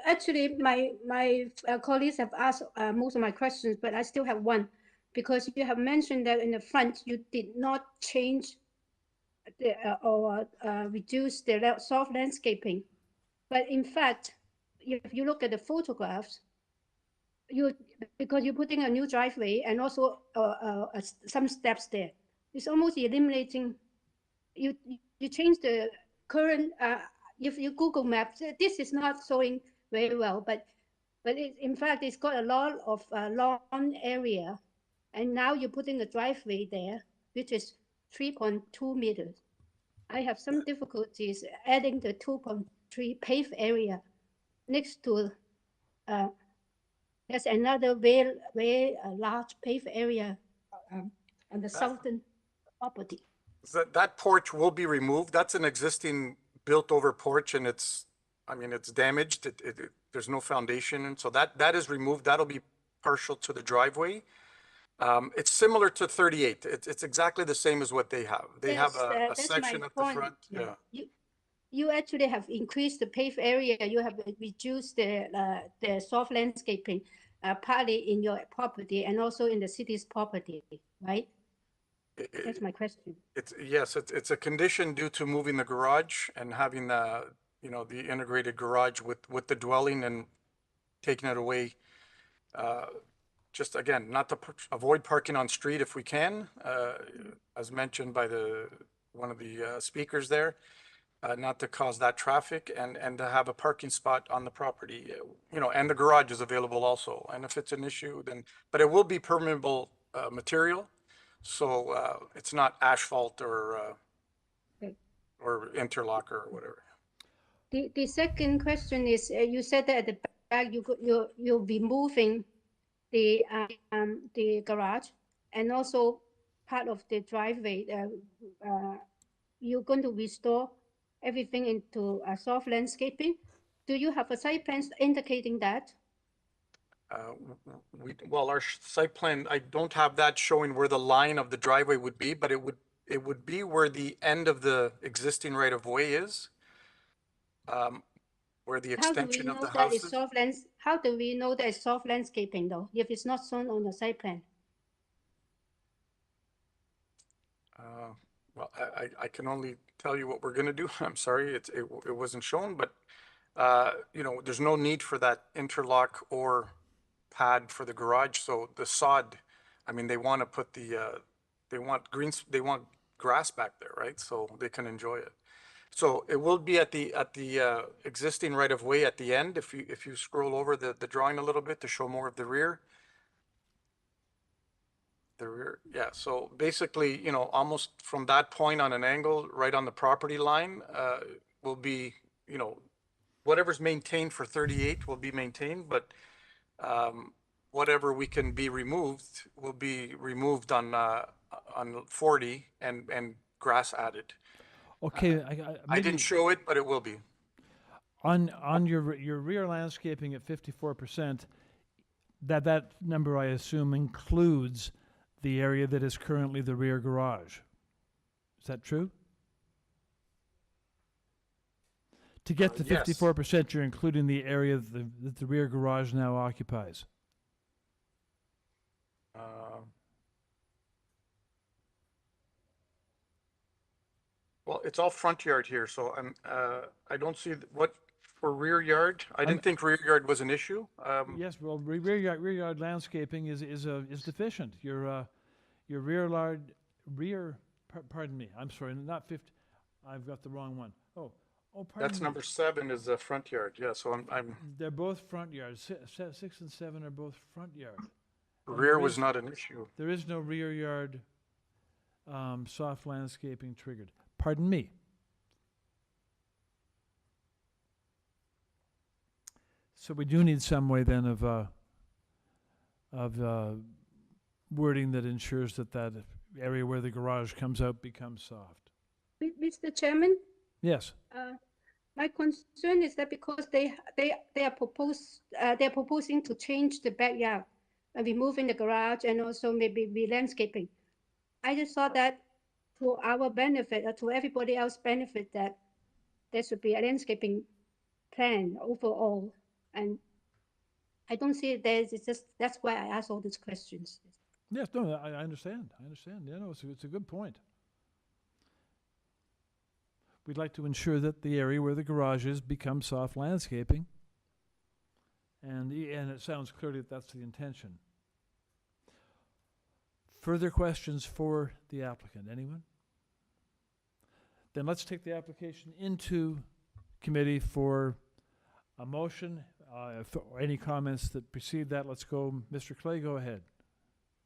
colleagues have asked most of my questions, but I still have one, because you have mentioned that in the front you did not change or reduce the soft landscaping, but in fact, if you look at the photographs, because you're putting a new driveway and also some steps there, it's almost eliminating. You change the current. If you Google Maps, this is not showing very well, but in fact, it's got a lot of lawn area, and now you're putting a driveway there, which is 3.2 meters. I have some difficulties adding the 2.3 paved area next to. There's another very large paved area on the southern property. That porch will be removed. That's an existing built over porch, and it's damaged. There's no foundation, and so that is removed. That'll be partial to the driveway. It's similar to 38. It's exactly the same as what they have. They have a section at the front. Yeah. You actually have increased the paved area. You have reduced the soft landscaping, partly in your property and also in the city's property, right? That's my question. It's a condition due to moving the garage and having the integrated garage with the dwelling and taking it away. Just again, not to avoid parking on street if we can, as mentioned by one of the speakers there, not to cause that traffic and to have a parking spot on the property, and the garage is available also. And if it's an issue, but it will be permeable material. So it's not asphalt or interlock or whatever. The second question is, you said that at the back you'll be moving the garage and also part of the driveway. You're going to restore everything into soft landscaping. Do you have a site plan indicating that? Well, our site plan, I don't have that showing where the line of the driveway would be, but it would be where the end of the existing right of way is, where the extension of the house is. how do we know that it's soft landscaping though, if it's not shown on the site plan? Well, I can only tell you what we're going to do. I'm sorry, it wasn't shown, but you know, there's no need for that interlock or pad for the garage. So the sod, I mean, they want to put the, they want grass back there, right? So they can enjoy it. So it will be at the existing right of way at the end. If you scroll over the drawing a little bit to show more of the rear. The rear, yeah. So basically, you know, almost from that point on an angle, right on the property line, will be, you know, whatever's maintained for 38 will be maintained, but whatever we can be removed will be removed on 40 and grass added. Okay, I didn't show it, but it will be. On your rear landscaping at 54%, that number I assume includes the area that is currently the rear garage. Is that true? To get to 54%, you're including the area that the rear garage now occupies. Well, it's all front yard here, so I don't see what for rear yard. I didn't think rear yard was an issue. Yes, well, rear yard landscaping is deficient. Your pardon me, I'm sorry, not 50. I've got the wrong one. Oh, pardon That's me. number 7 is the front yard. Yeah, so I'm. They're both front yards. 6 and 7 are both front yard. Rear was not an issue. There is no rear yard soft landscaping triggered. Pardon me. So we do need some way then of wording that ensures that area where the garage comes out becomes soft. Mr. Chairman? Yes. My concern is that because they are proposing to change the backyard, removing the garage and also maybe re-landscaping. I just thought that to our benefit or to everybody else's benefit that there should be a landscaping plan overall. And I don't see it there. It's just, that's why I ask all these questions. Yes, no, I understand. I understand. Yeah, no, it's a good point. We'd like to ensure that the area where the garage is becomes soft landscaping. And it sounds clearly that that's the intention. Further questions for the applicant? Anyone? Then let's take the application into committee for a motion. Any comments that precede that? Let's go. Mr. Clay, go ahead.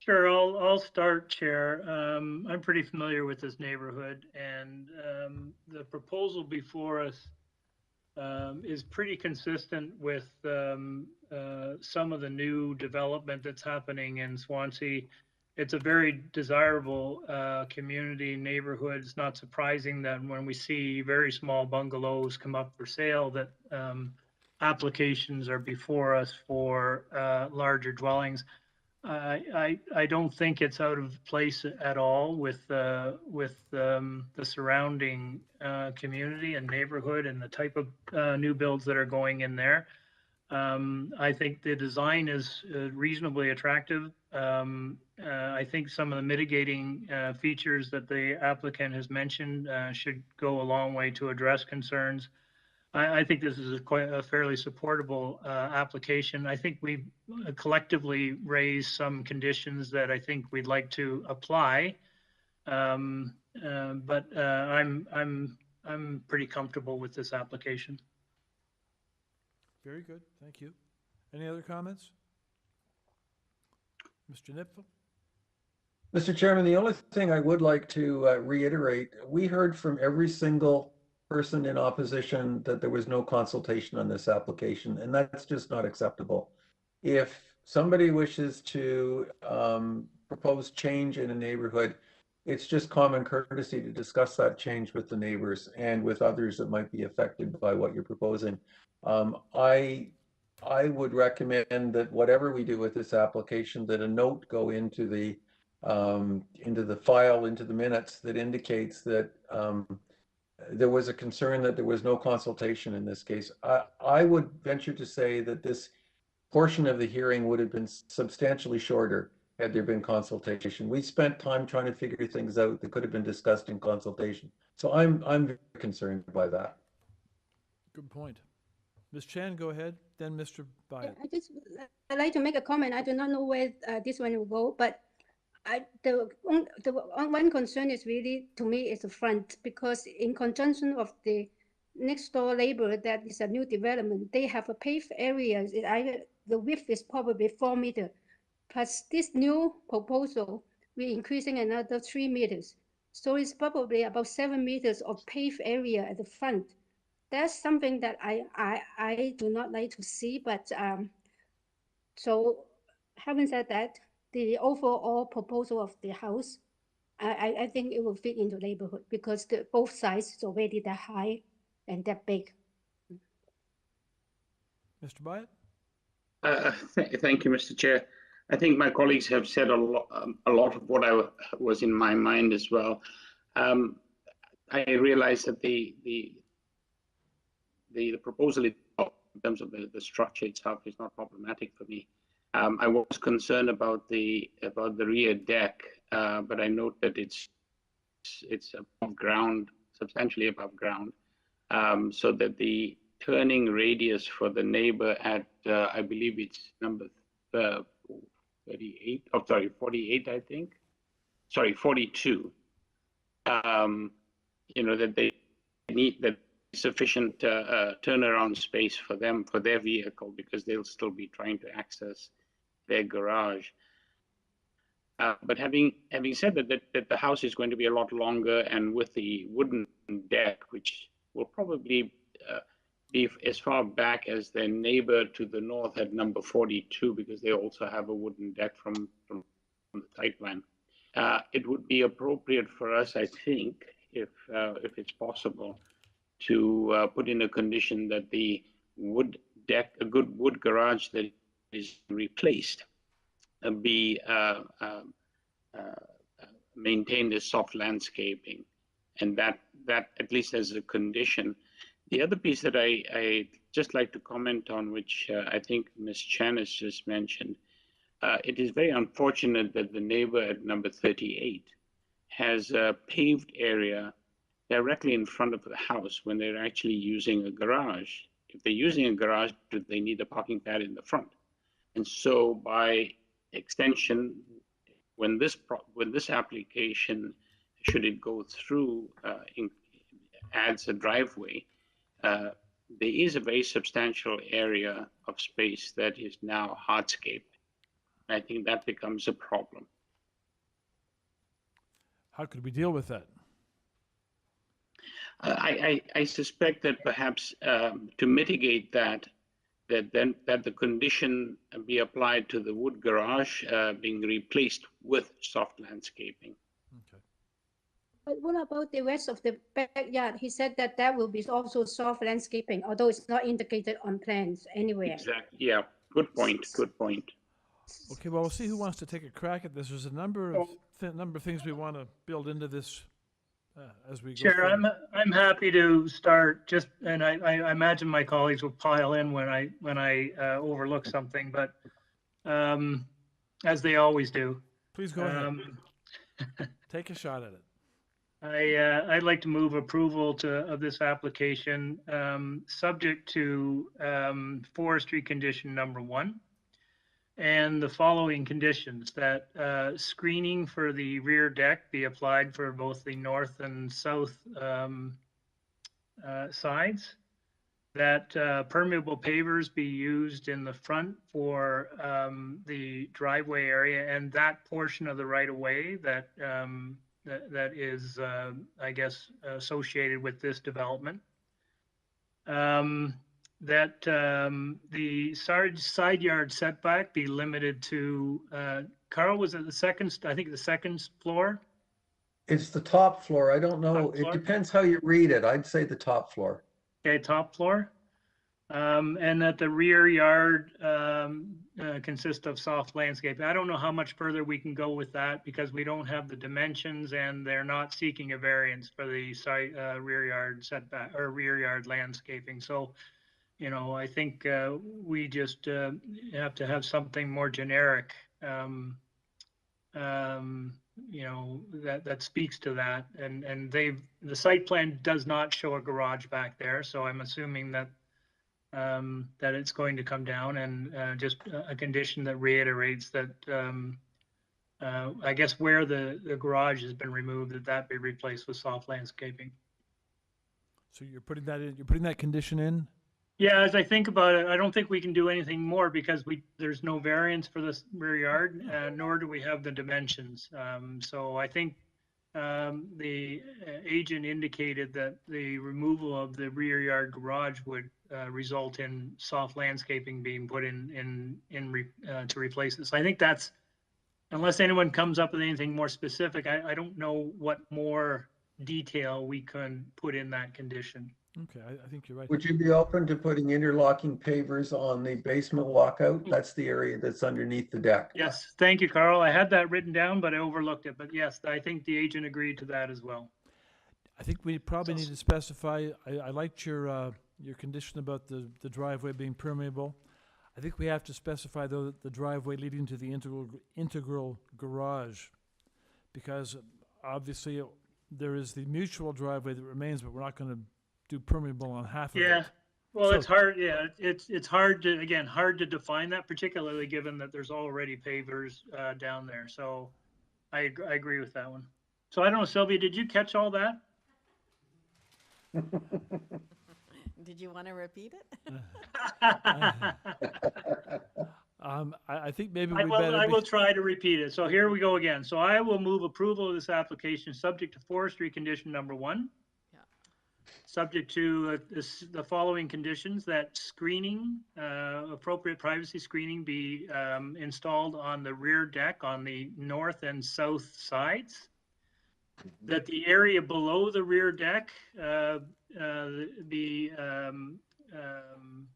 Sure, I'll start, Chair. I'm pretty familiar with this neighborhood, and the proposal before us is pretty consistent with some of the new development that's happening in Swansea. It's a very desirable community neighborhood. It's not surprising that when we see very small bungalows come up for sale, that applications are before us for larger dwellings. I don't think it's out of place at all with the surrounding community and neighborhood and the type of new builds that are going in there. I think the design is reasonably attractive. I think some of the mitigating features that the applicant has mentioned should go a long way to address concerns. I think this is quite a fairly supportable application. I think we've collectively raised some conditions that I think we'd like to apply, but I'm pretty comfortable with this application. Very good, thank you. Any other comments? Mr. Nipfel? Mr. Chairman, the only thing I would like to reiterate, we heard from every single person in opposition that there was no consultation on this application, and that's just not acceptable. If somebody wishes to propose change in a neighborhood, it's just common courtesy to discuss that change with the neighbors and with others that might be affected by what you're proposing. I would recommend that whatever we do with this application, that a note go into the file, into the minutes that indicates that there was a concern that there was no consultation in this case. I would venture to say that this portion of the hearing would have been substantially shorter had there been consultation. We spent time trying to figure things out that could have been discussed in consultation. So I'm very concerned by that. Good point. Ms. Chan, go ahead, then Mr. Byatt. I'd like to make a comment. I do not know where this one will go, but the one concern is really, to me, is the front, because in conjunction of the next door neighbor that is a new development, they have a paved area. The width is probably 4 meters. Plus this new proposal, we're increasing another 3 meters. So it's probably about 7 meters of paved area at the front. That's something that I do not like to see, but so having said that, the overall proposal of the house, I think it will fit into neighborhood because both sides is already that high and that big. Mr. Byatt? Thank you, Mr. Chair. I think my colleagues have said a lot of what was in my mind as well. I realize that the proposal itself, in terms of the structure itself, is not problematic for me. I was concerned about the rear deck, but I note that it's above ground, substantially above ground, so that the turning radius for the neighbor at I believe it's number 38. Oh, sorry, 48. I think. Sorry, 42. That they need that sufficient turnaround space for them, for their vehicle, because they'll still be trying to access their garage. But having said that the house is going to be a lot longer, and with the wooden deck, which will probably be as far back as their neighbor to the north at number 42, because they also have a wooden deck from the site plan. It would be appropriate for us, I think, if it's possible, to put in a condition that the wood deck, a good wood garage that is replaced, be maintained as soft landscaping, and that at least as a condition. The other piece that I just like to comment on, which I think Ms. Chan has just mentioned, it is very unfortunate that the neighbor at number 38 has a paved area directly in front of the house when they're actually using a garage. If they're using a garage, they need a parking pad in the front. And so by extension, when this application, should it go through, adds a driveway, there is a very substantial area of space that is now hardscape. I think that becomes a problem. How could we deal with that? I suspect that perhaps to mitigate that the condition be applied to the wood garage being replaced with soft landscaping. Okay. But what about the rest of the backyard? He said that will be also soft landscaping, although it's not indicated on plans anywhere. Exactly. Yeah. Good point. Good point. Okay. Well, we'll see who wants to take a crack at this. There's a number of things we want to build into this as we go. Chair, I'm happy to start. And I imagine my colleagues will pile in when I overlook something, but as they always do. Please go ahead. Take a shot at it. I'd like to move approval of this application, subject to forestry condition number 1, and the following conditions: that screening for the rear deck be applied for both the north and south sides, that permeable pavers be used in the front for the driveway area and that portion of the right-of-way that that is, I guess, associated with this development. That the side yard setback be limited to, Carl, was it the second, I think the second floor? It's the top floor. I don't know. It depends how you read it. I'd say the top floor. Okay, top floor. And that the rear yard consists of soft landscape. I don't know how much further we can go with that because we don't have the dimensions and they're not seeking a variance for the site rear yard setback or rear yard landscaping. So you know, I think we just have to have something more generic, you know, that speaks to that. And the site plan does not show a garage back there, so I'm assuming that that it's going to come down, and just a condition that reiterates that I guess where the garage has been removed, that be replaced with soft landscaping. So you're putting that in, you're putting that condition in? Yeah, as I think about it, I don't think we can do anything more because there's no variance for this rear yard, nor do we have the dimensions. So I think the agent indicated that the removal of the rear yard garage would result in soft landscaping being put in to replace it. So I think that's, unless anyone comes up with anything more specific, I don't know what more detail we can put in that condition. Okay, I think you're right. Would you be open to putting interlocking pavers on the basement walkout? That's the area that's underneath the deck. Yes, thank you, Carl. I had that written down, but I overlooked it. But yes, I think the agent agreed to that as well. I think we probably need to specify, I liked your condition about the driveway being permeable. I think we have to specify, though, that the driveway leading to the integral garage, because obviously there is the mutual driveway that remains, but we're not going to do permeable on half of it. Yeah, well, So- it's hard. Yeah, it's hard to, again, hard to define that, particularly given that there's already pavers down there. So I agree with that one. So I don't know, Sylvia, did you catch all that? Did you want to repeat it? I think maybe I we will, better. I will try to repeat it. So here we go again. So I will move approval of this application subject to forestry condition number 1. Yeah. Subject to the following conditions: that screening, appropriate privacy screening, be installed on the rear deck on the north and south sides. That the area below the rear deck be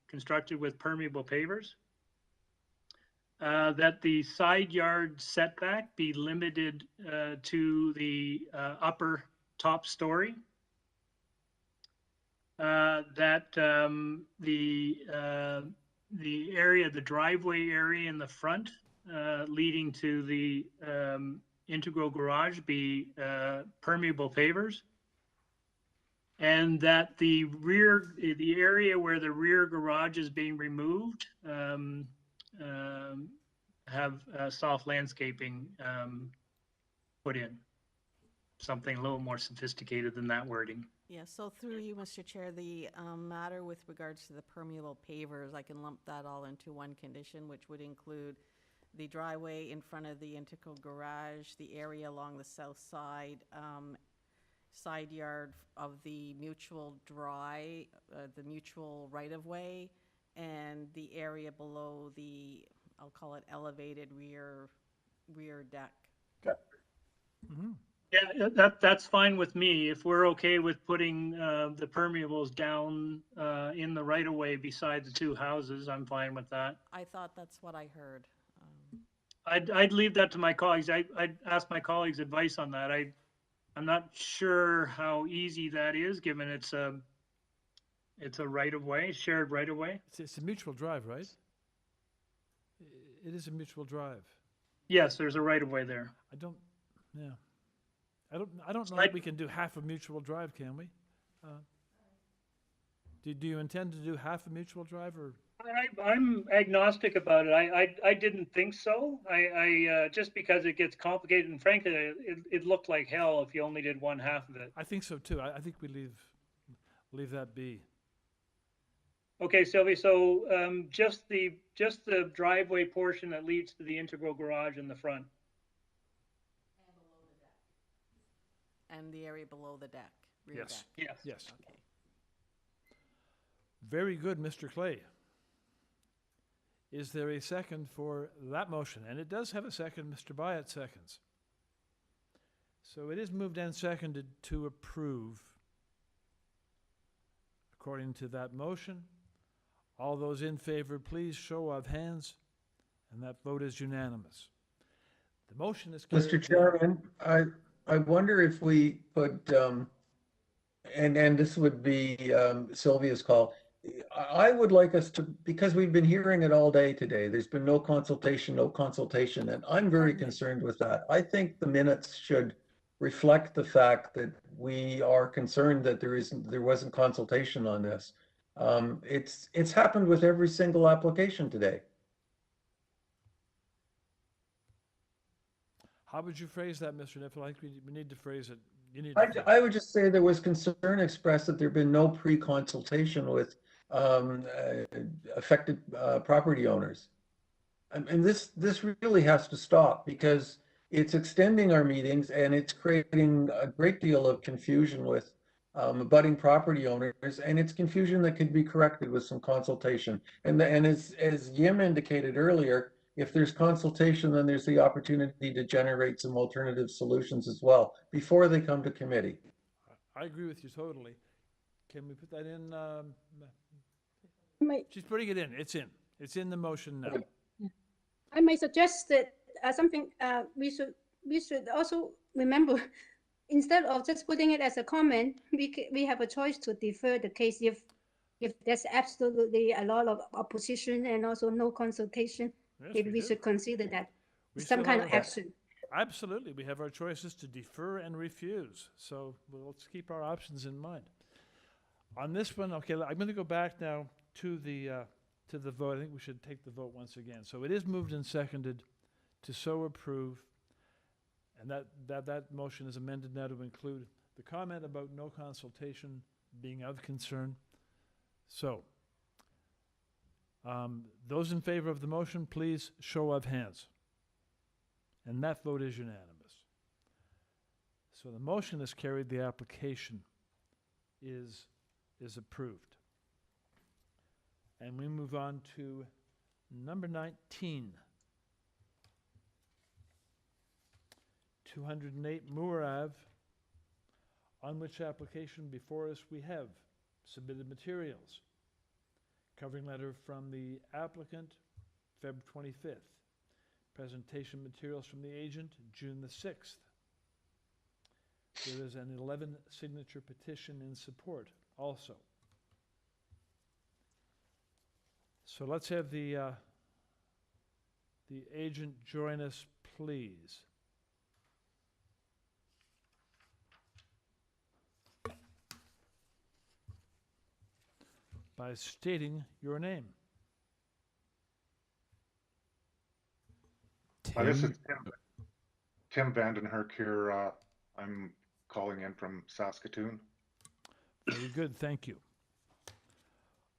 constructed with permeable pavers. That the side yard setback be limited to the upper top story. That the area, the driveway area in the front leading to the integral garage be permeable pavers. And that the area where the rear garage is being removed have soft landscaping put in. Something a little more sophisticated than that wording. Yeah, so through you, Mr. Chair, the matter with regards to the permeable pavers, I can lump that all into one condition, which would include the driveway in front of the integral garage, the area along the south side, side yard of the mutual the mutual right-of-way, and the area below the, I'll call it elevated rear deck. Mhm. Yeah, that's fine with me. If we're okay with putting the permeables down in the right-of-way beside the two houses, I'm fine with that. I thought that's what I heard. I'd leave that to my colleagues. I'd ask my colleagues' advice on that. I'm not sure how easy that is, given it's a right-of-way, shared right-of-way. It's a mutual drive, right? It is a mutual drive. Yes, there's a right-of-way there. I don't know that we can do half a mutual drive, can we? Do you intend to do half a mutual drive, or? I'm agnostic about it. I didn't think so. I just because it gets complicated, and frankly, it looked like hell if you only did one half of it. I think so too. I think we leave that be. Okay, Sylvia. So just the driveway portion that leads to the integral garage in the front. And the area below the deck, rear Yes. deck. Yes. Okay. Very good, Mr. Clay. Is there a second for that motion? And it does have a second. Mr. Byatt seconds. So it is moved and seconded to approve. According to that motion, all those in favor, please show of hands. And that vote is unanimous. The motion is carried. Mr. Chairman, I wonder if we could, and this would be Sylvia's call, I would like us to, because we've been hearing it all day today, there's been no consultation, and I'm very concerned with that. I think the minutes should reflect the fact that we are concerned that there wasn't consultation on this. It's happened with every single application today. How would you phrase that, Mr. Niffel? I think we need to phrase it. You need I would just say there was concern expressed that there'd been no pre-consultation with affected property owners. And this really has to stop because it's extending our meetings and it's creating a great deal of confusion with abutting property owners, and it's confusion that could be corrected with some consultation. And as Yim indicated earlier, if there's consultation, then there's the opportunity to generate some alternative solutions as well before they come to committee. I agree with you totally. Can we put that in? She's putting it in. It's in. It's in the motion now. I might suggest that something we should also remember. Instead of just putting it as a comment, we have a choice to defer the case if there's absolutely a lot of opposition and also no consultation. Yes, Maybe we should consider that some kind of action. Absolutely. We have our choices to defer and refuse. So let's keep our options in mind. On this one, okay, I'm going to go back now to the vote. I think we should take the vote once again. So it is moved and seconded to so approve, and that motion is amended now to include the comment about no consultation being of concern. So those in favor of the motion, please show of hands. And that vote is unanimous. So the motion is carried, the application is approved. And we move on to number 19. 208 Moore Ave, on which application before us we have submitted materials. Covering letter from the applicant, February 25th. Presentation materials from the agent, June the 6th. There is an 11 signature petition in support also. So let's have the agent join us, please. By stating your name. This is Tim Vandenherk here. I'm calling in from Saskatoon. Very good, thank you.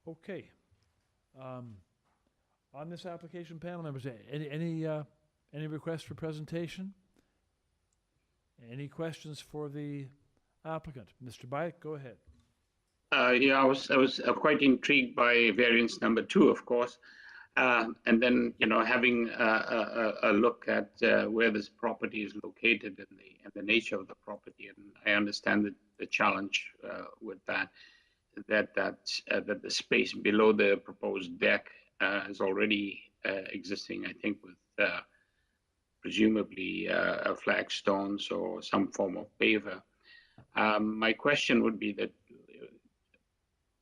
Okay. On this application, panel members, any requests for presentation? Any questions for the applicant? Mr. Bayek, go ahead. Yeah, I was quite intrigued by variance number 2, of course, and then having a look at where this property is located and the nature of the property, and I understand the challenge with that the space below the proposed deck is already existing, I think, with presumably flagstones or some form of paver. My question would be that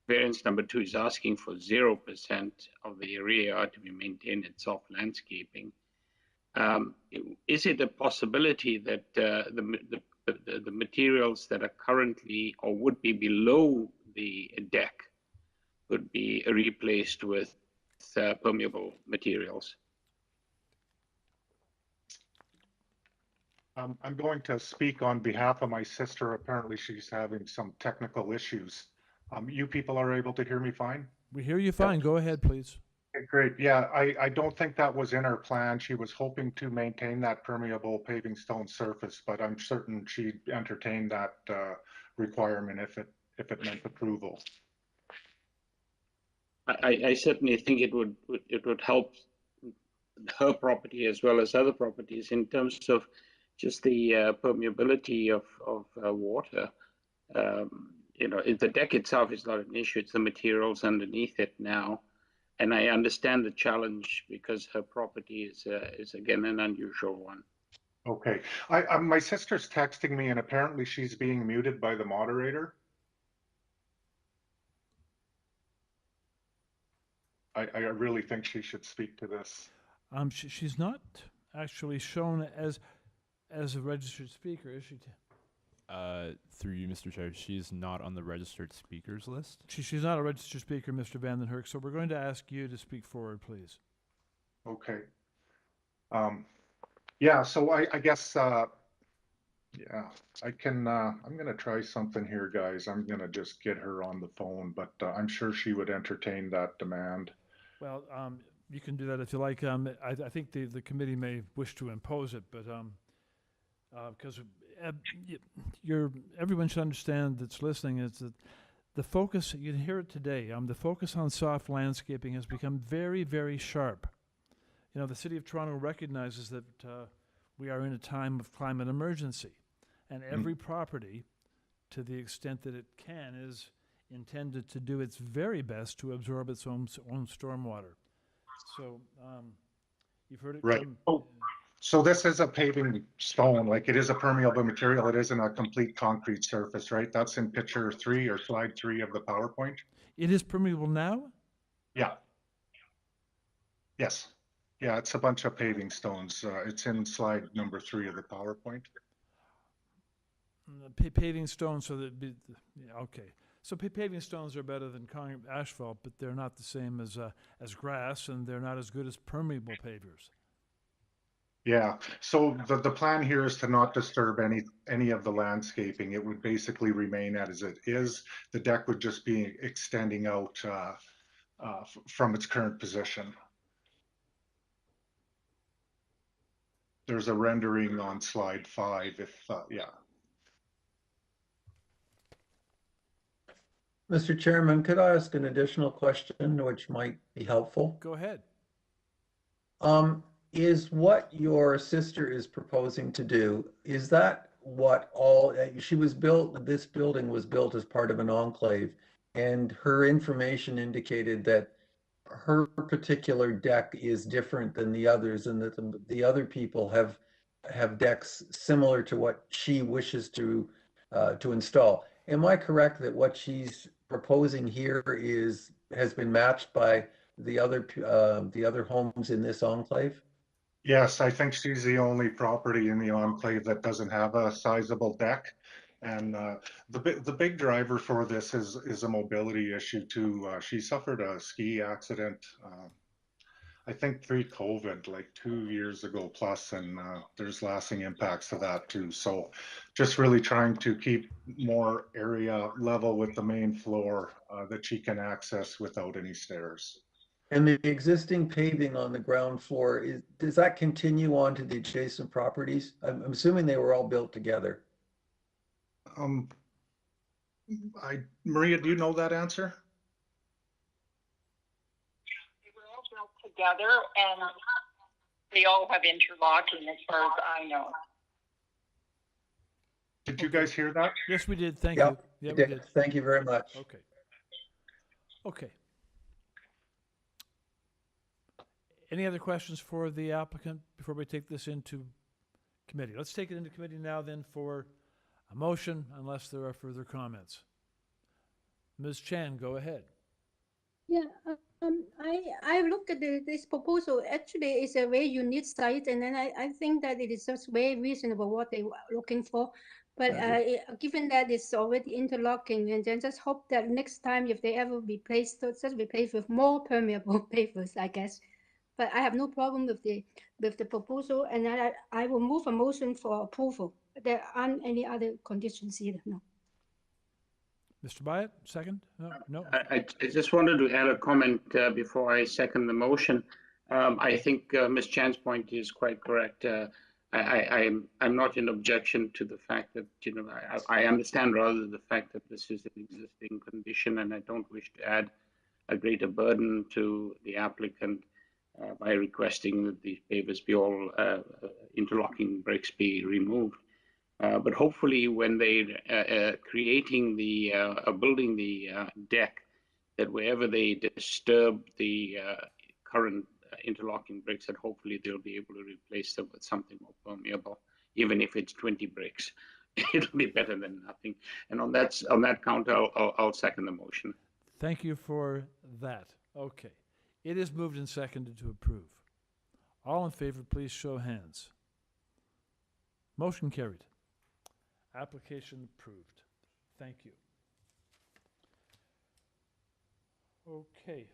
variance number 2 is asking for 0% of the area to be maintained in soft landscaping. Is it a possibility that the materials that are currently or would be below the deck could be replaced with permeable materials? I'm going to speak on behalf of my sister. Apparently she's having some technical issues. You people are able to hear me fine? We hear you fine. Go ahead, please. Okay, great. Yeah, I don't think that was in her plan. She was hoping to maintain that permeable paving stone surface, but I'm certain she'd entertain that requirement if it meant approval. I certainly think it would help her property as well as other properties in terms of just the permeability of water. The deck itself is not an issue, it's the materials underneath it now. And I understand the challenge because her property is again an unusual one. Okay, my sister's texting me and apparently she's being muted by the moderator. I really think she should speak to this. She's not actually shown as a registered speaker, is she? Through you, Mr. Chair, she's not on the registered speakers list. She's not a registered speaker, Mr. Van den Herk, so we're going to ask you to speak forward, please. Okay. Yeah, so I guess, yeah, I can, I'm going to try something here, guys. I'm going to just get her on the phone, but I'm sure she would entertain that demand. Well, you can do that if you like. I think the committee may wish to impose it, but because everyone should understand that's listening is that the focus, you can hear it today, the focus on soft landscaping has become very, very sharp. You know, the City of Toronto recognizes that we are in a time of climate emergency, and every property, to the extent that it can, is intended to do its very best to absorb its own stormwater. So you've heard it. Right. So this is a paving stone, like it is a permeable material. It isn't a complete concrete surface, right? That's in picture 3 or slide 3 of the PowerPoint. It is permeable now? Yeah. Yes. Yeah, it's a bunch of paving stones. It's in slide number 3 of the PowerPoint. Paving stones, so that yeah, okay. So paving stones are better than concrete asphalt, but they're not the same as grass, and they're not as good as permeable pavers. Yeah, so the plan here is to not disturb any of the landscaping. It would basically remain as it is. The deck would just be extending out from its current position. There's a rendering on slide 5 if, yeah. Mr. Chairman, could I ask an additional question which might be helpful? Go ahead. Is what your sister is proposing to do, is that what all, she was built, this building was built as part of an enclave, and her information indicated that her particular deck is different than the others, and that the other people have decks similar to what she wishes to install. Am I correct that what she's proposing here has been matched by the other homes in this enclave? Yes, I think she's the only property in the enclave that doesn't have a sizable deck. And the big driver for this is a mobility issue too. She suffered a ski accident, I think pre-COVID, like 2 years ago plus, and there's lasting impacts to that too. So just really trying to keep more area level with the main floor that she can access without any stairs. And the existing paving on the ground floor, does that continue on to the adjacent properties? I'm assuming they were all built together. Maria, do you know that answer? They were all built together and they all have interlocking as far as I know. Did you guys hear that? Yes, we did. Thank you. Yeah, we did. Thank you very much. Okay. Okay. Any other questions for the applicant before we take this into committee? Let's take it into committee now then for a motion, unless there are further comments. Ms. Chan, go ahead. Yeah, I look at this proposal. Actually, it's a very unique site, and then I think that it is just very reasonable what they were looking for. But given that it's already interlocking, and then just hope that next time if they ever replace, just replace with more permeable pavers, I guess. But I have no problem with the proposal, and I will move a motion for approval. There aren't any other conditions either. No. Mr. Byatt, second? No. I just wanted to add a comment before I second the motion. I think Ms. Chan's point is quite correct. I'm not in objection to the fact that, you know, I understand rather the fact that this is an existing condition, and I don't wish to add a greater burden to the applicant by requesting that the pavers be all interlocking bricks be removed. But hopefully when they're creating the, building the deck, that wherever they disturb the current interlocking bricks, that hopefully they'll be able to replace them with something more permeable, even if it's 20 bricks. It'll be better than nothing. And on that count, I'll second the motion. Thank you for that. Okay. It is moved and seconded to approve. All in favor, please show hands. Motion carried. Application approved. Thank you. Okay,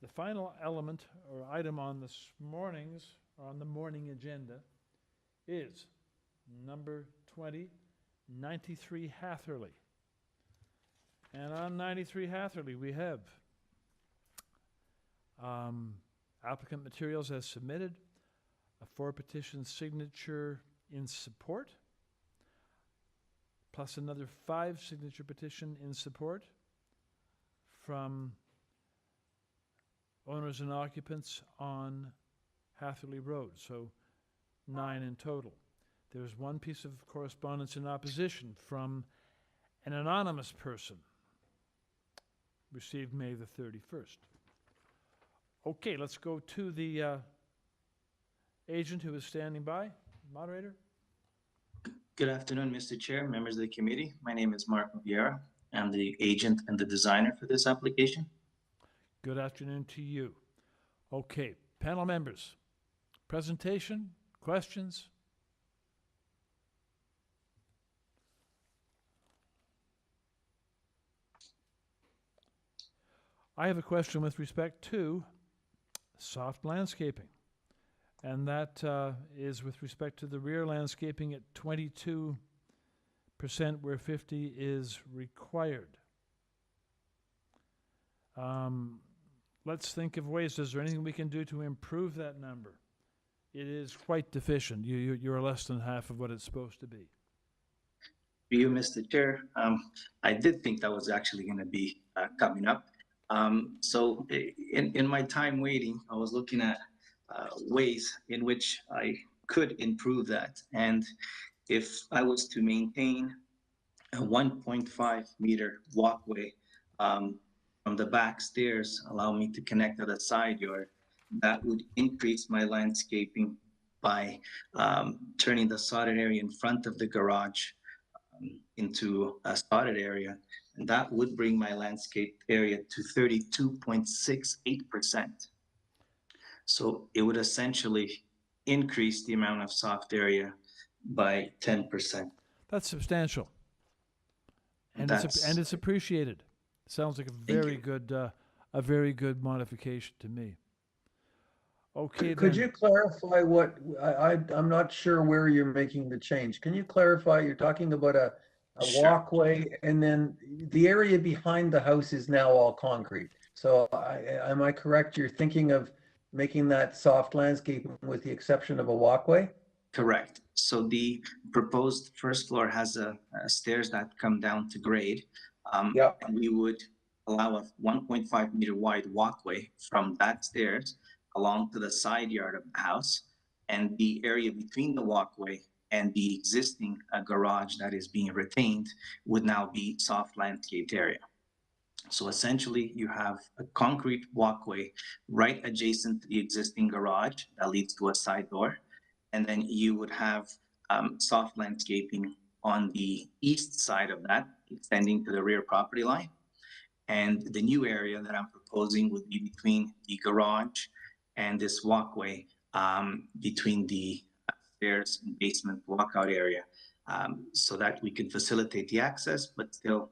the final element or item on the morning agenda is number 20, 93 Hatherley. And on 93 Hatherley, we have applicant materials as submitted, a 4-petition signature in support, plus another 5-signature petition in support from owners and occupants on Hatherley Road, so 9 in total. There's one piece of correspondence in opposition from an anonymous person, received May the 31st. Okay, let's go to the agent who is standing by. Moderator? Good afternoon, Mr. Chair, members of the committee. My name is Mark Vieira. I'm the agent and the designer for this application. Good afternoon to you. Okay, panel members, presentation, questions? I have a question with respect to soft landscaping, and that is with respect to the rear landscaping at 22% where 50 is required. Let's think of ways. Is there anything we can do to improve that number? It is quite deficient. You're less than half of what it's supposed to be. For you, Mr. Chair, I did think that was actually going to be coming up. So in my time waiting, I was looking at ways in which I could improve that. And if I was to maintain a 1.5 meter walkway from the back stairs, allow me to connect to the side yard, that would increase my landscaping by turning the sodded area in front of the garage into a sodded area. And that would bring my landscape area to 32.68%. So it would essentially increase the amount of soft area by 10%. That's substantial. And it's appreciated. Sounds like a very good modification to me. Okay, Could you clarify what, I'm not sure where you're making the change. Can you clarify, you're talking about a walkway, and then the area behind the house is now all concrete. So am I correct? You're thinking of making that soft landscaping with the exception of a walkway? Correct. So the proposed first floor has stairs that come down to grade. And we would allow a 1.5 meter wide walkway from that stairs along to the side yard of the house, and the area between the walkway and the existing garage that is being retained would now be soft landscaped area. So essentially you have a concrete walkway right adjacent to the existing garage that leads to a side door. And then you would have soft landscaping on the east side of that, extending to the rear property line. And the new area that I'm proposing would be between the garage and this walkway, between the stairs and basement walkout area, so that we can facilitate the access, but still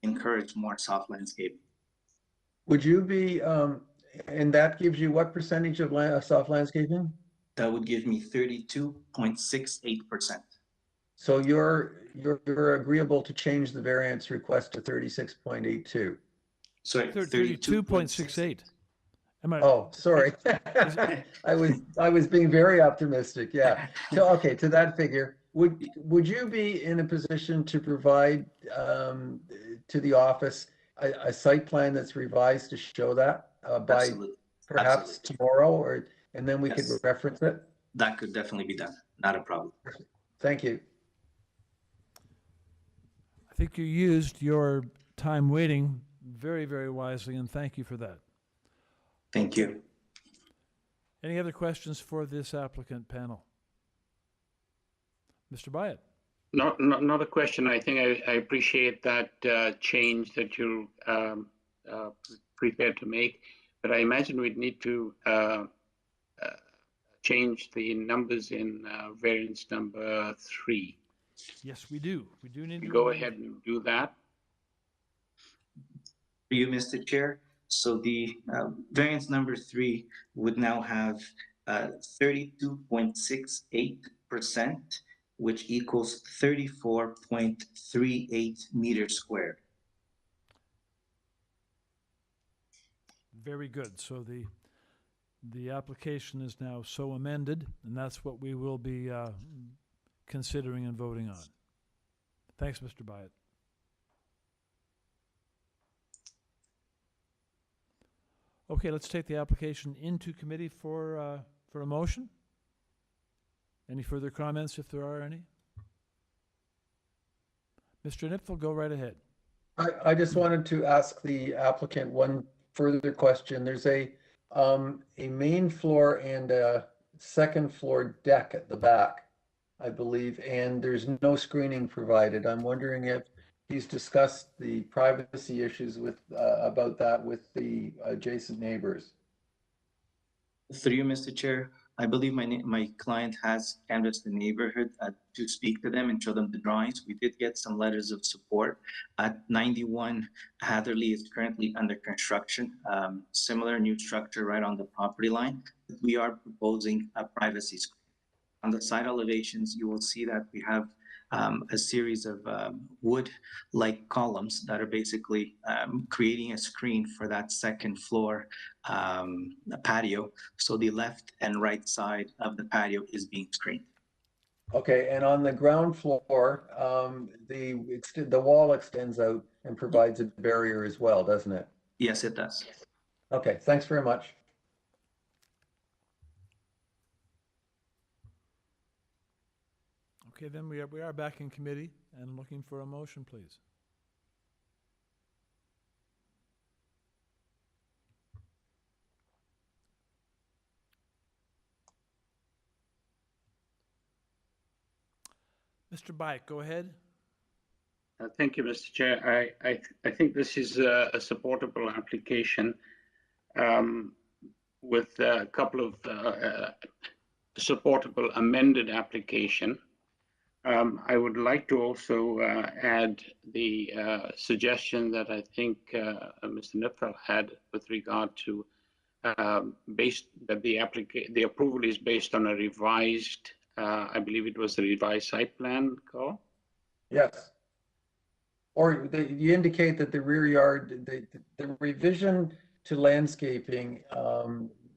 encourage more soft landscape. Would you be, and that gives you what percentage of soft landscaping? That would give me 32.68%. So you're agreeable to change the variance request to 36.82? Sorry, 32.68. Oh, sorry. I was being very optimistic. Yeah. So okay, to that figure, would you be in a position to provide to the office a site plan that's revised to show that by perhaps tomorrow, and then we could reference it? That could definitely be done. Not a problem. Thank you. I think you used your time waiting very, very wisely, and thank you for that. Thank you. Any other questions for this applicant panel? Mr. Byatt. Not a question. I think I appreciate that change that you're prepared to make. but I imagine we'd need to change the numbers in variance number 3. Yes, we do. We do need to Go amend. ahead and do that. For you, Mr. Chair, so the variance number 3 would now have 32.68%, which equals 34.38 meters squared. Very good. So the application is now so amended, and that's what we will be considering and voting on. Thanks, Mr. Byatt. Okay, let's take the application into committee for a motion. Any further comments, if there are any? Mr. Nipfel, go right ahead. I just wanted to ask the applicant one further question. There's a main floor and a second floor deck at the back, I believe, and there's no screening provided. I'm wondering if he's discussed the privacy issues with about that with the adjacent neighbors. Through you, Mr. Chair, I believe my client has canvassed the neighborhood to speak to them and show them the drawings. We did get some letters of support. 91 Hatherley is currently under construction. Similar new structure right on the property line. We are proposing a privacy screen. On the side elevations, you will see that we have a series of wood-like columns that are basically creating a screen for that second floor patio. So the left and right side of the patio is being screened. Okay, and on the ground floor, the wall extends out and provides a barrier as well, doesn't it? Yes, it does. Okay, thanks very much. Okay, then we are back in committee and looking for a motion, please. Mr. Byatt, go ahead. Thank you, Mr. Chair. I think this is a supportable application with a couple of supportable amended application. I would like to also add the suggestion that I think Mr. Nipfel had with regard to that the approval is based on a revised, I believe it was the revised site plan, Carl? Yes. Or you indicate that the rear yard, the revision to landscaping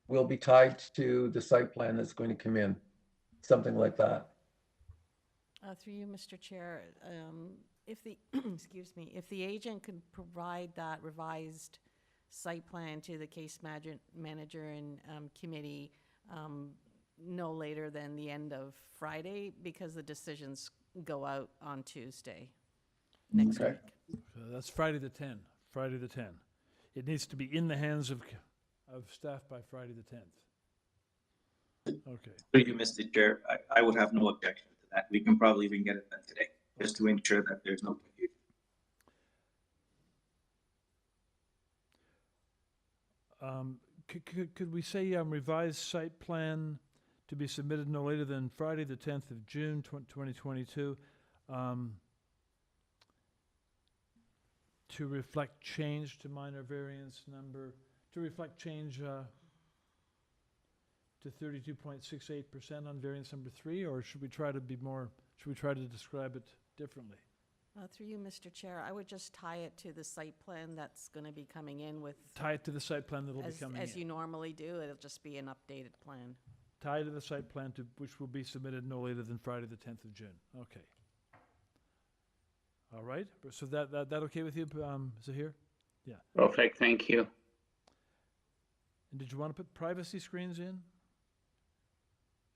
will be tied to the site plan that's going to come in, something like that. Through you, Mr. Chair, if the, excuse me, if the agent could provide that revised site plan to the case manager and committee no later than the end of Friday, because the decisions go out on Tuesday next week. So that's Friday the 10th. Friday the 10th. It needs to be in the hands of staff by Friday the 10th. Okay. Thank you, Mr. Chair. I would have no objection to that. We can probably even get it done today, just to ensure that there's no confusion. Could we say revised site plan to be submitted no later than Friday the 10th of June 2022 to reflect change to minor variance number, to reflect change to 32.68% on variance number 3, or should we try to be more, should we try to describe it differently? Through you, Mr. Chair, I would just tie it to the site plan that's going to be coming in with. Tie it to the site plan that'll be coming in. As you normally do, it'll just be an updated plan. Tie to the site plan to which will be submitted no later than Friday the 10th of June. Okay. All right. So that okay with you, Zahir? Yeah. Perfect. Thank you. And did you want to put privacy screens in?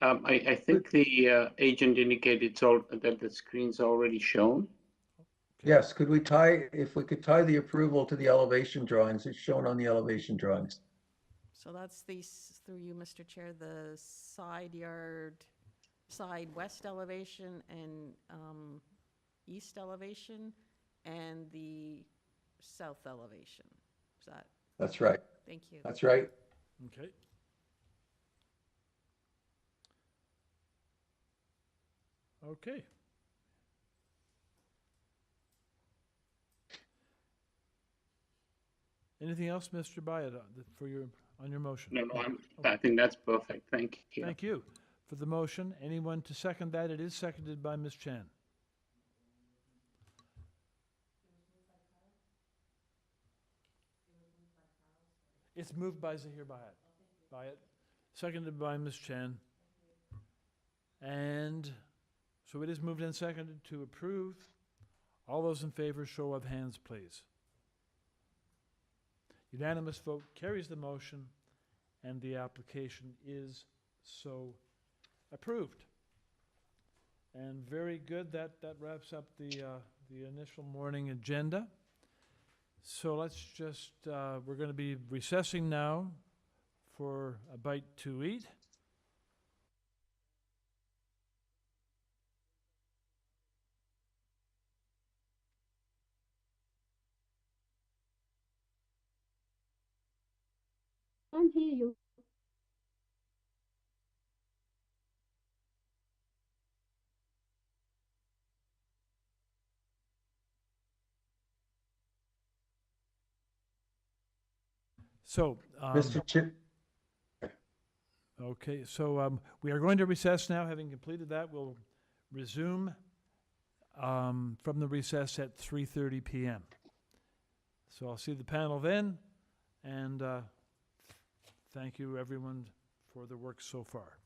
I think the agent indicated that the screen's already shown. Yes, could we tie, if we could tie the approval to the elevation drawings, it's shown on the elevation drawings. So that's the, through you, Mr. Chair, the side west elevation and east elevation and the south elevation. Is that? That's right. Thank you. That's right. Okay. Okay. Anything else, Mr. Byatt, on your motion? No, I think that's perfect. Thank you. Thank you for the motion. Anyone to second that? It is seconded by Ms. Chan. It's moved by Zahir Byatt, seconded by Ms. Chan. And so it is moved and seconded to approve. All those in favor, show of hands, please. Unanimous vote carries the motion, and the application is so approved. And very good. That wraps up the initial morning agenda. So let's just, we're going to be recessing now for a bite to eat. Can't hear you. So, Mr. Chair. Okay, so we are going to recess now. Having completed that, we'll resume from the recess at 3:30 p.m. So I'll see the panel then, and thank you everyone for the work so far.